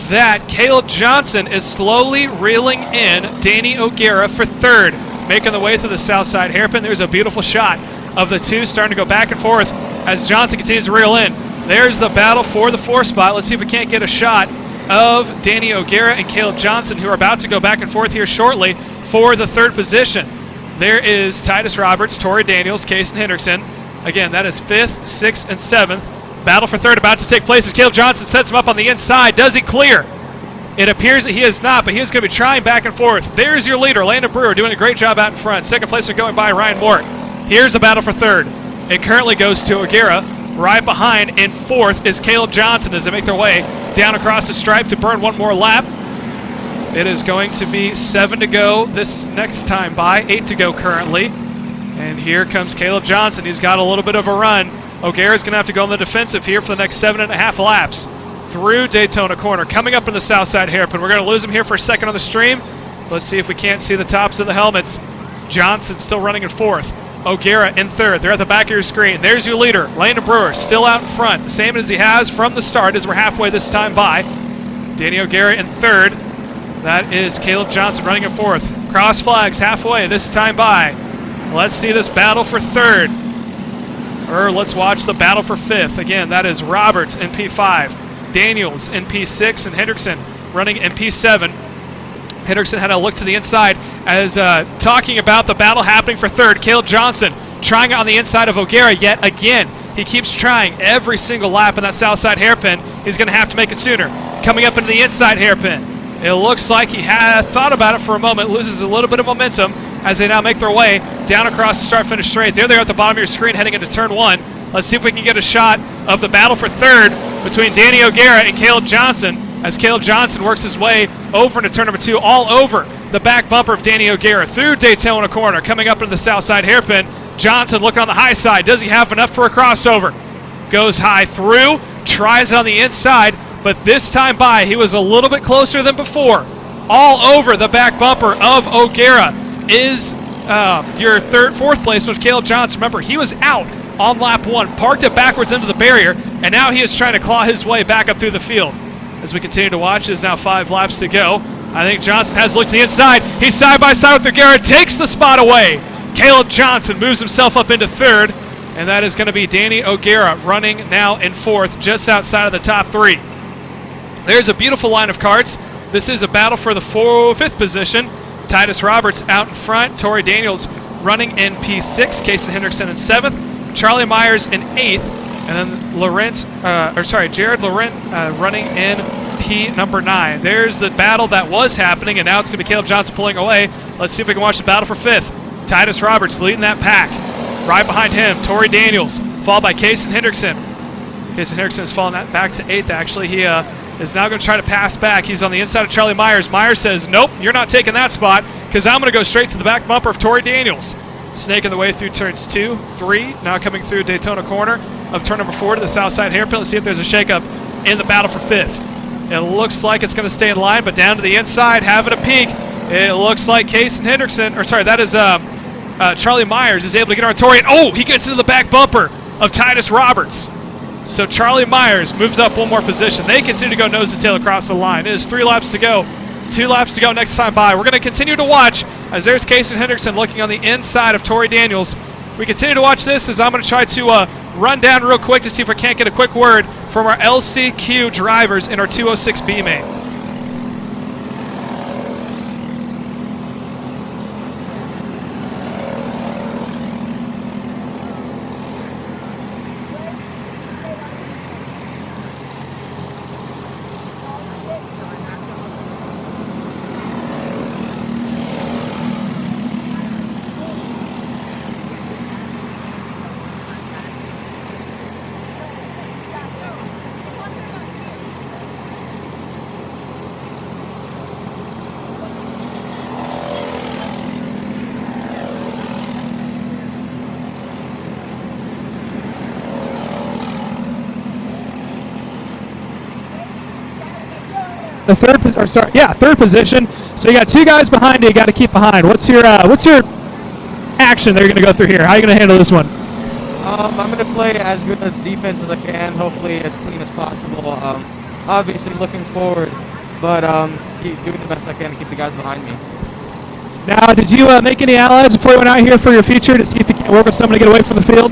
that Caleb Johnson is slowly reeling in Danny O'Gara for 3rd, making the way through the south side hairpin. There's a beautiful shot of the two starting to go back and forth as Johnson continues to reel in. There's the battle for the 4th spot. Let's see if we can't get a shot of Danny O'Gara and Caleb Johnson, who are about to go back and forth here shortly for the 3rd position. There is Titus Roberts, Tori Daniels, Kason Hendrickson. Again, that is 5th, 6th, and 7th. Battle for 3rd about to take place as Caleb Johnson sets him up on the inside. Does he clear? It appears that he is not, but he is going to be trying back and forth. There's your leader, Landon Brewer, doing a great job out in front. 2nd place are going by Ryan Mort. Here's a battle for 3rd. It currently goes to O'Gara. Right behind in 4th is Caleb Johnson as they make their way down across the stripe to burn one more lap. It is going to be 7 to go this next time by, 8 to go currently. And here comes Caleb Johnson. He's got a little bit of a run. O'Gara's going to have to go on the defensive here for the next 7.5 laps through Daytona corner. Coming up in the south side hairpin. We're going to lose him here for a second on the stream. Let's see if we can't see the tops of the helmets. Johnson still running in 4th. O'Gara in 3rd. They're at the back of your screen. There's your leader, Landon Brewer, still out in front. The same as he has from the start as we're halfway this time by. Danny O'Gara in 3rd. That is Caleb Johnson running in 4th. Cross flags halfway this time by. Let's see this battle for 3rd. Or let's watch the battle for 5th. Again, that is Roberts in P5, Daniels in P6, and Hendrickson running in P7. Hendrickson had a look to the inside as talking about the battle happening for 3rd. Caleb Johnson trying on the inside of O'Gara yet again. He keeps trying every single lap in that south side hairpin. He's going to have to make it sooner. Coming up into the inside hairpin. It looks like he had thought about it for a moment, loses a little bit of momentum as they now make their way down across the start-finish straight. There they are at the bottom of your screen heading into turn 1. Let's see if we can get a shot of the battle for 3rd between Danny O'Gara and Caleb Johnson as Caleb Johnson works his way over into turn number 2, all over the back bumper of Danny O'Gara through Daytona corner. Coming up into the south side hairpin, Johnson looking on the high side. Does he have enough for a crossover? Goes high through, tries it on the inside, but this time by, he was a little bit closer than before. All over the back bumper of O'Gara is your 4th place with Caleb Johnson. Remember, he was out on lap 1, parked it backwards into the barrier, and now he is trying to claw his way back up through the field. As we continue to watch, there's now 5 laps to go. I think Johnson has looked to the inside. He's side by side with O'Gara, takes the spot away. Caleb Johnson moves himself up into 3rd, and that is going to be Danny O'Gara running now in 4th, just outside of the top 3. There's a beautiful line of karts. This is a battle for the 5th position. Titus Roberts out in front. Tori Daniels running in P6. Kason Hendrickson in 7th. Charlie Myers in 8th. And then Jared Laurent running in P number 9. There's the battle that was happening, and now it's going to be Caleb Johnson pulling away. Let's see if we can watch the battle for 5th. Titus Roberts leading that pack. Right behind him, Tori Daniels, followed by Kason Hendrickson. Kason Hendrickson is falling back to 8th, actually. He is now going to try to pass back. He's on the inside of Charlie Myers. Myers says, nope, you're not taking that spot because I'm going to go straight to the back bumper of Tori Daniels. Snaking the way through turns 2, 3, now coming through Daytona corner of turn number 4 to the south side hairpin. Let's see if there's a shakeup in the battle for 5th. It looks like it's going to stay in line, but down to the inside, having a peek. It looks like Kason Hendrickson, that is Charlie Myers is able to get on Tori. Oh, he gets into the back bumper of Titus Roberts. So Charlie Myers moves up one more position. They continue to go nose to tail across the line. It is 3 laps to go. 2 laps to go next time by. We're going to continue to watch as there's Kason Hendrickson looking on the inside of Tori Daniels. We continue to watch this as I'm going to try to run down real quick to see if we can't get a quick word from our LCQ drivers in our 206B main. The third position. So you got two guys behind you. You got to keep behind. What's your action that you're going to go through here? How are you going to handle this one? I'm going to play as good a defense as I can, hopefully as clean as possible. Obviously looking forward, but keep doing the best I can to keep the guys behind me. Now, did you make any allies before you went out here for your feature to see if you can't work with someone to get away from the field?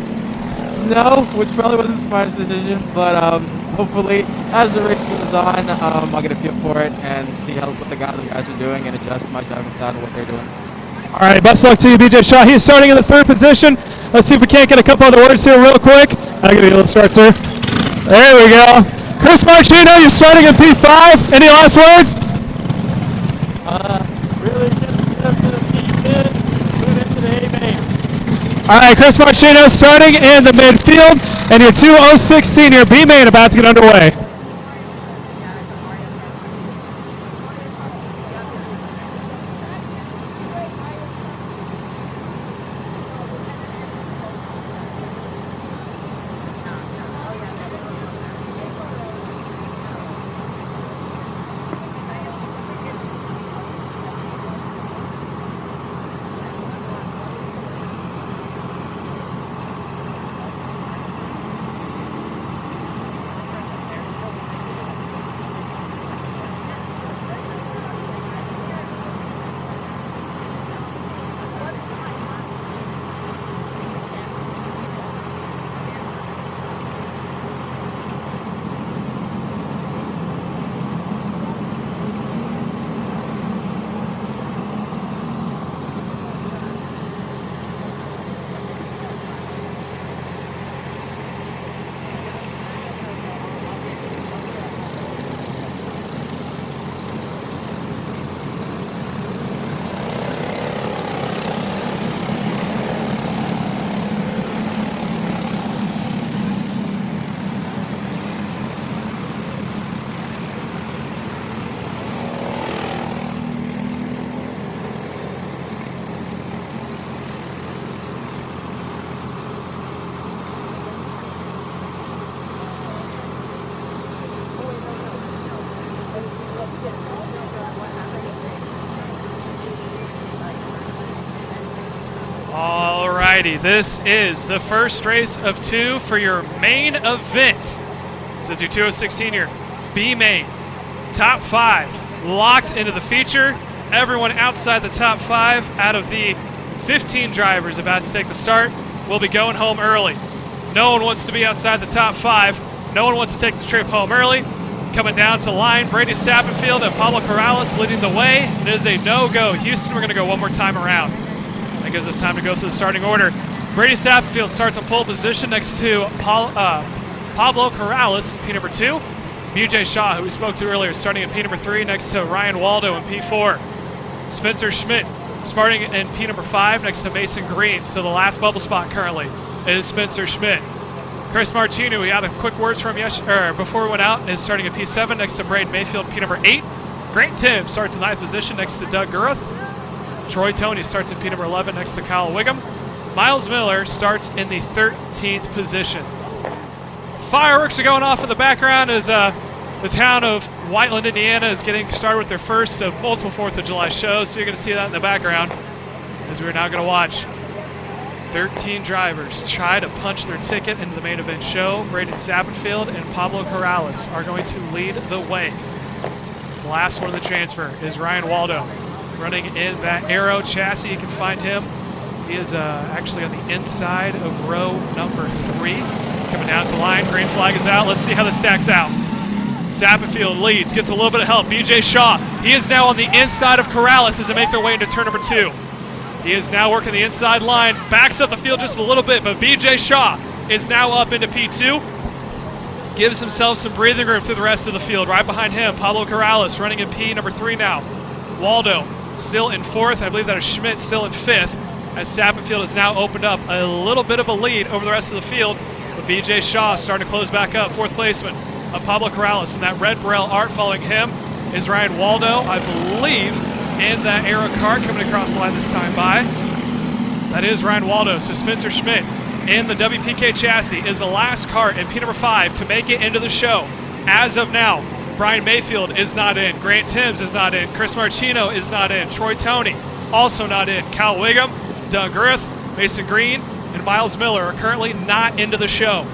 No, which probably wasn't the smartest decision, but hopefully as the race goes on, I'll get a feel for it and see what the guys are doing and adjust my driving style to what they're doing. All right, best of luck to you, BJ Shaw. He's starting in the third position. Let's see if we can't get a couple other words here real quick. I'll give you a little start, sir. There we go. Chris Marchino, you're starting in P5. Any last words? Really just get up to the P10, move into the A main. All right, Chris Marchino starting in the midfield, and your 206 senior B main about to get underway. Alrighty, this is the first race of two for your main event. This is your 206 senior B main. Top 5 locked into the feature. Everyone outside the top 5 out of the 15 drivers about to take the start will be going home early. No one wants to be outside the top 5. No one wants to take the trip home early. Coming down to line, Brady Sappenfield and Pablo Corrales leading the way. It is a no-go. Houston, we're going to go one more time around. That gives us time to go through the starting order. Brady Sappenfield starts on pole position next to Pablo Corrales, P number 2. BJ Shaw, who we spoke to earlier, starting in P number 3 next to Ryan Waldo in P4. Spencer Schmidt starting in P number 5 next to Mason Green. So the last bubble spot currently is Spencer Schmidt. Chris Marchino, we had a quick words from before we went out, is starting in P7 next to Braden Mayfield, P number 8. Grant Tim starts in 9th position next to Doug Guruth. Troy Toney starts in P number 11 next to Kyle Wiggum. Miles Miller starts in the 13th position. Fireworks are going off in the background as the town of Whiteland, Indiana is getting started with their first of multiple 4th of July shows. So you're going to see that in the background as we're now going to watch 13 drivers try to punch their ticket into the main event show. Braden Sappenfield and Pablo Corrales are going to lead the way. The last one of the transfer is Ryan Waldo, running in that Aero chassis. You can find him He is actually on the inside of row number 3. Coming down to line, green flag is out. Let's see how this stacks out. Sappenfield leads, gets a little bit of help. BJ Shaw, he is now on the inside of Corrales as they make their way into turn number 2. He is now working the inside line, backs up the field just a little bit, but BJ Shaw is now up into P2. Gives himself some breathing room through the rest of the field. Right behind him, Pablo Corrales running in P number 3 now. Waldo still in 4th. I believe that is Schmidt still in 5th, as Sappenfield has now opened up a little bit of a lead over the rest of the field. But BJ Shaw starting to close back up. 4th placement of Pablo Corrales. And that red Burrell art following him is Ryan Waldo, I believe, in that Aero kart coming across the line this time by. That is Ryan Waldo. So Spencer Schmidt in the WPK chassis is the last kart in P number 5 to make it into the show. As of now, Brian Mayfield is not in. Grant Timms is not in. Chris Marchino is not in. Troy Toney also not in. Cal Wiggum, Doug Griff, Mason Green, and Miles Miller are currently not into the show.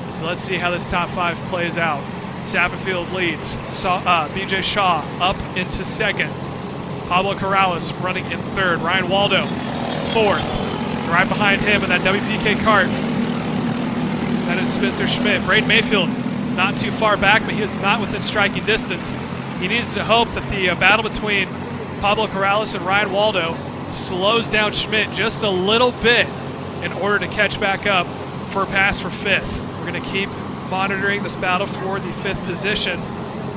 So let's see how this top 5 plays out. Sappenfield leads. BJ Shaw up into 2nd. Pablo Corrales running in 3rd. Ryan Waldo 4th. Right behind him in that WPK kart, that is Spencer Schmidt. Braden Mayfield not too far back, but he is not within striking distance. He needs to hope that the battle between Pablo Corrales and Ryan Waldo slows down Schmidt just a little bit in order to catch back up for a pass for 5th. We're going to keep monitoring this battle for the 5th position,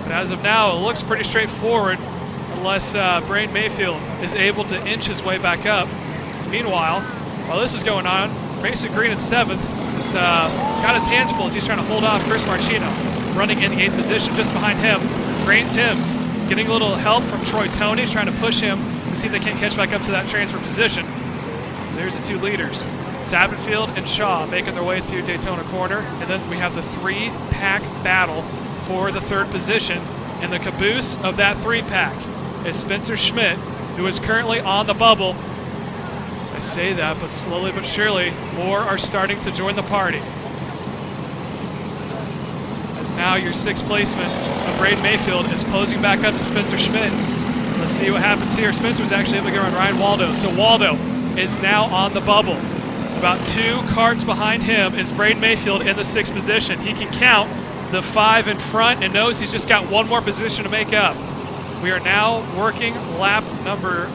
but as of now, it looks pretty straightforward unless Braden Mayfield is able to inch his way back up. Meanwhile, while this is going on, Mason Green in 7th has got his hands full as he's trying to hold off Chris Marchino, running in the 8th position. Just behind him, Grant Timms getting a little help from Troy Toney, trying to push him to see if they can't catch back up to that transfer position. So there's the 2 leaders, Sappenfield and Shaw, making their way through Daytona Corner. And then we have the 3-pack battle for the 3rd position. And the caboose of that 3-pack is Spencer Schmidt, who is currently on the bubble. I say that, but slowly but surely, more are starting to join the party. As now your 6th placement of Braden Mayfield is closing back up to Spencer Schmidt. Let's see what happens here. Spencer's actually able to go on Ryan Waldo. So Waldo is now on the bubble. About 2 karts behind him is Braden Mayfield in the 6th position. He can count the 5 in front and knows he's just got 1 more position to make up. We are now working lap number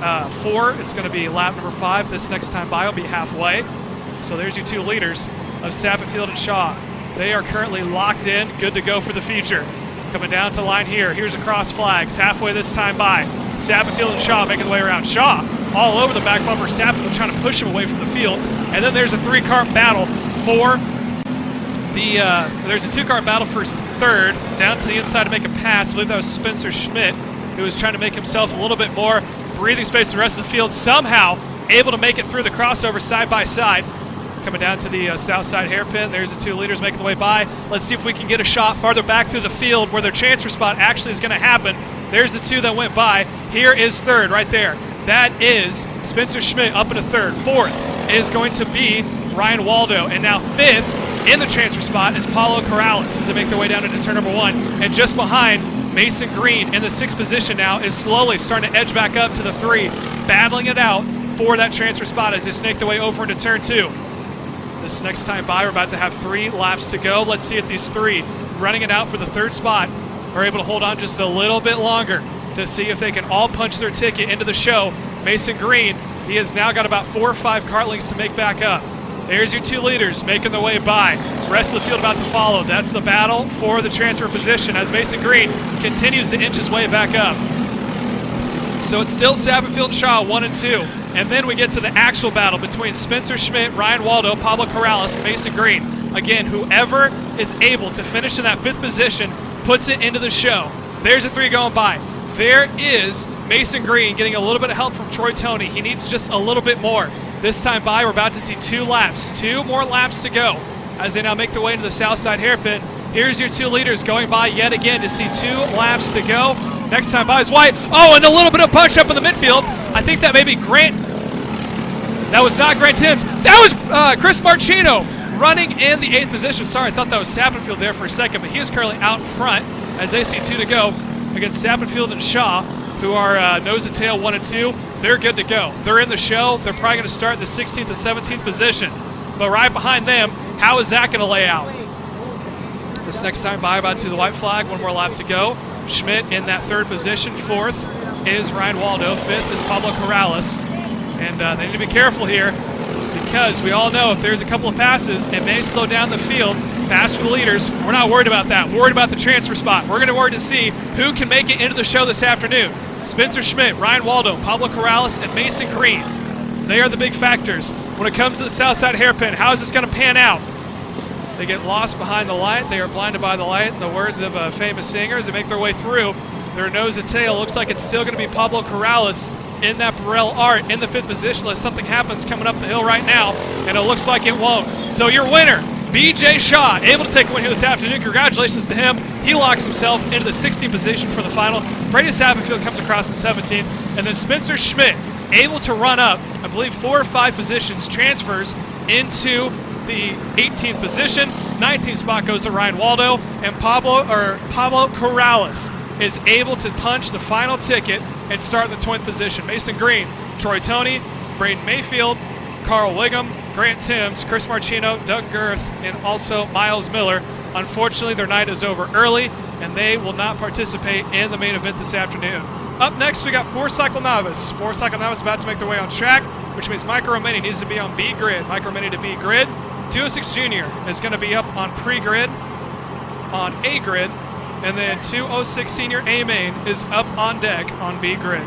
4. It's going to be lap number 5. This next time by will be halfway. So there's your 2 leaders of Sappenfield and Shaw. They are currently locked in, good to go for the future. Coming down to line here. Here's a cross flags. Halfway this time by. Sappenfield and Shaw making the way around. Shaw all over the back bumper. Sappenfield trying to push him away from the field. And then there's a 3-kart battle for the, there's a 2-kart battle for 3rd. Down to the inside to make a pass. I believe that was Spencer Schmidt, who was trying to make himself a little bit more breathing space the rest of the field. Somehow able to make it through the crossover side by side. Coming down to the south side hairpin. There's the 2 leaders making the way by. Let's see if we can get a shot farther back through the field where their transfer spot actually is going to happen. There's the 2 that went by. Here is 3rd right there. That is Spencer Schmidt up into 3rd. 4th is going to be Ryan Waldo. And now 5th in the transfer spot is Paulo Corrales as they make their way down into turn number 1. And just behind, Mason Green in the 6th position now is slowly starting to edge back up to the 3, battling it out for that transfer spot as they snake their way over into turn 2. This next time by, we're about to have 3 laps to go. Let's see if these 3 running it out for the 3rd spot are able to hold on just a little bit longer to see if they can all punch their ticket into the show. Mason Green, he has now got about 4 or 5 kart lengths to make back up. There's your 2 leaders making their way by. Rest of the field about to follow. That's the battle for the transfer position as Mason Green continues to inch his way back up. So it's still Sappenfield and Shaw 1 and 2. And then we get to the actual battle between Spencer Schmidt, Ryan Waldo, Pablo Corrales, and Mason Green. Again, whoever is able to finish in that 5th position puts it into the show. There's a 3 going by. There is Mason Green getting a little bit of help from Troy Toney. He needs just a little bit more. This time by, we're about to see 2 laps. 2 more laps to go as they now make their way into the south side hairpin. Here's your 2 leaders going by yet again to see 2 laps to go. Next time by is White. Oh, and a little bit of punch up in the midfield. I think that may be Grant. That was not Grant Timms. That was Chris Marchino running in the 8th position. Sorry, I thought that was Sappenfield there for a second, but he is currently out in front as they see 2 to go against Sappenfield and Shaw. who are nose and tail 1 and 2, they're good to go. They're in the show. They're probably going to start in the 16th and 17th position. But right behind them, how is that going to lay out? This next time by about to the white flag, 1 more lap to go. Schmidt in that 3rd position. 4th is Ryan Waldo. 5th is Pablo Corrales. And they need to be careful here because we all know if there's a couple of passes, it may slow down the field. Pass for the leaders. We're not worried about that. We're worried about the transfer spot. We're going to worry to see who can make it into the show this afternoon. Spencer Schmidt, Ryan Waldo, Pablo Corrales, and Mason Green. They are the big factors. When it comes to the Southside hairpin, how is this going to pan out? They get lost behind the light. They are blinded by the light. In the words of famous singers, they make their way through. Their nose and tail looks like it's still going to be Pablo Corrales in that Burrell Art in the 5th position unless something happens coming up the hill right now, and it looks like it won't. So your winner, BJ Shaw, able to take a win here this afternoon. Congratulations to him. He locks himself into the 16th position for the final. Brady Sabenfield comes across in 17th, and then Spencer Schmidt able to run up, I believe 4 or 5 positions, transfers into the 18th position. 19th spot goes to Ryan Waldo, and Pablo Corrales is able to punch the final ticket and start in the 20th position. Mason Green, Troy Toney, Braden Mayfield, Carl Wiggum, Grant Timms, Chris Marchino, Doug Girth, and also Miles Miller. Unfortunately, their night is over early, and they will not participate in the main event this afternoon. Up next, we got 4-cycle novice. 4-cycle novice about to make their way on track, which means Mike Romani needs to be on B grid. Mike Romani to B grid. 206 Junior is going to be up on pre-grid, on A grid, and then 206 Senior A main is up on deck on B grid.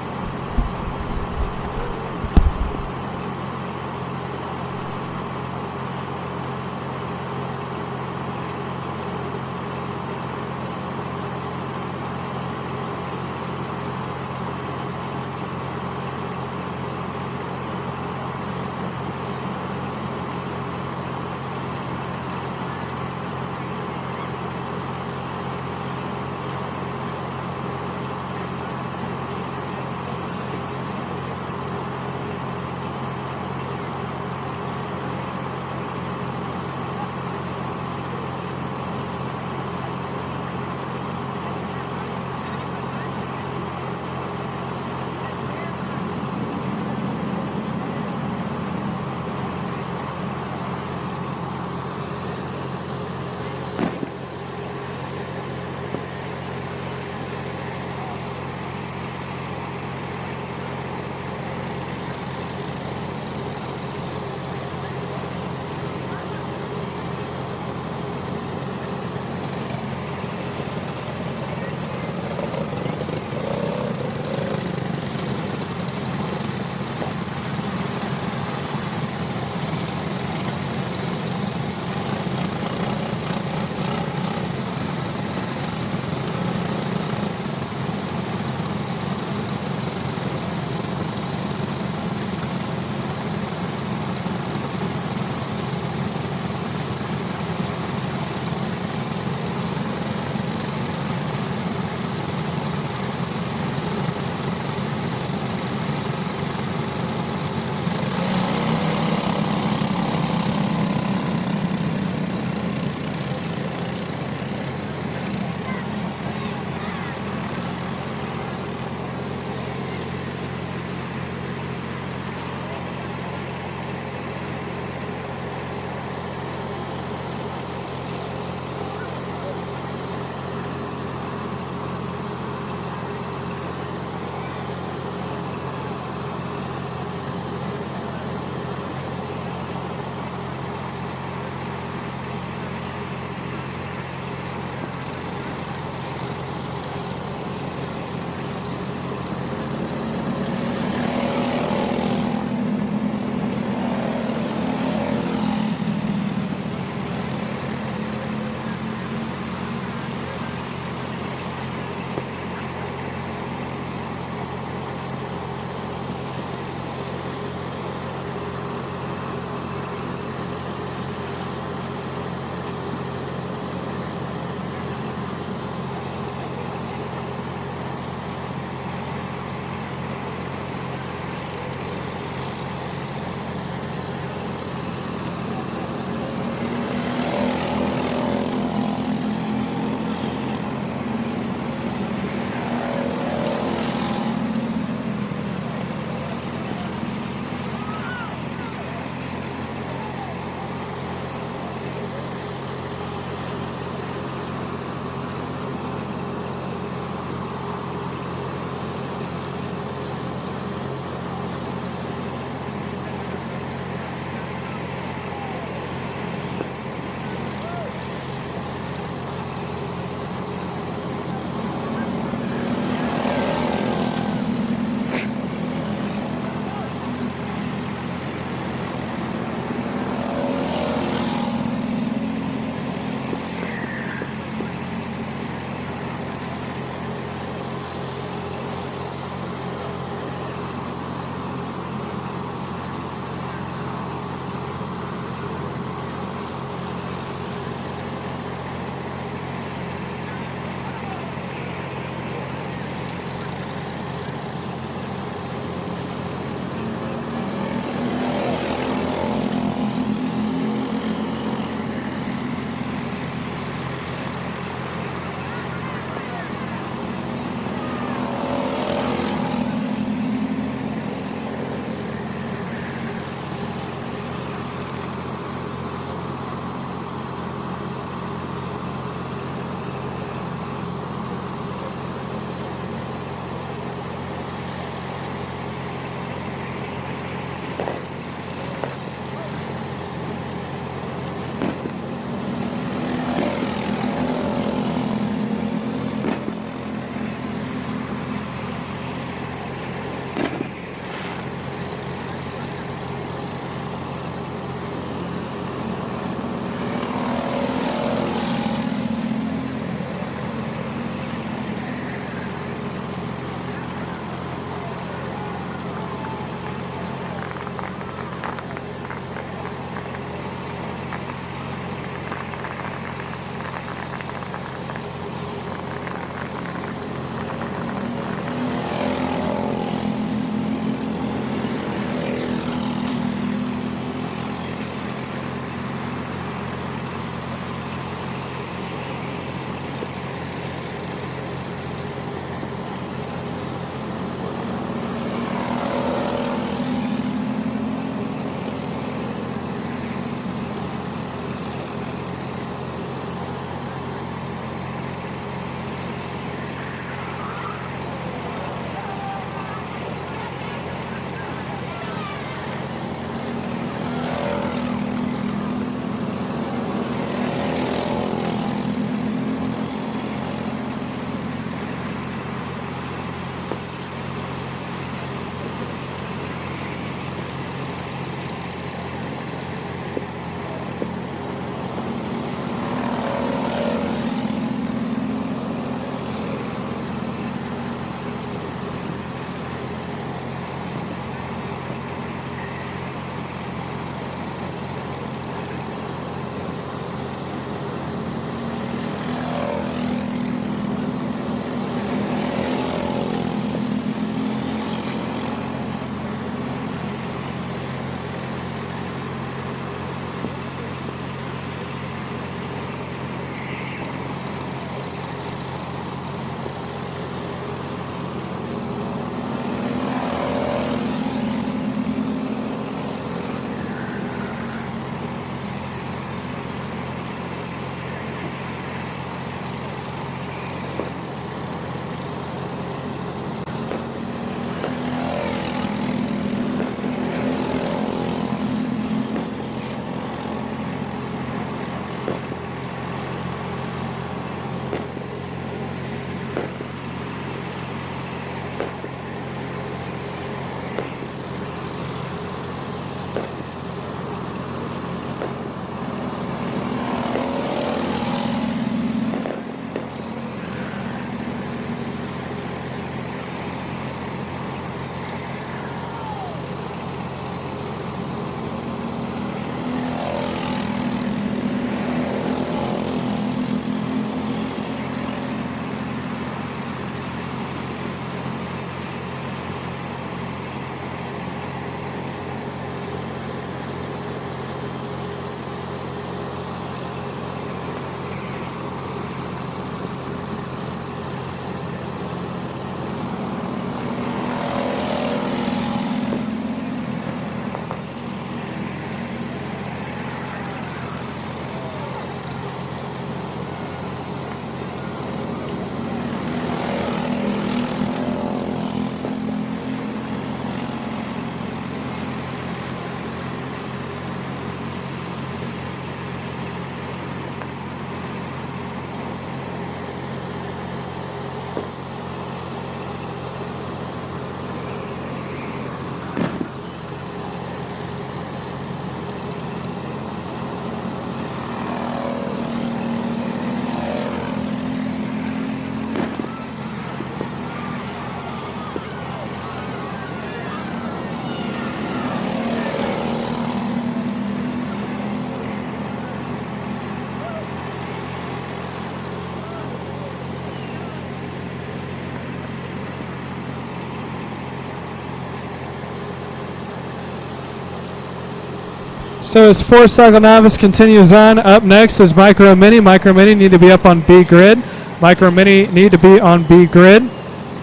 So as Four Cycle Novice continues on, up next is Micro Mini. Micro Mini need to be up on B grid. Micro Mini need to be on B grid.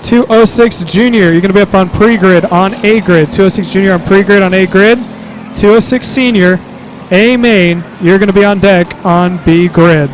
206 Junior, you're going to be up on pre-grid on A grid. 206 Junior on pre-grid on A grid. 206 Senior, A main, you're going to be on deck on B grid.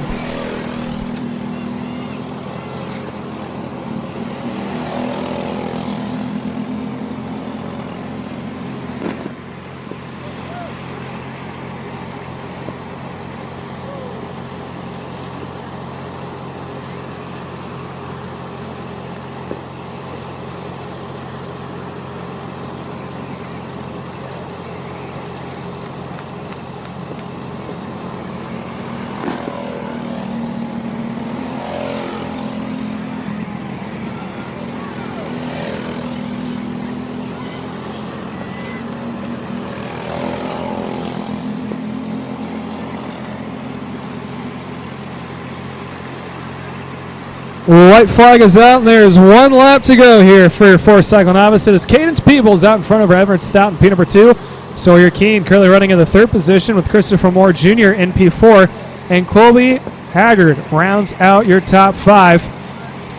White flag is out, and there's one lap to go here for Four Cycle Novice. It is Cadence Peebles out in front of Everett Stout in P number 2. Sawyer Keene currently running in the 3rd position with Christopher Moore Jr. in P4. And Colby Haggard rounds out your top 5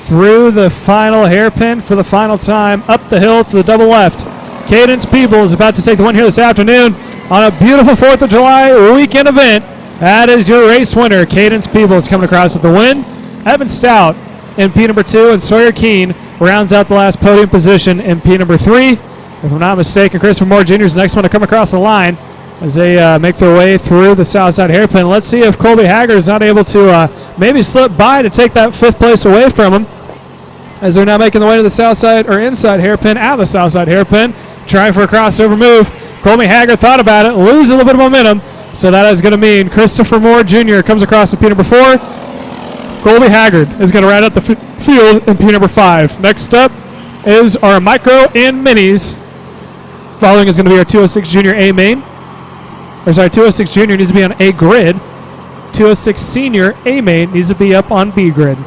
through the final hairpin for the final time up the hill to the double left. Cadence Peebles is about to take the win here this afternoon on a beautiful 4th of July weekend event. That is your race winner. Cadence Peebles coming across with the win. Evan Stout in P number 2, and Sawyer Keene rounds out the last podium position in P number 3. If I'm not mistaken, Christopher Moore Jr. is the next one to come across the line as they make their way through the south side hairpin. Let's see if Colby Haggard is not able to maybe slip by to take that 5th place away from him, as they're now making the way to the south side or inside hairpin, out of the south side hairpin, trying for a crossover move. Colby Haggard thought about it, loses a little bit of momentum, so that is going to mean Christopher Moore Jr. comes across to P number 4. Colby Haggard is going to round out the field in P number 5. Next up is our Micro and Minis. Following is going to be our 206 Junior A main. 206 Junior needs to be on A grid. 206 Senior A main needs to be up on B grid.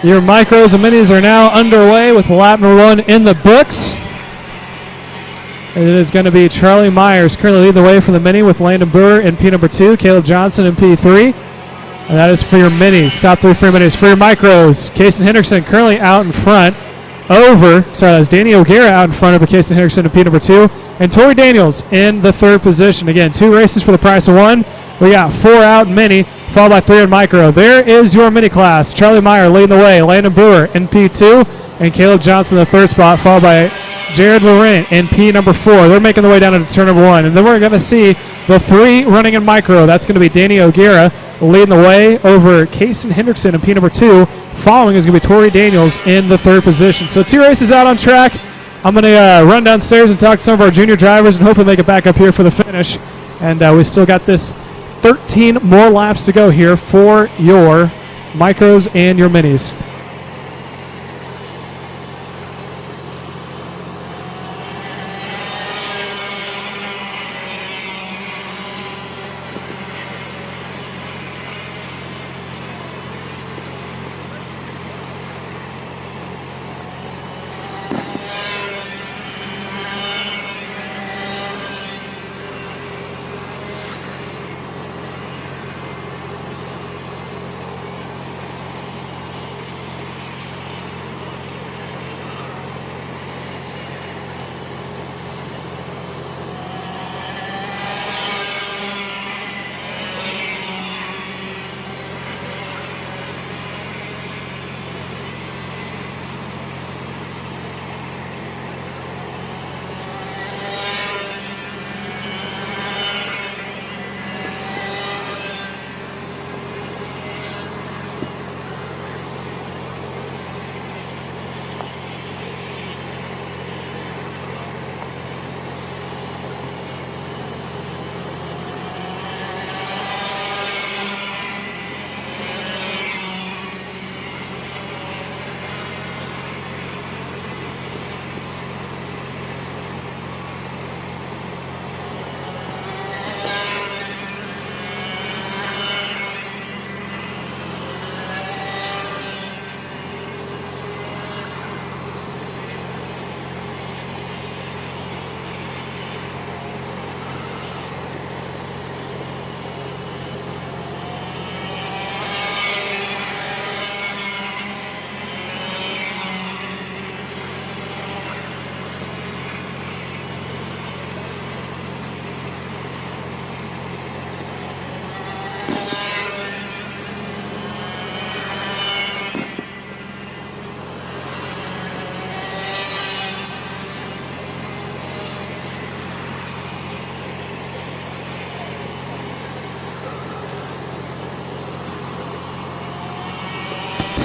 Your micros and minis are now underway with lap number 1 in the books. It is going to be Charlie Myers currently leading the way for the mini with Landon Brewer in P number 2, Caleb Johnson in P3. And that is for your minis. Top 3 for your minis. For your micros, Kason Henderson currently out in front. That's Danny O'Gara out in front of Kason Henderson in P number 2. And Tori Daniels in the 3rd position. Again, 2 races for the price of 1. We got 4 out in mini, followed by 3 in micro. There is your mini class. Charlie Meyer leading the way. Landon Brewer in P2. And Caleb Johnson in the 3rd spot, followed by Jared Laurent in P number 4. They're making the way down into turn number 1. And then we're going to see the 3 running in micro. That's going to be Danny O'Gara leading the way over Kason Hendrickson in P number 2. Following is going to be Tori Daniels in the 3rd position. So 2 races out on track. I'm going to run downstairs and talk to some of our junior drivers and hopefully make it back up here for the finish. And we still got this 13 more laps to go here for your micros and your minis.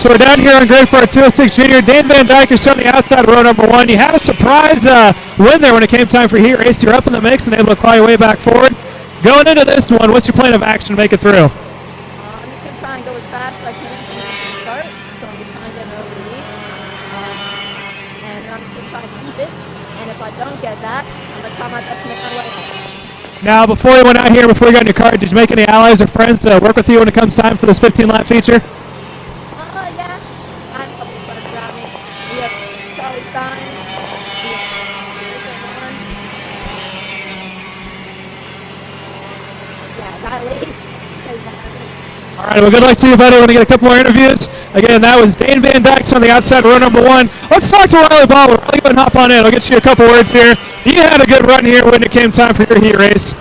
So we're down here on grid for our 206 junior. Dan Van Dyke is on the outside of row number 1. You had a surprise win there when it came time for heat race. You're up in the mix and able to claw your way back forward. Going into this one, what's your plan of action to make it through? I'm just going to try and go as fast as I can from the start. So I'm just trying to get over the lead. And I'm just going to try to keep it. And if I don't get that, I'm going to try my best to make my way out. Now, before you went out here, before you got in your car, did you make any allies or friends to work with you when it comes time for this 15-lap feature? Yeah. I have a couple of friends around me. We have Charlie Stein. We have yeah, that lady. All right, well, good luck to you, buddy. We're going to get a couple more interviews. Again, that was Dane Van Dyke on the outside, row number 1. Let's talk to Riley Ball. Riley, go and hop on in. I'll get you a couple words here. You had a good run here when it came time for your heat race.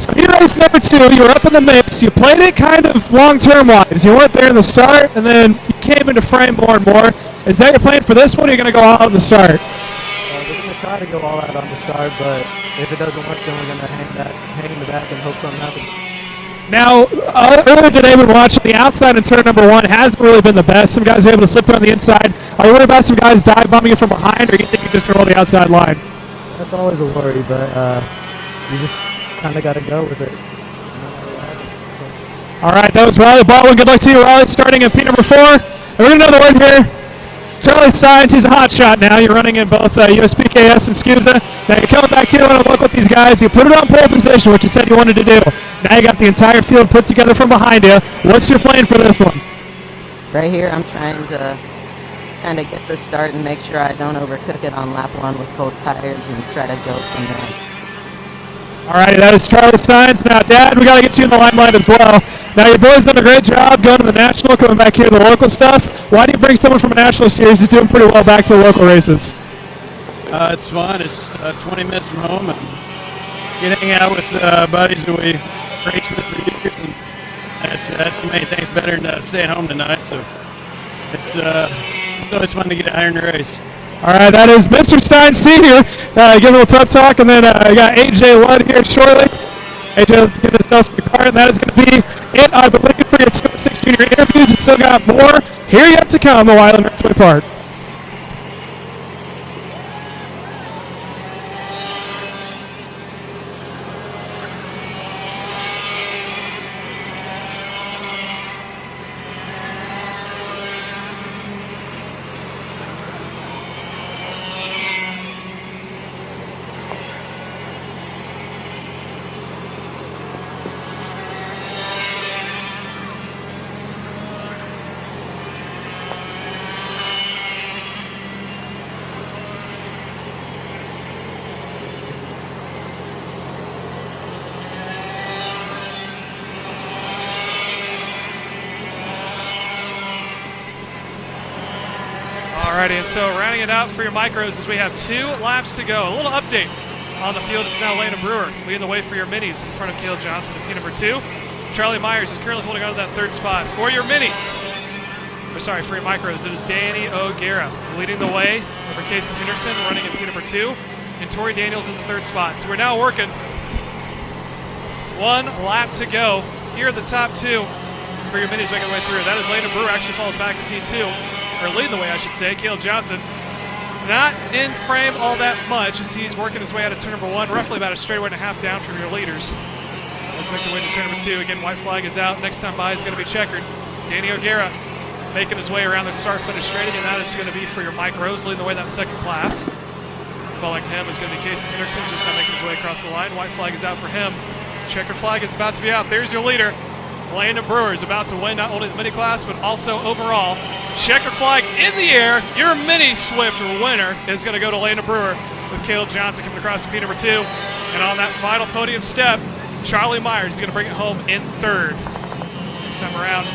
So heat race number 2, you were up in the mix. You played it kind of long-term wise. You weren't there in the start, and then you came into frame more and more. Is that your plan for this one, or are you going to go all out in the start? We're going to try to go all out on the start, but if it doesn't work, then we're going to hang in the back and hope something happens. Now, earlier today we watched the outside in turn number 1 hasn't really been the best. Some guys are able to slip through on the inside. Are you worried about some guys dive bombing you from behind, or do you think you're just going to roll the outside line? That's always a worry, but you just kind of got to go with it. All right, that was Riley Baldwin. Good luck to you, Riley, starting in P number 4. And we're going to know the word here. Charlie Science, he's a hot shot now. You're running in both USPKS and SCUSA. Now you're coming back here and look with these guys. You put it on pole position, which you said you wanted to do. Now you got the entire field put together from behind you. What's your plan for this one? right here, I'm trying to kind of get the start and make sure I don't overcook it on lap 1 with cold tires and try to go from there. All right, that is Charlie Steins. Now, Dad, we got to get you in the limelight as well. Now, your boy's done a great job going to the national, coming back here to the local stuff. Why do you bring someone from a national series who's doing pretty well back to the local races? It's fun. It's 20 minutes from home, and get to hang out with buddies that we race with for years. And that's the main thing. Better than staying home tonight. So it's always fun to get out here and race. All right, that is Mr. Stein Sr. Give him a pep talk, and then I got AJ Ludd here shortly. AJ, let's get this stuff to the car, and that is going to be it, I believe, for your 206 Junior interviews. We still got more here yet to come at Whiteland Raceway Park. Alrighty, and so rounding it out for your micros as we have 2 laps to go. A little update on the field. It's now Landon Brewer leading the way for your minis in front of Caleb Johnson at P number 2. Charlie Myers is currently holding on to that 3rd spot. For your minis, for your micros, it is Danny O'Gara leading the way over Casey Henderson running in P number 2, and Tori Daniels in the 3rd spot. So we're now working 1 lap to go here at the top 2 for your minis making their way through. That is Landon Brewer, actually falls back to P2. Or leading the way, I should say. Caleb Johnson not in frame all that much as he's working his way out of turn number 1, roughly about a straightaway and a half down from your leaders. Let's make our way to turn number 2. Again, white flag is out. Next time by is going to be checkered. Danny O'Gara making his way around the start-finish straight. Again, that is going to be for your Mike Rose leading the way that 2nd class. Following him is going to be Casey Henderson, just now making his way across the line. White flag is out for him. Checkered flag is about to be out. There's your leader. Landon Brewer is about to win not only the mini class, but also overall. Checkered flag in the air. Your mini Swift winner is going to go to Landon Brewer with Caleb Johnson coming across to P number 2. And on that final podium step, Charlie Myers is going to bring it home in 3rd. Next time around,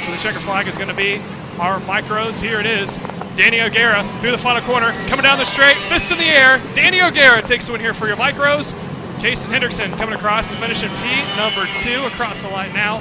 for the checkered flag is going to be our micros. Here it is. Danny O'Gara through the final corner, coming down the straight, fist in the air. Danny O'Gara takes the win here for your micros. Casey Henderson coming across to finish in P number 2 across the line now.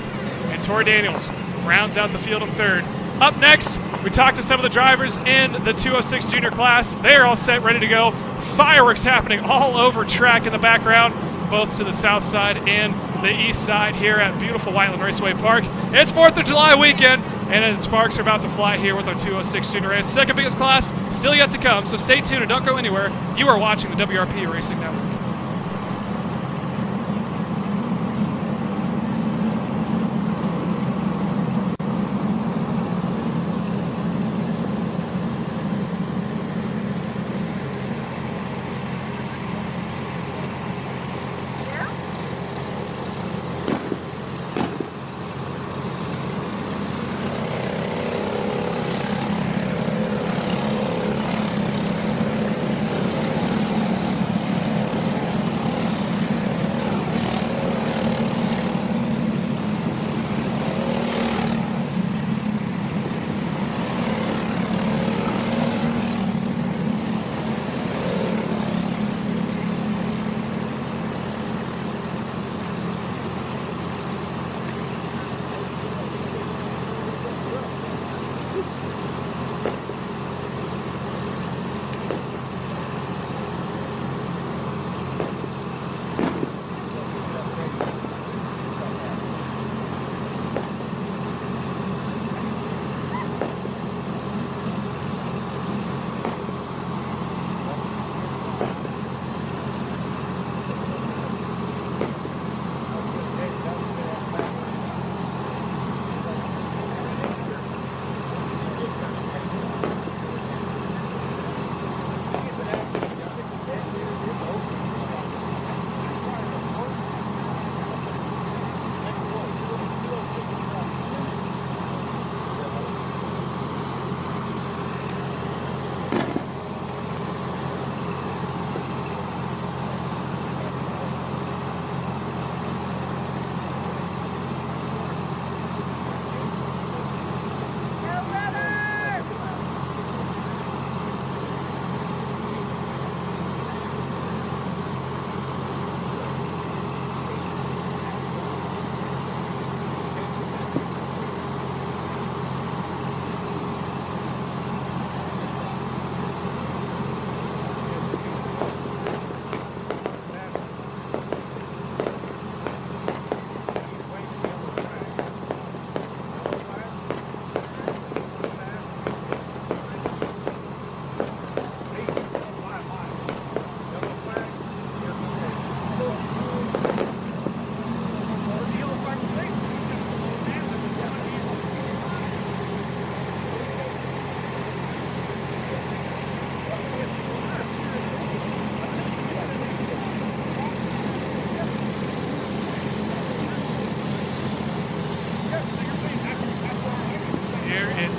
And Tori Daniels rounds out the field in 3rd. Up next, we talked to some of the drivers in the 206 junior class. They are all set, ready to go. Fireworks happening all over track in the background, both to the south side and the east side here at beautiful Whiteland Raceway Park. It's 4th of July weekend, and sparks are about to fly here with our 206 junior race. 2nd biggest class still yet to come, so stay tuned and don't go anywhere. You are watching the WRP Racing Network.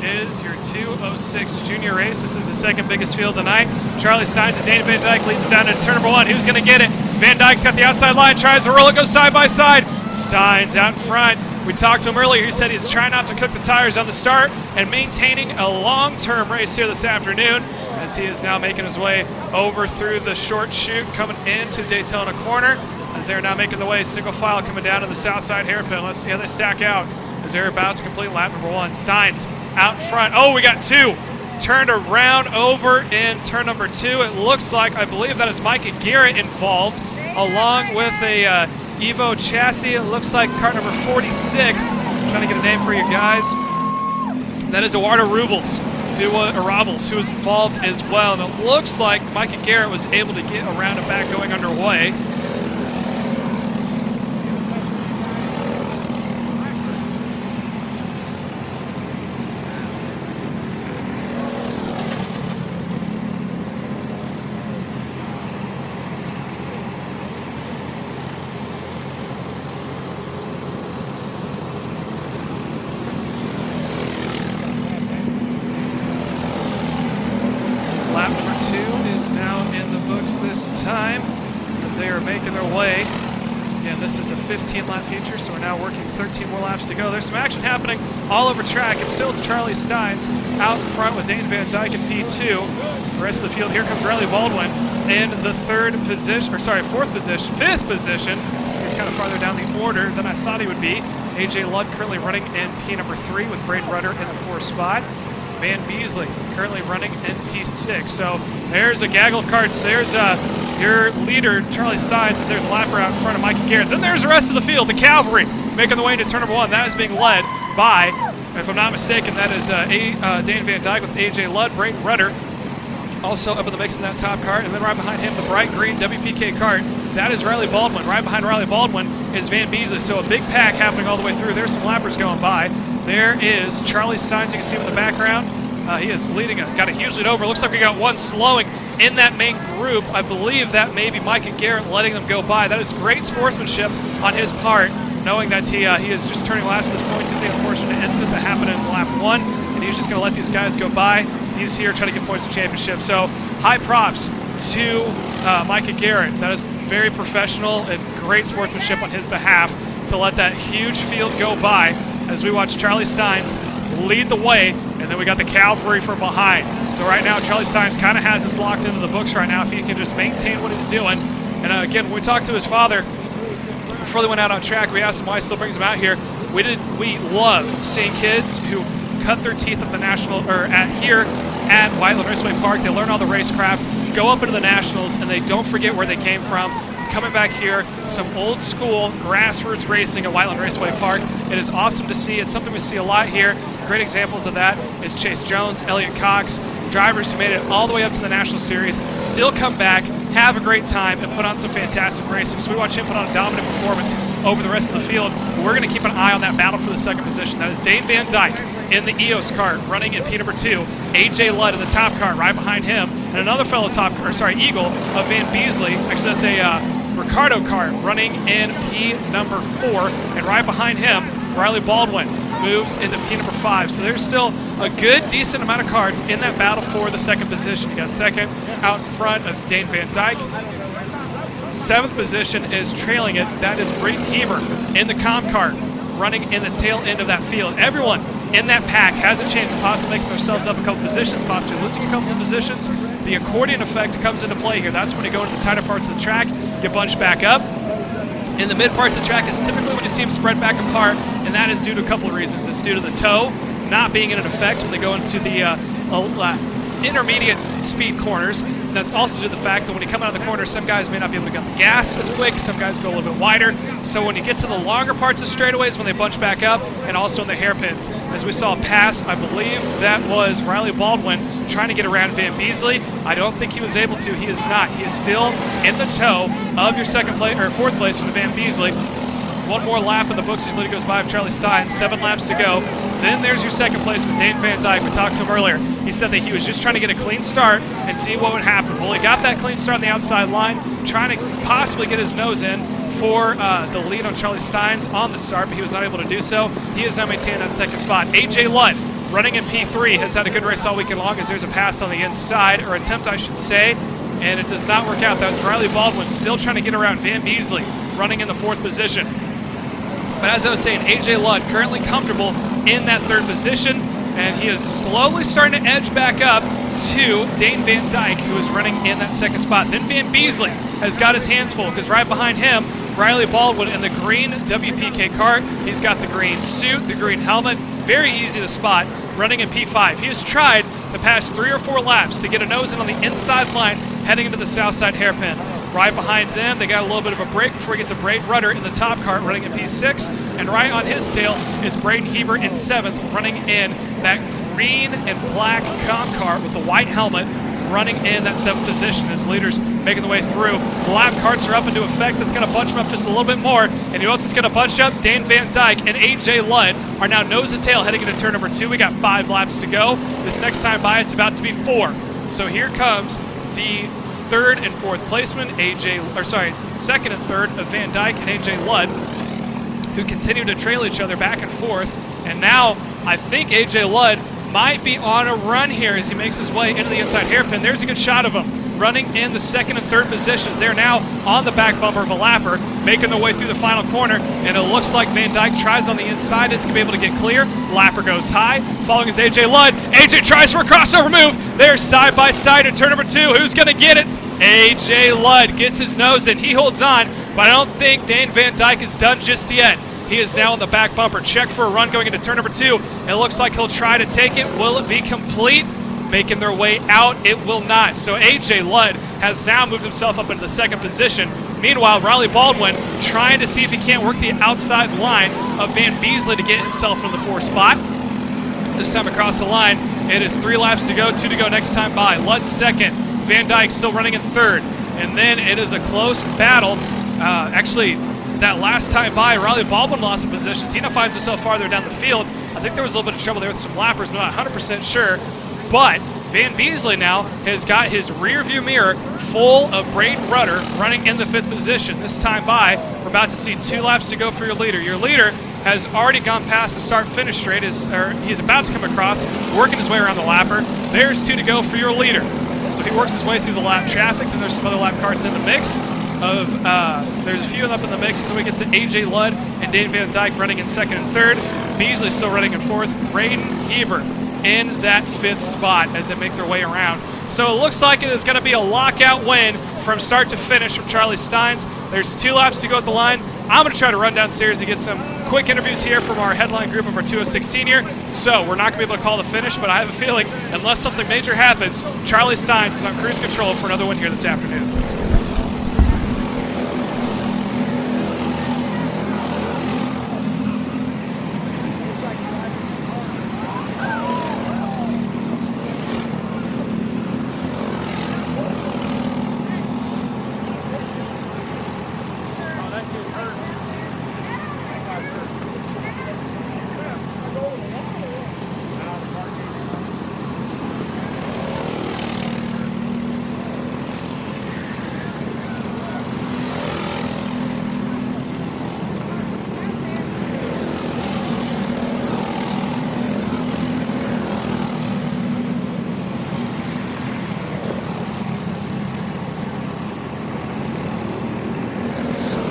is your 2:06 junior race. This is the second biggest field of the night. Charlie Steins and Dana Van Dyke leads them down to turn number 1. Who's going to get it? Van Dyke's got the outside line, tries to roll it, goes side by side. Steins out in front. We talked to him earlier. He said he's trying not to cook the tires on the start and maintaining a long-term race here this afternoon, as he is now making his way over through the short chute coming into Daytona Corner, as they're now making the way single file coming down to the south side hairpin. Let's see how they stack out as they're about to complete lap number 1. Steins out in front. Oh, we got 2. Turned around over in turn number 2. It looks like, I believe that is Micah Garrett involved, along with a Evo chassis. It looks like cart number 46. Trying to get a name for you guys. That is Eduardo Robles, who was involved as well. And it looks like Micah Garrett was able to get around and back going underway. This time, as they are making their way. Again, this is a 15-lap feature, so we're now working 13 more laps to go. There's some action happening all over track. It still is Charlie Steins out in front with Dane Van Dyke in P2. The rest of the field, here comes Riley Baldwin in the fifth position. He's kind of farther down the order than I thought he would be. AJ Ludd currently running in P number 3 with Braden Rudder in the 4th spot. Van Beasley currently running in P6. So there's a gaggle of karts. There's your leader, Charlie Steins. There's a lapper out in front of Micah Garrett. Then there's the rest of the field, the cavalry, making the way into turn number 1. That is being led by, if I'm not mistaken, that is Dane Van Dyke with AJ Ludd, Braden Rudder. Also up in the mix in that top cart. And then right behind him, the bright green WPK cart. That is Riley Baldwin. Right behind Riley Baldwin is Van Beasley. So a big pack happening all the way through. There's some lappers going by. There is Charlie Steins. You can see him in the background. He is leading, got a huge lead over. Looks like we got one slowing in that main group. I believe that may be Micah Garrett letting them go by. That is great sportsmanship on his part, knowing that he is just turning laps at this point due to the unfortunate incident that happened in lap 1, and he's just going to let these guys go by. He's here trying to get points of championship. So high props to Micah Garrett. That is very professional and great sportsmanship on his behalf to let that huge field go by as we watch Charlie Steins lead the way, and then we got the cavalry from behind. So right now, Charlie Steins kind of has this locked into the books right now if he can just maintain what he's doing. And again, when we talked to his father before they went out on track, we asked him why he still brings them out here. We love seeing kids who cut their teeth at the national, or at Whiteland Raceway Park. They learn all the racecraft, go up into the nationals, and they don't forget where they came from. Coming back here, some old school grassroots racing at Whiteland Raceway Park. It is awesome to see. It's something we see a lot here. Great examples of that is Chase Jones, Elliott Cox, drivers who made it all the way up to the National Series, still come back, have a great time, and put on some fantastic racing. So we watch him put on a dominant performance over the rest of the field. We're going to keep an eye on that battle for the second position. That is Dane Van Dyke in the EOS cart, running in P number 2. AJ Ludd in the top cart, right behind him, and another fellow Eagle of Van Beasley. Actually, that's a Ricardo cart running in P number 4, and right behind him, Riley Baldwin moves into P number 5. So there's still a good, decent amount of karts in that battle for the second position. You got second out in front of Dane Van Dyke. 7th position is trailing it. That is Brayton Eber in the comp cart, running in the tail end of that field. Everyone in that pack has a chance of possibly making themselves up a couple positions, possibly losing a couple of positions. The accordion effect comes into play here. That's when you go into the tighter parts of the track, you bunch back up. In the mid parts of the track is typically when you see them spread back apart, and that is due to a couple of reasons. It's due to the toe not being in effect when they go into the intermediate speed corners. And that's also due to the fact that when you come out of the corner, some guys may not be able to get the gas as quick, some guys go a little bit wider. So when you get to the longer parts of straightaways, when they bunch back up, and also in the hairpins. As we saw a pass, I believe that was Riley Baldwin trying to get around Van Beasley. I don't think he was able to. He is not. He is still in the toe of your fourth place for the Van Beasley. One more lap in the books. His lead goes by of Charlie Stein. 7 laps to go. Then there's your second place with Dane Van Dyke. We talked to him earlier. He said that he was just trying to get a clean start and see what would happen. Well, he got that clean start on the outside line, trying to possibly get his nose in for the lead on Charlie Steins on the start, but he was not able to do so. He is now maintaining that second spot. AJ Ludd running in P3, has had a good race all weekend long as there's a pass on the inside, or attempt I should say, and it does not work out. That was Riley Baldwin still trying to get around Van Beasley, running in the 4th position. But as I was saying, AJ Ludd currently comfortable in that 3rd position, and he is slowly starting to edge back up to Dane Van Dyke, who is running in that 2nd spot. Then Van Beasley has got his hands full because right behind him, Riley Baldwin in the green WPK kart. He's got the green suit, the green helmet, very easy to spot, running in P5. He has tried the past 3 or 4 laps to get a nose in on the inside line heading into the south side hairpin. Right behind them, they got a little bit of a break before we get to Braden Rudder in the top cart running in P6. And right on his tail is Braden Hebert in 7th, running in that green and black comp car with the white helmet, running in that 7th position as leaders making the way through. The lap carts are up into effect. That's going to bunch them up just a little bit more. And who else is going to bunch up? Dane Van Dyke and AJ Ludd are now nose to tail heading into turn number 2. We got 5 laps to go. This next time by, it's about to be 4. So here comes the 3rd and 4th placement, 2nd and 3rd of Van Dyke and AJ Ludd, who continue to trail each other back and forth. And now I think AJ Ludd might be on a run here as he makes his way into the inside hairpin. There's a good shot of him running in the 2nd and 3rd positions. They're now on the back bumper of a lapper, making their way through the final corner, and it looks like Van Dyke tries on the inside. Is going to be able to get clear. Lapper goes high. Following is AJ Ludd. AJ tries for a crossover move. They're side by side in turn number 2. Who's going to get it? AJ Ludd gets his nose in. He holds on, but I don't think Dane Van Dyke is done just yet. He is now on the back bumper. Check for a run going into turn number 2. It looks like he'll try to take it. Will it be complete? Making their way out, it will not. So AJ Ludd has now moved himself up into the 2nd position. Meanwhile, Riley Baldwin trying to see if he can't work the outside line of Van Beasley to get himself in the 4th spot. This time across the line, it is 3 laps to go, 2 to go next time by. Ludd 2nd, Van Dyke still running in 3rd. And then it is a close battle. That last time by, Riley Baldwin lost some positions. He now finds himself farther down the field. I think there was a little bit of trouble there with some lappers, but not 100% sure. But Van Beasley now has got his rear view mirror full of Braden Rudder running in the 5th position. This time by, we're about to see 2 laps to go for your leader. Your leader has already gone past the start-finish straight. He's about to come across, working his way around the lapper. There's 2 to go for your leader. So he works his way through the lap traffic. Then there's some other lap carts in the mix. There's a few up in the mix, and then we get to AJ Ludd and Dane Van Dyke running in 2nd and 3rd. Beasley still running in 4th. Braden Hebert in that 5th spot as they make their way around. So it looks like it is going to be a lockout win from start to finish from Charlie Steins. There's 2 laps to go at the line. I'm going to try to run downstairs to get some quick interviews here from our headline group of our 206 senior. So we're not going to be able to call the finish, but I have a feeling unless something major happens, Charlie Steins is on cruise control for another win here this afternoon.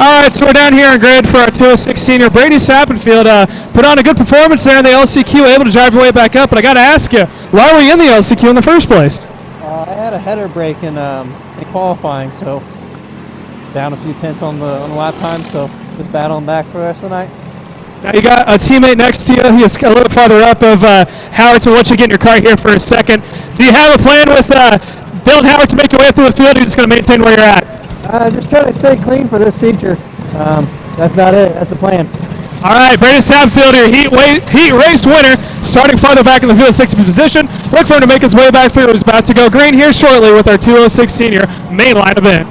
All right, so we're down here in grid for our 206 senior. Brady Sappenfield put on a good performance there in the LCQ, able to drive your way back up. But I got to ask you, why were you in the LCQ in the first place? I had a header break in qualifying, so down a few tenths on the lap time, so just battling back for the rest of the night. Now you got a teammate next to you. He's a little farther up of Howard, so once you get in your car here for a second, do you have a plan with Bill and Howard to make your way through the field, or are you just going to maintain where you're at? Just trying to stay clean for this feature. That's about it. That's the plan. All right, Brady Sapfield, your heat race winner, starting farther back in the field, 60th position. Look for him to make his way back through. He's about to go green here shortly with our 206 senior mainline event.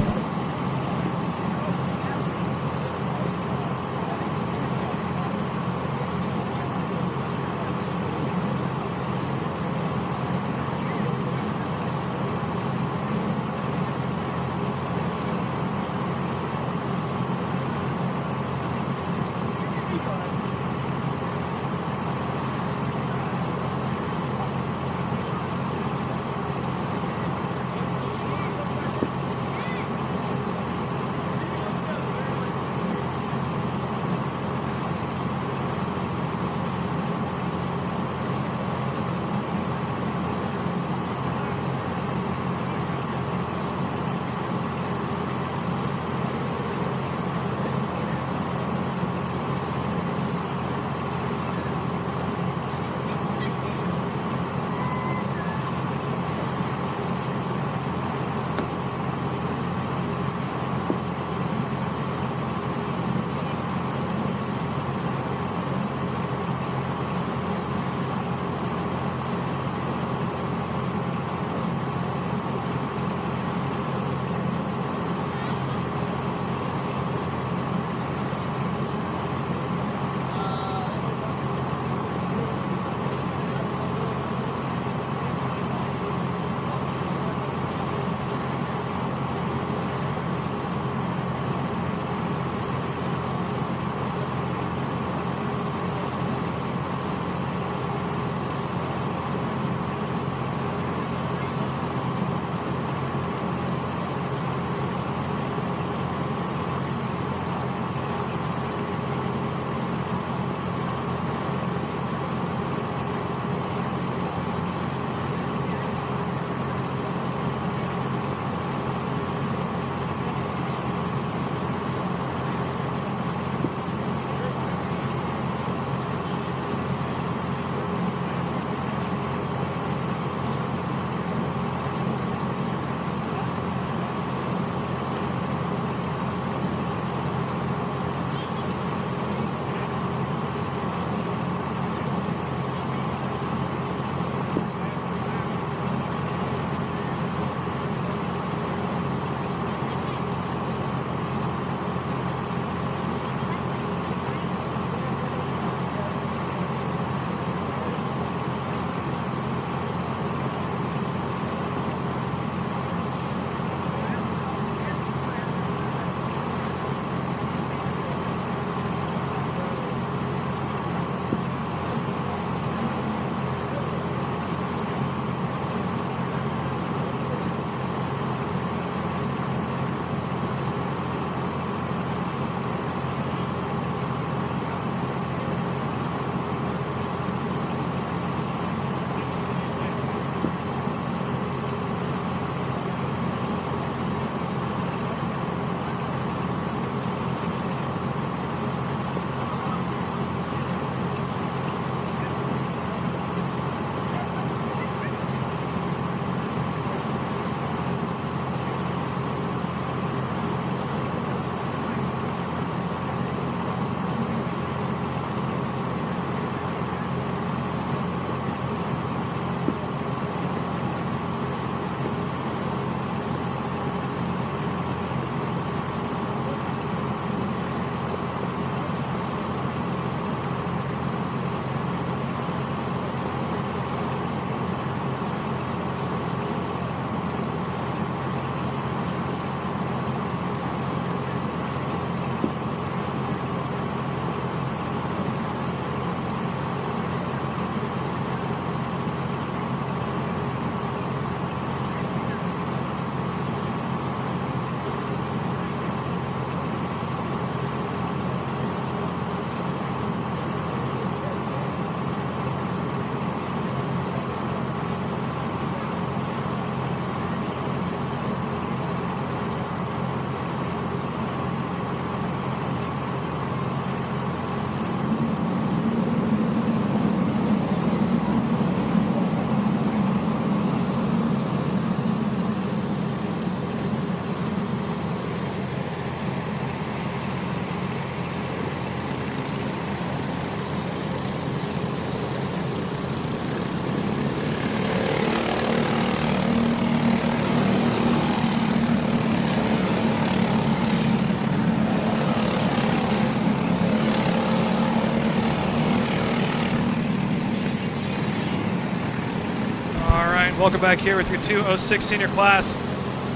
Welcome back here with your 206 senior class.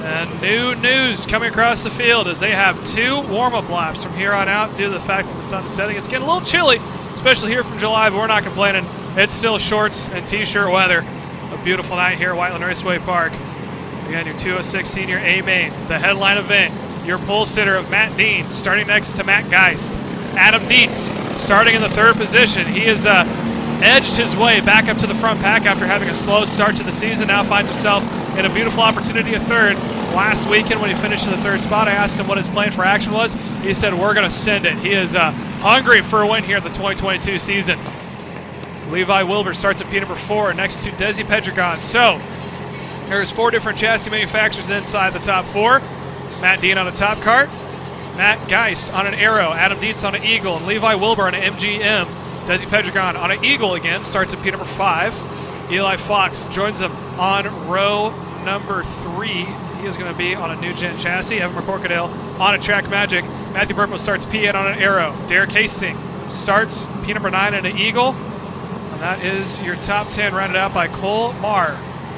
And new news coming across the field as they have 2 warm-up laps from here on out due to the fact that the sun's setting. It's getting a little chilly, especially here from July, but we're not complaining. It's still shorts and t-shirt weather. A beautiful night here at Whiteland Raceway Park. Again, your 206 senior A main, the headline event. Your pole sitter of Matt Dean, starting next to Matt Geist. Adam Dietz, starting in the 3rd position. He has edged his way back up to the front pack after having a slow start to the season. Now finds himself in a beautiful opportunity at 3rd. Last weekend when he finished in the 3rd spot, I asked him what his plan for action was. He said, we're going to send it. He is hungry for a win here in the 2022 season. Levi Wilbur starts at P number 4 next to Desi Pedregon. So there's 4 different chassis manufacturers inside the top 4. Matt Dean on a top cart, Matt Geist on an Arrow, Adam Dietz on an Eagle, and Levi Wilbur on an MGM. Desi Pedregon on an Eagle again, starts at P number 5. Eli Fox joins him on row number 3. He is going to be on a new gen chassis. Evan McCorkadale on a Track Magic. Matthew Burpo starts P8 on an Arrow. Derek Hastings starts P number 9 in an Eagle. And that is your top 10 rounded out by Cole Marr.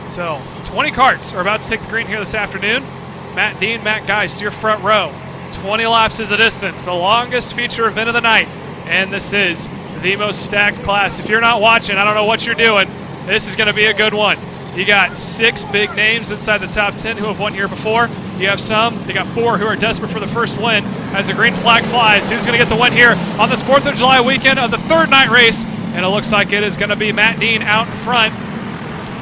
So 20 carts are about to take the green here this afternoon. Matt Dean, Matt Geist, your front row. 20 laps is the distance, the longest feature event of the night. And this is the most stacked class. If you're not watching, I don't know what you're doing. This is going to be a good one. You got 6 big names inside the top 10 who have won here before. You have they got 4 who are desperate for the first win. As the green flag flies, who's going to get the win here on this 4th of July weekend of the 3rd night race? And it looks like it is going to be Matt Dean out in front.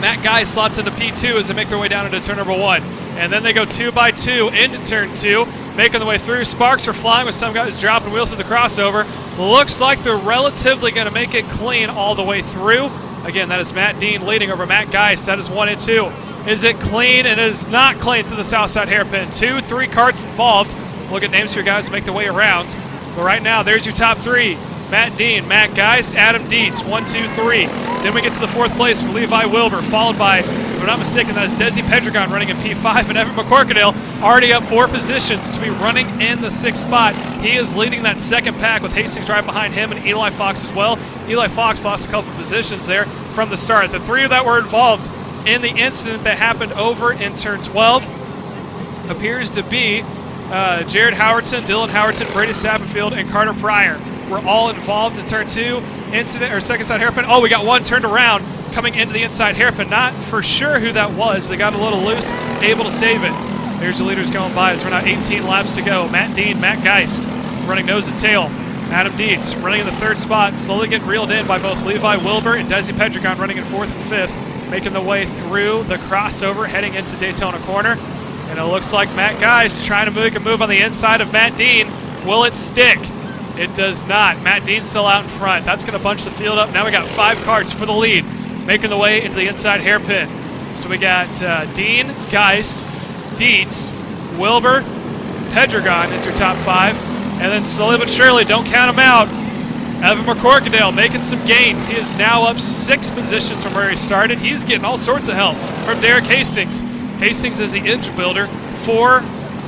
Matt Geist slots into P2 as they make their way down into turn number 1. And then they go 2 by 2 into turn 2, making the way through. Sparks are flying with some guys dropping wheels through the crossover. Looks like they're relatively going to make it clean all the way through. Again, that is Matt Dean leading over Matt Geist. That is 1 and 2. Is it clean? It is not clean through the south side hairpin. 2, 3 carts involved. Look at names here, guys, to make their way around. But right now, there's your top 3. Matt Dean, Matt Geist, Adam Dietz, 1, 2, 3. Then we get to the 4th place for Levi Wilbur, followed by, if I'm not mistaken, that is Desi Pedregon running in P5, and Evan McCorkadale already up 4 positions to be running in the 6th spot. He is leading that 2nd pack with Hastings right behind him and Eli Fox as well. Eli Fox lost a couple of positions there from the start. The 3 that were involved in the incident that happened over in turn 12 appears to be Jared Howerton, Dylan Howerton, Brady Sappenfield, and Carter Pryor. We're all involved in turn 2 incident, or second side hairpin. Oh, we got one turned around coming into the inside hairpin. Not for sure who that was. They got a little loose, able to save it. There's the leaders going by as we're now 18 laps to go. Matt Dean, Matt Geist running nose to tail. Adam Dietz running in the 3rd spot, slowly getting reeled in by both Levi Wilbur and Desi Pedregon running in 4th and 5th, making the way through the crossover heading into Daytona Corner. And it looks like Matt Geist trying to make a move on the inside of Matt Dean. Will it stick? It does not. Matt Dean's still out in front. That's going to bunch the field up. Now we got 5 carts for the lead, making the way into the inside hairpin. So we got Dean, Geist, Dietz, Wilbur, Pedregon is your top 5. And then slowly but surely, don't count them out, Evan McCorkadale making some gains. He is now up 6 positions from where he started. He's getting all sorts of help from Derek Hastings. Hastings is the engine builder for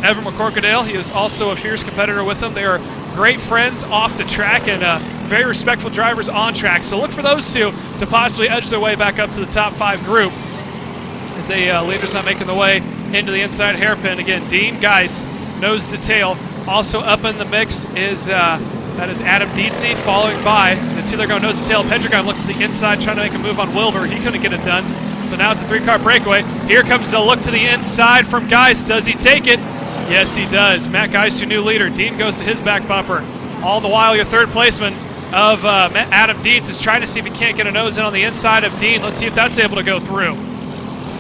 Evan McCorkadale. He is also a fierce competitor with him. They are great friends off the track and very respectful drivers on track. So look for those 2 to possibly edge their way back up to the top 5 group as the leaders not making the way into the inside hairpin. Again, Dean Geist, nose to tail. Also up in the mix is that is Adam Dietz, following by the 2 that are going nose to tail. Pedregon looks to the inside, trying to make a move on Wilbur. He couldn't get it done. So now it's a 3-car breakaway. Here comes the look to the inside from Geist. Does he take it? Yes, he does. Matt Geist, your new leader. Dean goes to his back bumper. All the while, your 3rd placeman of Adam Dietz is trying to see if he can't get a nose in on the inside of Dean. Let's see if that's able to go through.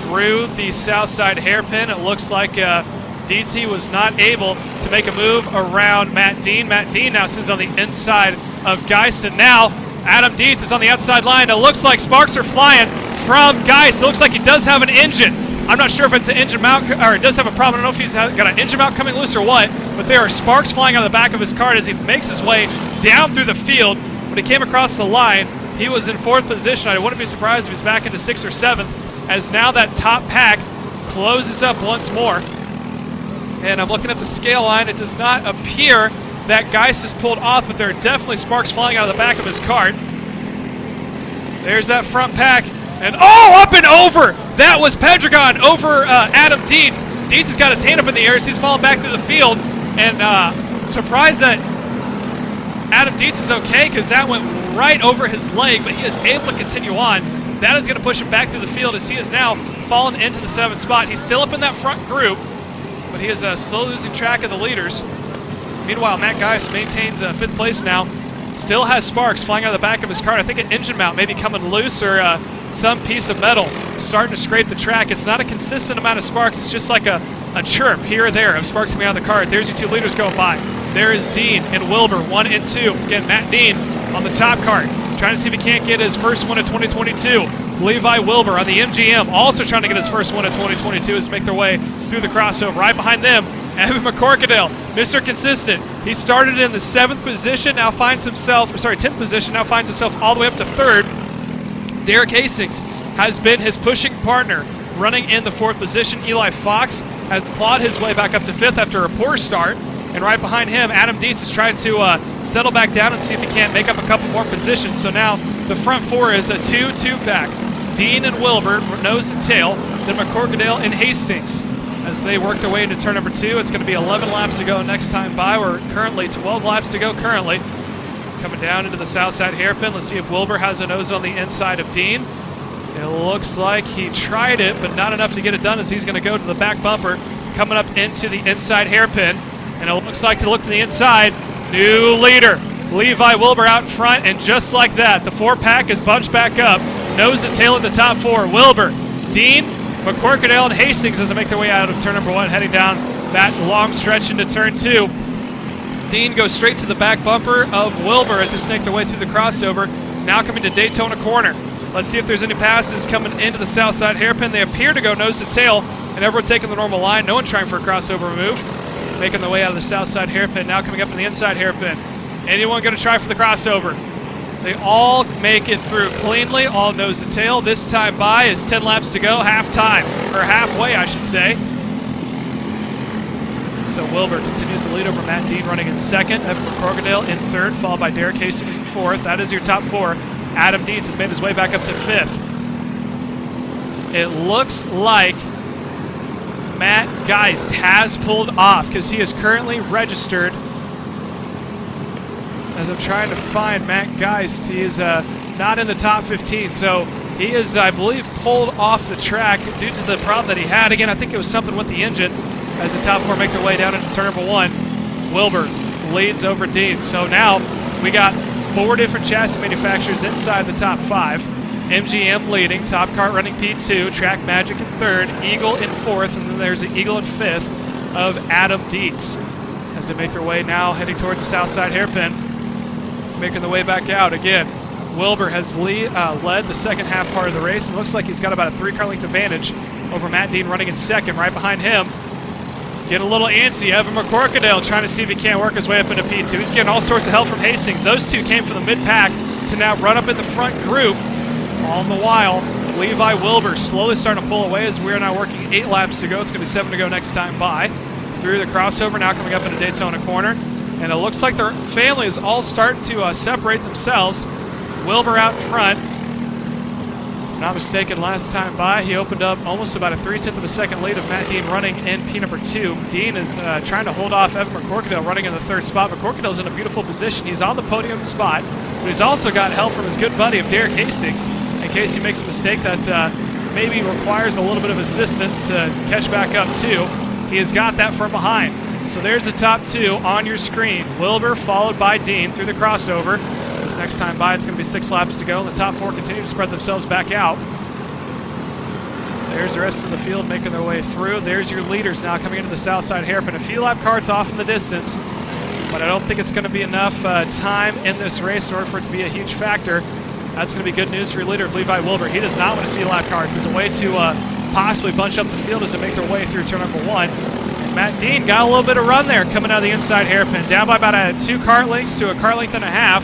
Through the south side hairpin, it looks like Dietz was not able to make a move around Matt Dean. Matt Dean now sits on the inside of Geist, and now Adam Dietz is on the outside line. It looks like sparks are flying from Geist. It looks like he does have an engine. I'm not sure if it's an engine mount, or it does have a problem. I don't know if he's got an engine mount coming loose or what, but there are sparks flying out of the back of his car as he makes his way down through the field. When he came across the line, he was in 4th position. I wouldn't be surprised if he's back into 6th or 7th, as now that top pack closes up once more. And I'm looking at the scale line. It does not appear that Geist is pulled off, but there are definitely sparks flying out of the back of his cart. There's that front pack And up and over! That was Pedregon over Adam Dietz. Dietz has got his hand up in the air as he's falling back through the field. And surprised that Adam Dietz is okay because that went right over his leg, but he is able to continue on. That is going to push him back through the field as he is now fallen into the 7th spot. He's still up in that front group, but he is slowly losing track of the leaders. Meanwhile, Matt Geis maintains 5th place now. Still has sparks flying out of the back of his car. I think an engine mount may be coming loose or some piece of metal starting to scrape the track. It's not a consistent amount of sparks. It's just like a chirp here or there of sparks coming out of the car. There's your 2 leaders going by. There is Dean and Wilbur, 1 and 2. Again, Matt Dean on the top cart, trying to see if he can't get his first one of 2022. Levi Wilbur on the MGM, also trying to get his first one of 2022 as they make their way through the crossover. Right behind them, Evan McCorkadale, Mr. Consistent. He started in the 7th position, now finds himself, 10th position, now finds himself all the way up to 3rd. Derek Hastings has been his pushing partner, running in the 4th position. Eli Fox has clawed his way back up to 5th after a poor start. And right behind him, Adam Dietz is trying to settle back down and see if he can't make up a couple more positions. So now the front 4 is a 2-2 pack. Dean and Wilbur, nose and tail, then McCorkadale and Hastings. As they work their way into turn number 2, it's going to be 11 laps to go next time by. We're currently 12 laps to go currently. Coming down into the south side hairpin. Let's see if Wilbur has a nose on the inside of Dean. It looks like he tried it, but not enough to get it done as he's going to go to the back bumper, coming up into the inside hairpin. And it looks like to look to the inside, new leader, Levi Wilbur out in front, and just like that, the 4-pack is bunched back up, nose and tail in the top 4. Wilbur, Dean, McCorkadale, and Hastings as they make their way out of turn number 1, heading down that long stretch into turn 2. Dean goes straight to the back bumper of Wilbur as they snake their way through the crossover, now coming to Daytona corner. Let's see if there's any passes coming into the south side hairpin. They appear to go nose to tail, and everyone taking the normal line. No one trying for a crossover move. Making their way out of the south side hairpin, now coming up in the inside hairpin. Anyone going to try for the crossover? They all make it through cleanly, all nose to tail. This time by is 10 laps to go, half time, or halfway, I should say. So Wilbur continues to lead over Matt Dean running in 2nd, Evan McCorkadale in 3rd, followed by Derek Hastings in 4th. That is your top 4. Adam Dietz has made his way back up to 5th. It looks like Matt Geist has pulled off because he is currently registered. As I'm trying to find Matt Geist, he is not in the top 15. So he is, I believe, pulled off the track due to the problem that he had. Again, I think it was something with the engine as the top 4 make their way down into turn number 1. Wilbur leads over Dean. So now we got 4 different chassis manufacturers inside the top 5. MGM leading, Top Kart running P2, Track Magic in 3rd, Eagle in 4th, and then there's an Eagle in 5th of Adam Dietz. As they make their way now, heading towards the south side hairpin, making the way back out again. Wilbur has led the second half part of the race. It looks like he's got about a 3-car length advantage over Matt Dean running in 2nd. Right behind him, get a little antsy, Evan McCorkadale trying to see if he can't work his way up into P2. He's getting all sorts of help from Hastings. Those 2 came from the mid-pack to now run up in the front group. All the while, Levi Wilbur slowly starting to pull away as we are now working 8 laps to go. It's going to be 7 to go next time by. Through the crossover, now coming up into Daytona corner. And it looks like their families all start to separate themselves. Wilbur out in front. Not mistaken, last time by, he opened up almost about a 3/10 of a second lead of Matt Dean running in P number 2. Dean is trying to hold off Evan McCorkadale running in the 3rd spot. McCorkadale's in a beautiful position. He's on the podium spot, but he's also got help from his good buddy of Derek Hastings in case he makes a mistake that maybe requires a little bit of assistance to catch back up to. He has got that from behind. So there's the top 2 on your screen. Wilbur followed by Dean through the crossover. This next time by, it's going to be 6 laps to go. And the top 4 continue to spread themselves back out. There's the rest of the field making their way through. There's your leaders now coming into the south side hairpin. A few lap cards off in the distance, but I don't think it's going to be enough time in this race in order for it to be a huge factor. That's going to be good news for your leader, Levi Wilbur. He does not want to see lap cards as a way to possibly bunch up the field as they make their way through turn number 1. Matt Dean got a little bit of run there coming out of the inside hairpin, down by about 2 kart lengths to a kart length and a half,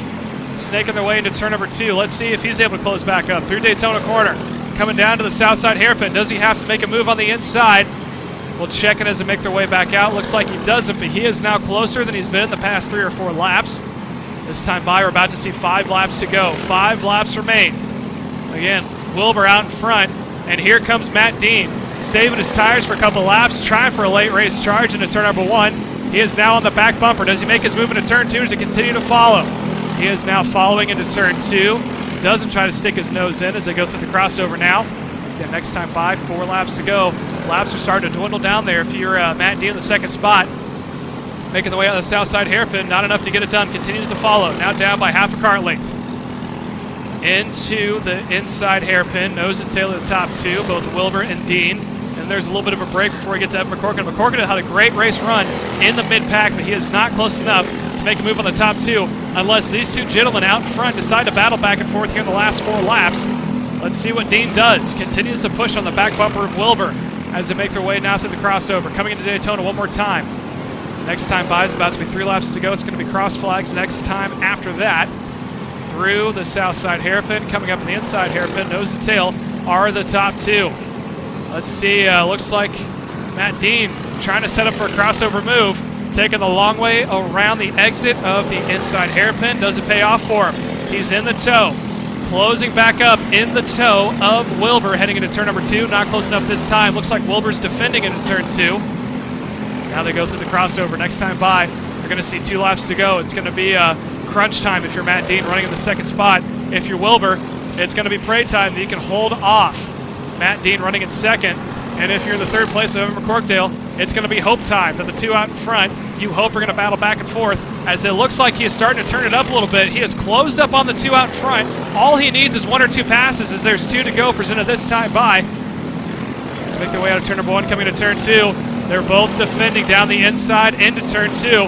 snaking their way into turn number 2. Let's see if he's able to close back up through Daytona corner. Coming down to the south side hairpin. Does he have to make a move on the inside? We'll check it as they make their way back out. Looks like he doesn't, but he is now closer than he's been in the past 3 or 4 laps. This time by, we're about to see 5 laps to go. 5 laps remain. Again, Wilbur out in front, and here comes Matt Dean, saving his tires for a couple laps, trying for a late race charge into turn number 1. He is now on the back bumper. Does he make his move into turn 2? Does he continue to follow? He is now following into turn 2. Doesn't try to stick his nose in as they go through the crossover now. Again, next time by, 4 laps to go. Laps are starting to dwindle down there. If you're Matt Dean in the second spot, making the way out of the south side hairpin, not enough to get it done. Continues to follow. Now down by half a kart length. Into the inside hairpin, nose and tail of the top 2, both Wilbur and Dean. And there's a little bit of a break before he gets to Evan McCorkin. McCorkin had a great race run in the mid-pack, but he is not close enough to make a move on the top 2 unless these 2 gentlemen out in front decide to battle back and forth here in the last 4 laps. Let's see what Dean does. Continues to push on the back bumper of Wilbur as they make their way now through the crossover. Coming into Daytona one more time. Next time by is about to be 3 laps to go. It's going to be cross flags next time after that. Through the south side hairpin, coming up in the inside hairpin, nose to tail are the top 2. Let's see, looks like Matt Dean trying to set up for a crossover move, taking the long way around the exit of the inside hairpin. Doesn't pay off for him. He's in the toe, closing back up in the toe of Wilbur, heading into turn number 2. Not close enough this time. Looks like Wilbur's defending into turn 2. Now they go through the crossover. Next time by, you're going to see 2 laps to go. It's going to be crunch time if you're Matt Dean running in the second spot. If you're Wilbur, it's going to be pray time that you can hold off Matt Dean running in second. And if you're in the third place of Evan McCorkdale, it's going to be hope time that the 2 out in front, you hope are going to battle back and forth, as it looks like he is starting to turn it up a little bit. He has closed up on the 2 out in front. All he needs is 1 or 2 passes, as there's 2 to go, presented this time by. Let's make their way out of turn number 1, coming to turn 2. They're both defending down the inside into turn 2.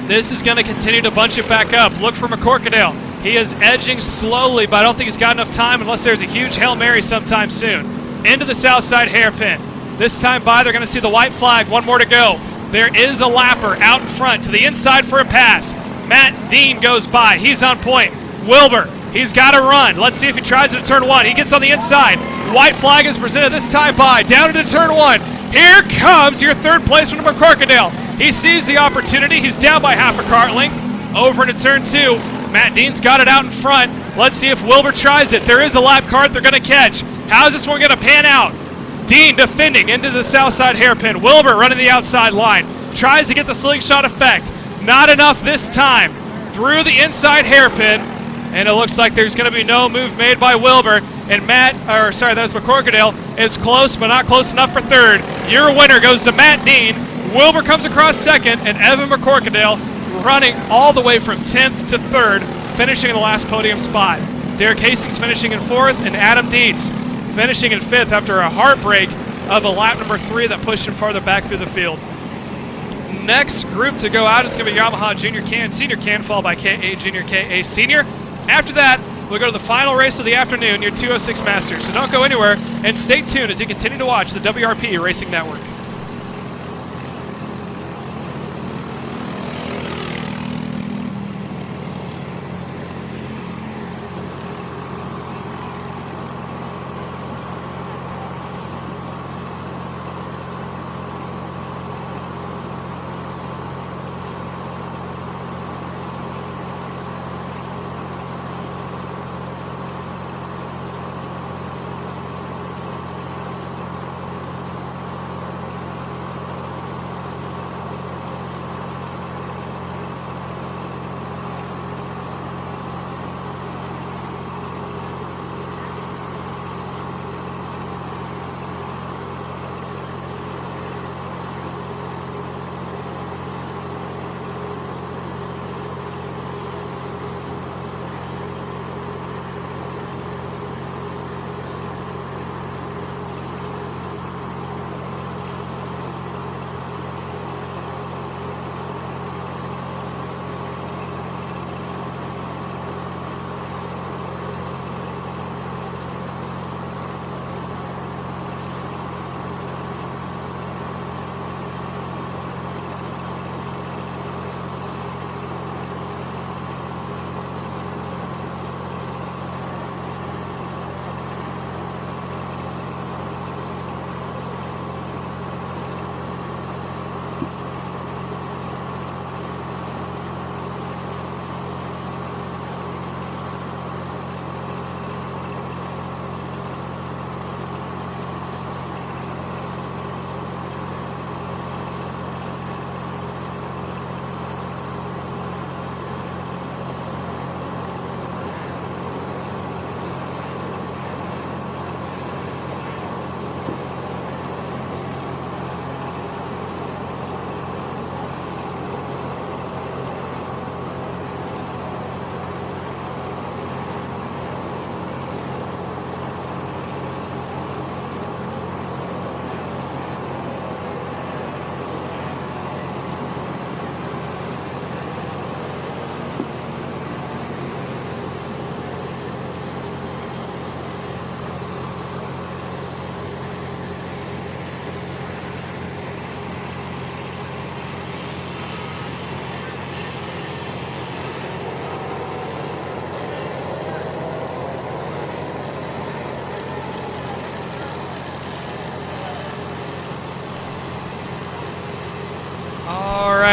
This is going to continue to bunch it back up. Look for McCorkdale. He is edging slowly, but I don't think he's got enough time unless there's a huge Hail Mary sometime soon. Into the south side hairpin. This time by, they're going to see the white flag. 1 more to go. There is a lapper out in front to the inside for a pass. Matt Dean goes by. He's on point. Wilbur, he's got to run. Let's see if he tries it at turn 1. He gets on the inside. White flag is presented this time by. Down into turn 1. Here comes your third placeman, McCorkdale. He sees the opportunity. He's down by half a kart length. Over into turn 2. Matt Dean's got it out in front. Let's see if Wilbur tries it. There is a lap kart they're going to catch. How's this one going to pan out? Dean defending into the south side hairpin. Wilbur running the outside line. Tries to get the slingshot effect. Not enough this time. Through the inside hairpin. And it looks like there's going to be no move made by Wilbur. And that was McCorkdale. It's close, but not close enough for third. Your winner goes to Matt Dean. Wilbur comes across second, and Evan McCorkdale running all the way from 10th to 3rd, finishing in the last podium spot. Derek Hastings finishing in 4th, and Adam Dietz finishing in 5th after a heartbreak of a lap number 3 that pushed him farther back through the field. Next group to go out is going to be Yamaha Junior Can, Senior Can, followed by KA Junior, KA Senior. After that, we'll go to the final race of the afternoon, your 206 Masters. So don't go anywhere, and stay tuned as you continue to watch the WRP Racing Network.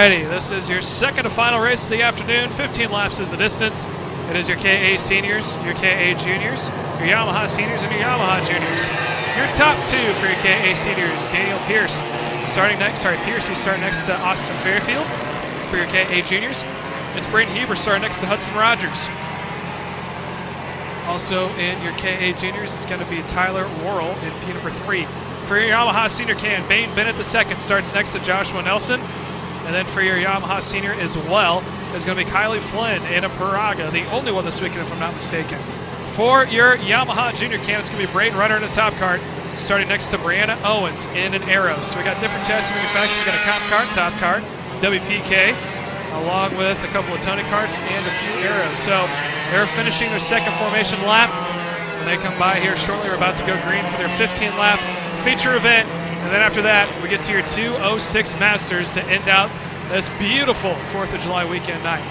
Alrighty, this is your second and final race of the afternoon. 15 laps is the distance. It is your KA seniors, your KA juniors, your Yamaha seniors, and your Yamaha juniors. Your top two for your KA seniors, Daniel Pierce starting next. Pierce, he's starting next to Austin Fairfield for your KA juniors. It's Braden Heber starting next to Hudson Rogers. Also in your KA juniors is going to be Tyler Worrell in P number 3. For your Yamaha senior can, Bane Bennett II starts next to Joshua Nelson. And then for your Yamaha senior as well is going to be Kylie Flynn in a Paraga, the only one this weekend if I'm not mistaken. For your Yamaha junior can, it's going to be Braden Runner in a top cart, starting next to Brianna Owens in an Arrow. So we got different chassis manufacturers. Got a comp cart, top cart, WPK, along with a couple of Tony carts and a few Arrows. So they're finishing their second formation lap. When they come by here shortly, we're about to go green for their 15-lap feature event. And then after that, we get to your 206 Masters to end out this beautiful 4th of July weekend night.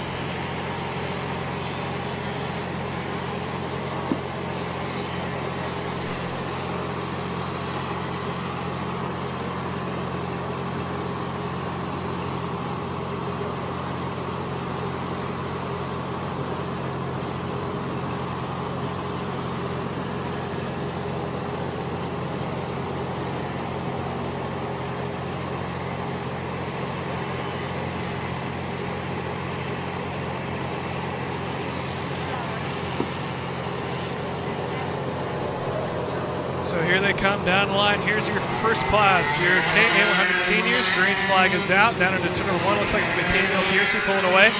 So here they come down the line. Here's your first class, your KA 100 seniors. Green flag is out. Down into turn number 1, looks like it's going to be Daniel Piercy pulling away.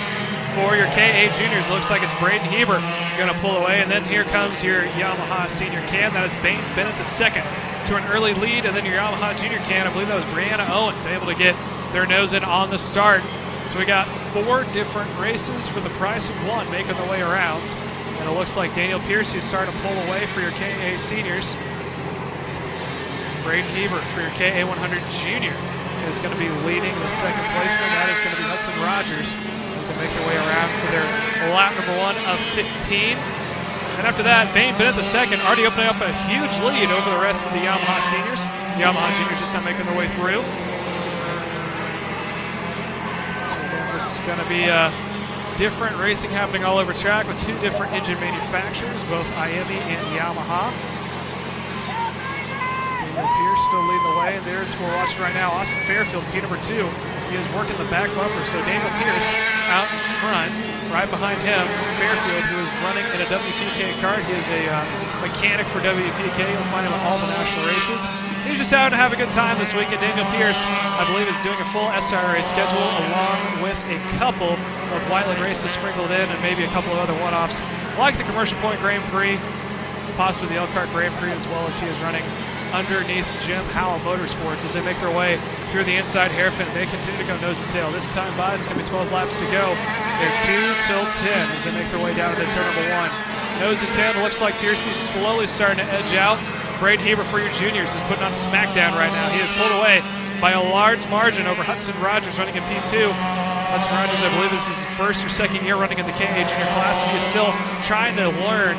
For your KA juniors, looks like it's Braden Heber going to pull away. And then here comes your Yamaha senior can. That is Bane Bennett II to an early lead. And then your Yamaha junior can, I believe that was Brianna Owens, able to get their nose in on the start. So we got 4 different races for the price of 1 making their way around. And it looks like Daniel Piercy is starting to pull away for your KA seniors. Braden Heber for your KA 100 junior is going to be leading the second placement. That is going to be Hudson Rogers as they make their way around for their lap number 1 of 15. And after that, Bane Bennett II already opening up a huge lead over the rest of the Yamaha seniors. The Yamaha juniors just not making their way through. So again, it's going to be different racing happening all over track with 2 different engine manufacturers, both IAME and Yamaha. Pierce still leading the way, and there it's we're watching right now. Austin Fairfield, P number 2. He is working the back bumper, so Daniel Pierce out in front. Right behind him, Fairfield, who is running in a WPK kart. He is a mechanic for WPK. You'll find him at all the national races. He's just out to have a good time this weekend. Daniel Pierce, I believe, is doing a full SRA schedule along with a couple of Whiteland races sprinkled in and maybe a couple of other one-offs, like the Commercial Point Grand Prix, possibly the Elkhart Grand Prix, as well as he is running underneath Jim Howell Motorsports as they make their way through the inside hairpin. They continue to go nose to tail. This time by, it's going to be 12 laps to go. They're 2 till 10 as they make their way down into turn number 1. Nose to tail, it looks like Piercy's slowly starting to edge out. Braden Heber for your juniors is putting on a smackdown right now. He is pulled away by a large margin over Hudson Rogers running in P2. Hudson Rogers, I believe this is his first or second year running in the KA junior class. He is still trying to learn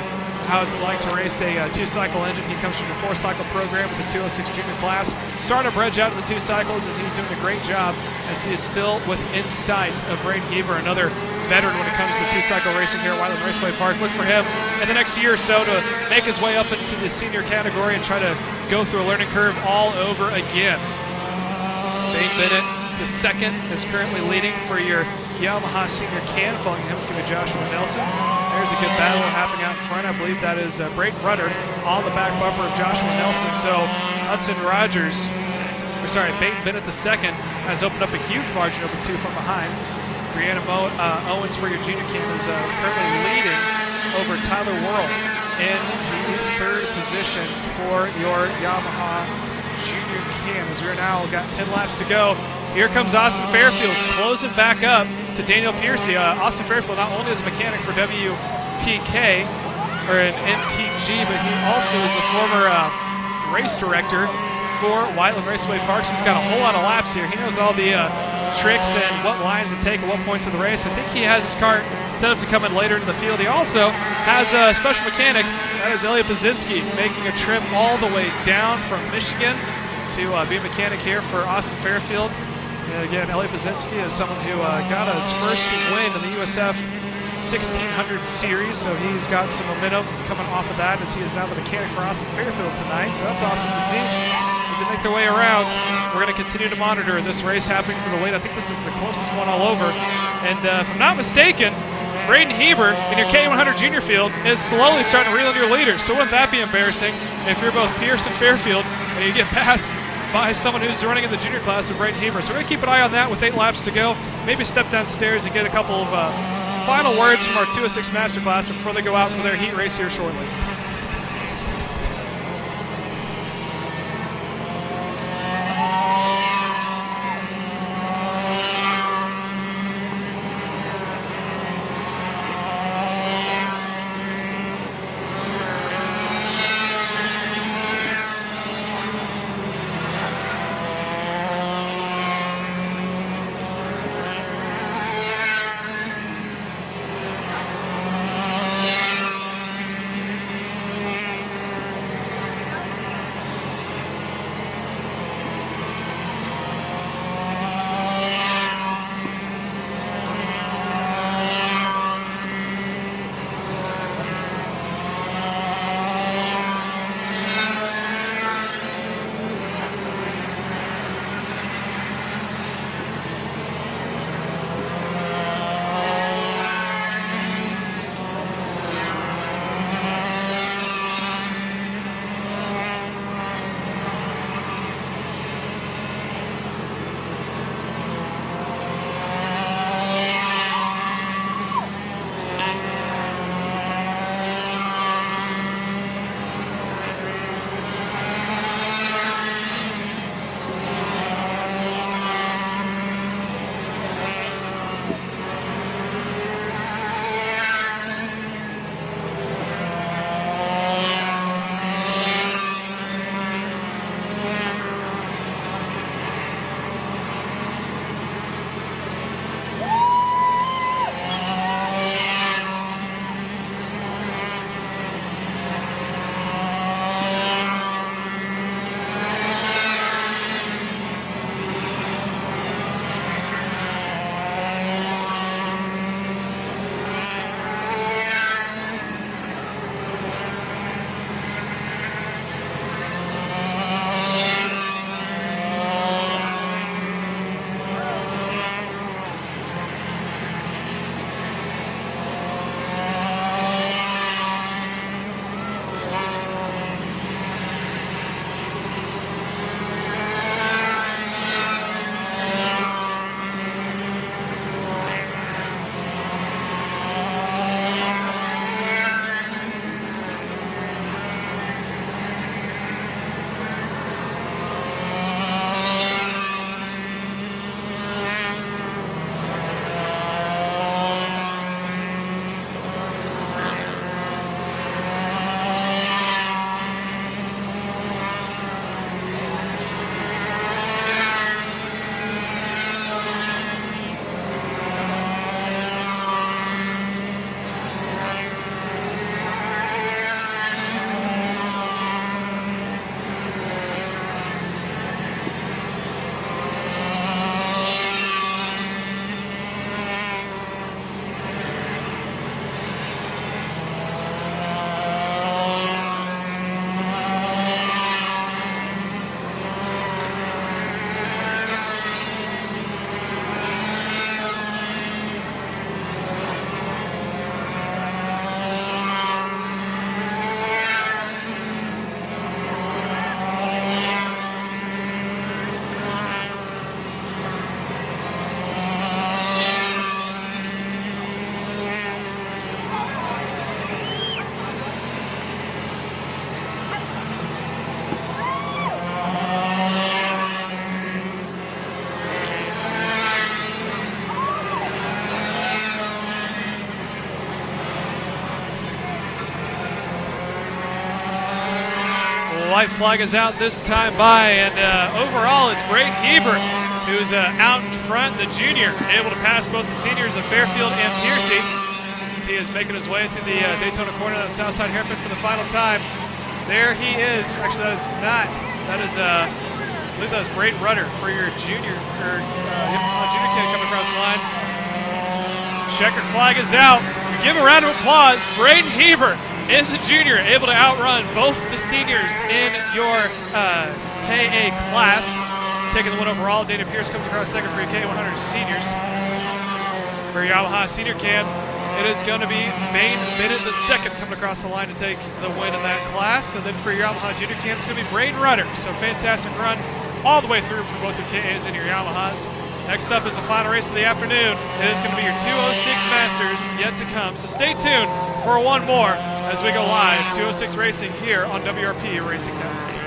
how it's like to race a 2-cycle engine. He comes from the 4-cycle program with the 206 junior class. Starting to bridge out in the 2 cycles, and he's doing a great job as he is still within sights of Braden Heber, another veteran when it comes to the 2-cycle racing here at Whiteland Raceway Park. Look for him in the next year or so to make his way up into the senior category and try to go through a learning curve all over again. Bane Bennett II is currently leading for your Yamaha senior can. Following him is going to be Joshua Nelson. There's a good battle happening out in front. I believe that is Braden Rudder on the back bumper of Joshua Nelson. So Hudson Rogers, Bane Bennett II has opened up a huge margin over 2 from behind. Brianna Owens for your junior can is currently leading over Tyler Worrell in the 3rd position for your Yamaha junior can. As we're now got 10 laps to go. Here comes Austin Fairfield closing back up to Daniel Piercy. Austin Fairfield not only is a mechanic for WPK or an MPG, but he also is the former race director for Whiteland Raceway Parks. He's got a whole lot of laps here. He knows all the tricks and what lines to take at what points of the race. I think he has his cart set up to come in later into the field. He also has a special mechanic. That is Elliot Bazinski making a trip all the way down from Michigan to be a mechanic here for Austin Fairfield. And again, Elliot Basinski is someone who got his first win in the USF 1600 series, so he's got some momentum coming off of that as he is now the mechanic for Austin Fairfield tonight. So that's awesome to see. As they make their way around, we're going to continue to monitor this race happening for the late. I think this is the closest one all over. And if I'm not mistaken, Braden Heber in your K100 junior field is slowly starting to reel in your leaders. So wouldn't that be embarrassing if you're both Pierce and Fairfield and you get passed by someone who's running in the junior class of Braden Heber. So we're going to keep an eye on that with 8 laps to go. Maybe step downstairs and get a couple of final words from our 206 Masterclass before they go out for their heat race here shortly. white flag is out this time by, and overall it's Braden Heber who's out in front, the junior, able to pass both the seniors of Fairfield and Piercy as he is making his way through the Daytona corner of the Southside Hairpin for the final time. There he is. Actually, that is not. That is believe that was Braden Rudder for your junior, or junior kid coming across the line. Checkered flag is out. We give a round of applause. Braden Hebert in the junior, able to outrun both the seniors in your KA class. Taking the win overall. Dana Pierce comes across second for your K100 seniors. For your Yamaha senior cam, it is going to be Maine Bennett the second coming across the line to take the win in that class. And then for your Yamaha junior cam, it's going to be Braden Rudder. So fantastic run all the way through for both your KAs and your Yamahas. Next up is the final race of the afternoon. It is going to be your 206 Masters yet to come. So stay tuned for one more as we go live. 206 Racing here on WRP Racing Network.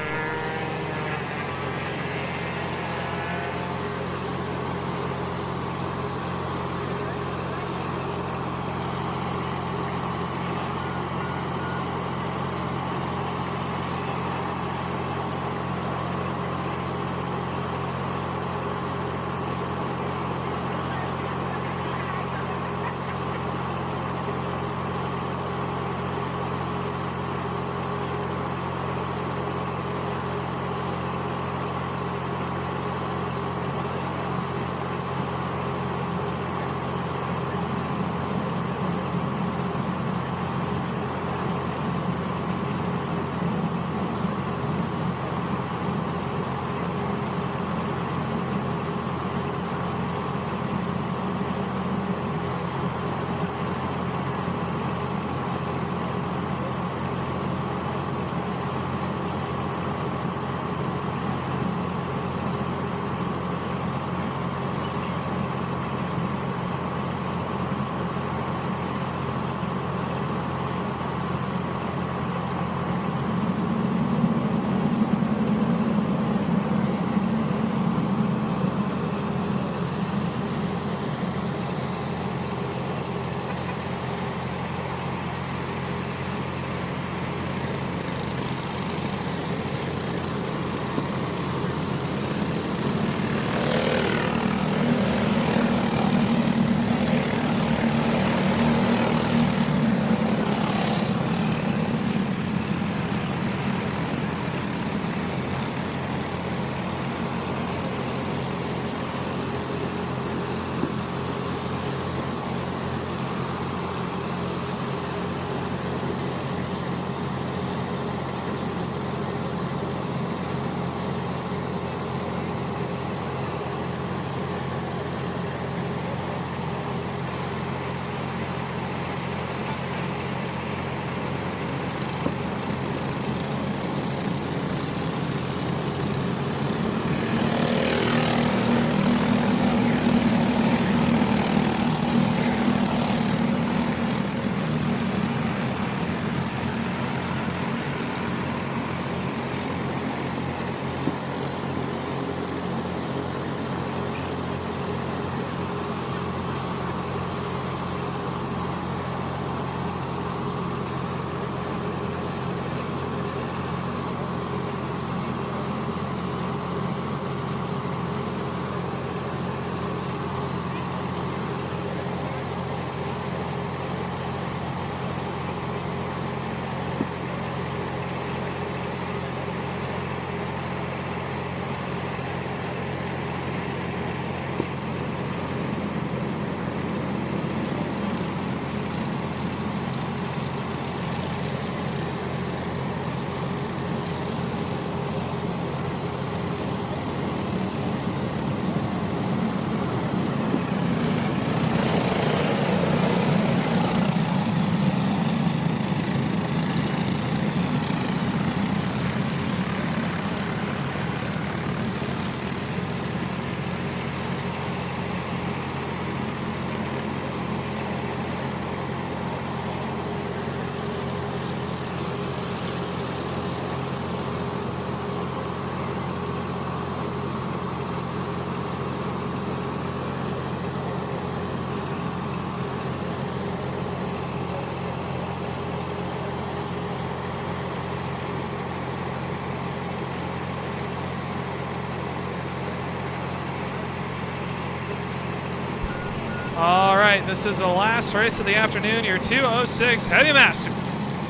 All right, this is the last race of the afternoon, your 206 Heavy Master.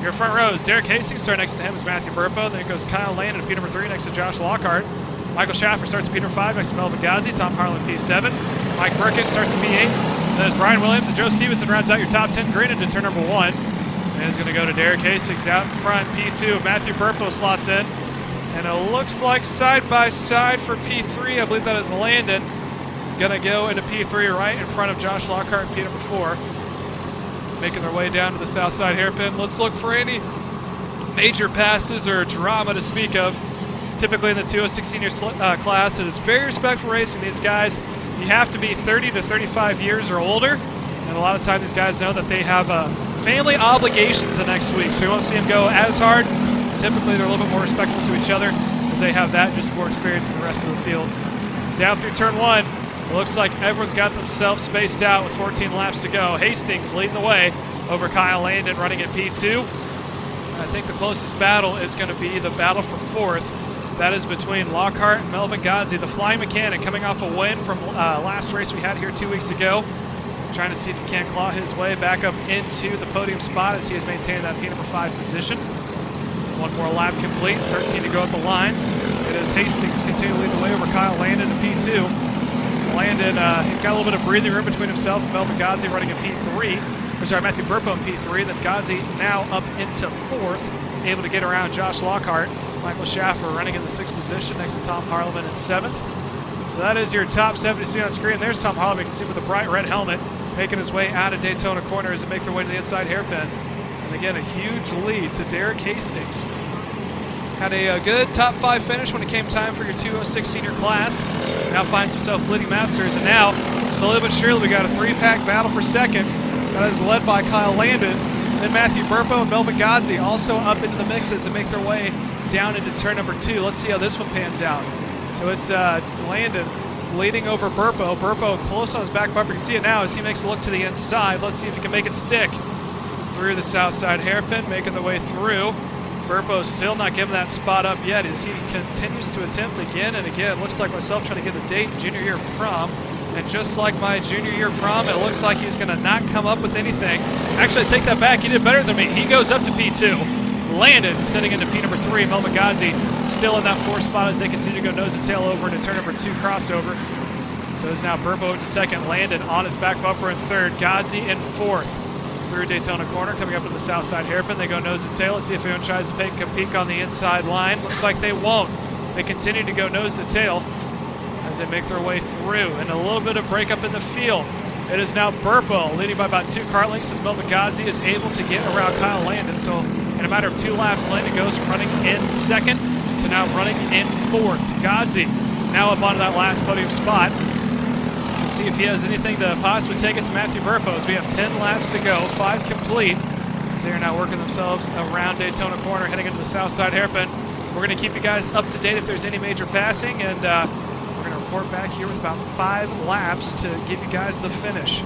Your front row is Derek Hastings, starting next to him is Matthew Burpo. Then goes Kyle Lane in P number 3 next to Josh Lockhart. Michael Schaffer starts at P5 next to Melvin Gazzi. Tom Harlan P7. Mike Burkett starts at P8. Then Brian Williams and Joe Stevenson rounds out your top 10 green into turn number 1. And it's going to go to Derek Hastings out in front. P2, Matthew Burpo slots in. And it looks like side by side for P3. I believe that is Landon. Going to go into P3 right in front of Josh Lockhart in P number 4. Making their way down to the south side hairpin. Let's look for any major passes or drama to speak of. Typically in the 206 senior class, it is very respectful racing. These guys, you have to be 30 to 35 years or older. And a lot of times these guys know that they have family obligations the next week. So you won't see them go as hard. Typically they're a little bit more respectful to each other as they have that just more experience than the rest of the field. Down through turn 1. It looks like everyone's got themselves spaced out with 14 laps to go. Hastings leading the way over Kyle Landon running at P2. I think the closest battle is going to be the battle for 4th. That is between Lockhart and Melvin Gazzi, the flying mechanic coming off a win from last race we had here 2 weeks ago. Trying to see if he can claw his way back up into the podium spot as he has maintained that P number 5 position. One more lap complete, 13 to go at the line. It is Hastings continuing to lead the way over Kyle Landon at P2. Landon, he's got a little bit of breathing room between himself and Melvin Gazzi running at P3. Or sorry, Matthew Burpo in P3. Then Gazzi now up into 4th, able to get around Josh Lockhart. Michael Schaffer running in the 6th position next to Tom Harleman in 7th. So that is your top 7 to see on screen. There's Tom Harleman, you can see with a bright red helmet, making his way out of Daytona Corner as they make their way to the inside hairpin. And again, a huge lead to Derek Hastings. Had a good top 5 finish when it came time for your 206 senior class. Now finds himself leading Masters, and now, slowly but surely, we got a 3-pack battle for 2nd. That is led by Kyle Landon. Then Matthew Burpo and Melvin Gazzi also up into the mix as they make their way down into turn number 2. Let's see how this one pans out. So it's Landon leading over Burpo. Burpo close on his back bumper. You can see it now as he makes a look to the inside. Let's see if he can make it stick through the south side hairpin, making the way through. Burpo still not giving that spot up yet as he continues to attempt again and again. Looks like myself trying to get a date junior year prom. And just like my junior year prom, it looks like he's going to not come up with anything. Actually, I take that back. He did better than me. He goes up to P2. Landon sitting into P number 3. Melvin Gazzi still in that 4th spot as they continue to go nose to tail over into turn number 2 crossover. So it's now Burpo into 2nd. Landon on his back bumper in 3rd. Gazzi in 4th. Through Daytona Corner, coming up to the south side hairpin. They go nose to tail. Let's see if anyone tries to take a peek on the inside line. Looks like they won't. They continue to go nose to tail as they make their way through. And a little bit of breakup in the field. It is now Burpo leading by about 2 kart lengths as Melvin Gazzi is able to get around Kyle Landon. So in a matter of 2 laps, Landon goes from running in 2nd to now running in 4th. Gazzi now up onto that last podium spot. See if he has anything to possibly take it to Matthew Burpo as we have 10 laps to go, 5 complete. As they are now working themselves around Daytona Corner, heading into the south side hairpin. We're going to keep you guys up to date if there's any major passing, and we're going to report back here with about 5 laps to give you guys the finish.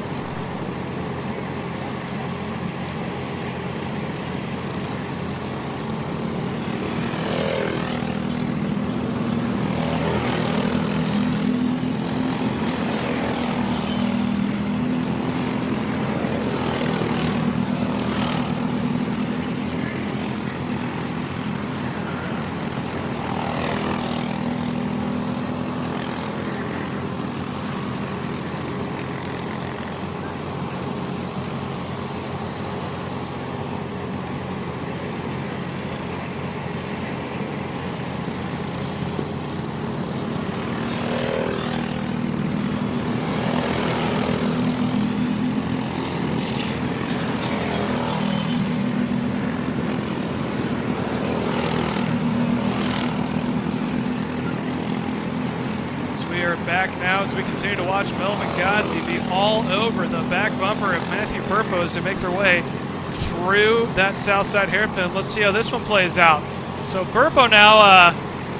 Back now as we continue to watch Melvin Gazzi be all over the back bumper of Matthew Burpo as they make their way through that south side hairpin. Let's see how this one plays out. So Burpo now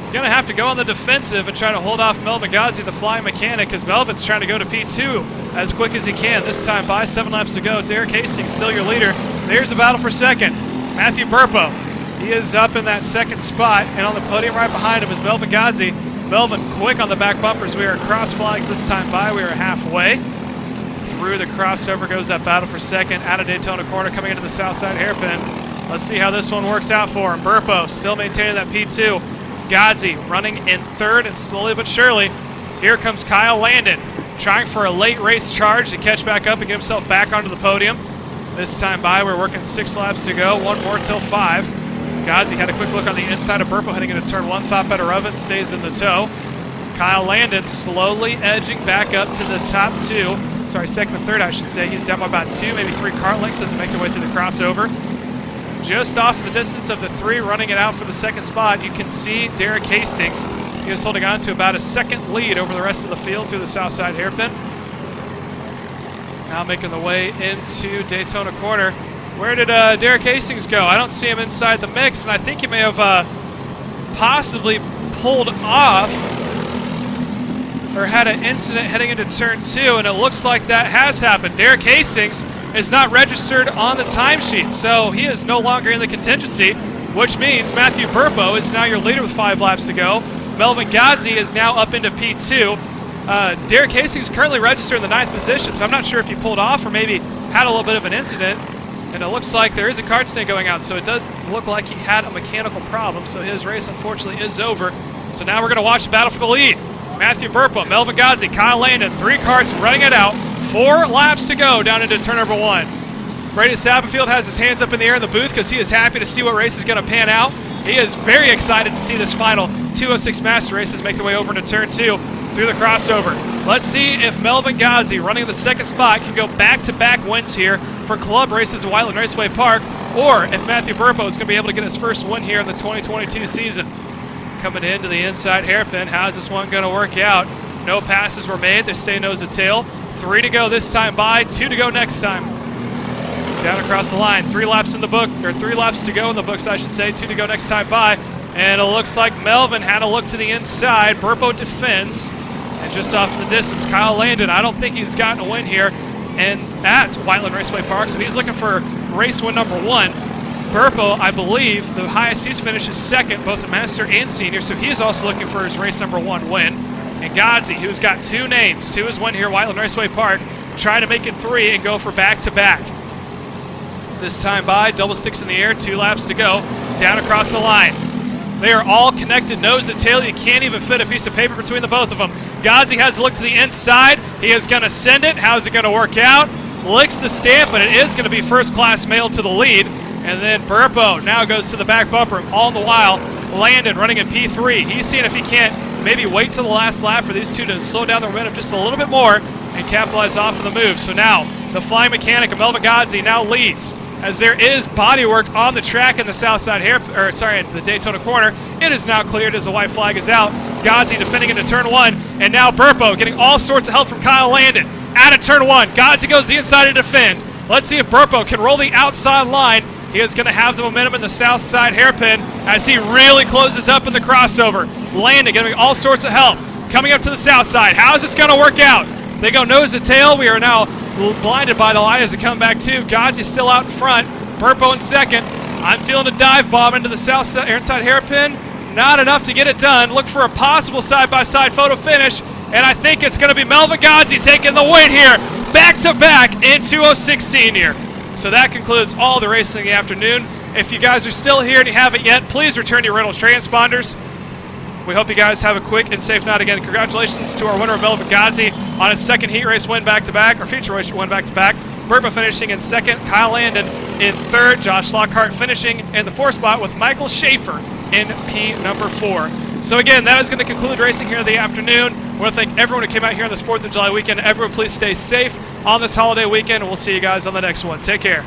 is going to have to go on the defensive and try to hold off Melvin Gazzi, the flying mechanic, as Melvin's trying to go to P2 as quick as he can. This time by 7 laps to go. Derek Hastings still your leader. There's a battle for 2nd. Matthew Burpo. He is up in that 2nd spot, and on the podium right behind him is Melvin Gazzi. Melvin quick on the back bumpers. We are cross flags this time by. We are halfway. Through the crossover goes that battle for 2nd. Out of Daytona Corner coming into the south side hairpin. Let's see how this one works out for him. Burpo still maintaining that P2. Godsey running in third, and slowly but surely, here comes Kyle Landon, trying for a late race charge to catch back up and get himself back onto the podium. This time by, we're working 6 laps to go, 1 more till 5. Godsey had a quick look on the inside of Burpo heading into turn 1, thought better of it, and stays in the tow. Kyle Landon slowly edging back up to the top 2. Sorry, second and third, I should say. He's down by about 2, maybe 3 kart lengths as they make their way through the crossover. Just off the distance of the 3, running it out for the second spot, you can see Derek Hastings. He is holding on to about a second lead over the rest of the field through the south side hairpin. Now making the way into Daytona Corner. Where did Derek Hastings go? I don't see him inside the mix, and I think he may have possibly pulled off or had an incident heading into turn 2, and it looks like that has happened. Derek Hastings is not registered on the timesheet, so he is no longer in the contingency, which means Matthew Burpo is now your leader with 5 laps to go. Melvin Godsey is now up into P2. Derek Hastings currently registered in the 9th position, so I'm not sure if he pulled off or maybe had a little bit of an incident. And it looks like there is a kart stand going out, so it does look like he had a mechanical problem, so his race unfortunately is over. So now we're going to watch the battle for the lead. Matthew Burpo, Melvin Godsey, Kyle Landon, 3 karts running it out. 4 laps to go down into turn number 1. Brady Sappenfield has his hands up in the air in the booth because he is happy to see what race is going to pan out. He is very excited to see this final 206 Master Races make their way over into turn 2 through the crossover. Let's see if Melvin Godsey, running in the second spot, can go back-to-back wins here for club races at Whiteland Raceway Park, or if Matthew Burpo is going to be able to get his first win here in the 2022 season. Coming into the inside hairpin, how's this one going to work out? No passes were made. They stay nose to tail. 3 to go this time by, 2 to go next time. Down across the line, 3 laps in the book, or 3 laps to go in the books, I should say, 2 to go next time by. And it looks like Melvin had a look to the inside. Burpo defends. And just off in the distance, Kyle Landon, I don't think he's gotten a win here and at Whiteland Raceway Park, so he's looking for race win number 1. Burpo, I believe, the highest he's finished is second, both the Master and Senior, so he's also looking for his race number 1 win. And Godsey, who's got 2 names, 2 has won here at Whiteland Raceway Park, trying to make it 3 and go for back-to-back. This time by, double sticks in the air, 2 laps to go, down across the line. They are all connected nose to tail. You can't even fit a piece of paper between the both of them. Godsey has to look to the inside. He is going to send it. How's it going to work out? Licks the stamp, but it is going to be first class mail to the lead. And then Burpo now goes to the back bumper. All the while, Landon running in P3. He's seeing if he can't maybe wait till the last lap for these two to slow down the momentum just a little bit more and capitalize off of the move. So now the flying mechanic of Melvin Godsey now leads, as there is bodywork on the track in the south side here, or sorry, at the Daytona corner. It is now cleared as the white flag is out. Godsey defending into turn 1, and now Burpo getting all sorts of help from Kyle Landon. Out of turn 1, Godsey goes the inside to defend. Let's see if Burpo can roll the outside line. He is going to have the momentum in the south side hairpin as he really closes up in the crossover. Landon getting all sorts of help. Coming up to the south side. How is this going to work out? They go nose to tail. We are now blinded by the light as they come back too. Godsey still out in front. Burpo in second. I'm feeling a dive bomb into the south side, inside hairpin. Not enough to get it done. Look for a possible side-by-side photo finish. And I think it's going to be Melvin Godsey taking the win here. Back-to-back in 206 Senior. So that concludes all the racing in the afternoon. If you guys are still here and you haven't yet, please return to your rental transponders. We hope you guys have a quick and safe night. Again, congratulations to our winner, Melvin Godsey, on his second heat race win back-to-back, or feature race win back-to-back. Burpo finishing in second, Kyle Landon in third, Josh Lockhart finishing in the 4th spot with Michael Schaefer in P number 4. So again, that is going to conclude racing here in the afternoon. I want to thank everyone who came out here on this 4th of July weekend. Everyone, please stay safe on this holiday weekend, and we'll see you guys on the next one. Take care.